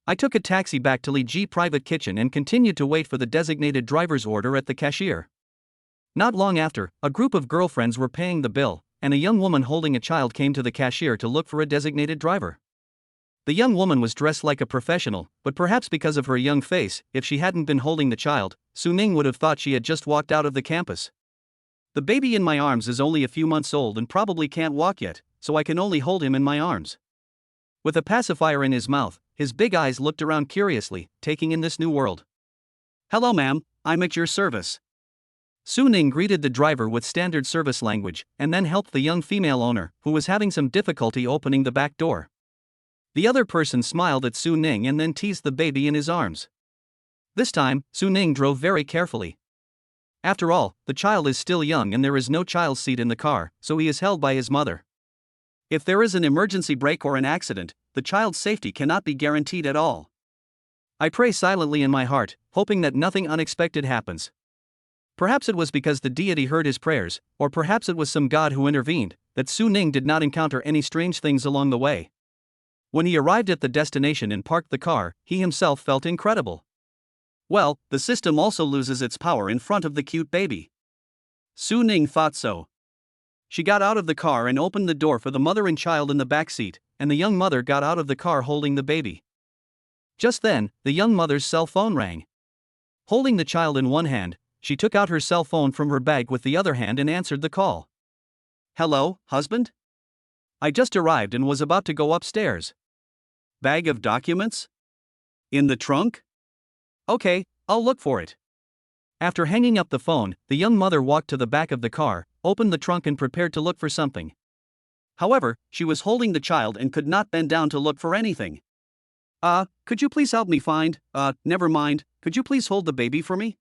I took a taxi back to Li Ji private kitchen and continued to wait for the designated driver's order at the cashier. Not long after, a group of girlfriends were paying the bill, and a young woman holding a child came to the cashier to look for a designated driver. The young woman was dressed like a professional, but perhaps because of her young face, if she hadn't been holding the child, Su Ning would have thought she had just walked out of the campus. The baby in my arms is only a few months old and probably can't walk yet, so I can only hold him in my arms. With a pacifier in his mouth, his big eyes looked around curiously, taking in this new world. Hello ma'am, I'm at your service. Su Ning greeted the driver with standard service language, and then helped the young female owner, who was having some difficulty opening the back door. The other person smiled at Su Ning and then teased the baby in his arms. This time, Su Ning drove very carefully. After all, the child is still young and there is no child seat in the car, so he is held by his mother. If there is an emergency brake or an accident, the child's safety cannot be guaranteed at all. I pray silently in my heart, hoping that nothing unexpected happens. Perhaps it was because the deity heard his prayers, or perhaps it was some god who intervened, that Su Ning did not encounter any strange things along the way. When he arrived at the destination and parked the car, he himself felt incredible. Well, the system also loses its power in front of the cute baby. Su Ning thought so. She got out of the car and opened the door for the mother and child in the back seat, and the young mother got out of the car holding the baby. Just then, the young mother's cell phone rang. Holding the child in one hand, she took out her cell phone from her bag with the other hand and answered the call. "Hello, husband? I just arrived and was about to go upstairs. Bag of documents? In the trunk? Okay, I'll look for it." After hanging up the phone, the young mother walked to the back of the car, opened the trunk and prepared to look for something. However, she was holding the child and could not bend down to look for anything. Could you please help me find, never mind, could you please hold the baby for me?"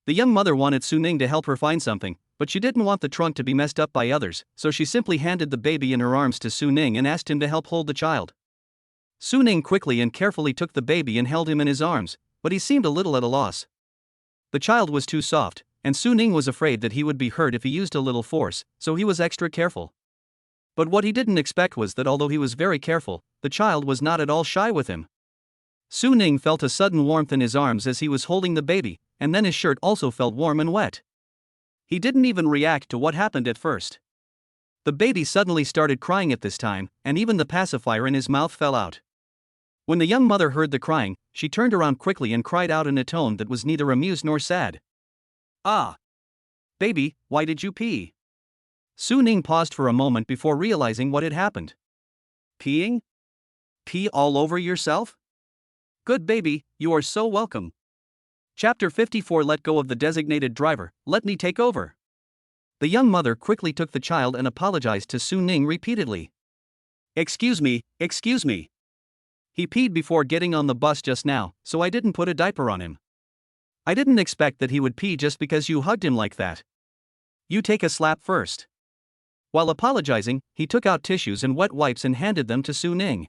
The young mother wanted Su Ning to help her find something, but she didn't want the trunk to be messed up by others, so she simply handed the baby in her arms to Su Ning and asked him to help hold the child. Su Ning quickly and carefully took the baby and held him in his arms, but he seemed a little at a loss. The child was too soft, and Su Ning was afraid that he would be hurt if he used a little force, so he was extra careful. But what he didn't expect was that although he was very careful, the child was not at all shy with him. Su Ning felt a sudden warmth in his arms as he was holding the baby, and then his shirt also felt warm and wet. He didn't even react to what happened at first. The baby suddenly started crying at this time, and even the pacifier in his mouth fell out. When the young mother heard the crying, she turned around quickly and cried out in a tone that was neither amused nor sad. "Ah! Baby, why did you pee?" Su Ning paused for a moment before realizing what had happened. "Peeing? Pee all over yourself? Good baby, you are so welcome." Chapter 54. Let go of the designated driver, let me take over. The young mother quickly took the child and apologized to Su Ning repeatedly. Excuse me. He peed before getting on the bus just now, so I didn't put a diaper on him. I didn't expect that he would pee just because you hugged him like that. You take a slap first." While apologizing, he took out tissues and wet wipes and handed them to Su Ning.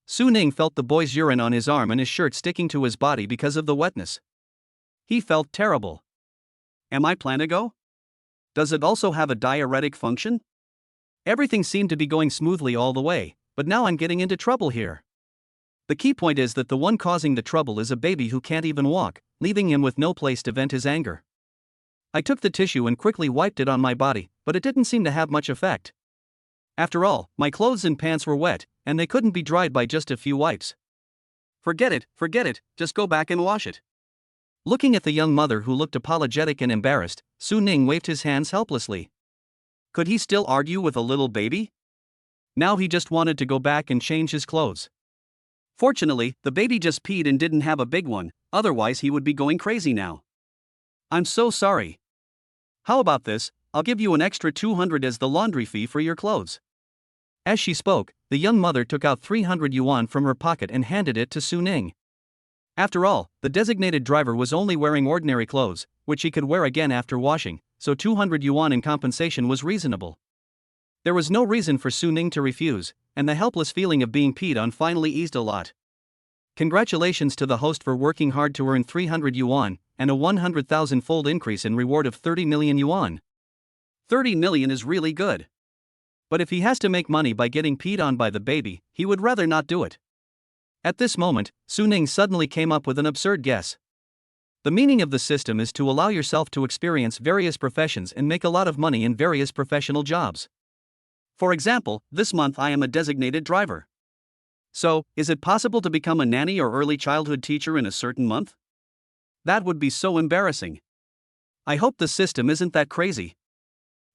Su Ning felt the boy's urine on his arm and his shirt sticking to his body because of the wetness. He felt terrible. Am I Planago? Does it also have a diuretic function? Everything seemed to be going smoothly all the way, but now I'm getting into trouble here. The key point is that the one causing the trouble is a baby who can't even walk, leaving him with no place to vent his anger. I took the tissue and quickly wiped it on my body, but it didn't seem to have much effect. After all, my clothes and pants were wet, and they couldn't be dried by just a few wipes. Forget it, just go back and wash it. Looking at the young mother who looked apologetic and embarrassed, Su Ning waved his hands helplessly. Could he still argue with a little baby? Now he just wanted to go back and change his clothes. Fortunately, the baby just peed and didn't have a big one, otherwise he would be going crazy now. I'm so sorry. How about this, I'll give you an extra 200 as the laundry fee for your clothes. As she spoke, the young mother took out 300 yuan from her pocket and handed it to Su Ning. After all, the designated driver was only wearing ordinary clothes, which he could wear again after washing, so 200 yuan in compensation was reasonable. There was no reason for Su Ning to refuse, and the helpless feeling of being peed on finally eased a lot. Congratulations to the host for working hard to earn 300 yuan, and a 100,000-fold increase in reward of 30 million yuan. 30 million is really good. But if he has to make money by getting peed on by the baby, he would rather not do it. At this moment, Su Ning suddenly came up with an absurd guess. The meaning of the system is to allow yourself to experience various professions and make a lot of money in various professional jobs. For example, this month I am a designated driver. So, is it possible to become a nanny or early childhood teacher in a certain month? That would be so embarrassing. I hope the system isn't that crazy.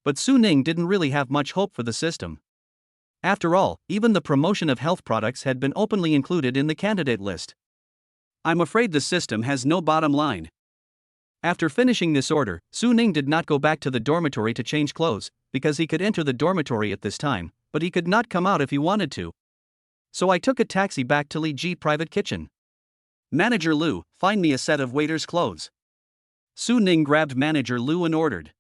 But Su Ning didn't really have much hope for the system. After all, even the promotion of health products had been openly included in the candidate list. I'm afraid the system has no bottom line. After finishing this order, Su Ning did not go back to the dormitory to change clothes, because he could enter the dormitory at this time, but he could not come out if he wanted to. So I took a taxi back to Li Ji private kitchen. Manager Lu, find me a set of waiter's clothes. Su Ning grabbed Manager Lu and ordered.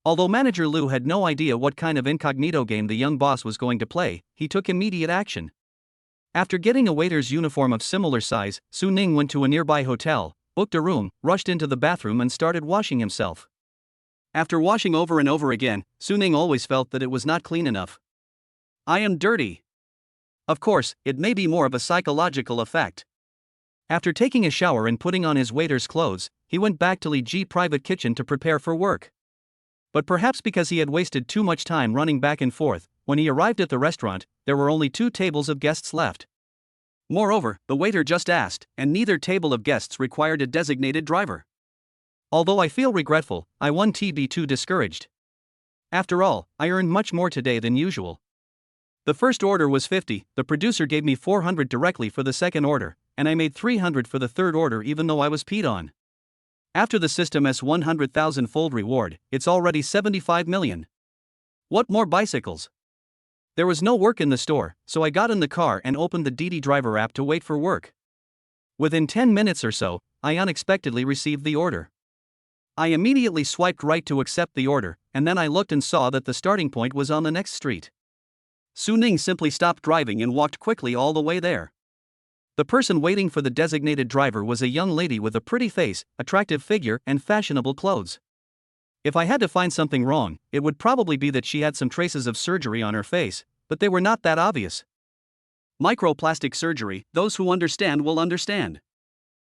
Although Manager Liu had no idea what kind of incognito game the young boss was going to play, he took immediate action. After getting a waiter's uniform of similar size, Su Ning went to a nearby hotel, booked a room, rushed into the bathroom and started washing himself. After washing over and over again, Su Ning always felt that it was not clean enough. I am dirty. Of course, it may be more of a psychological effect. After taking a shower and putting on his waiter's clothes, he went back to Li Ji private kitchen to prepare for work. But perhaps because he had wasted too much time running back and forth, when he arrived at the restaurant, there were only 2 tables of guests left. Moreover, the waiter just asked, and neither table of guests required a designated driver. Although I feel regretful, I won't be too discouraged. After all, I earned much more today than usual. The first order was 50, the producer gave me 400 directly for the second order, and I made 300 for the third order even though I was peed on. After the system's 100,000-fold reward, it's already 75 million. What more bicycles? There was no work in the store, so I got in the car and opened the Didi Driver app to wait for work. Within 10 minutes or so, I unexpectedly received the order. I immediately swiped right to accept the order, and then I looked and saw that the starting point was on the next street. Su Ning simply stopped driving and walked quickly all the way there. The person waiting for the designated driver was a young lady with a pretty face, attractive figure, and fashionable clothes. If I had to find something wrong, it would probably be that she had some traces of surgery on her face, but they were not that obvious. Microplastic surgery, those who understand will understand.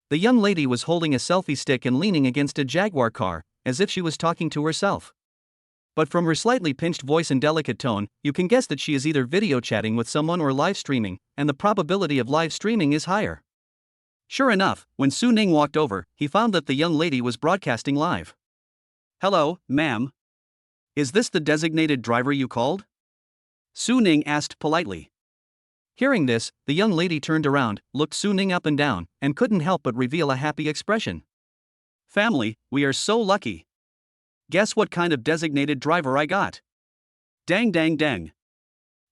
The young lady was holding a selfie stick and leaning against a Jaguar car, as if she was talking to herself. But from her slightly pinched voice and delicate tone, you can guess that she is either video chatting with someone or live streaming, and the probability of live streaming is higher. Sure enough, when Su Ning walked over, he found that the young lady was broadcasting live. Hello, ma'am. Is this the designated driver you called? Su Ning asked politely. Hearing this, the young lady turned around, looked Su Ning up and down, and couldn't help but reveal a happy expression. Family, we are so lucky. Guess what kind of designated driver I got? Dang dang dang.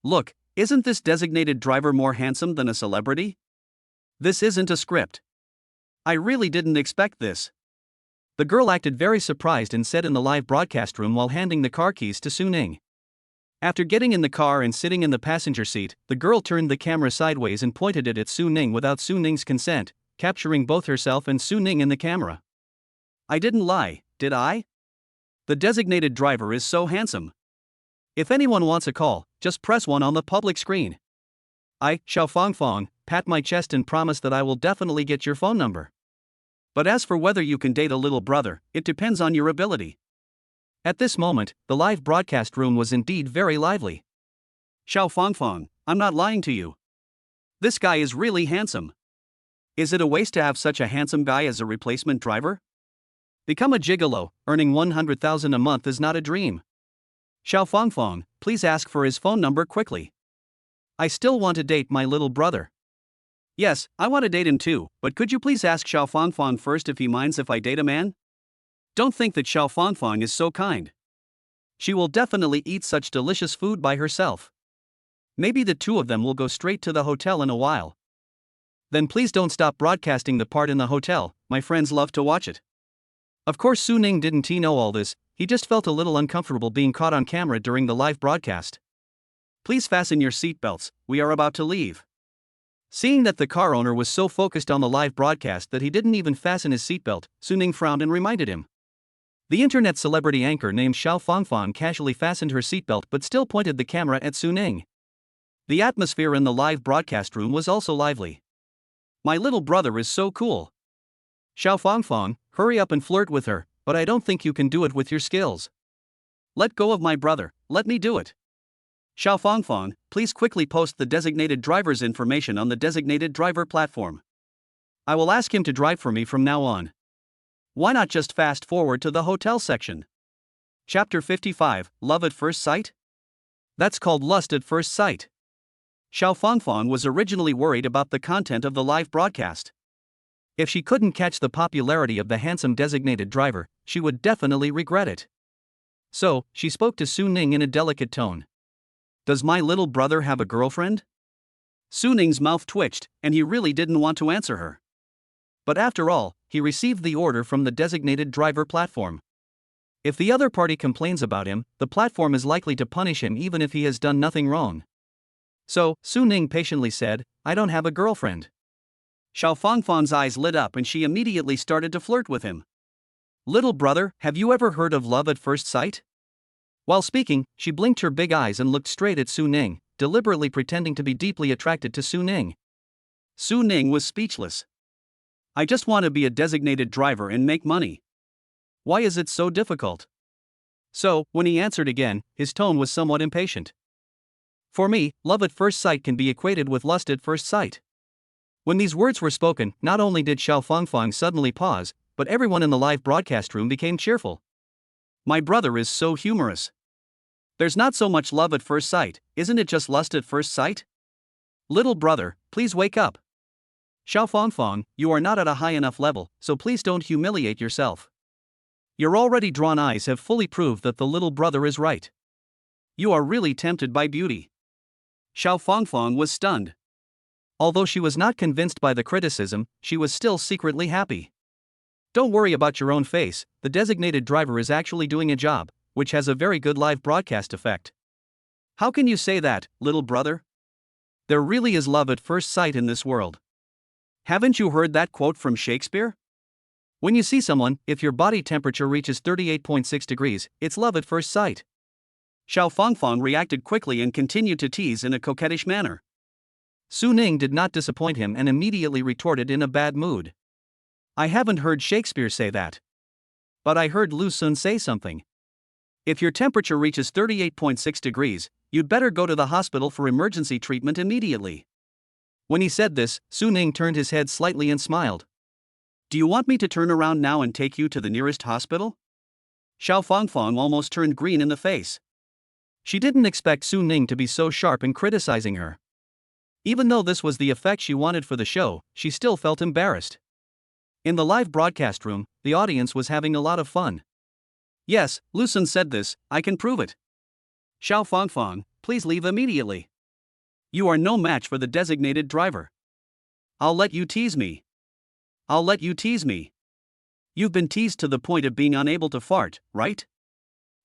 Look, isn't this designated driver more handsome than a celebrity? This isn't a script. I really didn't expect this. The girl acted very surprised and said in the live broadcast room while handing the car keys to Su Ning. After getting in the car and sitting in the passenger seat, the girl turned the camera sideways and pointed it at Su Ning without Su Ning's consent, capturing both herself and Su Ning in the camera. I didn't lie, did I? The designated driver is so handsome. If anyone wants a call, just press 1 on the public screen. I, Xiao Fangfang, pat my chest and promise that I will definitely get your phone number. But as for whether you can date a little brother, it depends on your ability. At this moment, the live broadcast room was indeed very lively. Xiao Fangfang, I'm not lying to you. This guy is really handsome. Is it a waste to have such a handsome guy as a replacement driver? Become a gigolo, earning 100,000 a month is not a dream. Xiao Fangfang, please ask for his phone number quickly. I still want to date my little brother. Yes, I want to date him too, but could you please ask Xiao Fangfang first if he minds if I date a man? Don't think that Xiao Fangfang is so kind. She will definitely eat such delicious food by herself. Maybe the 2 of them will go straight to the hotel in a while. Then please don't stop broadcasting the part in the hotel, my friends love to watch it. Of course Su Ning didn't know all this, he just felt a little uncomfortable being caught on camera during the live broadcast. Please fasten your seatbelts, we are about to leave. Seeing that the car owner was so focused on the live broadcast that he didn't even fasten his seatbelt, Su Ning frowned and reminded him. The internet celebrity anchor named Xiao Fangfang casually fastened her seatbelt but still pointed the camera at Su Ning. The atmosphere in the live broadcast room was also lively. My little brother is so cool. Xiao Fangfang, hurry up and flirt with her, but I don't think you can do it with your skills. Let go of my brother, let me do it. Xiao Fangfang, please quickly post the designated driver's information on the designated driver platform. I will ask him to drive for me from now on. Why not just fast forward to the hotel section? Chapter 55, Love at First Sight? That's called lust at first sight. Xiao Fangfang was originally worried about the content of the live broadcast. If she couldn't catch the popularity of the handsome designated driver, she would definitely regret it. So, she spoke to Su Ning in a delicate tone. Does my little brother have a girlfriend? Su Ning's mouth twitched, and he really didn't want to answer her. But after all, he received the order from the designated driver platform. If the other party complains about him, the platform is likely to punish him even if he has done nothing wrong. So, Su Ning patiently said, "I don't have a girlfriend." Xiao Fangfang's eyes lit up and she immediately started to flirt with him. "Little brother, have you ever heard of love at first sight?" While speaking, she blinked her big eyes and looked straight at Su Ning, deliberately pretending to be deeply attracted to Su Ning. Su Ning was speechless. "I just want to be a designated driver and make money. Why is it so difficult?" So, when he answered again, his tone was somewhat impatient. "For me, love at first sight can be equated with lust at first sight." When these words were spoken, not only did Xiao Fangfang suddenly pause, but everyone in the live broadcast room became cheerful. My brother is so humorous. There's not so much love at first sight, isn't it just lust at first sight? Little brother, please wake up. Xiao Fangfang, you are not at a high enough level, so please don't humiliate yourself. Your already drawn eyes have fully proved that the little brother is right. You are really tempted by beauty. Xiao Fangfang was stunned. Although she was not convinced by the criticism, she was still secretly happy. Don't worry about your own face, the designated driver is actually doing a job, which has a very good live broadcast effect. How can you say that, little brother? There really is love at first sight in this world. Haven't you heard that quote from Shakespeare? When you see someone, if your body temperature reaches 38.6 degrees, it's love at first sight. Xiao Fangfang reacted quickly and continued to tease in a coquettish manner. Su Ning did not disappoint him and immediately retorted in a bad mood. I haven't heard Shakespeare say that. But I heard Lu Sun say something. If your temperature reaches 38.6 degrees, you'd better go to the hospital for emergency treatment immediately. When he said this, Su Ning turned his head slightly and smiled. Do you want me to turn around now and take you to the nearest hospital? Xiao Fangfang almost turned green in the face. She didn't expect Su Ning to be so sharp in criticizing her. Even though this was the effect she wanted for the show, she still felt embarrassed. In the live broadcast room, the audience was having a lot of fun. Yes, Lu Sun said this, I can prove it. Xiao Fangfang, please leave immediately. You are no match for the designated driver. I'll let you tease me. I'll let you tease me. You've been teased to the point of being unable to fart, right?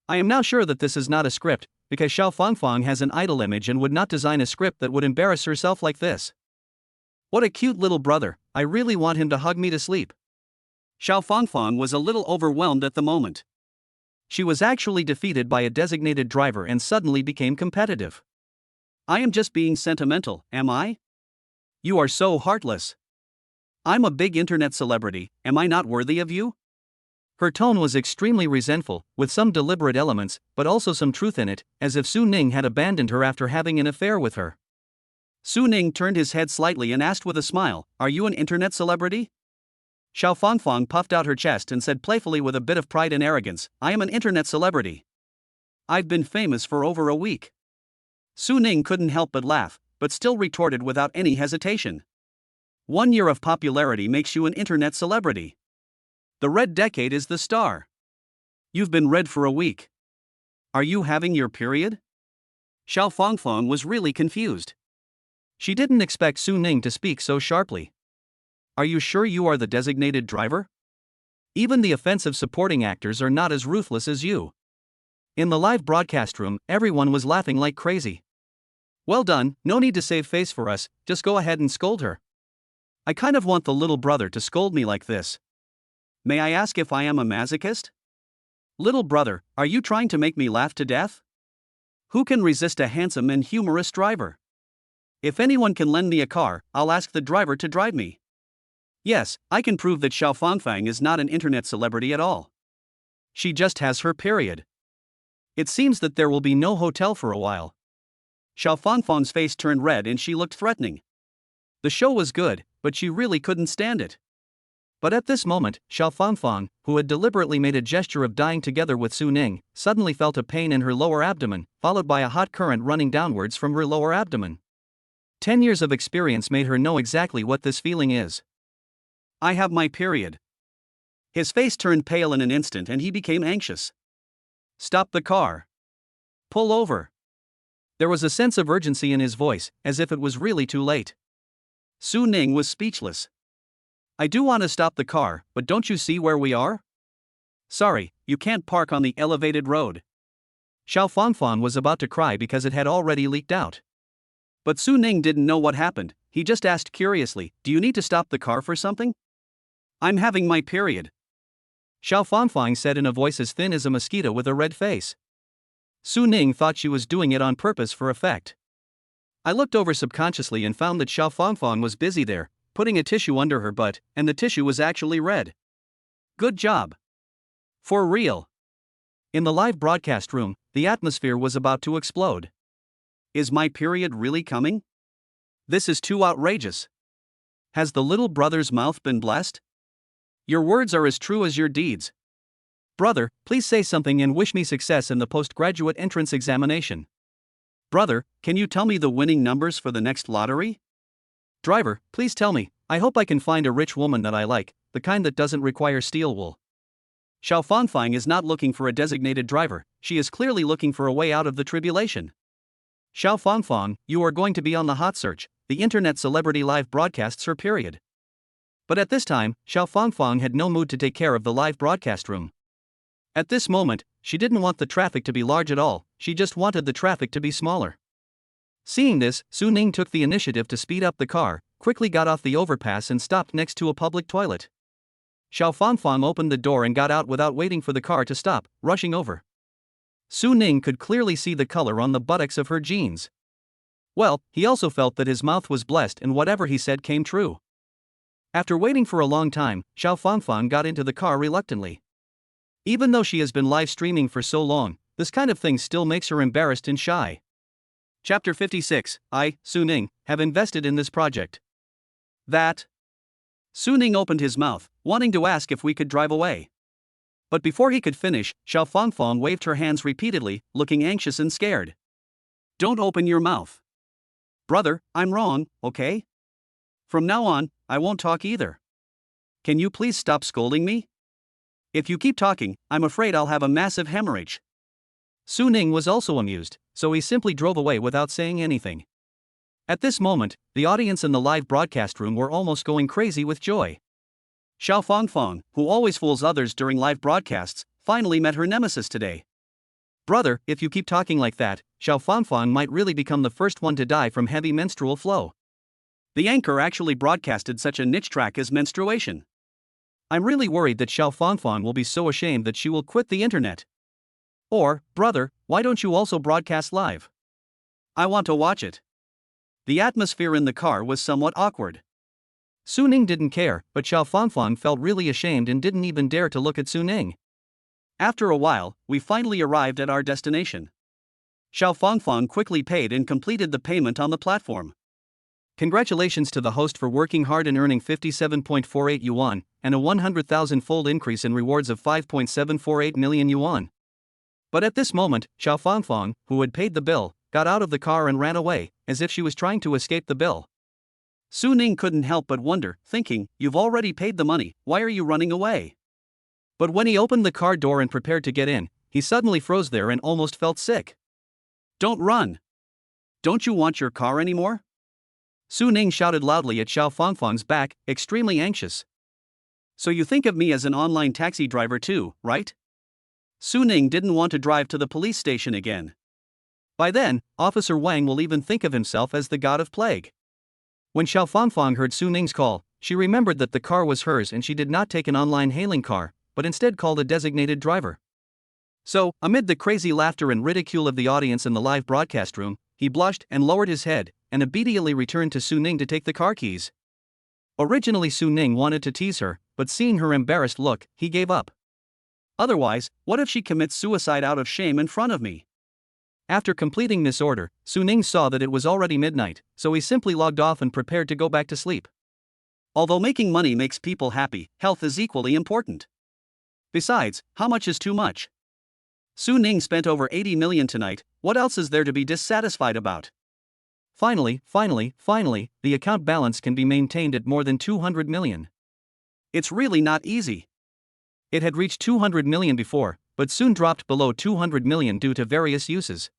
I am now sure that this is not a script, because Xiao Fangfang has an idol image and would not design a script that would embarrass herself like this. What a cute little brother, I really want him to hug me to sleep. Xiao Fangfang was a little overwhelmed at the moment. She was actually defeated by a designated driver and suddenly became competitive. I am just being sentimental, am I? You are so heartless. I'm a big internet celebrity, am I not worthy of you? Her tone was extremely resentful, with some deliberate elements, but also some truth in it, as if Su Ning had abandoned her after having an affair with her. Su Ning turned his head slightly and asked with a smile, Are you an internet celebrity? Xiao Fangfang puffed out her chest and said playfully with a bit of pride and arrogance, I am an internet celebrity. I've been famous for over a week. Su Ning couldn't help but laugh, but still retorted without any hesitation. 1 year of popularity makes you an internet celebrity. The red decade is the star. You've been red for a week. Are you having your period? Xiao Fangfang was really confused. She didn't expect Su Ning to speak so sharply. Are you sure you are the designated driver? Even the offensive supporting actors are not as ruthless as you. In the live broadcast room, everyone was laughing like crazy. Well done, no need to save face for us, just go ahead and scold her. I kind of want the little brother to scold me like this. May I ask if I am a masochist? Little brother, are you trying to make me laugh to death? Who can resist a handsome and humorous driver? If anyone can lend me a car, I'll ask the driver to drive me. Yes, I can prove that Xiao Fangfang is not an internet celebrity at all. She just has her period. It seems that there will be no hotel for a while. Xiao Fangfang's face turned red and she looked threatening. The show was good, but she really couldn't stand it. But at this moment, Xiao Fangfang, who had deliberately made a gesture of dying together with Su Ning, suddenly felt a pain in her lower abdomen, followed by a hot current running downwards from her lower abdomen. 10 years of experience made her know exactly what this feeling is. I have my period. His face turned pale in an instant and he became anxious. Stop the car. Pull over. There was a sense of urgency in his voice, as if it was really too late. Su Ning was speechless. I do want to stop the car, but don't you see where we are? Sorry, you can't park on the elevated road. Xiao Fangfang was about to cry because it had already leaked out. But Su Ning didn't know what happened. He just asked curiously, "Do you need to stop the car for something?" "I'm having my period," Xiao Fangfang said in a voice as thin as a mosquito with a red face. Su Ning thought she was doing it on purpose for effect. I looked over subconsciously and found that Xiao Fangfang was busy there, putting a tissue under her butt, and the tissue was actually red. Good job. For real. In the live broadcast room, the atmosphere was about to explode. Is my period really coming? This is too outrageous. Has the little brother's mouth been blessed? Your words are as true as your deeds. Brother, please say something and wish me success in the postgraduate entrance examination. Brother, can you tell me the winning numbers for the next lottery? Driver, please tell me. I hope I can find a rich woman that I like, the kind that doesn't require steel wool. Xiao Fangfang is not looking for a designated driver, she is clearly looking for a way out of the tribulation. Xiao Fangfang, you are going to be on the hot search. The internet celebrity live broadcasts her period. But at this time, Xiao Fangfang had no mood to take care of the live broadcast room. At this moment, she didn't want the traffic to be large at all, she just wanted the traffic to be smaller. Seeing this, Su Ning took the initiative to speed up the car, quickly got off the overpass and stopped next to a public toilet. Xiao Fangfang opened the door and got out without waiting for the car to stop, rushing over. Su Ning could clearly see the color on the buttocks of her jeans. Well, he also felt that his mouth was blessed and whatever he said came true. After waiting for a long time, Xiao Fangfang got into the car reluctantly. Even though she has been live streaming for so long, this kind of thing still makes her embarrassed and shy. Chapter 56, I, Su Ning, have invested in this project. That. Su Ning opened his mouth, wanting to ask if we could drive away. But before he could finish, Xiao Fangfang waved her hands repeatedly, looking anxious and scared. Don't open your mouth. Brother, I'm wrong, okay? From now on, I won't talk either. Can you please stop scolding me? If you keep talking, I'm afraid I'll have a massive hemorrhage. Su Ning was also amused, so he simply drove away without saying anything. At this moment, the audience in the live broadcast room were almost going crazy with joy. Xiao Fangfang, who always fools others during live broadcasts, finally met her nemesis today. Brother, if you keep talking like that, Xiao Fangfang might really become the first one to die from heavy menstrual flow. The anchor actually broadcasted such a niche track as menstruation. I'm really worried that Xiao Fangfang will be so ashamed that she will quit the internet. Or, brother, why don't you also broadcast live? I want to watch it. The atmosphere in the car was somewhat awkward. Su Ning didn't care, but Xiao Fangfang felt really ashamed and didn't even dare to look at Su Ning. After a while, we finally arrived at our destination. Xiao Fangfang quickly paid and completed the payment on the platform. Congratulations to the host for working hard and earning 57.48 yuan, and a 100,000-fold increase in rewards of 5.748 million yuan. But at this moment, Xiao Fangfang, who had paid the bill, got out of the car and ran away, as if she was trying to escape the bill. Su Ning couldn't help but wonder, thinking, you've already paid the money, why are you running away? But when he opened the car door and prepared to get in, he suddenly froze there and almost felt sick. Don't run. Don't you want your car anymore? Su Ning shouted loudly at Xiao Fangfang's back, extremely anxious. So you think of me as an online taxi driver too, right? Su Ning didn't want to drive to the police station again. By then, Officer Wang will even think of himself as the god of plague. When Xiao Fangfang heard Su Ning's call, she remembered that the car was hers and she did not take an online hailing car, but instead called a designated driver. So, amid the crazy laughter and ridicule of the audience in the live broadcast room, he blushed and lowered his head, and immediately returned to Su Ning to take the car keys. Originally Su Ning wanted to tease her, but seeing her embarrassed look, he gave up. Otherwise, what if she commits suicide out of shame in front of me? After completing this order, Su Ning saw that it was already midnight, so he simply logged off and prepared to go back to sleep. Although making money makes people happy, health is equally important. Besides, how much is too much? Su Ning spent over 80 million tonight, what else is there to be dissatisfied about? Finally, the account balance can be maintained at more than 200 million. It's really not easy. It had reached 200 million before, but soon dropped below 200 million due to various uses.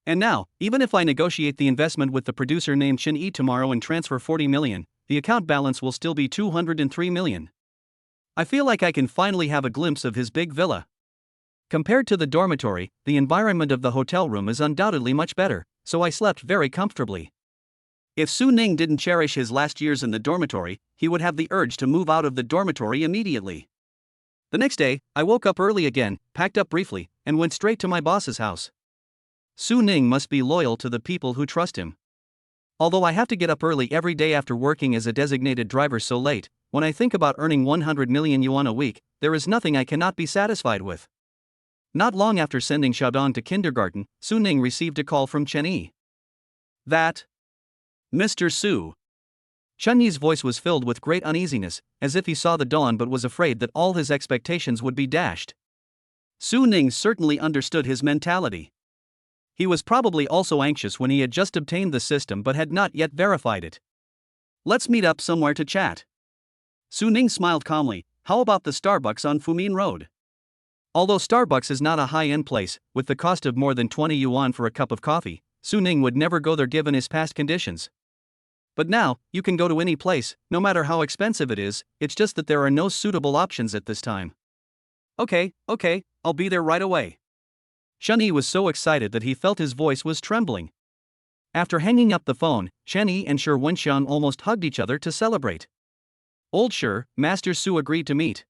And now, even if I negotiate the investment with the producer named Chen Yi tomorrow and transfer 40 million, the account balance will still be 203 million. I feel like I can finally have a glimpse of his big villa. Compared to the dormitory, the environment of the hotel room is undoubtedly much better, so I slept very comfortably. If Su Ning didn't cherish his last years in the dormitory, he would have the urge to move out of the dormitory immediately. The next day, I woke up early again, packed up briefly, and went straight to my boss's house. Su Ning must be loyal to the people who trust him. Although I have to get up early every day after working as a designated driver so late, when I think about earning 100 million yuan a week, there is nothing I cannot be satisfied with. Not long after sending Xiaodong to kindergarten, Su Ning received a call from Chen Yi. That? Mr. Su. Chen Yi's voice was filled with great uneasiness, as if he saw the dawn but was afraid that all his expectations would be dashed. Su Ning certainly understood his mentality. He was probably also anxious when he had just obtained the system but had not yet verified it. Let's meet up somewhere to chat. Su Ning smiled calmly. How about the Starbucks on Fumin Road? Although Starbucks is not a high-end place, with the cost of more than 20 yuan for a cup of coffee, Su Ning would never go there given his past conditions. But now, you can go to any place, no matter how expensive it is, it's just that there are no suitable options at this time. Okay, I'll be there right away. Chen Yi was so excited that he felt his voice was trembling. After hanging up the phone, Chen Yi and Shi Wenxiang almost hugged each other to celebrate. Old Shi, Master Su agreed to meet.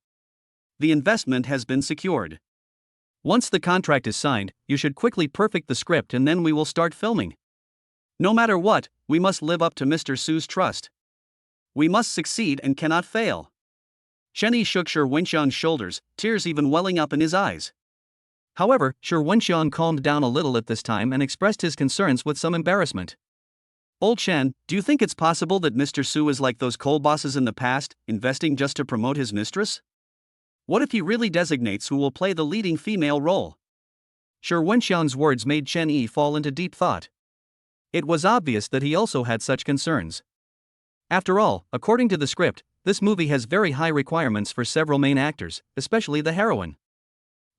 The investment has been secured. Once the contract is signed, you should quickly perfect the script and then we will start filming. No matter what, we must live up to Mr. Su's trust. We must succeed and cannot fail. Chen Yi shook Shi Wenxiang's shoulders, tears even welling up in his eyes. However, Shi Wenxiang calmed down a little at this time and expressed his concerns with some embarrassment. Old Chen, do you think it's possible that Mr. Su is like those coal bosses in the past, investing just to promote his mistress? What if he really designates who will play the leading female role? Shi Wenxiang's words made Chen Yi fall into deep thought. It was obvious that he also had such concerns. After all, according to the script, this movie has very high requirements for several main actors, especially the heroine.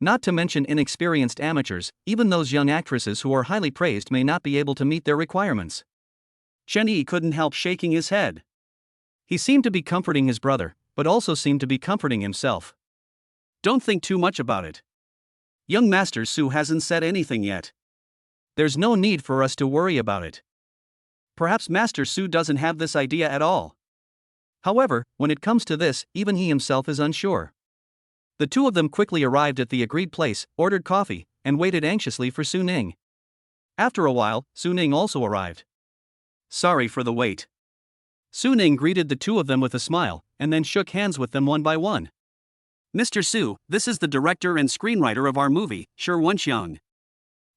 Not to mention inexperienced amateurs, even those young actresses who are highly praised may not be able to meet their requirements. Chen Yi couldn't help shaking his head. He seemed to be comforting his brother, but also seemed to be comforting himself. Don't think too much about it. Young Master Su hasn't said anything yet. There's no need for us to worry about it. Perhaps Master Su doesn't have this idea at all. However, when it comes to this, even he himself is unsure. The two of them quickly arrived at the agreed place, ordered coffee, and waited anxiously for Su Ning. After a while, Su Ning also arrived. Sorry for the wait. Su Ning greeted the two of them with a smile, and then shook hands with them one by one. Mr. Su, this is the director and screenwriter of our movie, Shi Wenxiang.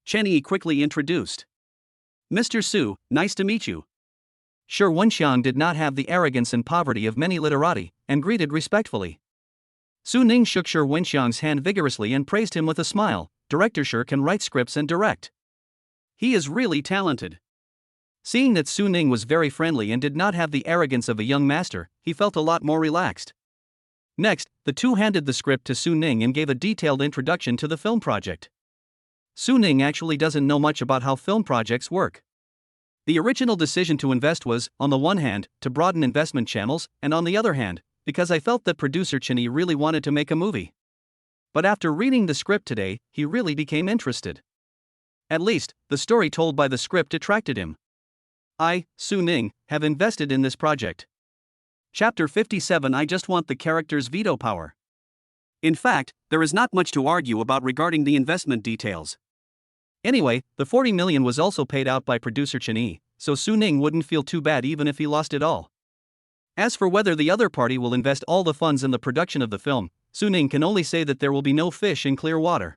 Chen Yi quickly introduced. Mr. Su, nice to meet you. Shi Wenxiang did not have the arrogance and poverty of many literati, and greeted respectfully. Su Ning shook Shi Wenxiang's hand vigorously and praised him with a smile. Director Shi can write scripts and direct. He is really talented. Seeing that Su Ning was very friendly and did not have the arrogance of a young master, he felt a lot more relaxed. Next, the two handed the script to Su Ning and gave a detailed introduction to the film project. Su Ning actually doesn't know much about how film projects work. The original decision to invest was, on the one hand, to broaden investment channels, and on the other hand, because I felt that producer Chen Yi really wanted to make a movie. But after reading the script today, he really became interested. At least, the story told by the script attracted him. I, Su Ning, have invested in this project. Chapter 57. I just want the character's veto power. In fact, there is not much to argue about regarding the investment details. Anyway, the 40 million was also paid out by producer Chen Yi, so Su Ning wouldn't feel too bad even if he lost it all. As for whether the other party will invest all the funds in the production of the film, Su Ning can only say that there will be no fish in clear water.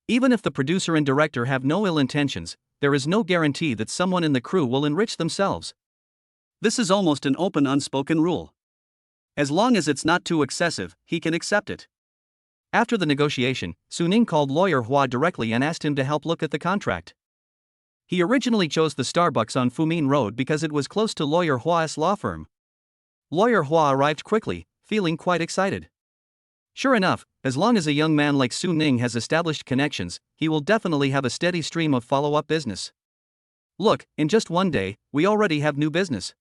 Even if the producer and director have no ill intentions, there is no guarantee that someone in the crew will enrich themselves. This is almost an open unspoken rule. As long as it's not too excessive, he can accept it. After the negotiation, Su Ning called lawyer Hua directly and asked him to help look at the contract. He originally chose the Starbucks on Fumin Road because it was close to lawyer Hua's law firm. Lawyer Hua arrived quickly, feeling quite excited. Sure enough, as long as a young man like Su Ning has established connections, he will definitely have a steady stream of follow-up business. Look, in just one day, we already have new business.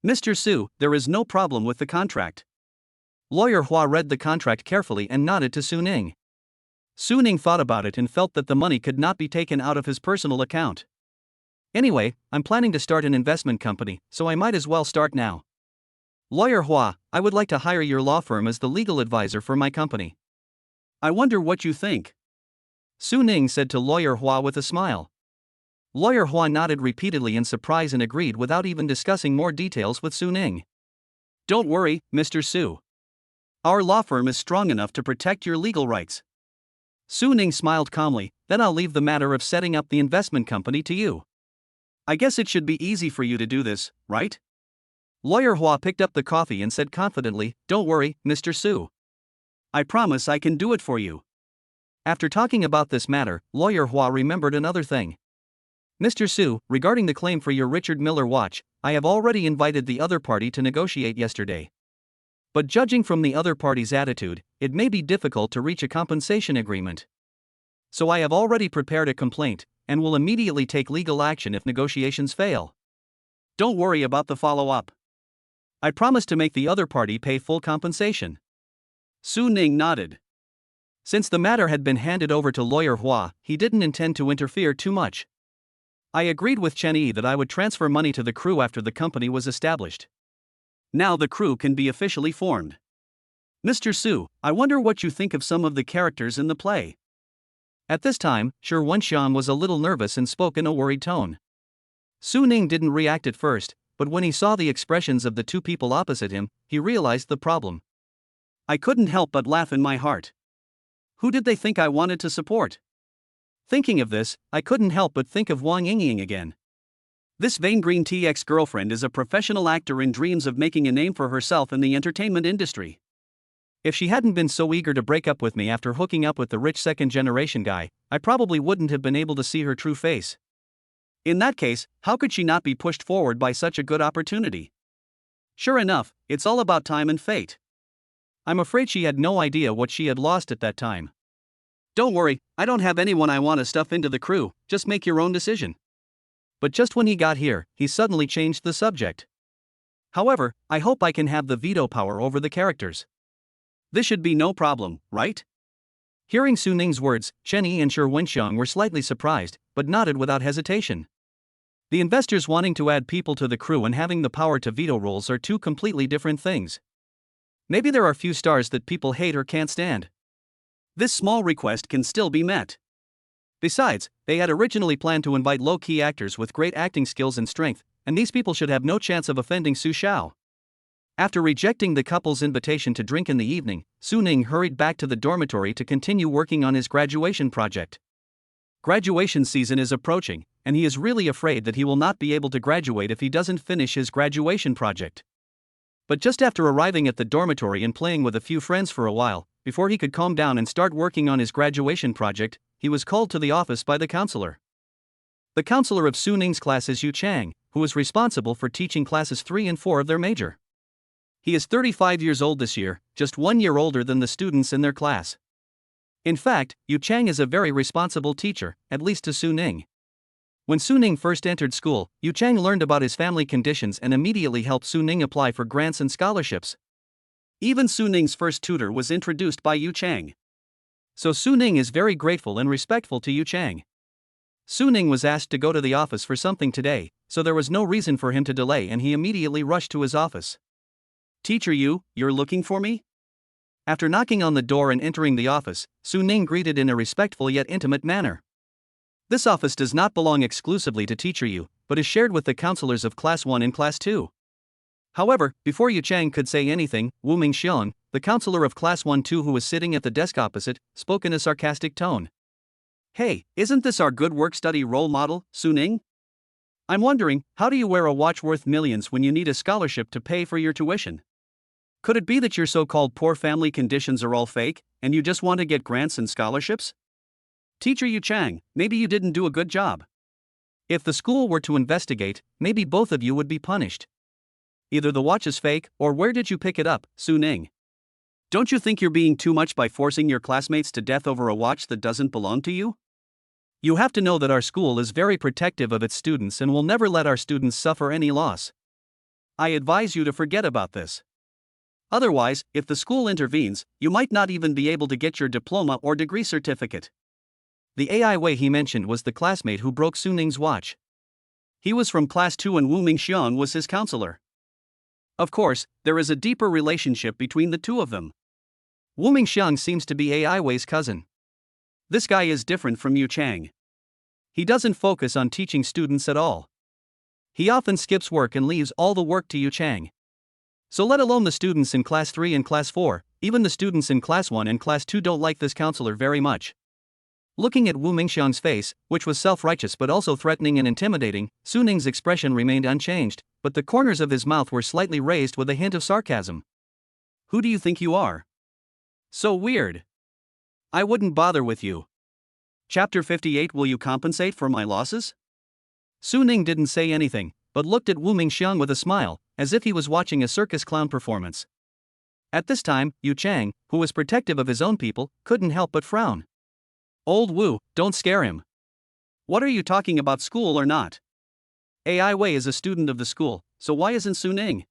Mr. Su, there is no problem with the contract. Lawyer Hua read the contract carefully and nodded to Su Ning. Su Ning thought about it and felt that the money could not be taken out of his personal account. Anyway, I'm planning to start an investment company, so I might as well start now. Lawyer Hua, I would like to hire your law firm as the legal advisor for my company. I wonder what you think. Su Ning said to Lawyer Hua with a smile. Lawyer Hua nodded repeatedly in surprise and agreed without even discussing more details with Su Ning. Don't worry, Mr. Su. Our law firm is strong enough to protect your legal rights. Su Ning smiled calmly, then I'll leave the matter of setting up the investment company to you. I guess it should be easy for you to do this, right? Lawyer Hua picked up the coffee and said confidently, Don't worry, Mr. Su. I promise I can do it for you. After talking about this matter, Lawyer Hua remembered another thing. Mr. Su, regarding the claim for your Richard Miller watch, I have already invited the other party to negotiate yesterday. But judging from the other party's attitude, it may be difficult to reach a compensation agreement. So I have already prepared a complaint, and will immediately take legal action if negotiations fail. Don't worry about the follow-up. I promise to make the other party pay full compensation. Su Ning nodded. Since the matter had been handed over to Lawyer Hua, he didn't intend to interfere too much. I agreed with Chen Yi that I would transfer money to the crew after the company was established. Now the crew can be officially formed. Mr. Su, I wonder what you think of some of the characters in the play. At this time, Shi Wenxiang was a little nervous and spoke in a worried tone. Su Ning didn't react at first, but when he saw the expressions of the two people opposite him, he realized the problem. I couldn't help but laugh in my heart. Who did they think I wanted to support? Thinking of this, I couldn't help but think of Wang Yingying again. This vain green tea ex-girlfriend is a professional actor and dreams of making a name for herself in the entertainment industry. If she hadn't been so eager to break up with me after hooking up with the rich second-generation guy, I probably wouldn't have been able to see her true face. In that case, how could she not be pushed forward by such a good opportunity? Sure enough, it's all about time and fate. I'm afraid she had no idea what she had lost at that time. Don't worry, I don't have anyone I want to stuff into the crew, just make your own decision. But just when he got here, he suddenly changed the subject. However, I hope I can have the veto power over the characters. This should be no problem, right? Hearing Su Ning's words, Chen Yi and Shi Wenxiang were slightly surprised, but nodded without hesitation. The investors wanting to add people to the crew and having the power to veto rules are two completely different things. Maybe there are few stars that people hate or can't stand. This small request can still be met. Besides, they had originally planned to invite low-key actors with great acting skills and strength, and these people should have no chance of offending Su Xiao. After rejecting the couple's invitation to drink in the evening, Su Ning hurried back to the dormitory to continue working on his graduation project. Graduation season is approaching, and he is really afraid that he will not be able to graduate if he doesn't finish his graduation project. But just after arriving at the dormitory and playing with a few friends for a while, before he could calm down and start working on his graduation project, he was called to the office by the counselor. The counselor of Su Ning's class is Yu Chang, who is responsible for teaching classes 3 and 4 of their major. He is 35 years old this year, just 1 year older than the students in their class. In fact, Yu Chang is a very responsible teacher, at least to Su Ning. When Su Ning first entered school, Yu Chang learned about his family conditions and immediately helped Su Ning apply for grants and scholarships. Even Su Ning's first tutor was introduced by Yu Chang. So Su Ning is very grateful and respectful to Yu Chang. Su Ning was asked to go to the office for something today, so there was no reason for him to delay and he immediately rushed to his office. Teacher Yu, you're looking for me? After knocking on the door and entering the office, Su Ning greeted in a respectful yet intimate manner. This office does not belong exclusively to Teacher Yu, but is shared with the counselors of Class 1 and Class 2. However, before Yu Chang could say anything, Wu Mingxian, the counselor of Class 1-2 who was sitting at the desk opposite, spoke in a sarcastic tone. Hey, isn't this our good work-study role model, Su Ning? I'm wondering, how do you wear a watch worth millions when you need a scholarship to pay for your tuition? Could it be that your so-called poor family conditions are all fake, and you just want to get grants and scholarships? Teacher Yu Chang, maybe you didn't do a good job. If the school were to investigate, maybe both of you would be punished. Either the watch is fake, or where did you pick it up, Su Ning? Don't you think you're being too much by forcing your classmates to death over a watch that doesn't belong to you? You have to know that our school is very protective of its students and will never let our students suffer any loss. I advise you to forget about this. Otherwise, if the school intervenes, you might not even be able to get your diploma or degree certificate. The AI Wei he mentioned was the classmate who broke Su Ning's watch. He was from class 2 and Wu Mingxiang was his counselor. Of course, there is a deeper relationship between the two of them. Wu Mingxiang seems to be AI Wei's cousin. This guy is different from Yu Chang. He doesn't focus on teaching students at all. He often skips work and leaves all the work to Yu Chang. So let alone the students in class 3 and class 4, even the students in class 1 and class 2 don't like this counselor very much. Looking at Wu Mingxiang's face, which was self-righteous but also threatening and intimidating, Su Ning's expression remained unchanged, but the corners of his mouth were slightly raised with a hint of sarcasm. Who do you think you are? So weird. I wouldn't bother with you. Chapter 58. Will you compensate for my losses? Su Ning didn't say anything, but looked at Wu Mingxiang with a smile, as if he was watching a circus clown performance. At this time, Yu Chang, who was protective of his own people, couldn't help but frown. Old Wu, don't scare him. What are you talking about, school or not? AI Wei is a student of the school, so why isn't Su Ning?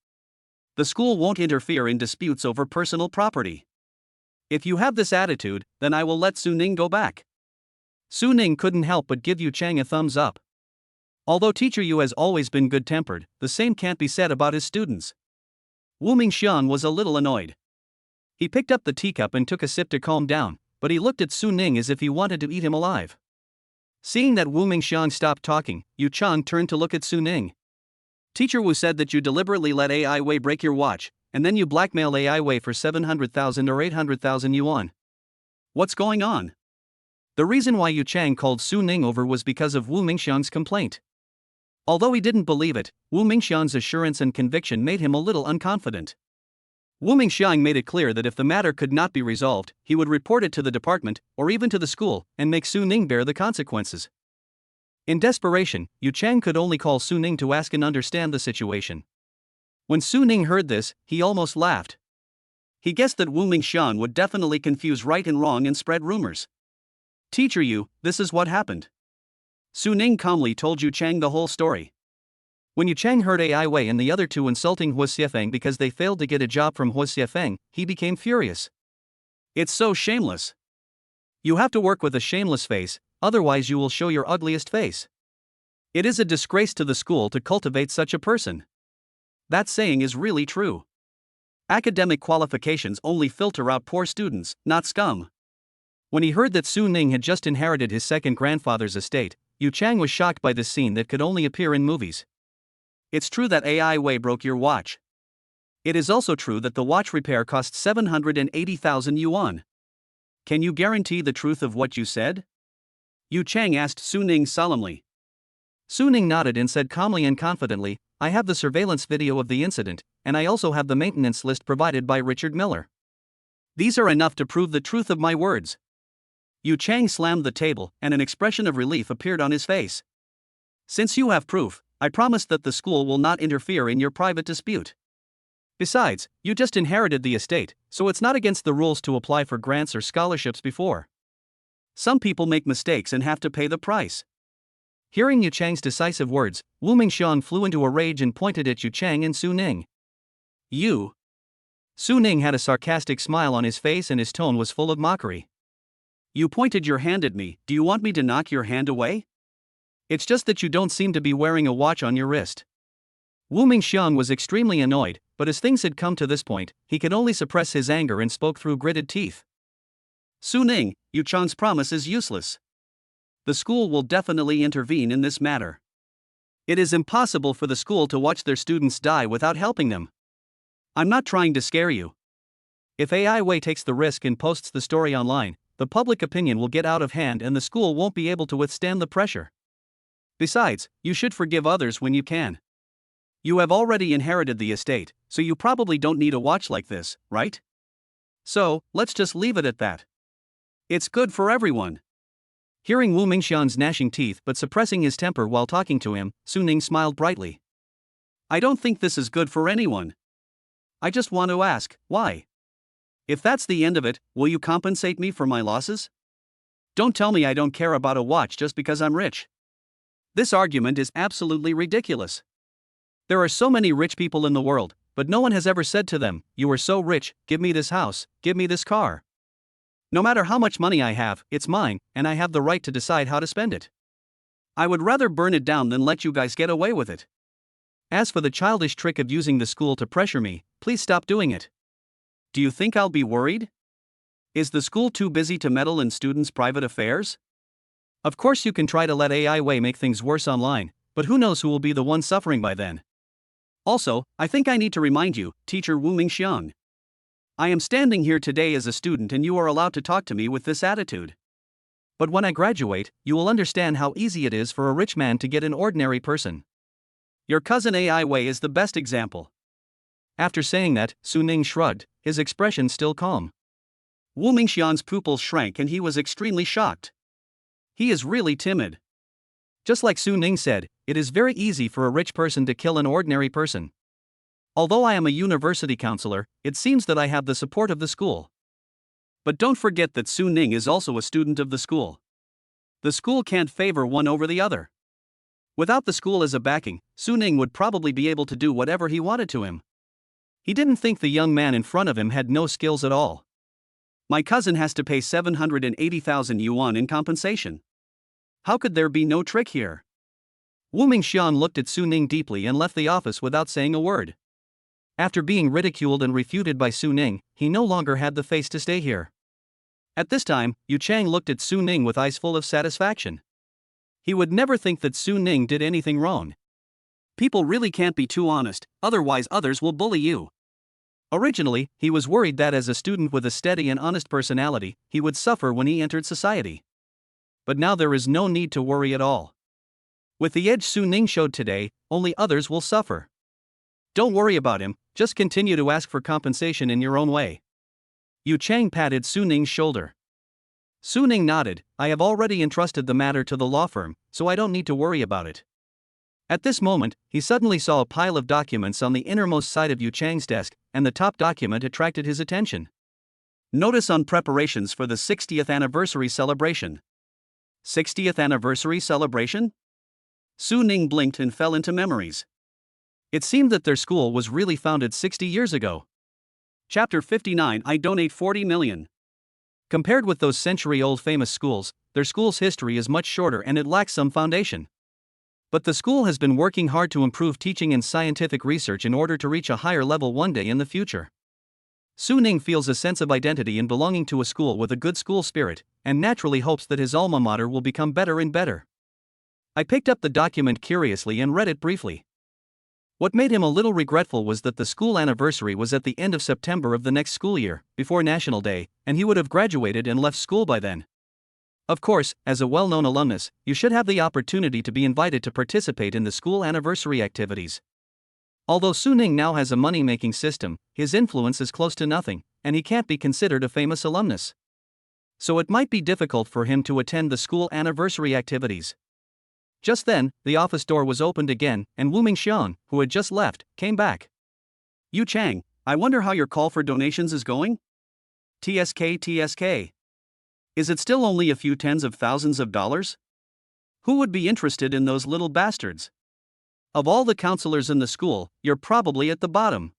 The school won't interfere in disputes over personal property. If you have this attitude, then I will let Su Ning go back. Su Ning couldn't help but give Yu Chang a thumbs up. Although Teacher Yu has always been good-tempered, the same can't be said about his students. Wu Mingxiang was a little annoyed. He picked up the teacup and took a sip to calm down, but he looked at Su Ning as if he wanted to eat him alive. Seeing that Wu Mingxiang stopped talking, Yu Chang turned to look at Su Ning. Teacher Wu said that you deliberately let AI Wei break your watch, and then you blackmailed AI Wei for 700,000 or 800,000 yuan. What's going on? The reason why Yu Chang called Su Ning over was because of Wu Mingxiang's complaint. Although he didn't believe it, Wu Mingxiang's assurance and conviction made him a little unconfident. Wu Mingxiang made it clear that if the matter could not be resolved, he would report it to the department, or even to the school, and make Su Ning bear the consequences. In desperation, Yu Chang could only call Su Ning to ask and understand the situation. When Su Ning heard this, he almost laughed. He guessed that Wu Mingxiang would definitely confuse right and wrong and spread rumors. Teacher Yu, this is what happened. Su Ning calmly told Yu Chang the whole story. When Yu Chang heard AI Wei and the other two insulting Hua Xiefeng because they failed to get a job from Hua Xiefeng, he became furious. It's so shameless. You have to work with a shameless face, otherwise you will show your ugliest face. It is a disgrace to the school to cultivate such a person. That saying is really true. Academic qualifications only filter out poor students, not scum. When he heard that Su Ning had just inherited his second grandfather's estate, Yu Chang was shocked by this scene that could only appear in movies. It's true that AI Wei broke your watch. It is also true that the watch repair cost 780,000 yuan. Can you guarantee the truth of what you said? Yu Chang asked Su Ning solemnly. Su Ning nodded and said calmly and confidently, I have the surveillance video of the incident, and I also have the maintenance list provided by Richard Miller. These are enough to prove the truth of my words. Yu Chang slammed the table, and an expression of relief appeared on his face. Since you have proof, I promise that the school will not interfere in your private dispute. Besides, you just inherited the estate, so it's not against the rules to apply for grants or scholarships before. Some people make mistakes and have to pay the price. Hearing Yu Chang's decisive words, Wu Mingxiang flew into a rage and pointed at Yu Chang and Su Ning. You. Su Ning had a sarcastic smile on his face and his tone was full of mockery. You pointed your hand at me, do you want me to knock your hand away? It's just that you don't seem to be wearing a watch on your wrist. Wu Mingxiang was extremely annoyed, but as things had come to this point, he could only suppress his anger and spoke through gritted teeth. Su Ning, Yu Chang's promise is useless. The school will definitely intervene in this matter. It is impossible for the school to watch their students die without helping them. I'm not trying to scare you. If AI Wei takes the risk and posts the story online, the public opinion will get out of hand and the school won't be able to withstand the pressure. Besides, you should forgive others when you can. You have already inherited the estate, so you probably don't need a watch like this, right? So, let's just leave it at that. It's good for everyone. Hearing Wu Mingxiang's gnashing teeth but suppressing his temper while talking to him, Su Ning smiled brightly. I don't think this is good for anyone. I just want to ask, why? If that's the end of it, will you compensate me for my losses? Don't tell me I don't care about a watch just because I'm rich. This argument is absolutely ridiculous. There are so many rich people in the world, but no one has ever said to them, "You are so rich, give me this house, give me this car. No matter how much money I have, it's mine, and I have the right to decide how to spend it. I would rather burn it down than let you guys get away with it. As for the childish trick of using the school to pressure me, please stop doing it." Do you think I'll be worried? Is the school too busy to meddle in students' private affairs? Of course, you can try to let AI Wei make things worse online, but who knows who will be the one suffering by then. Also, I think I need to remind you, Teacher Wu Mingxiang. I am standing here today as a student and you are allowed to talk to me with this attitude. But when I graduate, you will understand how easy it is for a rich man to get an ordinary person. Your cousin AI Wei is the best example. After saying that, Su Ning shrugged, his expression still calm. Wu Mingxiang's pupils shrank and he was extremely shocked. He is really timid. Just like Su Ning said, it is very easy for a rich person to kill an ordinary person. Although I am a university counselor, it seems that I have the support of the school. But don't forget that Su Ning is also a student of the school. The school can't favor one over the other. Without the school as a backing, Su Ning would probably be able to do whatever he wanted to him. He didn't think the young man in front of him had no skills at all. My cousin has to pay 780,000 yuan in compensation. How could there be no trick here? Wu Mingxiang looked at Su Ning deeply and left the office without saying a word. After being ridiculed and refuted by Su Ning, he no longer had the face to stay here. At this time, Yu Chang looked at Su Ning with eyes full of satisfaction. He would never think that Su Ning did anything wrong. People really can't be too honest, otherwise others will bully you. Originally, he was worried that as a student with a steady and honest personality, he would suffer when he entered society. But now there is no need to worry at all. With the edge Su Ning showed today, only others will suffer. Don't worry about him, just continue to ask for compensation in your own way. Yu Chang patted Su Ning's shoulder. Su Ning nodded. I have already entrusted the matter to the law firm, so I don't need to worry about it. At this moment, he suddenly saw a pile of documents on the innermost side of Yu Chang's desk, and the top document attracted his attention. Notice on preparations for the 60th anniversary celebration. 60th anniversary celebration? Su Ning blinked and fell into memories. It seemed that their school was really founded 60 years ago. Chapter 59 I donate 40 million. Compared with those century-old famous schools, their school's history is much shorter and it lacks some foundation. But the school has been working hard to improve teaching and scientific research in order to reach a higher level one day in the future. Su Ning feels a sense of identity in belonging to a school with a good school spirit, and naturally hopes that his alma mater will become better and better. I picked up the document curiously and read it briefly. What made him a little regretful was that the school anniversary was at the end of September of the next school year, before National Day, and he would have graduated and left school by then. Of course, as a well-known alumnus, you should have the opportunity to be invited to participate in the school anniversary activities. Although Su Ning now has a money-making system, his influence is close to nothing, and he can't be considered a famous alumnus. So it might be difficult for him to attend the school anniversary activities. Just then, the office door was opened again, and Wu Mingxiang, who had just left, came back. Yu Chang, I wonder how your call for donations is going? TSK. Is it still only a few tens of thousands of dollars? Who would be interested in those little bastards? Of all the counselors in the school, you're probably at the bottom.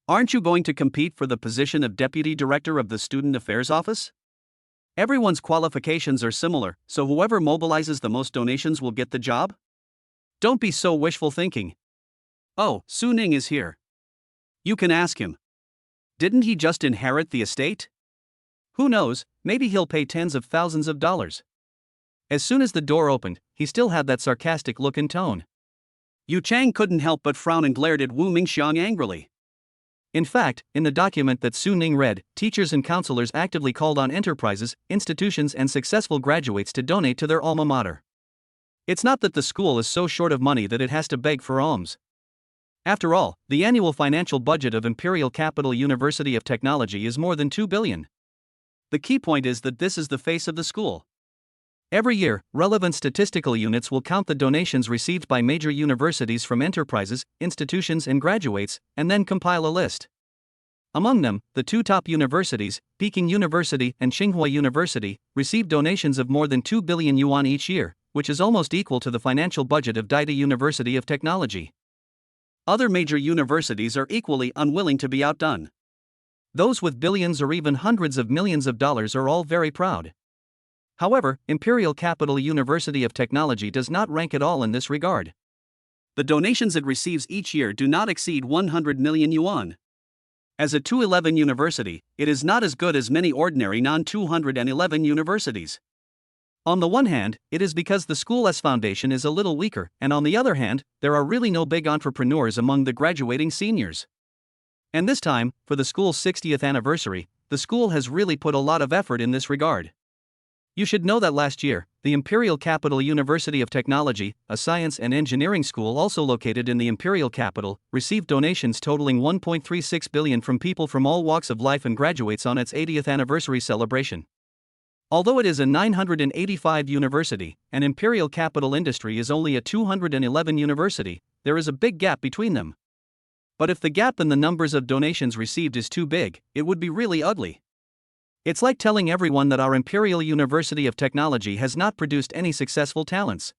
Aren't you going to compete for the position of Deputy Director of the Student Affairs Office? Everyone's qualifications are similar, so whoever mobilizes the most donations will get the job? Don't be so wishful thinking. Oh, Su Ning is here. You can ask him. Didn't he just inherit the estate? Who knows, maybe he'll pay tens of thousands of dollars. As soon as the door opened, he still had that sarcastic look and tone. Yu Chang couldn't help but frown and glared at Wu Mingxiang angrily. In fact, in the document that Su Ning read, teachers and counselors actively called on enterprises, institutions and successful graduates to donate to their alma mater. It's not that the school is so short of money that it has to beg for alms. After all, the annual financial budget of Imperial Capital University of Technology is more than 2 billion. The key point is that this is the face of the school. Every year, relevant statistical units will count the donations received by major universities from enterprises, institutions and graduates, and then compile a list. Among them, the two top universities, Peking University and Tsinghua University, receive donations of more than 2 billion yuan each year, which is almost equal to the financial budget of Daida University of Technology. Other major universities are equally unwilling to be outdone. Those with billions or even hundreds of millions of dollars are all very proud. However, Imperial Capital University of Technology does not rank at all in this regard. The donations it receives each year do not exceed 100 million yuan. As a 211 university, it is not as good as many ordinary non-211 universities. On the one hand, it is because the school's foundation is a little weaker, and on the other hand, there are really no big entrepreneurs among the graduating seniors. And this time, for the school's 60th anniversary, the school has really put a lot of effort in this regard. You should know that last year, the Imperial Capital University of Technology, a science and engineering school also located in the Imperial Capital, received donations totaling 1.36 billion from people from all walks of life and graduates on its 80th anniversary celebration. Although it is a 985 university, and Imperial Capital Industry is only a 211 university, there is a big gap between them. But if the gap in the numbers of donations received is too big, it would be really ugly. It's like telling everyone that our Imperial University of Technology has not produced any successful talents.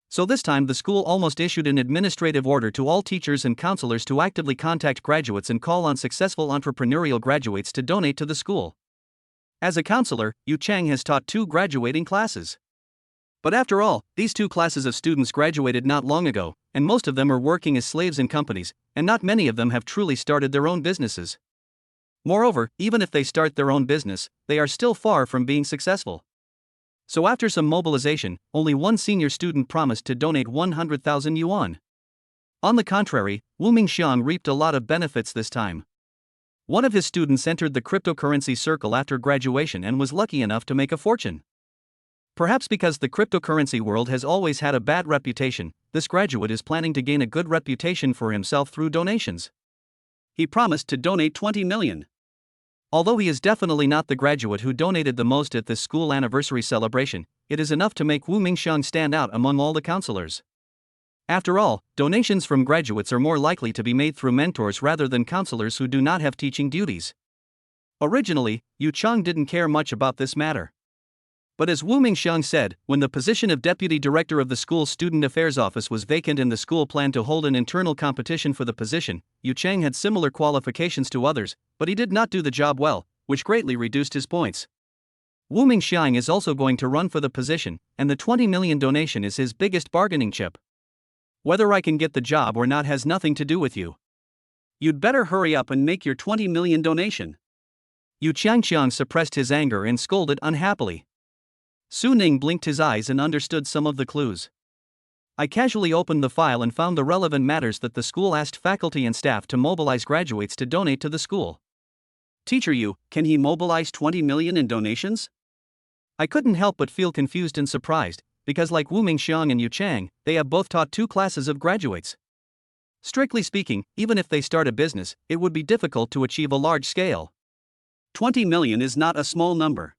So this time the school almost issued an administrative order to all teachers and counselors to actively contact graduates and call on successful entrepreneurial graduates to donate to the school. As a counselor, Yu Chang has taught 2 graduating classes. But after all, these 2 classes of students graduated not long ago, and most of them are working as slaves in companies, and not many of them have truly started their own businesses. Moreover, even if they start their own business, they are still far from being successful. So after some mobilization, only one senior student promised to donate 100,000 yuan. On the contrary, Wu Mingxiang reaped a lot of benefits this time. One of his students entered the cryptocurrency circle after graduation and was lucky enough to make a fortune. Perhaps because the cryptocurrency world has always had a bad reputation, this graduate is planning to gain a good reputation for himself through donations. He promised to donate 20 million. Although he is definitely not the graduate who donated the most at this school anniversary celebration, it is enough to make Wu Mingxiang stand out among all the counselors. After all, donations from graduates are more likely to be made through mentors rather than counselors who do not have teaching duties. Originally, Yu Chang didn't care much about this matter. But as Wu Mingxiang said, when the position of deputy director of the school's student affairs office was vacant and the school planned to hold an internal competition for the position, Yu Chang had similar qualifications to others, but he did not do the job well, which greatly reduced his points. Wu Mingxiang is also going to run for the position, and the 20 million donation is his biggest bargaining chip. Whether I can get the job or not has nothing to do with you. You'd better hurry up and make your 20 million donation. Yu Changqiang suppressed his anger and scolded unhappily. Su Ning blinked his eyes and understood some of the clues. I casually opened the file and found the relevant matters that the school asked faculty and staff to mobilize graduates to donate to the school. Teacher Yu, can he mobilize 20 million in donations? I couldn't help but feel confused and surprised, because like Wu Mingxiang and Yu Chang, they have both taught 2 classes of graduates. Strictly speaking, even if they start a business, it would be difficult to achieve a large scale. 20 million is not a small number.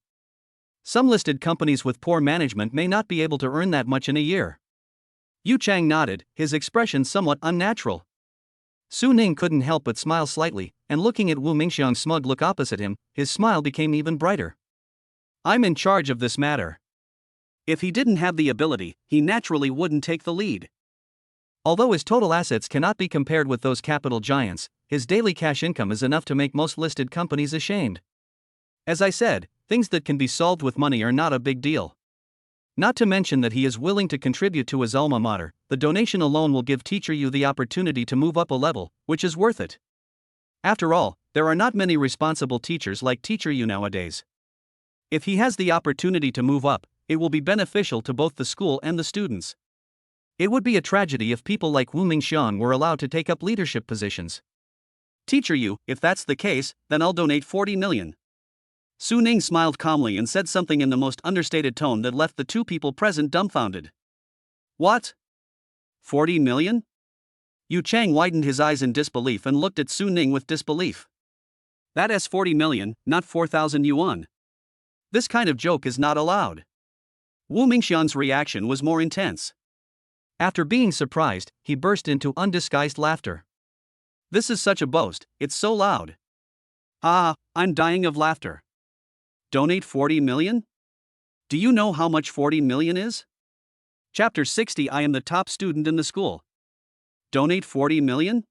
Some listed companies with poor management may not be able to earn that much in a year. Yu Chang nodded, his expression somewhat unnatural. Su Ning couldn't help but smile slightly, and looking at Wu Mingxiang's smug look opposite him, his smile became even brighter. I'm in charge of this matter. If he didn't have the ability, he naturally wouldn't take the lead. Although his total assets cannot be compared with those capital giants, his daily cash income is enough to make most listed companies ashamed. As I said, things that can be solved with money are not a big deal. Not to mention that he is willing to contribute to his alma mater. The donation alone will give Teacher Yu the opportunity to move up a level, which is worth it. After all, there are not many responsible teachers like Teacher Yu nowadays. If he has the opportunity to move up, it will be beneficial to both the school and the students. It would be a tragedy if people like Wu Mingxiang were allowed to take up leadership positions. Teacher Yu, if that's the case, then I'll donate 40 million. Su Ning smiled calmly and said something in the most understated tone that left the 2 people present dumbfounded. What? 40 million? Yu Chang widened his eyes in disbelief and looked at Su Ning with disbelief. That is 40 million, not 4,000 yuan. This kind of joke is not allowed. Wu Mingxiang's reaction was more intense. After being surprised, he burst into undisguised laughter. This is such a boast, it's so loud. Ah, I'm dying of laughter. Donate 40 million? Do you know how much 40 million is? Chapter 60. I am the top student in the school. Donate 40 million?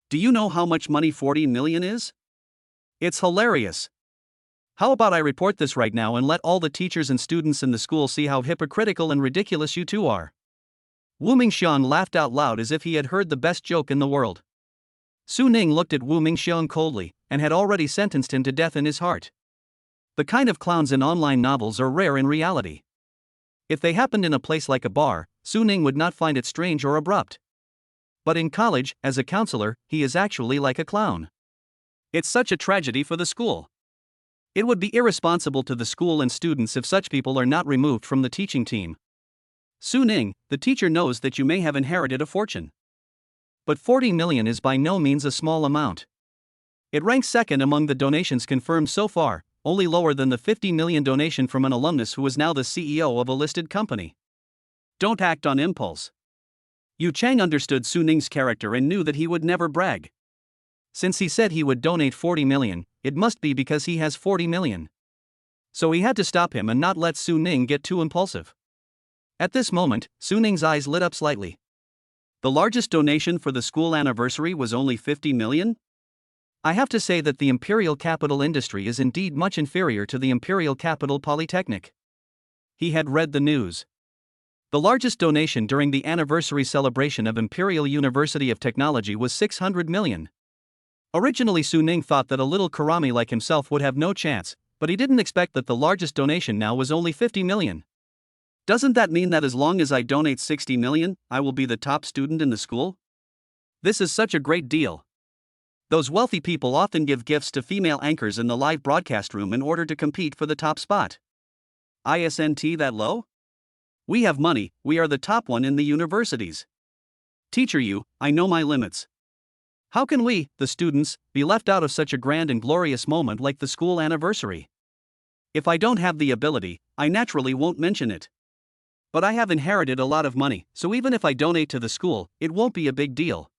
Do you know how much money 40 million is? It's hilarious. How about I report this right now and let all the teachers and students in the school see how hypocritical and ridiculous you two are? Wu Mingxiang laughed out loud as if he had heard the best joke in the world. Su Ning looked at Wu Mingxiang coldly, and had already sentenced him to death in his heart. The kind of clowns in online novels are rare in reality. If they happened in a place like a bar, Su Ning would not find it strange or abrupt. But in college, as a counselor, he is actually like a clown. It's such a tragedy for the school. It would be irresponsible to the school and students if such people are not removed from the teaching team. Su Ning, the teacher knows that you may have inherited a fortune. But 40 million is by no means a small amount. It ranks second among the donations confirmed so far, only lower than the 50 million donation from an alumnus who is now the CEO of a listed company. Don't act on impulse. Yu Chang understood Su Ning's character and knew that he would never brag. Since he said he would donate 40 million, it must be because he has 40 million. So he had to stop him and not let Su Ning get too impulsive. At this moment, Su Ning's eyes lit up slightly. The largest donation for the school anniversary was only 50 million? I have to say that the Imperial Capital industry is indeed much inferior to the Imperial Capital Polytechnic. He had read the news. The largest donation during the anniversary celebration of Imperial University of Technology was 600 million. Originally Su Ning thought that a little Karami like himself would have no chance, but he didn't expect that the largest donation now was only 50 million. Doesn't that mean that as long as I donate 60 million, I will be the top student in the school? This is such a great deal. Those wealthy people often give gifts to female anchors in the live broadcast room in order to compete for the top spot. Isn't that low? We have money, we are the top one in the universities. Teacher Yu, I know my limits. How can we, the students, be left out of such a grand and glorious moment like the school anniversary? If I don't have the ability, I naturally won't mention it. But I have inherited a lot of money, so even if I donate to the school, it won't be a big deal.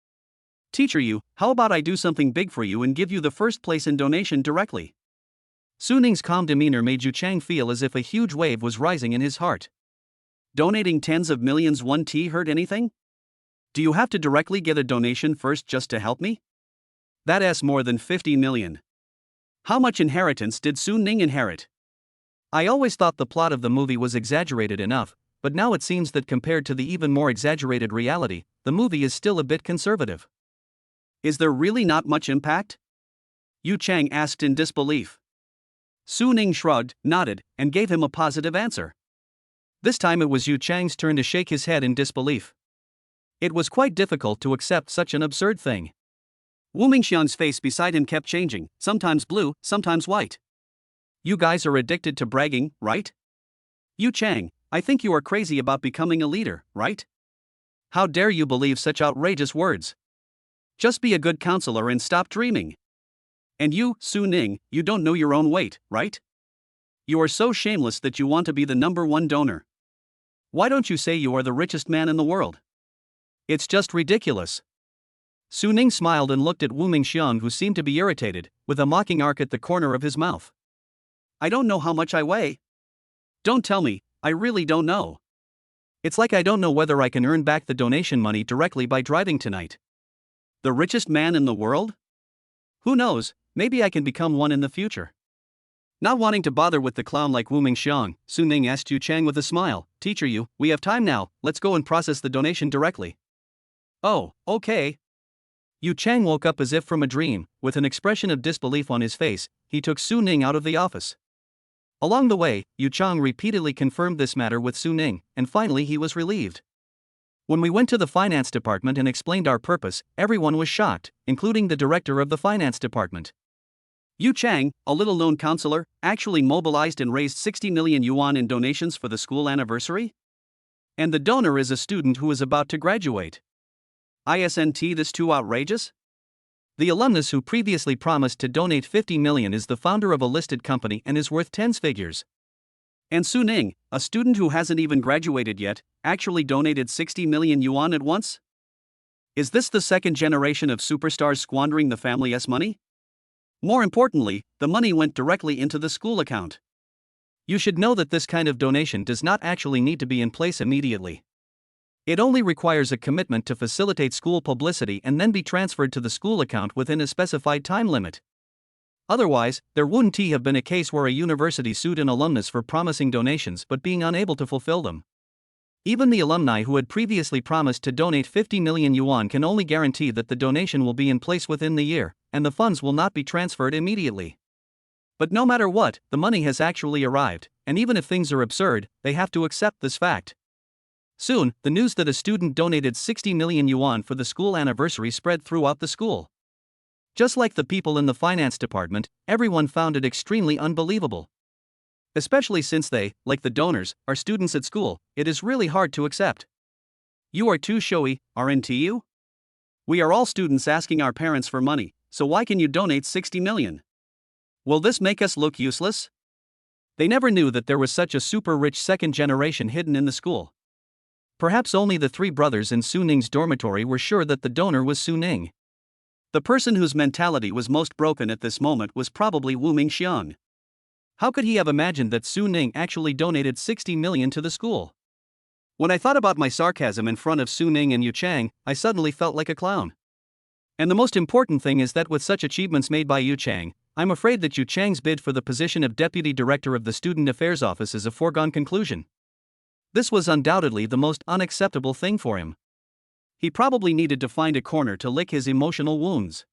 Teacher Yu, how about I do something big for you and give you the first place in donation directly? Su Ning's calm demeanor made Yu Chang feel as if a huge wave was rising in his heart. Donating tens of millions 1T hurt anything? Do you have to directly get a donation first just to help me? That's more than 50 million. How much inheritance did Su Ning inherit? I always thought the plot of the movie was exaggerated enough, but now it seems that compared to the even more exaggerated reality, the movie is still a bit conservative. Is there really not much impact? Yu Chang asked in disbelief. Su Ning shrugged, nodded, and gave him a positive answer. This time it was Yu Chang's turn to shake his head in disbelief. It was quite difficult to accept such an absurd thing. Wu Mingxiang's face beside him kept changing, sometimes blue, sometimes white. You guys are addicted to bragging, right? Yu Chang, I think you are crazy about becoming a leader, right? How dare you believe such outrageous words? Just be a good counselor and stop dreaming. And you, Su Ning, you don't know your own weight, right? You are so shameless that you want to be the #1 donor. Why don't you say you are the richest man in the world? It's just ridiculous. Su Ning smiled and looked at Wu Mingxiang, who seemed to be irritated, with a mocking arc at the corner of his mouth. I don't know how much I weigh. Don't tell me, I really don't know. It's like I don't know whether I can earn back the donation money directly by driving tonight. The richest man in the world? Who knows, maybe I can become one in the future. Not wanting to bother with the clown like Wu Mingxiang, Su Ning asked Yu Chang with a smile, Teacher Yu, we have time now, let's go and process the donation directly. Oh, okay. Yu Chang woke up as if from a dream, with an expression of disbelief on his face. He took Su Ning out of the office. Along the way, Yu Chang repeatedly confirmed this matter with Su Ning, and finally he was relieved. When we went to the finance department and explained our purpose, everyone was shocked, including the director of the finance department. Yu Chang, a little-known counselor, actually mobilized and raised 60 million yuan in donations for the school anniversary? And the donor is a student who is about to graduate. Isn't this too outrageous? The alumnus who previously promised to donate 50 million is the founder of a listed company and is worth tens figures. And Su Ning, a student who hasn't even graduated yet, actually donated 60 million yuan at once? Is this the second generation of superstars squandering the family's money? More importantly, the money went directly into the school account. You should know that this kind of donation does not actually need to be in place immediately. It only requires a commitment to facilitate school publicity and then be transferred to the school account within a specified time limit. Otherwise, there wouldn't have been a case where a university sued an alumnus for promising donations but being unable to fulfill them. Even the alumni who had previously promised to donate 50 million yuan can only guarantee that the donation will be in place within the year, and the funds will not be transferred immediately. But no matter what, the money has actually arrived, and even if things are absurd, they have to accept this fact. Soon, the news that a student donated 60 million yuan for the school anniversary spread throughout the school. Just like the people in the finance department, everyone found it extremely unbelievable. Especially since they, like the donors, are students at school, it is really hard to accept. You are too showy, aren't you? We are all students asking our parents for money, so why can you donate 60 million? Will this make us look useless? They never knew that there was such a super rich second generation hidden in the school. Perhaps only the three brothers in Su Ning's dormitory were sure that the donor was Su Ning. The person whose mentality was most broken at this moment was probably Wu Mingxiang. How could he have imagined that Su Ning actually donated 60 million to the school? When I thought about my sarcasm in front of Su Ning and Yu Chang, I suddenly felt like a clown. And the most important thing is that with such achievements made by Yu Chang, I'm afraid that Yu Chang's bid for the position of Deputy Director of the Student Affairs Office is a foregone conclusion. This was undoubtedly the most unacceptable thing for him. He probably needed to find a corner to lick his emotional wounds.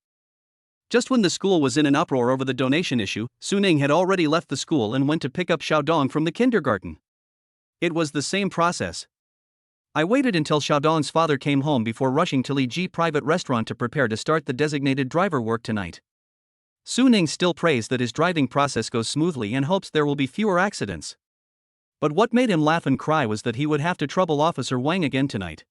Just when the school was in an uproar over the donation issue, Su Ning had already left the school and went to pick up Xiaodong from the kindergarten. It was the same process. I waited until Xiaodong's father came home before rushing to Li Ji private restaurant to prepare to start the designated driver work tonight. Su Ning still prays that his driving process goes smoothly and hopes there will be fewer accidents. But what made him laugh and cry was that he would have to trouble Officer Wang again tonight.